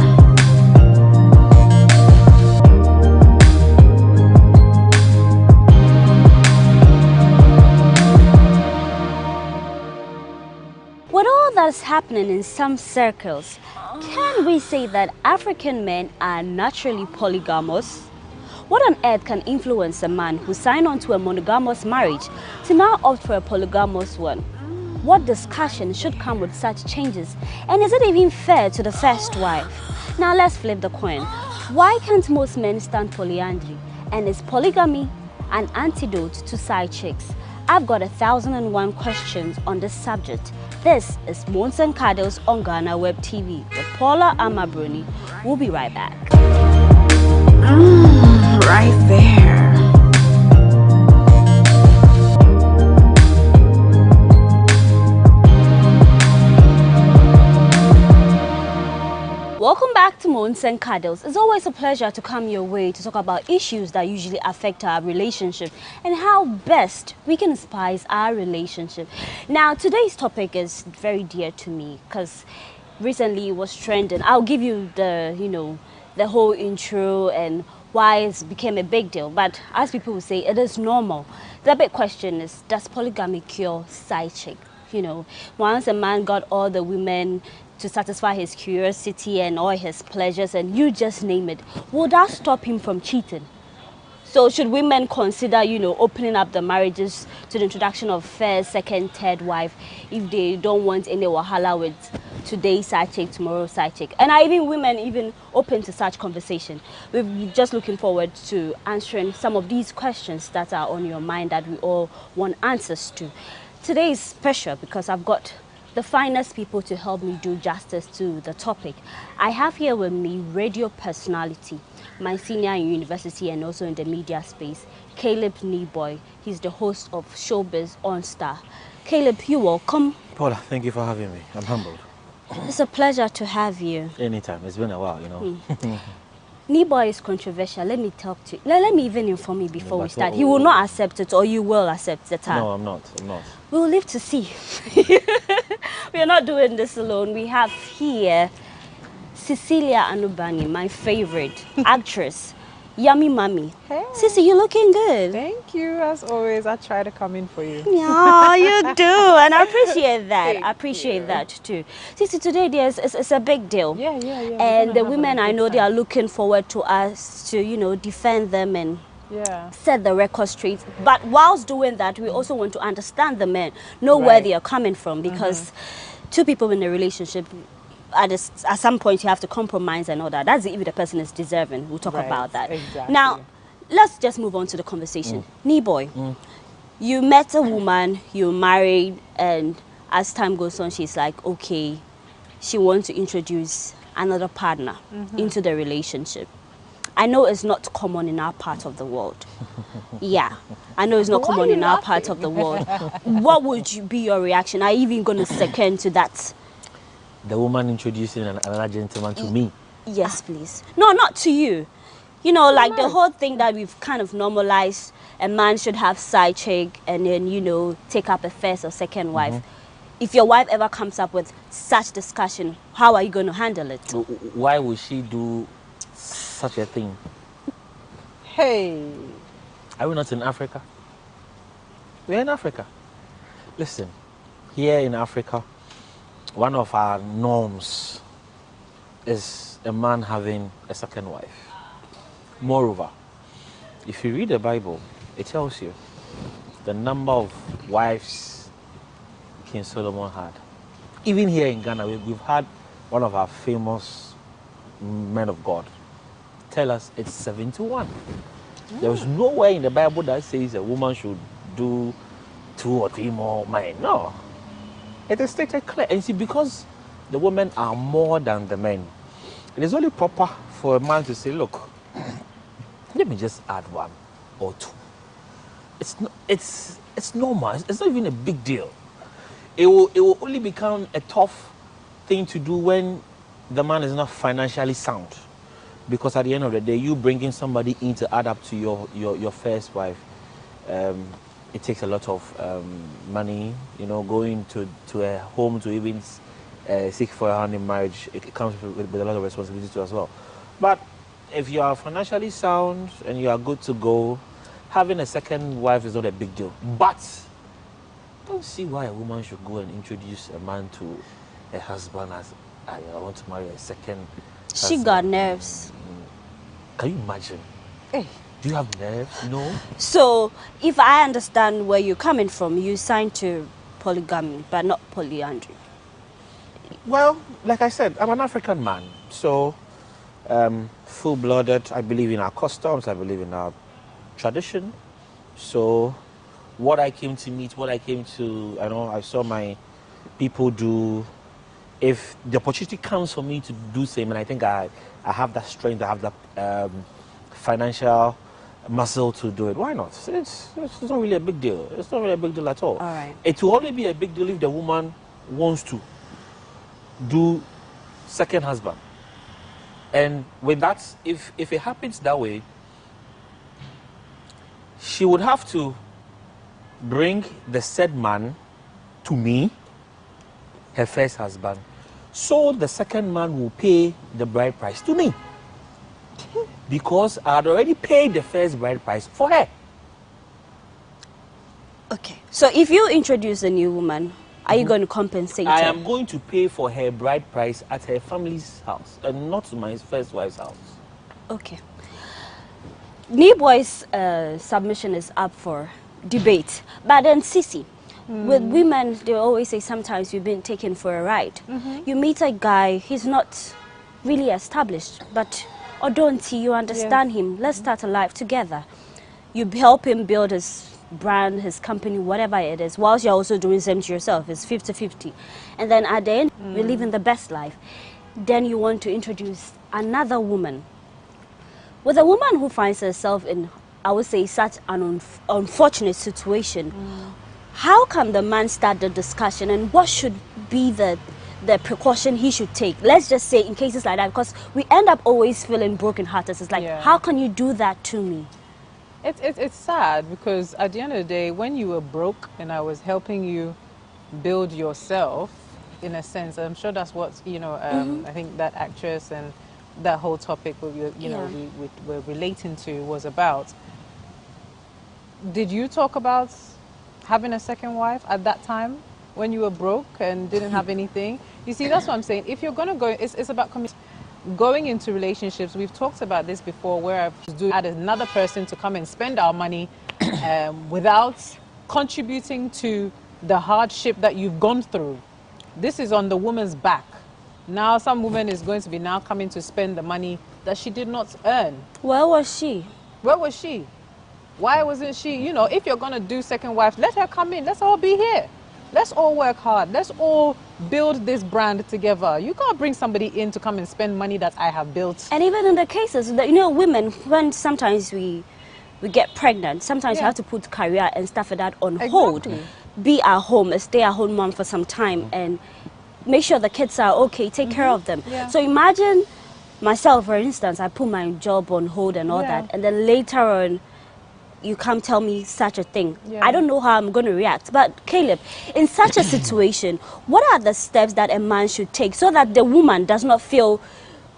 With all that's happening in some circles, can we say that African men are naturally polygamous? What on earth can influence a man who signed on to a monogamous marriage to now opt for a polygamous one? What discussion should come with such changes? And is it even fair to the first wife? Now let's flip the coin. Why can't most men stand polyandry? And is polygamy an antidote to side chicks? I've got 1,001 questions on this subject. This is Mons and Cuddles on GhanaWeb TV with Paula Amabruni. We'll be right back. Right there. Welcome back to Mons and Cuddles. It's always a pleasure to come your way to talk about issues that usually affect our relationship and how best we can spice our relationship. Now, today's topic is very dear to me because recently it was trending. I'll give you the whole intro and why it became a big deal. But as people will say, it is normal. The big question is, does polygamy cure side chick? Once a man got all the women to satisfy his curiosity and all his pleasures, and you just name it, will that stop him from cheating? So should women consider, opening up the marriages to the introduction of first, second, third wife if they don't want any wahala with today's side chick, tomorrow's side chick? And are even women open to such conversation? We're just looking forward to answering some of these questions that are on your mind that we all want answers to. Today is special because I've got the finest people to help me do justice to the topic. I have here with me radio personality, my senior in university and also in the media space, Caleb Neboy. He's the host of Showbiz on Star. Caleb, you're welcome. Paula, thank you for having me. I'm humbled. It's a pleasure to have you. Anytime. It's been a while, Neboy is controversial. Let me talk to you. Let me even inform you before we start. He will not accept it, or you will accept the time. No, I'm not. We'll live to see. We are not doing this alone. We have here Cecilia Anubani, my favorite actress. Yummy Mommy. Hey. Sissy, you're looking good. Thank you. As always, I try to come in for you. Yeah, you do. And I appreciate that. I appreciate that too. Sissy, today it's a big deal. Yeah. And the women, I know, they are looking forward to us to, defend them and set the record straight. But whilst doing that, we also want to understand the men, know where they are coming from, because two people in a relationship, at some point you have to compromise and all that. That's if the person is deserving. We'll talk about that. Exactly. Now, let's just move on to the conversation. Neboy, you met a woman, you married, and as time goes on, she's like, okay, she wants to introduce another partner into the relationship. I know it's not common in our part of the world. I know it's not common in our part of the world. What would be your reaction? Are you even going to second to that? The woman introducing another gentleman to me? Yes, please. No, not to you. Like the whole thing that we've kind of normalized, a man should have side chick and then, take up a first or second wife. If your wife ever comes up with such discussion, how are you going to handle it? Why would she do such a thing? Hey. Are we not in Africa? We're in Africa. Listen, here in Africa, one of our norms is a man having a second wife. Moreover, if you read the Bible, it tells you the number of wives King Solomon had. Even here in Ghana, we've had one of our famous men of God, tell us it's 7-1. There is nowhere in the Bible that says a woman should do 2 or 3 more men. No. It is stated clear. And see, because the women are more than the men, it is only proper for a man to say, look, let me just add 1 or 2. It's normal. It's not even a big deal. It will only become a tough thing to do when the man is not financially sound. Because at the end of the day, you bringing somebody in to add up to your first wife, it takes a lot of money, you know, going to a home to even seek for a hand in marriage. It comes with a lot of responsibility too as well. But if you are financially sound and you are good to go, having a second wife is not a big deal. But I don't see why a woman should go and introduce a man to a husband as, I want to marry a second husband. She got nerves. Can you imagine? Hey. Do you have nerves? No. So, if I understand where you're coming from, you signed to polygamy, but not polyandry. Well, like I said, I'm an African man. So, full-blooded, I believe in our customs, I believe in our tradition. So, what I came to meet, what I came to, I saw my people do. If the opportunity comes for me to do same, and I think I have that strength, I have that financial muscle to do it, why not? It's not really a big deal. It's not really a big deal at all. All right. It will only be a big deal if the woman wants to do second husband. And with that, if it happens that way, she would have to bring the said man to me, her first husband, so the second man will pay the bride price to me. Because I had already paid the first bride price for her. Okay. So if you introduce a new woman, are you going to compensate I her? am going to pay for her bride price at her family's house and not my first wife's house. Okay. Niboy's submission is up for debate. But then Sisi, with women, they always say sometimes you've been taken for a ride. You meet a guy, he's not really established, but Odonti, you understand him. Let's start a life together. You help him build his brand, his company, whatever it is, whilst you're also doing same to yourself. It's 50-50. And then at the end, you're living the best life. Then you want to introduce another woman. With a woman who finds herself in, I would say, such an unfortunate situation, how can the man start the discussion, and what should be the precaution he should take? Let's just say in cases like that, because we end up always feeling broken-hearted. It's like, how can you do that to me? It's sad, because at the end of the day, when you were broke and I was helping you build yourself, in a sense, I'm sure that's what, I think that actress and that whole topic we were relating to was about. Did you talk about having a second wife at that time when you were broke and didn't have anything? You see, that's what I'm saying. If you're going to go, it's about going into relationships. We've talked about this before, where I've add another person to come and spend our money without contributing to the hardship that you've gone through. This is on the woman's back. Now some woman is going to be now coming to spend the money that she did not earn. Where was she? Where was she? Why wasn't she? If you're going to do second wife, let her come in. Let's all be here. Let's all work hard. Let's all build this brand together. You can't bring somebody in to come and spend money that I have built. And even in the cases that, women, when sometimes we get pregnant, sometimes you have to put career and stuff like that on hold. Be at home, a stay-at-home mom for some time, and make sure the kids are okay, take care of them. So imagine myself, for instance, I put my job on hold and all that, and then later on, you come tell me such a thing. I don't know how I'm going to react. But Caleb, in such a situation, what are the steps that a man should take so that the woman does not feel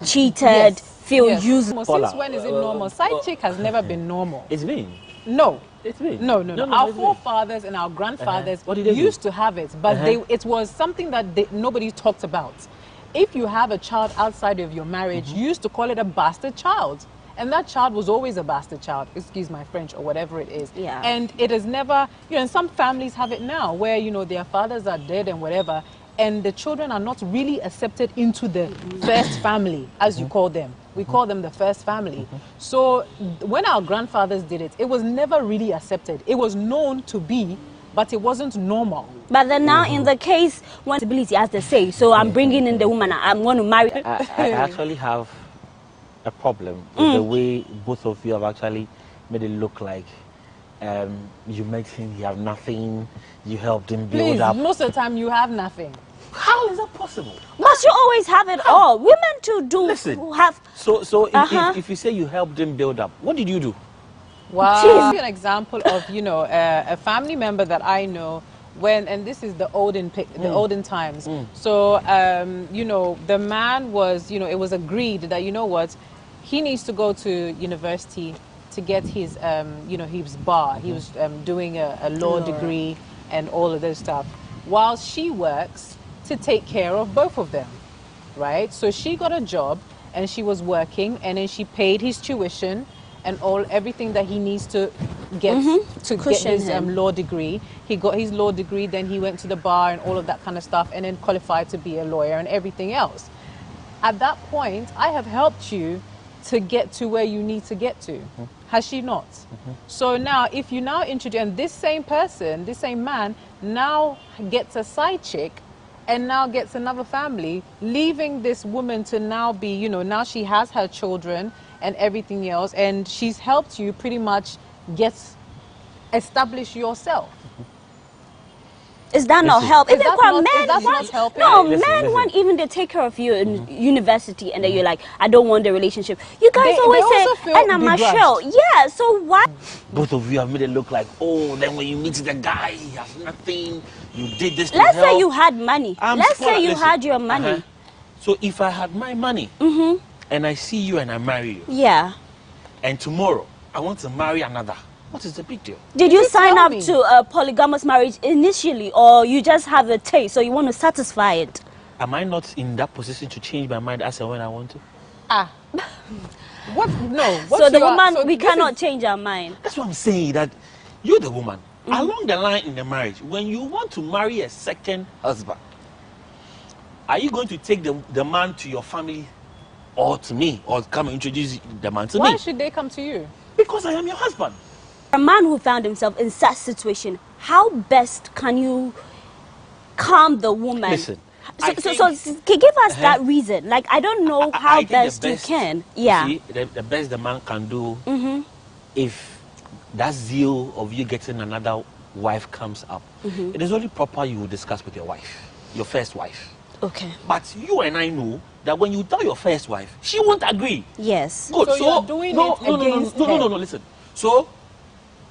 cheated, feel used? Since when is it normal? Side chick has never been normal. It's been? No. It's been? No. Our forefathers and our grandfathers used to have it, but it was something that nobody talked about. If you have a child outside of your marriage, you used to call it a bastard child. And that child was always a bastard child, excuse my French, or whatever it is. And it is never, and some families have it now where, their fathers are dead and whatever, and the children are not really accepted into the first family, as you call them. We call them the first family. So when our grandfathers did it, it was never really accepted. It was known to be, but it wasn't normal. But then now in the case, when ability, as they say, so I'm bringing in the woman, I'm going to marry. I actually have a problem with the way both of you have actually made it look like you met him, you have nothing, you helped him build up. Most of the time you have nothing. How is that possible? But you always have it all. Women too do. Listen, have. So if you say you helped him build up, what did you do? Wow. I'll give you an example of, a family member that I know and this is the olden times. So, the man was, it was agreed that, he needs to go to university to get his, his bar. He was doing a law degree and all of this stuff, while she works to take care of both of them, right? So she got a job and she was working, and then she paid his tuition and everything that he needs to get to get his law degree. He got his law degree, then he went to the bar and all of that kind of stuff, and then qualified to be a lawyer and everything else. At that point, I have helped you to get to where you need to get to. Has she not? So now, if you now introduce, and this same person, this same man, now gets a side chick and now gets another family, leaving this woman to now be, now she has her children and everything else, and she's helped you pretty much establish yourself. Is that not help? Is that not helping? No, men want even to take care of you in university, and then you're like, I don't want the relationship. You guys always say, and I'm a show. Yeah, so what? Both of you have made it look like, then when you meet the guy, he has nothing. You did this. Let's say you had money. Let's say you had your money. So if I had my money, and I see you and I marry you, and tomorrow I want to marry another, what is the big deal? Did you sign up to a polygamous marriage initially, or you just have a taste, so you want to satisfy it? Am I not in that position to change my mind as and when I want to? What? No. So the woman, we cannot change our mind. That's what I'm saying, that you're the woman. Along the line in the marriage, when you want to marry a second husband, are you going to take the man to your family or to me, or come and introduce the man to me? Why should they come to you? Because I am your husband. A man who found himself in such situation, how best can you calm the woman? Listen, so give us that reason. Like, I don't know how best you can. Yeah. See, the best the man can do, if that zeal of you getting another wife comes up, it is only proper you will discuss with your wife, your first wife. Okay. But you and I know that when you tell your first wife, she won't agree. Yes. Good. So you're doing it against her. No, listen. So,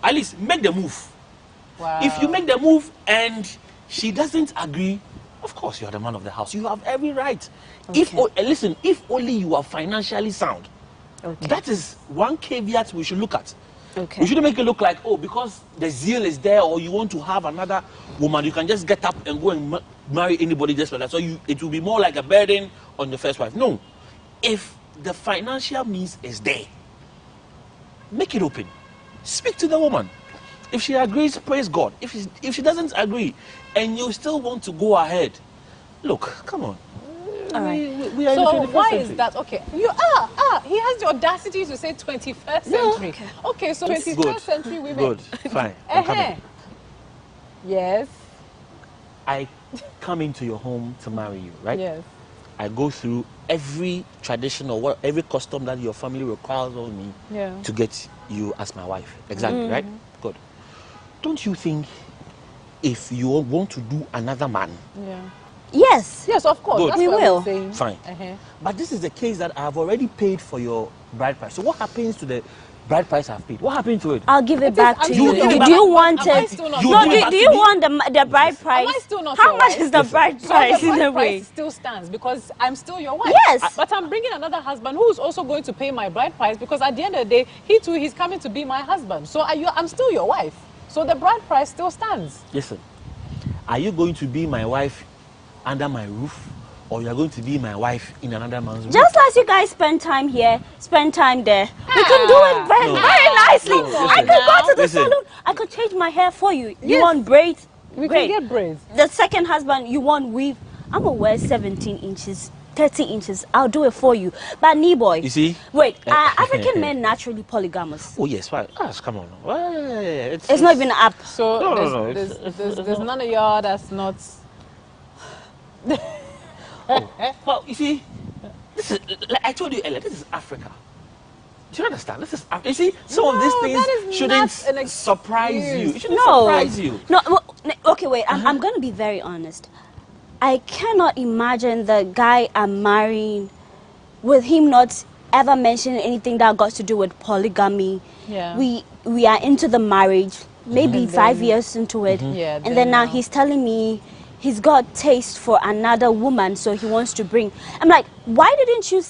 at least make the move. Wow. If you make the move and she doesn't agree, of course you are the man of the house. You have every right. Okay. If only you are financially sound. Okay. That is one caveat we should look at. Okay. We shouldn't make it look like, because the zeal is there, or you want to have another woman, you can just get up and go and marry anybody just like that. So it will be more like a burden on the first wife. No. If the financial means is there, make it open. Speak to the woman. If she agrees, praise God. If she doesn't agree, and you still want to go ahead, look, come on. All right. We are in the 21st why century. is that? Okay. He has the audacity to say 21st century. Okay, so 21st century women. Good. Fine. I'm coming. Yes. I come into your home to marry you, right? Yes. I go through every tradition or every custom that your family requires of me to get you as my wife. Exactly, right? Good. Don't you think if you want to do another man? Yes. Yes, of course. Good. That's We what will. I'm saying. Fine. But this is the case that I have already paid for your bride price. So what happens to the bride price I've paid? What happened to it? I'll give it back to you. Do Do you want it? Do you want the bride price? Am I still not How your much wife? is the bride price in a way? Price still stands because I'm still your wife. Yes. But I'm bringing another husband who's also going to pay my bride price, because at the end of the day, he's coming to be my husband. So I'm still your wife. So the bride price still stands. Listen, are you going to be my wife under my roof, or you are going to be my wife in another man's roof? Just as you guys spend time here, spend time there. We can do it very nicely. I could go to the salon. I could change my hair for you. You want braids? We can get braids. The second husband, you want weave. I'm gonna wear 17 inches, 30 inches. I'll do it for you. But boy, you see, wait, African men naturally polygamous. Oh yes, right. Come on. It's not even up. So No. there's none of y'all that's not. Well, you see, this is like I told you earlier. This is Africa. Do you understand? This is you see, some of these things shouldn't surprise you. It shouldn't surprise you. No. Okay, wait. I'm gonna be very honest. I cannot imagine the guy I'm marrying with him not ever mentioning anything that got to do with polygamy. Yeah. We are into the marriage, maybe 5 years into it, Yeah, and then now he's telling me he's got taste for another woman, so he wants to bring. I'm like, why didn't you?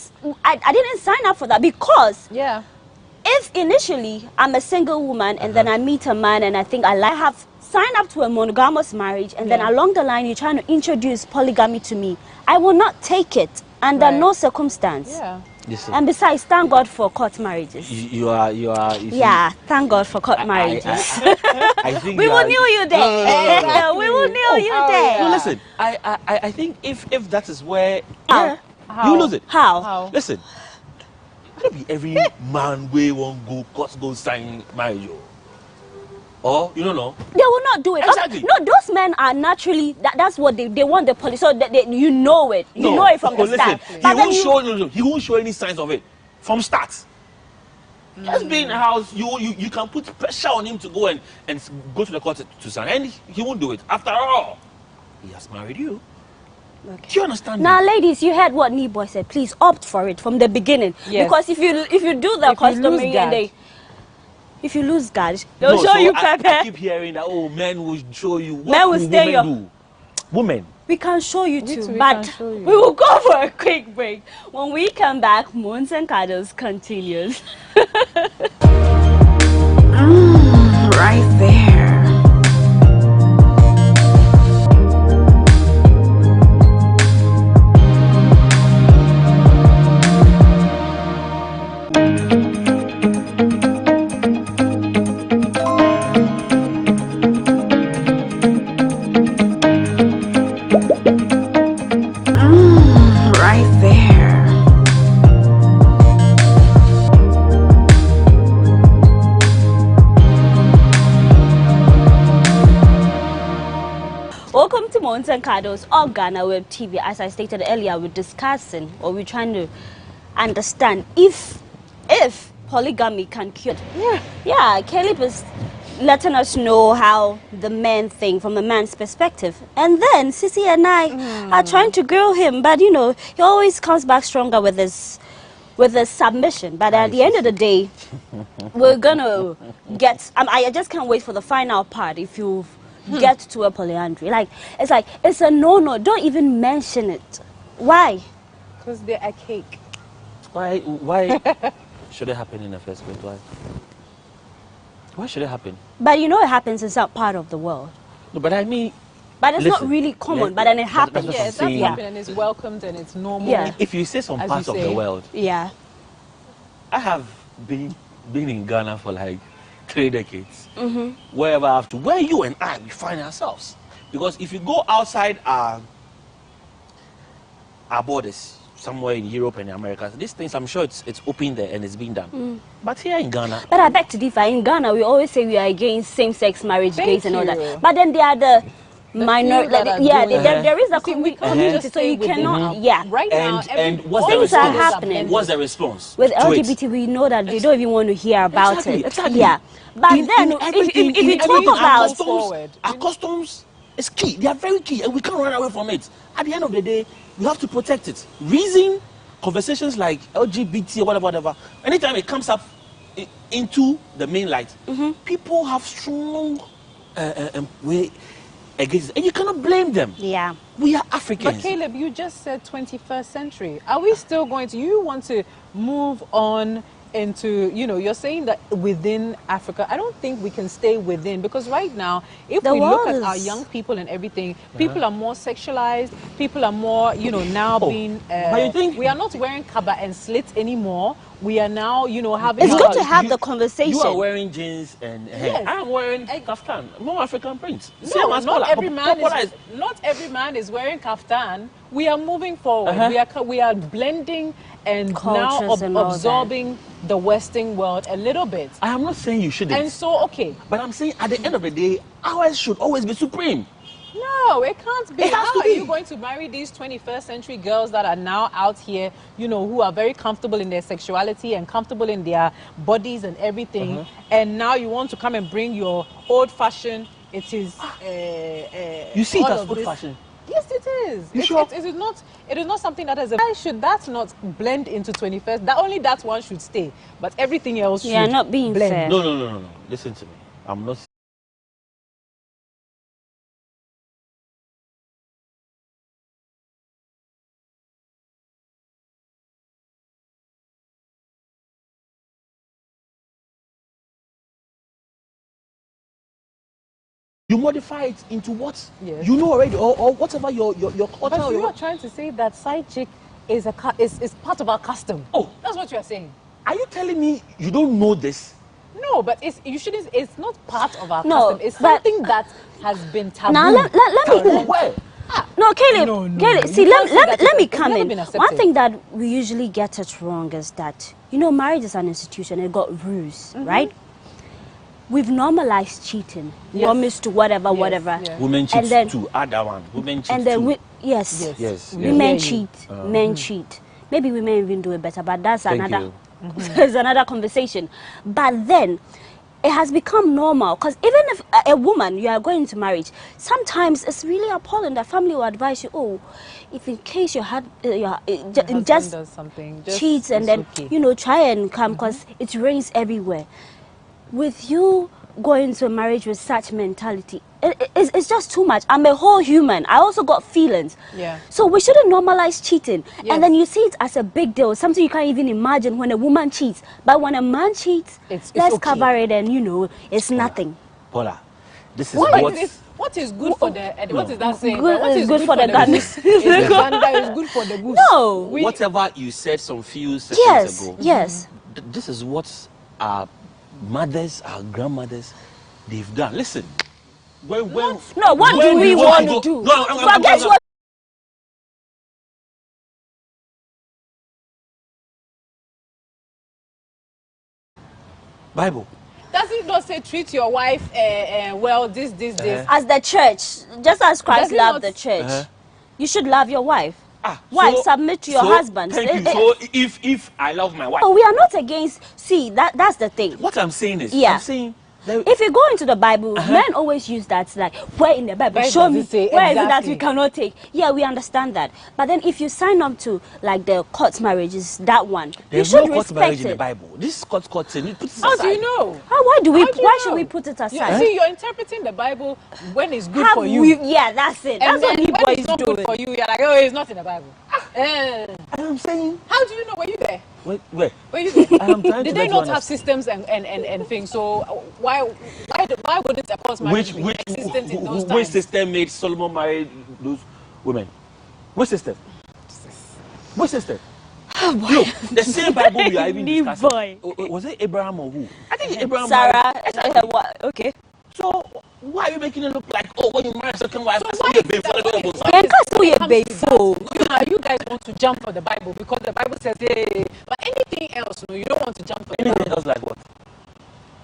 I didn't sign up for that because if initially I'm a single woman and then I meet a man and I think I have signed up to a monogamous marriage and then along the line you're trying to introduce polygamy to me, I will not take it under no circumstance. Yeah. Listen. And besides, thank God for court marriages. You are. You yeah, thank God for court marriages. I think we will knew you there. No. We will knew you there. No, listen. I think if that is where How? you lose it. How? Listen. Maybe every man way won't go sign marriage. Or you don't know. They will not do it. Exactly. No, those men are naturally that's what they want the police. So you know it. You know it from the start. He won't show any signs of it from start. Just being in the house, you can put pressure on him to go and go to the court to sign, and he won't do it. After all, he has married you. Okay. Do you understand? Now, ladies, you heard what Niboy said. Please opt for it from the beginning. Yes. Because if you do the customary and if you lose guard, they'll show you pepper. I keep hearing that men will show you. Men will stay your do? Women. We can show you too, but we will go for a quick break. When we come back, Moons and Cuddles continues. Right there. Welcome to Moons and Cuddles on GhanaWeb TV. As I stated earlier, we're discussing or we're trying to understand if polygamy can cure. Yeah, Caleb is letting us know how the men think from a man's perspective. And then Sissy and I are trying to grill him, but he always comes back stronger with his submission. But at the end of the day, we're gonna get. I just can't wait for the final part. If you get to a polyandry, it's a no. Don't even mention it. Why? Because they're a cake. Why should it happen in the first place? Why should it happen? But it happens in some part of the world. No, but I mean. But it's not really common. But then it happens. Yes, that's happening and it's welcomed and it's normal. Yeah. If you say some parts of the world. Yeah. I have been in Ghana for like 3 decades. Where you and I we find ourselves, because if you go outside our borders, somewhere in Europe and the Americas, these things I'm sure it's open there and it's being done. But here in Ghana, but I beg to differ. In Ghana, we always say we are against same-sex marriage, gays and all that. But then they are the minor. There is a community, so you cannot. Yeah. Right now, and what's things the are response? happening. What's the response With LGBT? We know that they don't even want to hear about it. Exactly. Yeah. But then if you talk about our customs is key. They are very key, and we can't run away from it. At the end of the day, we have to protect it. Reason conversations like LGBT or whatever. Anytime it comes up into the main light, people have strong way against it, and you cannot blame them. Yeah, we are Africans. But Caleb, you just said 21st century. Are we still going to? You want to move on into, you're saying that within Africa. I don't think we can stay within, because right now, if we look at our young people and everything, people are more sexualized, people are more, now being, but you think we are not wearing kaba and slits anymore. we are now, you know, having. It's good to have the conversation. You are wearing jeans and Yes. I am wearing kaftan, more African prints. No, not every man is wearing kaftan. We are moving forward. We are blending and Cultures now and all absorbing the Western world a little bit. I am not saying you shouldn't. And so, okay. But I'm saying at the end of the day, ours should always be supreme. No, it can't be. It has How to are be. you going to marry these 21st century girls that are now out here, you know, who are very comfortable in their sexuality and comfortable in their bodies and everything, and now you want to come and bring your old-fashioned, it is... you see it all as of old-fashioned? Yes, it is. You sure? It is not something that has a... Why should that not blend into 21st? Only that one should stay, but everything else should not being blend. fair. No. Listen to me. I'm not... You modify it into what you know already, or whatever your culture. But you are trying to say that side chick is part of our custom. Oh, that's what you are saying. Are you telling me you don't know this? No, but it's not part of our No, custom. It's something that has been taboo. Now let me. Where? No, Caleb. Caleb, see, let me come in. been accepted. One thing that we usually get it wrong is that, you know, marriage is an institution. It got rules, right? We've normalized cheating. Promise to whatever. Women cheat too. Other one. Women cheat And then too. yes. Women cheat. Men cheat. Maybe women even do it better, but that's there's another conversation. But then it has become normal, because even if a woman, you are going into marriage, sometimes it's really appalling that family will advise you, oh, if in case your just does something, cheats and then you know, try and come, because it rains everywhere. With you going into a marriage with such mentality, it's just too much. I'm a whole human. I also got feelings. Yeah. So we shouldn't normalize cheating. Yes. And then you see it as a big deal, something you can't even imagine when a woman cheats. But when a man cheats, let's okay. cover it and, you know, it's nothing. Paula, this is what is good for the... What is that saying? What is good for the gun? Is good for the goose. No. Whatever you said some few seconds ago. Yes. This is what our mothers, our grandmothers, they've done. Listen. What do we want to do? But guess what? Bible. Does it not say treat your wife well, this? As the church, just as Christ loved the church, you should love your wife. Wife, submit to your husband. Thank you. So if I love my wife. Oh, we are not against. See, that's the thing. What I'm saying is, I'm saying. If you go into the Bible, men always use that, like, where in the Bible, show me, where is it that we cannot take? Yeah, we understand that. But then if you sign up to, like, the court marriages, that one, there's you should no court respect marriage it. in the Bible. This court thing, you put it How aside. do you know? Why should we put it aside? You see, you're interpreting the Bible when it's good for you. Yeah, that's it. And That's what then you when boys it's not do. good for you, you're like, oh, it's not in the Bible. I'm saying. How do you know? Were you there? Where? Were you there? I'm trying Did to they let not you have systems and things? So why wouldn't a court marriage be existent in those times? Which system made Solomon marry those women? Which system? Which system? Look, the same Bible we are even discussing. Was it Abraham or who? I think Abraham. Sarah. Okay. So why are you making it look like, oh, when you marry a second wife, you guys want to jump for the Bible because the Bible says, hey, but anything else, no, you don't want to jump for the Bible. Anything else like what?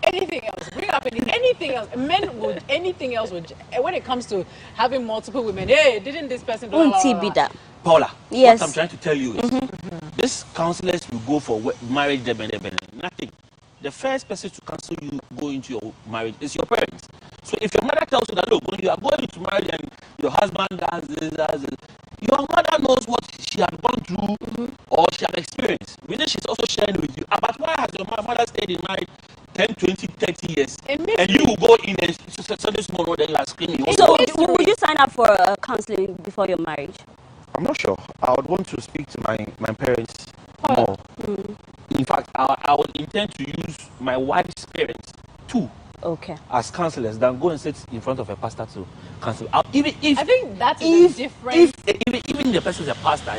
Anything else. Bring up anything else. Men would, anything else would, when it comes to having multiple women, hey, didn't this person do that? Paula, yes. What I'm trying to tell you is, these counselors will go for marriage, nothing. The first person to counsel you go into your marriage is your parents. So if your mother tells you that, look, when you are going to marry and your husband does this, your mother knows what she had gone through or she had experienced. Whether she's also sharing with you. But why has your mother stayed in marriage 10, 20, 30 years? And you will go in and Sunday tomorrow then you are screaming. So would you sign up for counseling before your marriage? I'm not sure. I would want to speak to my parents more. In fact, I would intend to use my wife's parents too. Okay. As counselors, than go and sit in front of a pastor to counsel. I think that is different. Even the person is a pastor,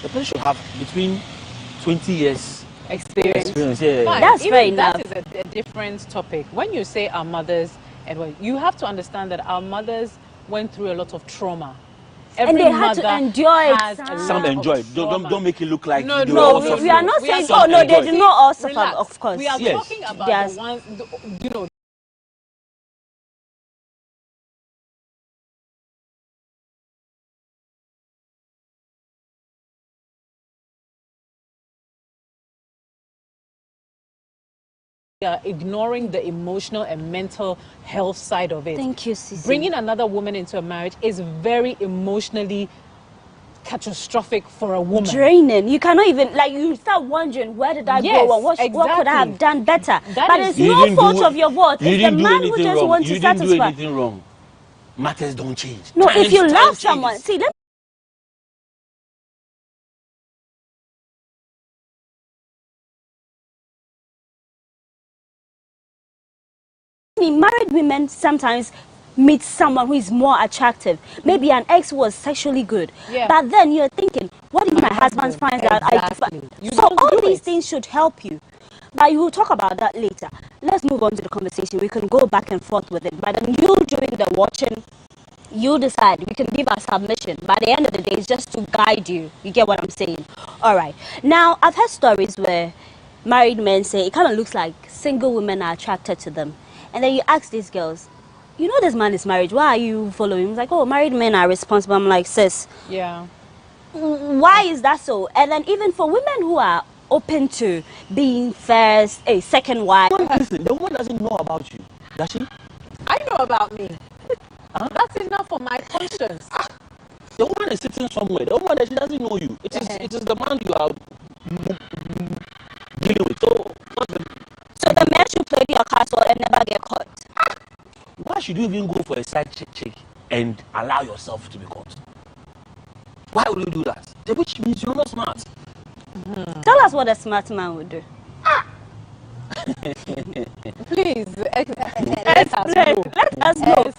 the person should have between 20 years experience. Yeah. Fine. That's Even fair enough. That is a different topic. When you say our mothers, and you have to understand that our mothers went through a lot of trauma. And they had to endure it. Some enjoy. Don't make it look like No, they were also we are not saying. Some Oh no, they enjoy. did not all suffer. Relax. Of course, We are talking about the ones, you know. Are ignoring the emotional and mental health side of it. Thank you, Sisi. Bringing another woman into a marriage is very emotionally catastrophic for a woman. Draining. You cannot even, like, you start wondering, where did I go wrong? What could I have done better? But it's no fault of your fault. It's the man who just wants to satisfy. You didn't do anything wrong. Matters don't change. No, if you love someone, see, let married women sometimes meet someone who is more attractive. Maybe an ex was sexually good. Yeah. But then you're thinking, what if my husband finds out So all these things should help you. But you will talk about that later. Let's move on to the conversation. We can go back and forth with it. But then you doing the watching, you decide. We can give our submission. By the end of the day, it's just to guide you. You get what I'm saying? All right. Now, I've heard stories where married men say it kind of looks like single women are attracted to them. And then you ask these girls, you know this man is married, why are you following him? It's like, oh, married men are responsible. I'm like, sis. Yeah. Why is that so? And then even for women who are open to being first, a second wife. Listen, the woman doesn't know about you, does she? I know about me. That's enough for my conscience. The woman is sitting somewhere. The woman, she doesn't know you. It is the man you are dealing with. So the man should play your castle and never get caught. Why should you even go for a side chick and allow yourself to be caught? Why would you do that? Which means you're not smart. Tell us what a smart man would do. Please, let us know.